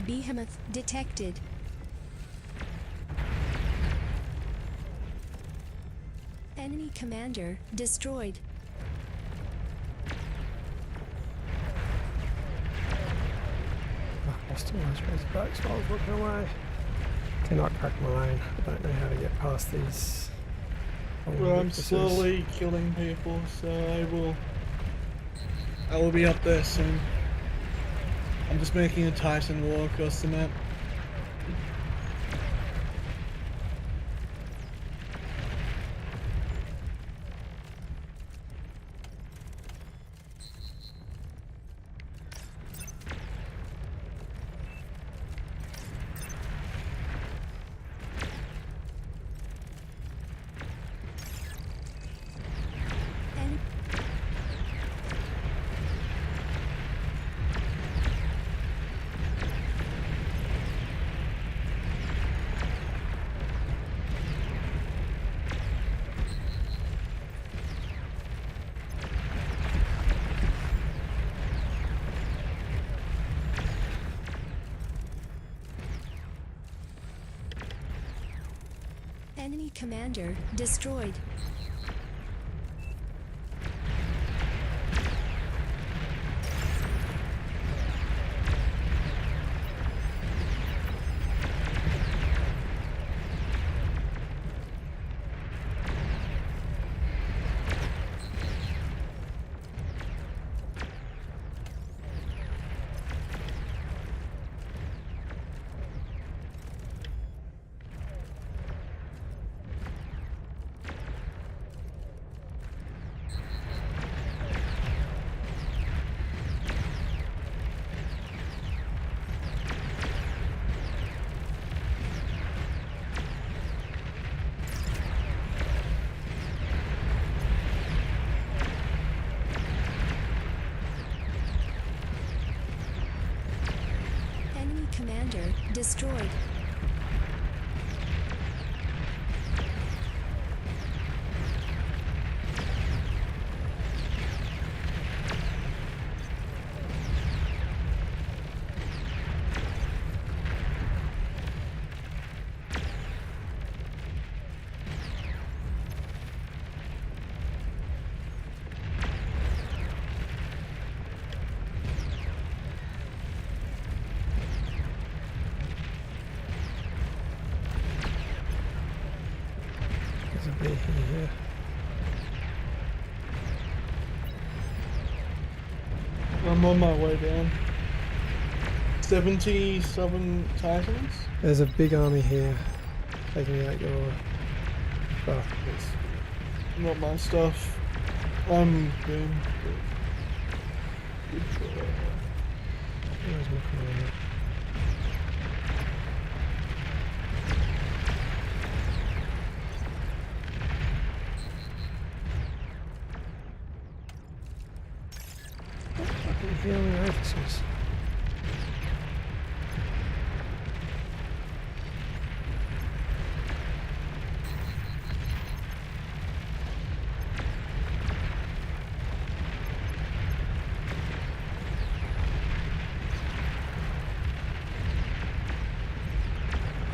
Behemoth detected. Enemy commander destroyed. I still want to raise the back, so I was looking away. Cannot crack my lane. I don't know how to get past these. Well, I'm slowly killing people, so I will be up there soon. I'm just making a Titan wall across the map. Enemy commander destroyed. Enemy commander destroyed. There's a bee here. I'm on my way down. 77 Titans? There's a big army here, taking out your stuff. Not my stuff. I'm good. Good try. Where's my commander? Fucking healing officers.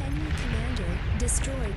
Enemy commander destroyed.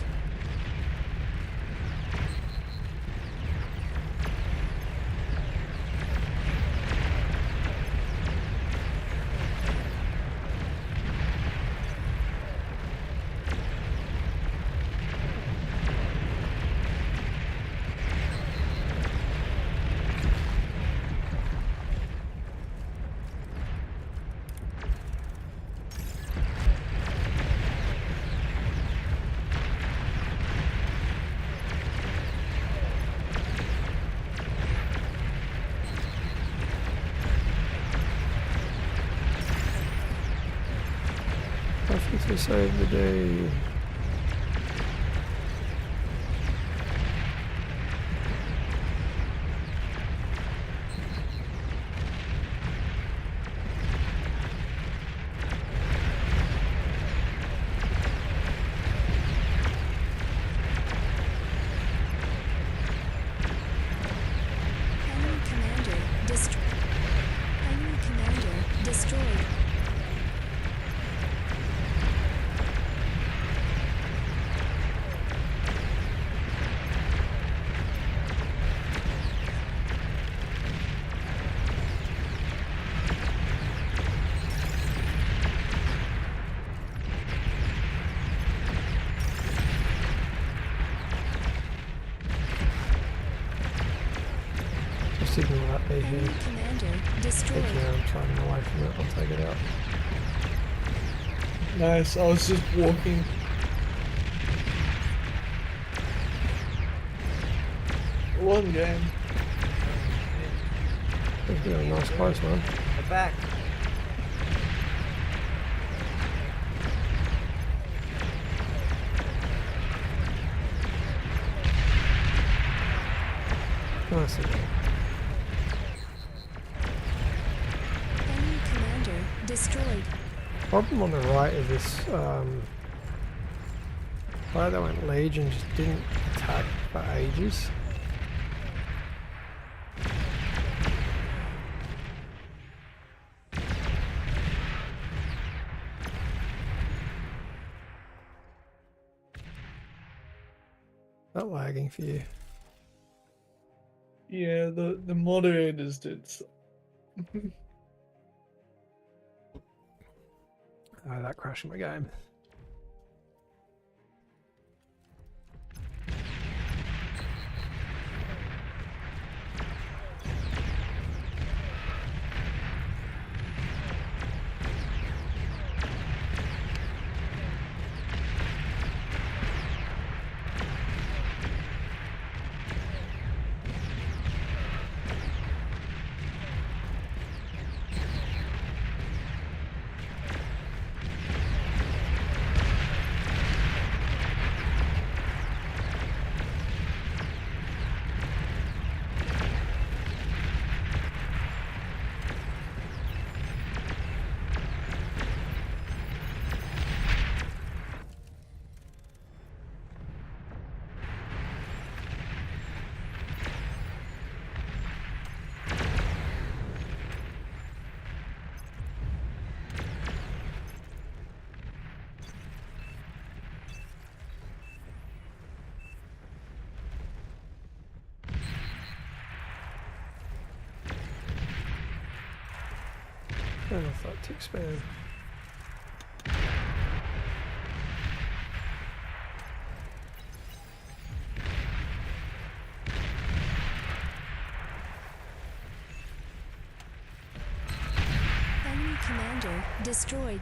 Nothing to save the day. Enemy commander destroyed. Enemy commander destroyed. Just ignore that B here. Enemy commander destroyed. Yeah, I'm trying away from it. I'll take it out. Nice. I was just walking. One game. It's been a nice close one. Get back. Nice. Enemy commander destroyed. Problem on the right is this player that went Legion just didn't attack for ages. That lagging for you. Yeah, the moderators did. Oh, that crashed my game. Turn off that tick spam. Enemy commander destroyed.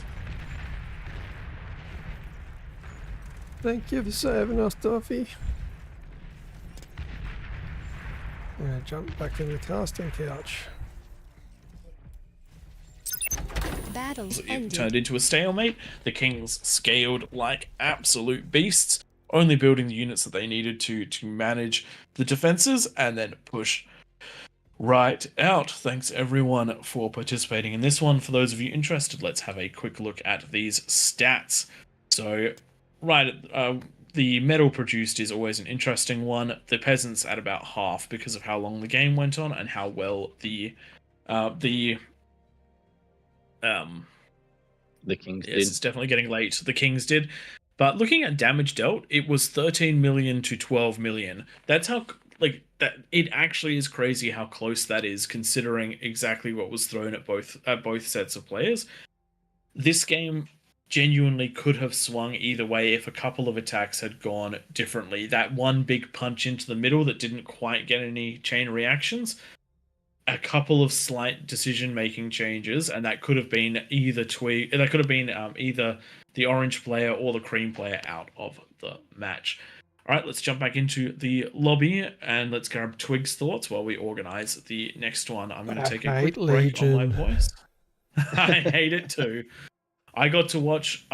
Thank you for saving us, Duffy. I'm gonna jump back in the casting couch. Battles It ended. turned into a stalemate. The Kings scaled like absolute beasts, only building the units that they needed to manage the defenses and then push right out. Thanks everyone for participating in this one. For those of you interested, let's have a quick look at these stats. So, the metal produced is always an interesting one. The peasants at about half because of how long the game went on and how well the Kings yes, did. it's definitely getting late. The Kings did. But looking at damage dealt, it was 13 million to 12 million. That's how, like, that it actually is crazy how close that is, considering exactly what was thrown at both sets of players. This game genuinely could have swung either way if a couple of attacks had gone differently. That one big punch into the middle that didn't quite get any chain reactions, a couple of slight decision-making changes, and that could have been either either the orange player or the cream player out of the match. All right, let's jump back into the lobby and let's grab Twig's thoughts while we organize the next one. I'm going to take a quick break on my voice. I hate it too. I got to watch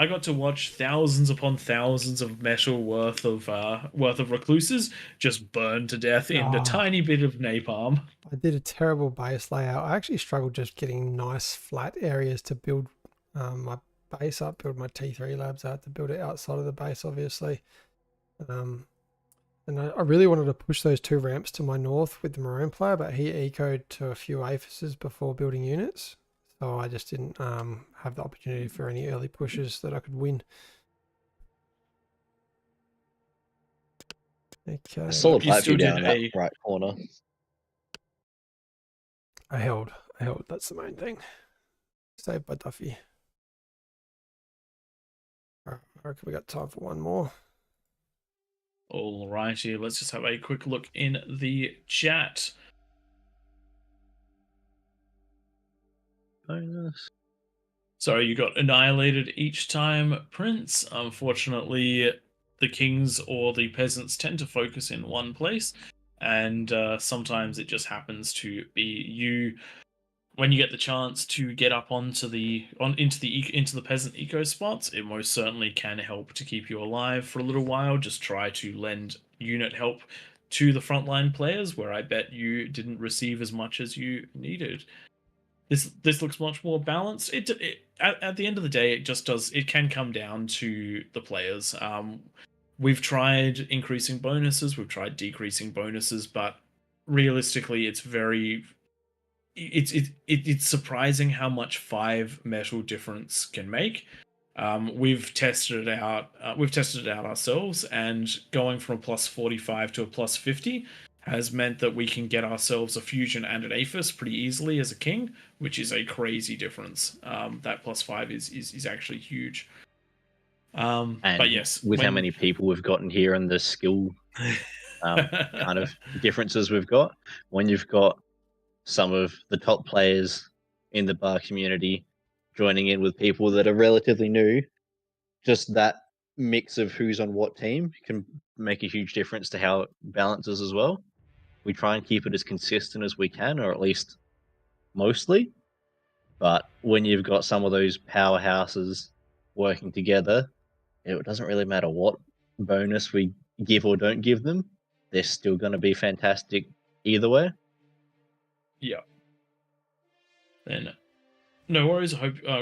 thousands upon thousands of metal worth of recluses just burn to death in a tiny bit of napalm. I did a terrible base layout. I actually struggled just getting nice flat areas to build my base up, build my T3 labs. I had to build it outside of the base, obviously. And I really wanted to push those 2 ramps to my north with the Maroon player, but he ecoed to a few aphises before building units. So I just didn't have the opportunity for any early pushes that I could win. Okay. I saw You a still view down did that a- right corner. I held. That's the main thing. Saved by Duffy. Alright, I reckon we got time for one more. Alrighty, let's just have a quick look in the chat. bonus. Sorry, you got annihilated each time, Prince. Unfortunately, the kings or the peasants tend to focus in one place, and sometimes it just happens to be you. When you get the chance to get up into the peasant eco spots, it most certainly can help to keep you alive for a little while. Just try to lend unit help to the frontline players, where I bet you didn't receive as much as you needed. This looks much more balanced. At the end of the day, it can come down to the players. We've tried increasing bonuses, we've tried decreasing bonuses, but realistically, it's surprising how much 5 metal difference can make. We've tested it out. We've tested it out ourselves, and going from a +45 to a +50 has meant that we can get ourselves a fusion and an aphis pretty easily as a king, which is a crazy difference. That +5 is actually huge. But yes, with how many people we've gotten here and the skill kind of differences we've got, when you've got some of the top players in the bar community joining in with people that are relatively new, just that mix of who's on what team can make a huge difference to how it balances as well. We try and keep it as consistent as we can, or at least mostly. But when you've got some of those powerhouses working together, it doesn't really matter what bonus we give or don't give them. They're still going to be fantastic either way. Yeah. Then, no worries.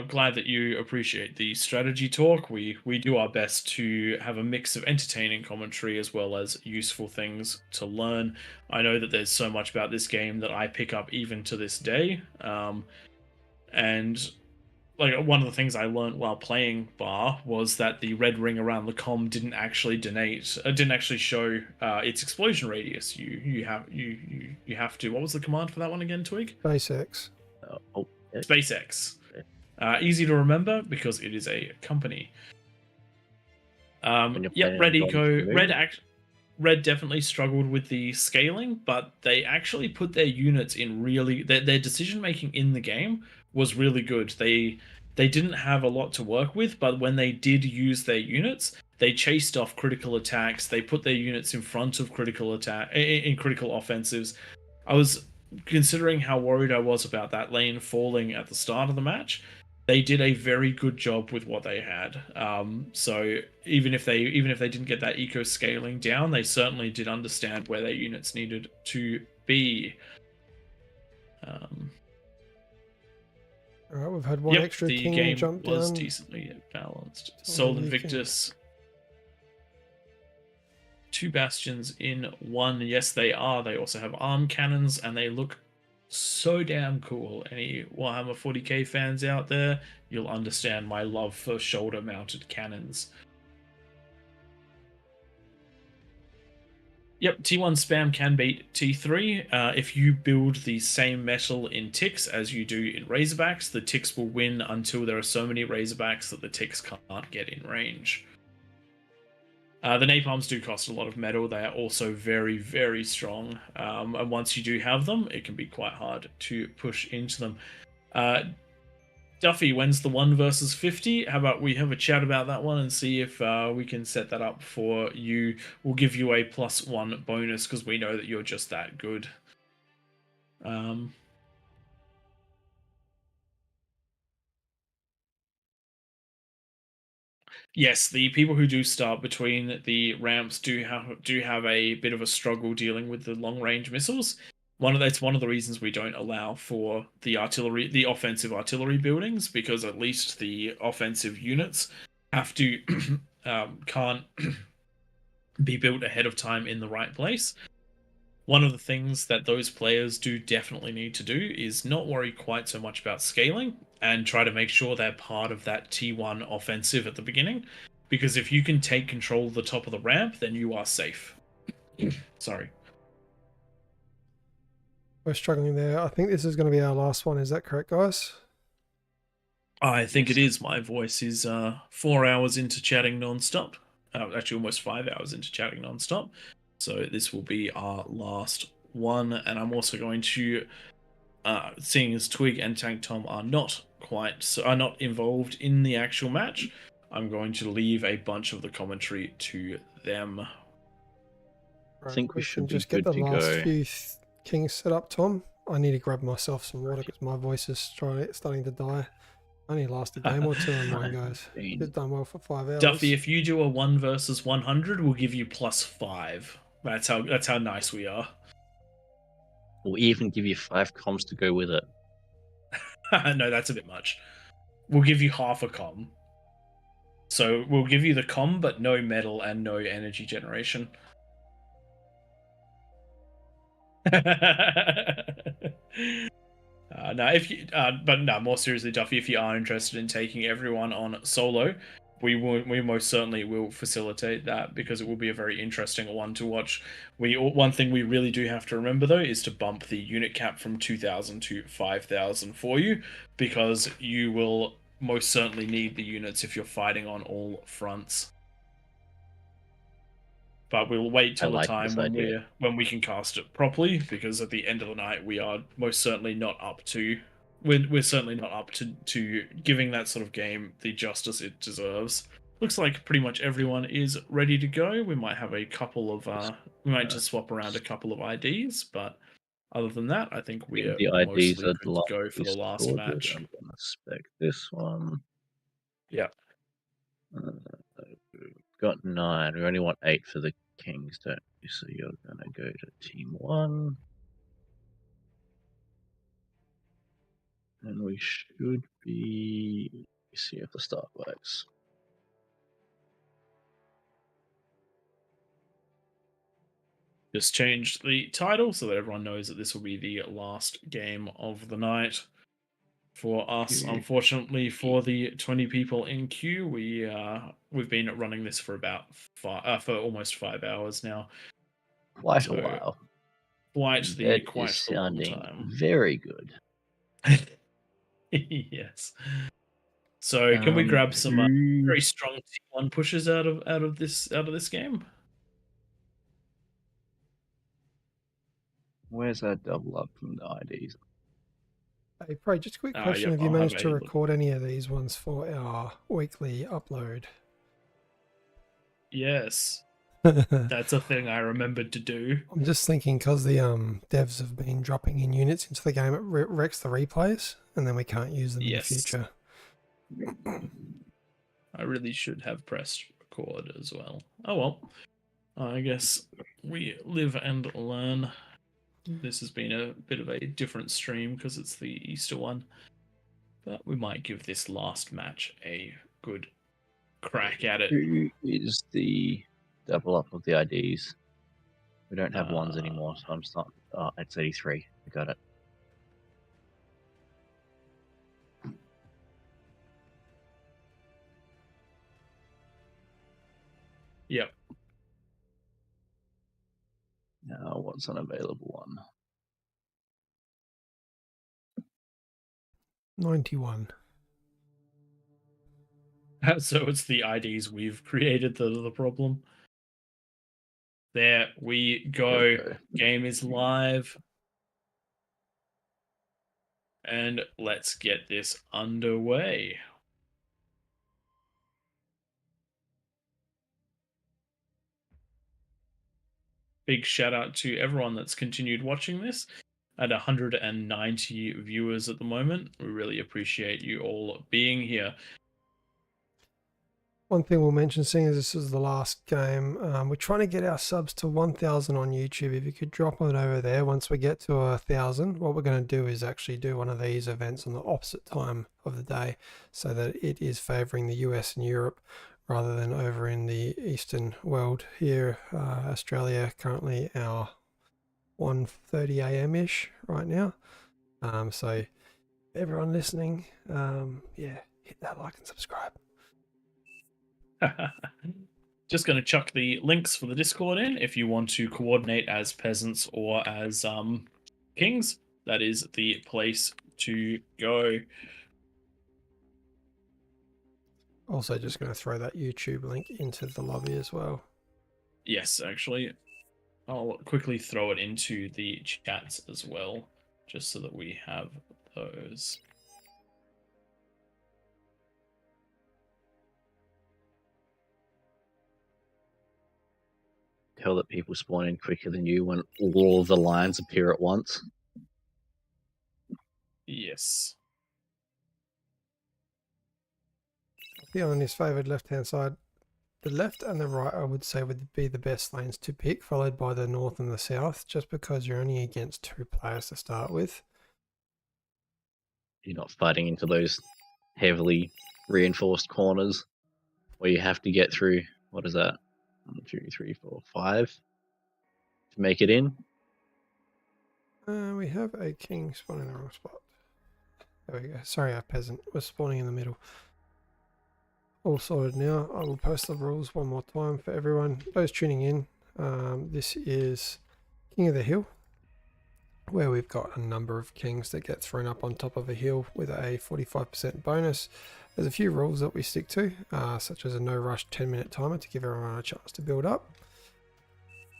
Glad that you appreciate the strategy talk. We do our best to have a mix of entertaining commentary as well as useful things to learn. I know that there's so much about this game that I pick up even to this day. And like one of the things I learned while playing Bar was that the red ring around the com didn't actually show its explosion radius. You have to. What was the command for that one again, Twig? SpaceX. SpaceX. Easy to remember because it is a company. Yep, Red Eco. Red definitely struggled with the scaling, but they actually put their units in really. Their decision making in the game was really good. They didn't have a lot to work with, but when they did use their units, they chased off critical attacks. They put their units in front of critical offensives. I was considering how worried I was about that lane falling at the start of the match. They did a very good job with what they had. So even if they didn't get that eco scaling down, they certainly did understand where their units needed to be. All right, we've had one extra the king game jump was down. decently balanced. Sol Invictus, 2 bastions in 1. Yes, they are. They also have arm cannons, and they look so damn cool. Any Warhammer 40k fans out there, you'll understand my love for shoulder-mounted cannons. Yep, T1 spam can beat T3. If you build the same metal in ticks as you do in Razorbacks, the ticks will win until there are so many Razorbacks that the ticks can't get in range. The napalms do cost a lot of metal. They are also very, very strong. And once you do have them, it can be quite hard to push into them. Duffy, when's the 1 versus 50? How about we have a chat about that one and see if we can set that up for you. We'll give you a +1 bonus because we know that you're just that good. Yes, the people who do start between the ramps do have a bit of a struggle dealing with the long range missiles. That's one of the reasons we don't allow for the offensive artillery buildings, because at least the offensive units have to can't be built ahead of time in the right place. One of the things that those players do definitely need to do is not worry quite so much about scaling and try to make sure they're part of that T1 offensive at the beginning, because if you can take control of the top of the ramp, then you are safe. Sorry. We're struggling there. I think this is going to be our last one. Is that correct, guys? I think it is. My voice is 4 hours into chatting non-stop. Actually, almost 5 hours into chatting non-stop. So this will be our last one. And I'm also going to seeing as Twig and Tank Tom are not involved in the actual match, I'm going to leave a bunch of the commentary to them. I think we should can be just get good the to last go. few kings set up, Tom. I need to grab myself some water because my voice is starting to die. I only last a game or two in mine, guys. You've done well for 5 hours. Duffy, if you do a 1 versus 100, we'll give you +5. That's how nice we are. We'll even give you 5 comms to go with it. No, that's a bit much. We'll give you half a com. So we'll give you the com, but no metal and no energy generation. More seriously, Duffy, if you are interested in taking everyone on solo, we most certainly will facilitate that because it will be a very interesting one to watch. One thing we really do have to remember though is to bump the unit cap from 2,000 to 5,000 for you, because you will most certainly need the units if you're fighting on all fronts. But we'll wait till the time when we can cast it properly, because at the end of the night we are most certainly not up to we're certainly not up to giving that sort of game the justice it deserves. Looks like pretty much everyone is ready to go. We might have a couple of we might just swap around a couple of IDs, but other than that, I think we're the IDs mostly are good to go for the last match. I'm gonna spec this one. Yeah. Got 9. We only want 8 for the kings, don't we? So you're gonna go to team 1. And we should be... see if the start works. Just changed the title so that everyone knows that this will be the last game of the night. For us, unfortunately, for the 20 people in queue, we've been running this for about for almost 5 hours now. Quite a while. Quite the long time. Very good. Yes. So, can we grab some very strong T1 pushes out of this game? Where's that double up from the IDs? Hey, Pray, just a quick question. Have you managed to record any of these ones for our weekly upload? Yes. That's a thing I remembered to do. I'm just thinking because the devs have been dropping in units into the game, it wrecks the replays, and then we can't use them in the future. I really should have pressed record as well. Oh well. I guess we live and learn. This has been a bit of a different stream because it's the Easter one. But we might give this last match a good crack at it. Who is the double up of the IDs? We don't have ones anymore, so I'm starting. Oh, it's 83. I got it. Yep. Now, what's an available one? 91. So it's the IDs we've created that are the problem. There we go. Game is live. And let's get this underway. Big shout out to everyone that's continued watching this. At 190 viewers at the moment. We really appreciate you all being here. One thing we'll mention, seeing as this is the last game, we're trying to get our subs to 1,000 on YouTube. If you could drop it over there once we get to 1,000, what we're going to do is actually do one of these events on the opposite time of the day so that it is favouring the US and Europe rather than over in the Eastern world here, Australia, currently our 1:30 a.m.-ish right now. So everyone listening, yeah, hit that like and subscribe. Just going to chuck the links for the Discord in if you want to coordinate as peasants or as kings. That is the place to go. Also just going to throw that YouTube link into the lobby as well. Yes, actually. I'll quickly throw it into the chats as well. just so that we have those. Tell that people spawn in quicker than you when all of the lines appear at once. Yes. Be on his favoured left-hand side. The left and the right, I would say, would be the best lanes to pick, followed by the north and the south, just because you're only against 2 players to start with. You're not fighting into those heavily reinforced corners where you have to get through, what is that? 1, 2, 3, 4, 5 to make it in. We have a king spawning in the wrong spot. There we go. Sorry, our peasant was spawning in the middle. All sorted now. I will post the rules one more time for everyone. Those tuning in, this is King of the Hill, where we've got a number of kings that get thrown up on top of a hill with a 45% bonus. There's a few rules that we stick to, such as a no rush 10-minute timer to give everyone a chance to build up.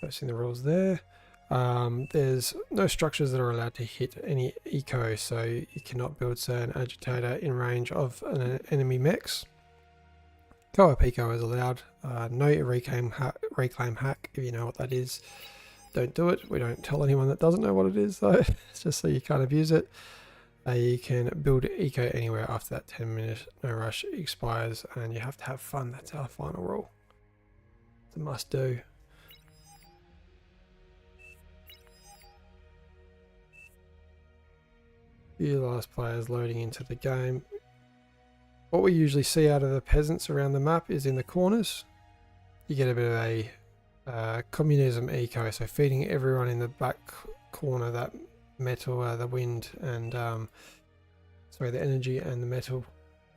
Posting the rules there. There's no structures that are allowed to hit any eco, so you cannot build, say, an agitator in range of an enemy mechs. Co-op eco is allowed. No reclaim hack, if you know what that is. Don't do it. We don't tell anyone that doesn't know what it is, though. It's just so you can't abuse it. You can build eco anywhere after that 10-minute no rush expires, and you have to have fun. That's our final rule. It's a must do. Few last players loading into the game. What we usually see out of the peasants around the map is in the corners. You get a bit of a communism eco, so feeding everyone in the back corner that metal, the wind and the energy and the metal,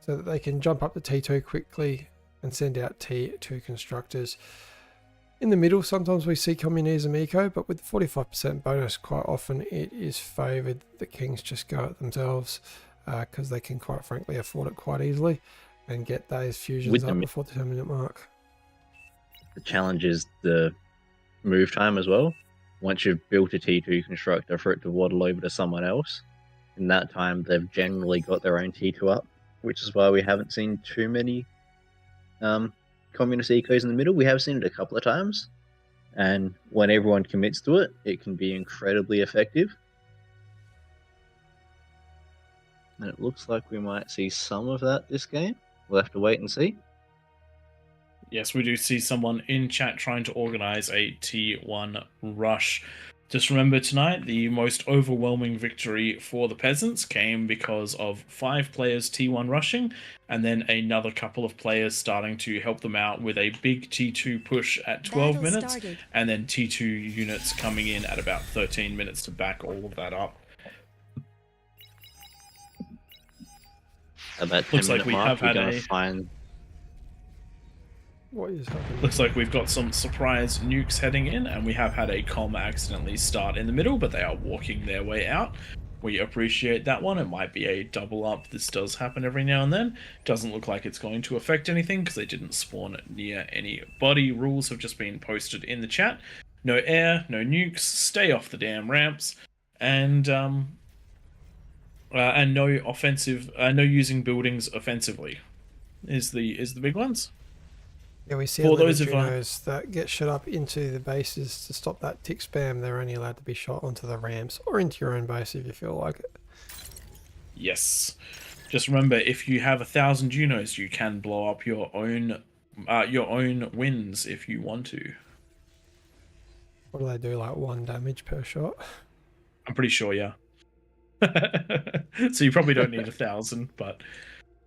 so that they can jump up to T2 quickly and send out T2 constructors. In the middle, sometimes we see communism eco, but with the 45% bonus, quite often it is favoured. The kings just go at themselves because they can, quite frankly, afford it quite easily and get those fusions up before the 10-minute mark. The challenge is the move time as well. Once you've built a T2 constructor, for it to waddle over to someone else, in that time they've generally got their own T2 up, which is why we haven't seen too many communist ecos in the middle. We have seen it a couple of times, and when everyone commits to it, it can be incredibly effective. And it looks like we might see some of that this game. We'll have to wait and see. Yes, we do see someone in chat trying to organize a T1 rush. Just remember tonight, the most overwhelming victory for the peasants came because of 5 players T1 rushing, and then another couple of players starting to help them out with a big T2 push at 12 Battle minutes, started. and then T2 units coming in at about 13 minutes to back all of that up. At that 10 Looks like minute we mark, have we're had going a... to find... What is happening? Looks like we've got some surprise nukes heading in, and we have had a comm accidentally start in the middle, but they are walking their way out. We appreciate that one. It might be a double up. This does happen every now and then. Doesn't look like it's going to affect anything because they didn't spawn near anybody. Rules have just been posted in the chat. No air, no nukes, stay off the damn ramps, and no offensive, no using buildings offensively is the big ones. Yeah, we see For a lot of those of Junos that get shot up into the bases to stop that tick spam. They're only allowed to be shot onto the ramps or into your own base if you feel like it. Yes. Just remember, if you have 1,000 Junos, you can blow up your own wins if you want to. What do they do, like 1 damage per shot? I'm pretty sure, yeah. So you probably don't need 1,000, but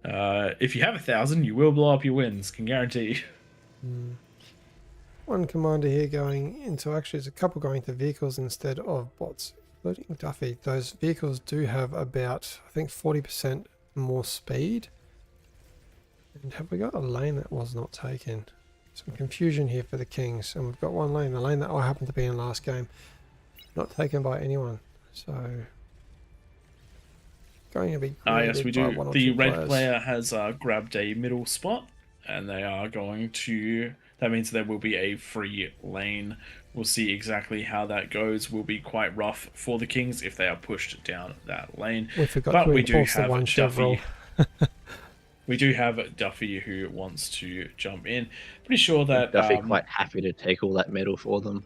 if you have 1,000, you will blow up your wins, can guarantee. One commander here going into, actually there's a couple going to vehicles instead of bots, including Duffy. Those vehicles do have about, I think, 40% more speed. And have we got a lane that was not taken? Some confusion here for the Kings, and we've got one lane, the lane that I happened to be in last game, not taken by anyone. So going to be yes, we do. by 1 or The 2 red players. player has grabbed a middle spot, and they are going to... That means there will be a free lane We'll see exactly how that goes. Will be quite rough for the Kings if they are pushed down that lane. We forgot But to we do enforce the have one shove rule. Duffy. We do have Duffy who wants to jump in. Pretty sure that Duffy quite happy to take all that metal for them.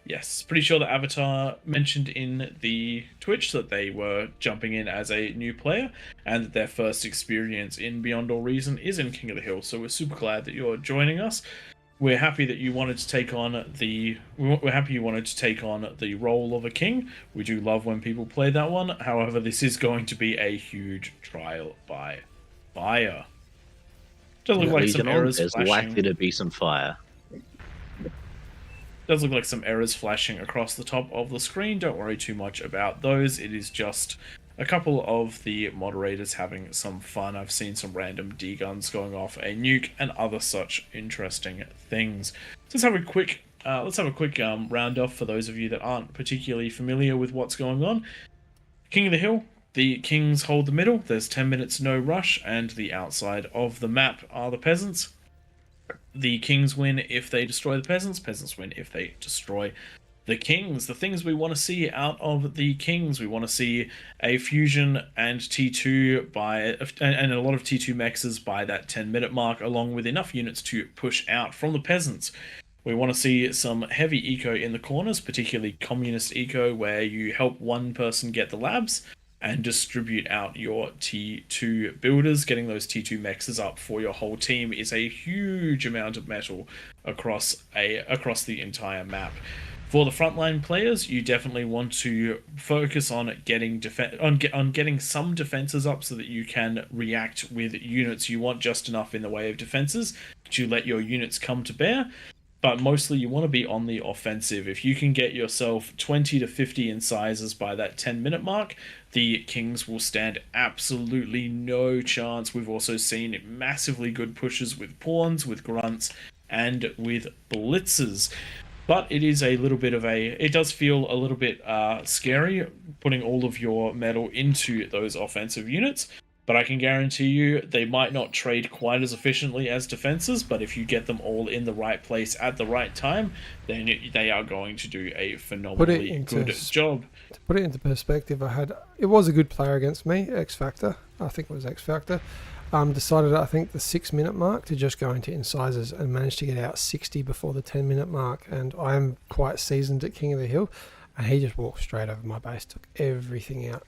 yes, pretty sure that Avatar mentioned in the Twitch that they were jumping in as a new player and that their first experience in Beyond All Reason is in King of the Hill. So we're super glad that you're joining us. We're happy that you wanted to take on the. We're happy you wanted to take on the role of a king. We do love when people play that one. However, this is going to be a huge trial by fire. Does look like some errors There's flashing. likely to be some fire. Does look like some errors flashing across the top of the screen. Don't worry too much about those. It is just a couple of the moderators having some fun. I've seen some random D-guns going off a nuke and other such interesting things. So let's have a quick round off for those of you that aren't particularly familiar with what's going on. King of the Hill. The Kings hold the middle. There's 10 minutes no rush, and the outside of the map are the peasants. The Kings win if they destroy the peasants. Peasants win if they destroy the Kings. The things we want to see out of the Kings, we want to see a fusion and T2 and a lot of T2 mexes by that 10-minute mark, along with enough units to push out from the peasants. We want to see some heavy eco in the corners, particularly communist eco, where you help one person get the labs and distribute out your T2 builders. Getting those T2 mexes up for your whole team is a huge amount of metal across the entire map. For the frontline players, you definitely want to focus on getting getting some defenses up so that you can react with units. You want just enough in the way of defenses to let your units come to bear. But mostly you want to be on the offensive. If you can get yourself 20 to 50 incisors by that 10-minute mark, the Kings will stand absolutely no chance. We've also seen massively good pushes with pawns, with grunts, and with blitzers. But it is a little bit of it does feel a little bit scary putting all of your metal into those offensive units. But I can guarantee you they might not trade quite as efficiently as defenses, but if you get them all in the right place at the right time, then they are going to do a phenomenally good job. To put it into perspective, it was a good player against me, X Factor. I think it was X Factor. Decided, I think, the 6-minute mark to just go into incisors and managed to get out 60 before the 10-minute mark. And I am quite seasoned at King of the Hill, and he just walked straight over my base, took everything out.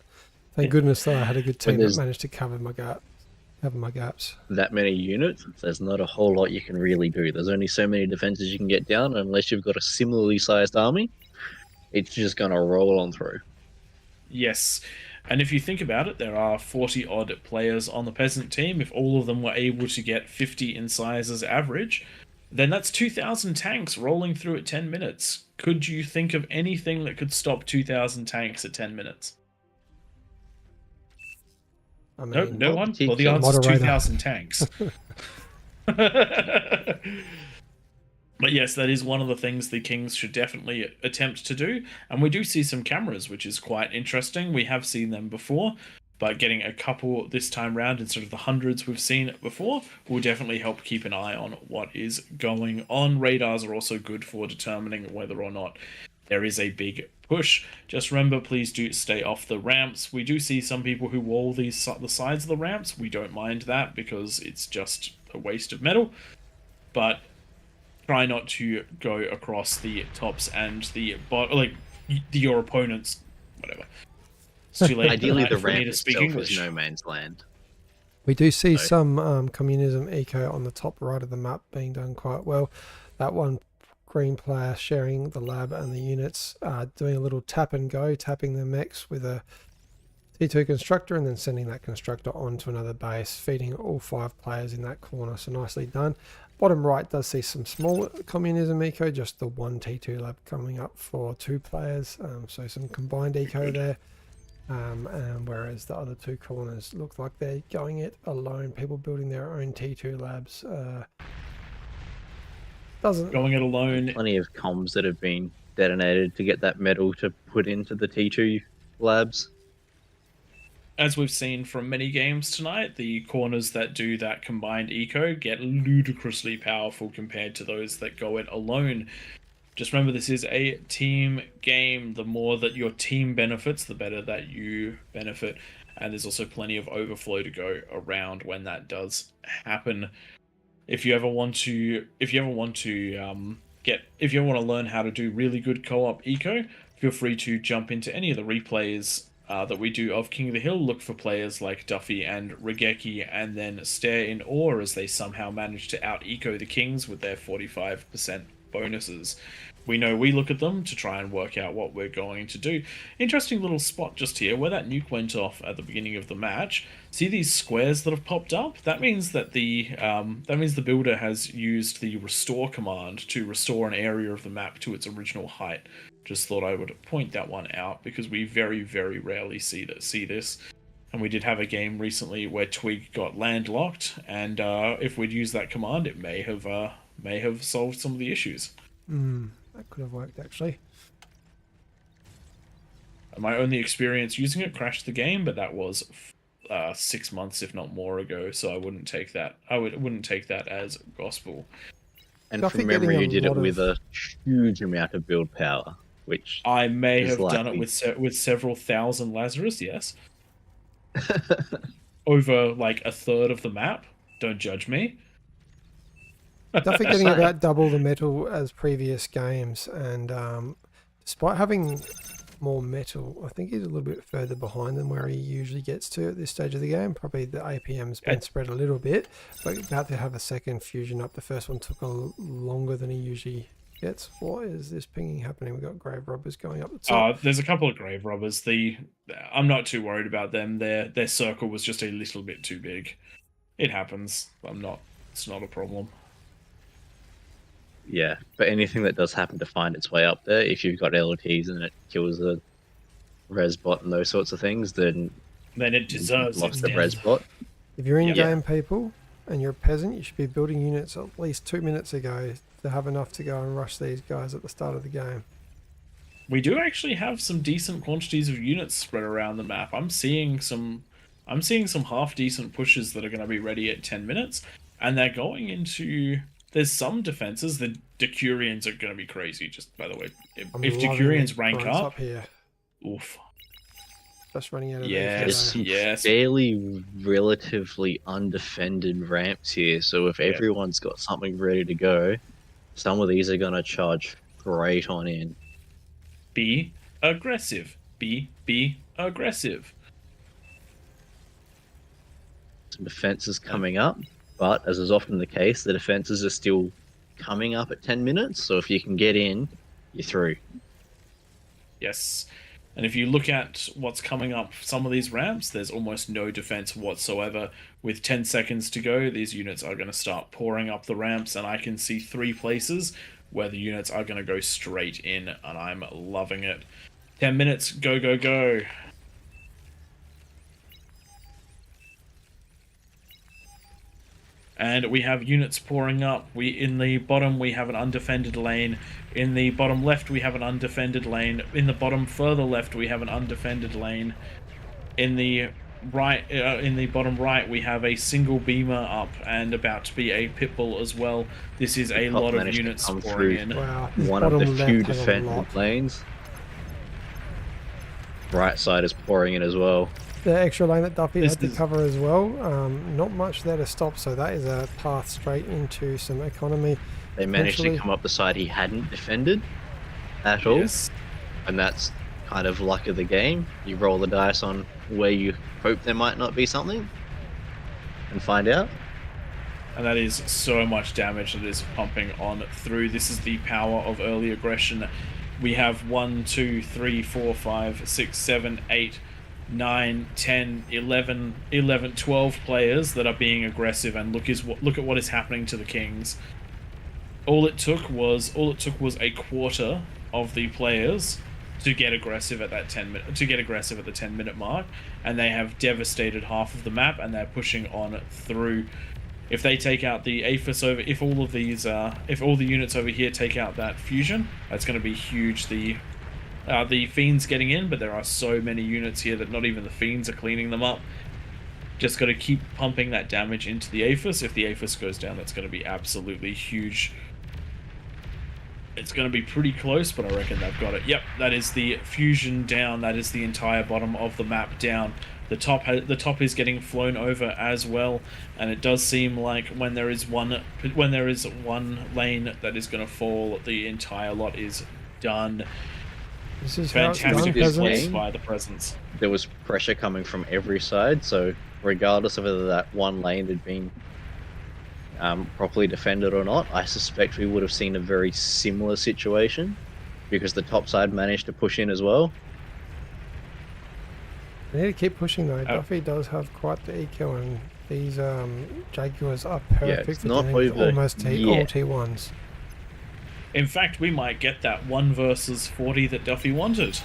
Thank goodness though I had a good team that managed to cover my gaps. That many units, there's not a whole lot you can really do. There's only so many defenses you can get down, and unless you've got a similarly sized army, it's just going to roll on through. Yes. And if you think about it, there are 40-odd players on the peasant team. If all of them were able to get 50 incisors average, then that's 2,000 tanks rolling through at 10 minutes. Could you think of anything that could stop 2,000 tanks at 10 minutes? I mean, no one? Well, the answer is 2,000 tanks. But yes, that is one of the things the Kings should definitely attempt to do. And we do see some cameras, which is quite interesting. We have seen them before, but getting a couple this time round instead of the hundreds we've seen before will definitely help keep an eye on what is going on. Radars are also good for determining whether or not there is a big push. Just remember, please do stay off the ramps. We do see some people who wall the sides of the ramps. We don't mind that because it's just a waste of metal. But try not to go across the tops and the your opponents, whatever. It's too late. Ideally, the ramp itself is no man's land. We do see some communism eco on the top right of the map being done quite well. That one green player sharing the lab and the units, doing a little tap and go, tapping the mechs with a T2 constructor and then sending that constructor on to another base, feeding all 5 players in that corner. So nicely done. Bottom right does see some small communism eco, just the one T2 lab coming up for 2 players. So some combined eco there. And whereas the other 2 corners look like they're going it alone, people building their own T2 labs. Going it alone. Plenty of comms that have been detonated to get that metal to put into the T2 labs. As we've seen from many games tonight, the corners that do that combined eco get ludicrously powerful compared to those that go it alone. Just remember, this is a team game. The more that your team benefits, the better that you benefit. And there's also plenty of overflow to go around when that does happen. If you ever want to learn how to do really good co-op eco, feel free to jump into any of the replays that we do of King of the Hill. Look for players like Duffy and Regeki, and then stare in awe as they somehow manage to out-eco the Kings with their 45% bonuses. We know we look at them to try and work out what we're going to do. Interesting little spot just here where that nuke went off at the beginning of the match. See these squares that have popped up? That means that the builder has used the restore command to restore an area of the map to its original height. Just thought I would point that one out because we very, very rarely see this. And we did have a game recently where Twig got landlocked, and if we'd used that command, it may have solved some of the issues. That could have worked actually. My only experience using it crashed the game, but that was 6 months, if not more, ago. So I wouldn't take that. Wouldn't take that as gospel. And Duffy from memory, getting you a did it lot with of- a huge amount of build power, which I may is have done likely. it with several thousand Lazarus. Yes. Over like a third of the map. Don't judge me. Duffy getting about double the metal as previous games, and despite having more metal, I think he's a little bit further behind than where he usually gets to at this stage of the game. Probably the APM's been spread a little bit, but about to have a second fusion up. The first one took longer than he usually gets. What is this pinging happening? We've got grave robbers going up the top. There's a couple of grave robbers. I'm not too worried about them. Their circle was just a little bit too big. It happens. It's not a problem. Yeah, but anything that does happen to find its way up there, if you've got LTs and it kills a res bot and those sorts of things, then it deserves lost its the death. res bot. If you're in game, people, and you're a peasant, you should be building units at least 2 minutes ago to have enough to go and rush these guys at the start of the game. We do actually have some decent quantities of units spread around the map. I'm seeing some half decent pushes that are going to be ready at 10 minutes, and they're going into. There's some defenses. The Decurions are going to be crazy. Just by the way, if Decurions rank up here, oof. Just running out of There's some yes. fairly relatively undefended ramps here, so if everyone's got something ready to go, some of these are going to charge straight on in. Be aggressive. Be aggressive. Some defenses coming up, but as is often the case, the defenses are still coming up at 10 minutes, so if you can get in, you're through. Yes. And if you look at what's coming up some of these ramps, there's almost no defense whatsoever. With 10 seconds to go, these units are going to start pouring up the ramps, and I can see 3 places where the units are going to go straight in, and I'm loving it. 10 minutes, go, go, go. And we have units pouring up. In the bottom, we have an undefended lane. In the bottom left, we have an undefended lane. In the bottom further left, we have an undefended lane. In the bottom right, we have a single beamer up and about to be a pitbull as well. This is a lot of units pouring in. Wow, One of the few defended lanes. Right side is pouring in as well. The extra lane that Duffy had to cover as well. Not much there to stop, so that is a path straight into some economy. They managed to come up the side he hadn't defended at all. Yes. And that's kind of luck of the game. You roll the dice on where you hope there might not be something and find out. And that is so much damage that is pumping on through. This is the power of early aggression. We have 1, 2, 3, 4, 5, 6, 7, 8, 9, 10, 11, 12 players that are being aggressive, and look at what is happening to the Kings. All it took was a quarter of the players to get aggressive at that 10-minute mark, and they have devastated half of the map, and they're pushing on through. If they take out the APHIS over, if all the units over here take out that fusion, that's going to be huge. The Fiends getting in, but there are so many units here that not even the Fiends are cleaning them up. Just got to keep pumping that damage into the APHIS. If the APHIS goes down, that's going to be absolutely huge. It's going to be pretty close, but I reckon they've got it. Yep, that is the fusion down. That is the entire bottom of the map down. The top is getting flown over as well, and it does seem like when there is one lane that is going to fall, the entire lot is done. This is how it's done, Fantastic peasants. displays by the presence. There was pressure coming from every side, so regardless of whether that one lane had been properly defended or not, I suspect we would have seen a very similar situation because the top side managed to push in as well. They need to keep pushing though. Duffy does have quite the eco, and these Jaguars are perfect it's for not dealing with over almost all yet. T1s. In fact, we might get that 1 versus 40 that Duffy wanted.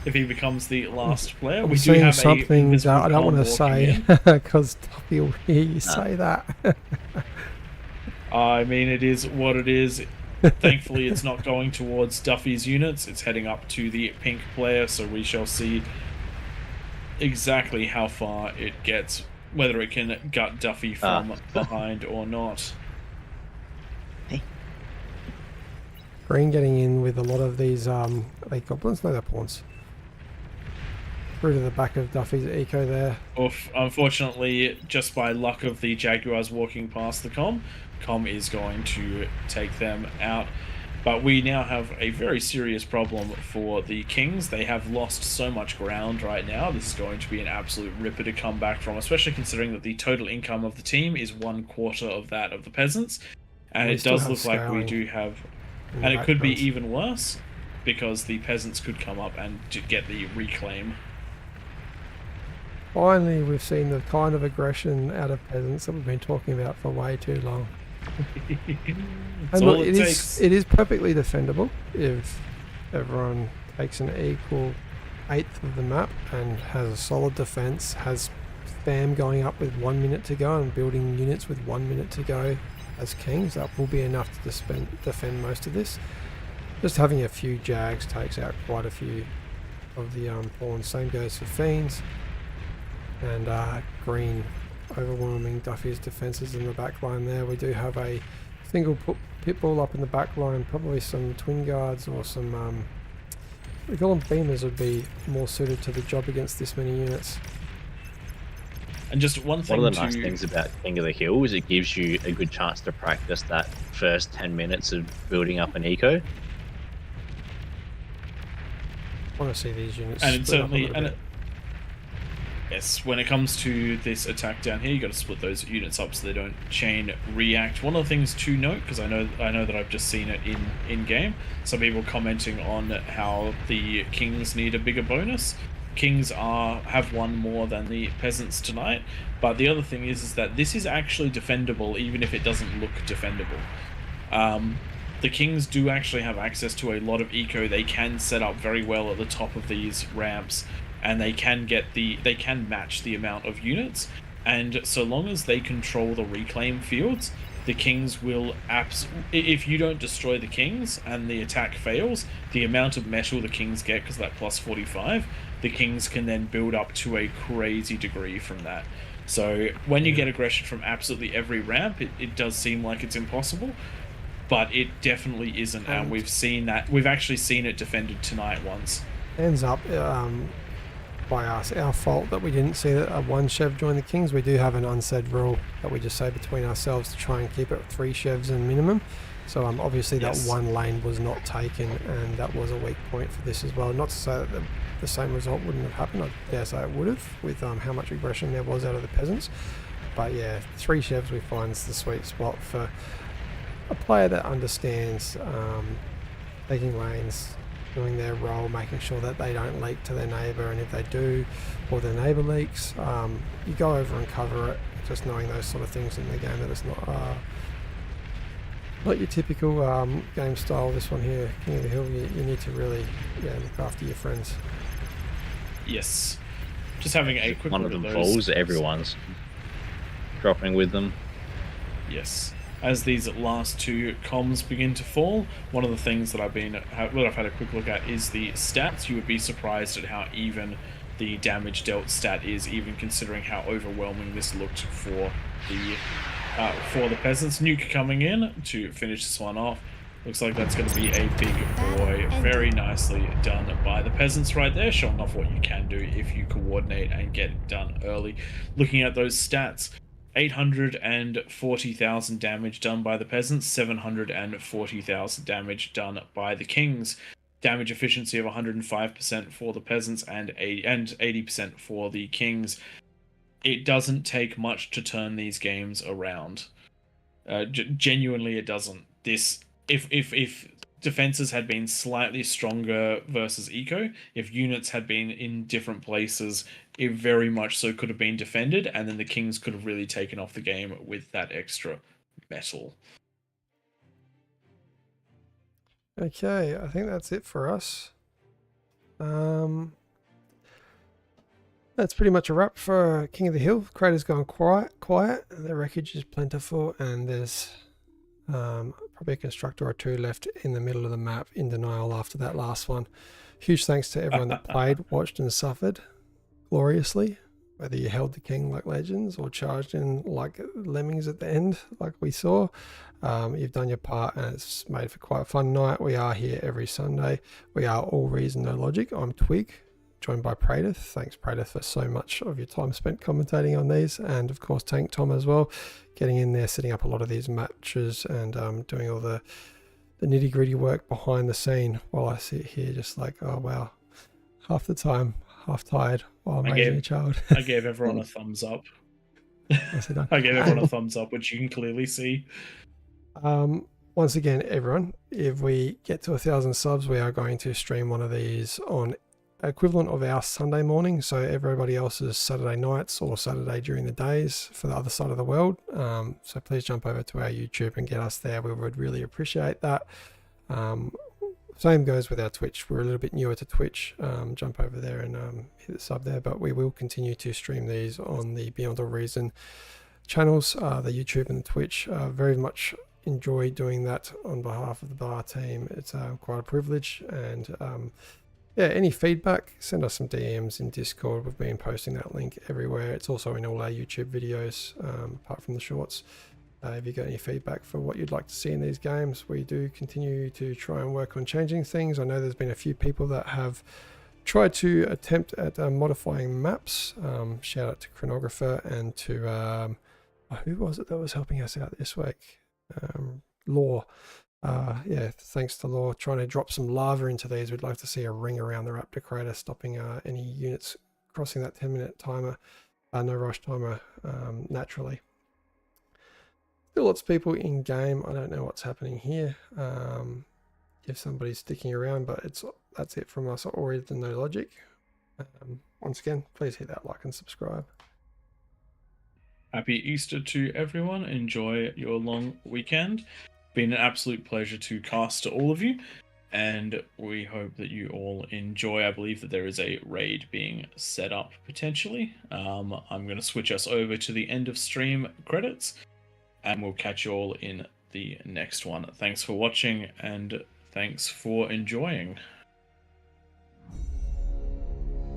If he becomes the last player, I'm we do saying have something that I don't want to to say because Duffy will hear you say that. I mean, it is what it is. Thankfully, it's not going towards Duffy's units. It's heading up to the pink player, so we shall see exactly how far it gets, whether it can gut Duffy from behind or not. Green getting in with a lot of these, are they goblins? No, they're pawns. Through to the back of Duffy's eco there. Oof, unfortunately, just by luck of the Jaguars walking past the com is going to take them out. But we now have a very serious problem for the Kings. They have lost so much ground right now. This is going to be an absolute ripper to come back from, especially considering that the total income of the team is 1/4 of that of the peasants. And We it still does have look like we scaling do have... in the And it could be backgrounds. even worse, because the peasants could come up and get the reclaim. Finally, we've seen the kind of aggression out of peasants that we've been talking about for way too long. That's And all look, it it takes. is perfectly defendable if everyone takes an equal eighth of the map and has a solid defense, has spam going up with 1 minute to go and building units with 1 minute to go as Kings. That will be enough to defend most of this. Just having a few Jags takes out quite a few of the pawns. Same goes for Fiends. And Green overwhelming Duffy's defences in the back line there. We do have a single pit bull up in the back line, probably some twin guards or some we call them beamers would be more suited to the job against this many units. And just one thing One of the nice things about King of the Hill is it gives you a good chance to practice that first 10 minutes of building up an eco. I want to see these units. And it split up a certainly, little and bit. yes, when it comes to this attack down here, you got to split those units up so they don't chain react. One of the things to note, because I know that I've just seen it in game, some people commenting on how the Kings need a bigger bonus. Kings have won more than the peasants tonight, but the other thing is that this is actually defendable, even if it doesn't look defendable. The Kings do actually have access to a lot of eco. They can set up very well at the top of these ramps, and they can match the amount of units. And so long as they control the reclaim fields, the Kings will if you don't destroy the Kings and the attack fails, the amount of metal the Kings get, because that plus 45, the Kings can then build up to a crazy degree from that. So when you get aggression from absolutely every ramp, it does seem like it's impossible, but it definitely isn't. And we've seen that. We've actually seen it defended tonight once. Ends up by us, our fault that we didn't see that one Chev join the Kings. We do have an unsaid rule that we just say between ourselves to try and keep it 3 Chevs in minimum. So obviously Yes. that one lane was not taken, and that was a weak point for this as well. Not to say that the same result wouldn't have happened. I dare say it would have, with how much aggression there was out of the peasants. But yeah, 3 Chevs we find is the sweet spot for a player that understands taking lanes, doing their role, making sure that they don't leak to their neighbour, and if they do, or their neighbour leaks, you go over and cover it. Just knowing those sort of things in the game, that it's not your typical game style. This one here, King of the Hill, you need to really look after your friends. Yes. Just having a quick One look of at them those. falls, everyone's dropping with them. Yes. As these last 2 comms begin to fall, one of the things that I've had a quick look at is the stats. You would be surprised at how even the damage dealt stat is, even considering how overwhelming this looked for the peasants. Nuke coming in to finish this one off. Looks like that's going to be a big boy. Very nicely done by the peasants right there, showing off what you can do if you coordinate and get it done early. Looking at those stats, 840,000 damage done by the peasants, 740,000 damage done by the kings. Damage efficiency of 105% for the peasants and 80% for the kings. It doesn't take much to turn these games around. Genuinely, it doesn't. If defenses had been slightly stronger versus eco, if units had been in different places, it very much so could have been defended, and then the kings could have really taken off the game with that extra metal. Okay, I think that's it for us. That's pretty much a wrap for King of the Hill. Crater's gone quiet. The wreckage is plentiful, and there's probably a constructor or two left in the middle of the map in denial after that last one. Huge thanks to everyone that played, watched, and suffered gloriously. Whether you held the king like legends or charged in like lemmings at the end, like we saw, you've done your part, and it's made for quite a fun night. We are here every Sunday. We are All Reason No Logic. I'm Twig, joined by Pradith. Thanks, Pradith, for so much of your time spent commentating on these, and of course Tank Tom as well, getting in there, setting up a lot of these matches, and doing all the nitty-gritty work behind the scene while I sit here just like, oh wow, half the time half tired while I'm raising a child. I gave everyone a thumbs up. I gave everyone a thumbs up, which you can clearly see. Once again, everyone, if we get to 1,000 subs, we are going to stream one of these on equivalent of our Sunday morning, so everybody else's Saturday nights or Saturday during the days for the other side of the world. So please jump over to our YouTube and get us there. We would really appreciate that. Same goes with our Twitch. We're a little bit newer to Twitch. Jump over there and hit the sub there, but we will continue to stream these on the Beyond All Reason channels, the YouTube and the Twitch. Very much enjoy doing that on behalf of the bar team. It's quite a privilege, and yeah, any feedback, send us some DMs in Discord. We've been posting that link everywhere. It's also in all our YouTube videos, apart from the shorts. If you got any feedback for what you'd like to see in these games, we do continue to try and work on changing things. I know there's been a few people that have tried to attempt at modifying maps. Shout out to Chronographer and to, who was it that was helping us out this week? Law. Yeah, thanks to Law, trying to drop some lava into these. We'd like to see a ring around the Raptor crater, stopping any units crossing that 10-minute timer, no rush timer, naturally. Still lots of people in game. I don't know what's happening here. If somebody's sticking around, but that's it from us. AllReasonNoLogic. Once again, please hit that like and subscribe. Happy Easter to everyone. Enjoy your long weekend. Been an absolute pleasure to cast to all of you, and we hope that you all enjoy. I believe that there is a raid being set up potentially. I'm going to switch us over to the end of stream credits, and we'll catch you all in the next one. Thanks for watching, and thanks for enjoying.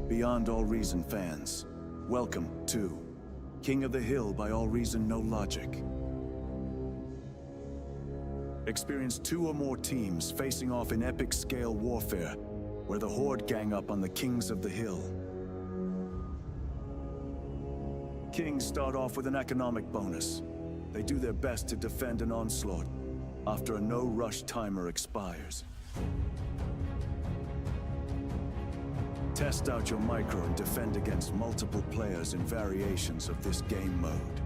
Beyond All Reason fans, welcome to King of the Hill by All Reason No Logic. Experience 2 or more teams facing off in epic scale warfare, where the Horde gang up on the Kings of the Hill. Kings start off with an economic bonus. They do their best to defend an onslaught after a no-rush timer expires. Test out your micro and defend against multiple players in variations of this game mode.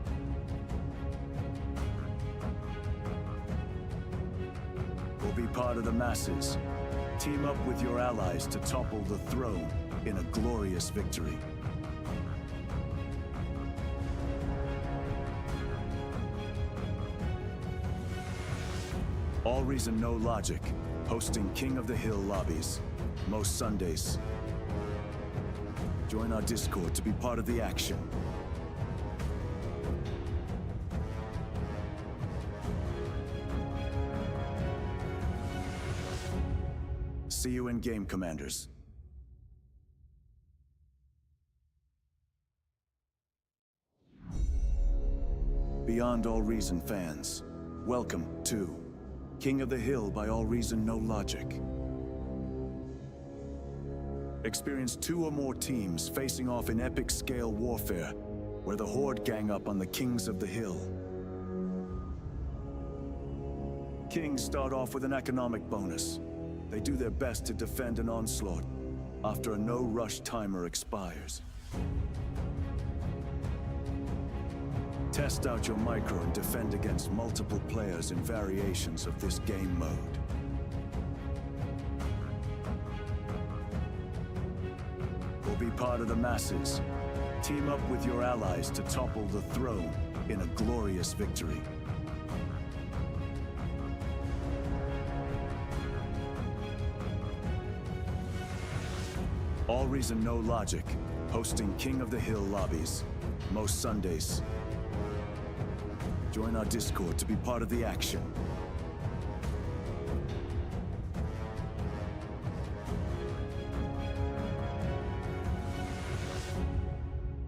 Or be part of the masses. Team up with your allies to topple the throne in a glorious victory. All Reason No Logic, hosting King of the Hill lobbies, most Sundays. Join our Discord to be part of the action. See you in game, Commanders. Beyond All Reason fans, welcome to King of the Hill by AllReasonNoLogic. Experience 2 or more teams facing off in epic scale warfare, where the Horde gang up on the Kings of the Hill. Kings start off with an economic bonus. They do their best to defend an onslaught after a no-rush timer expires. Test out your micro and defend against multiple players in variations of this game mode. Or be part of the masses. Team up with your allies to topple the throne in a glorious victory. AllReasonNoLogic, hosting King of the Hill lobbies, most Sundays. Join our Discord to be part of the action.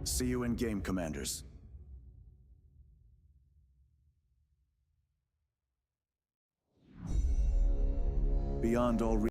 See you in game, Commanders. Beyond all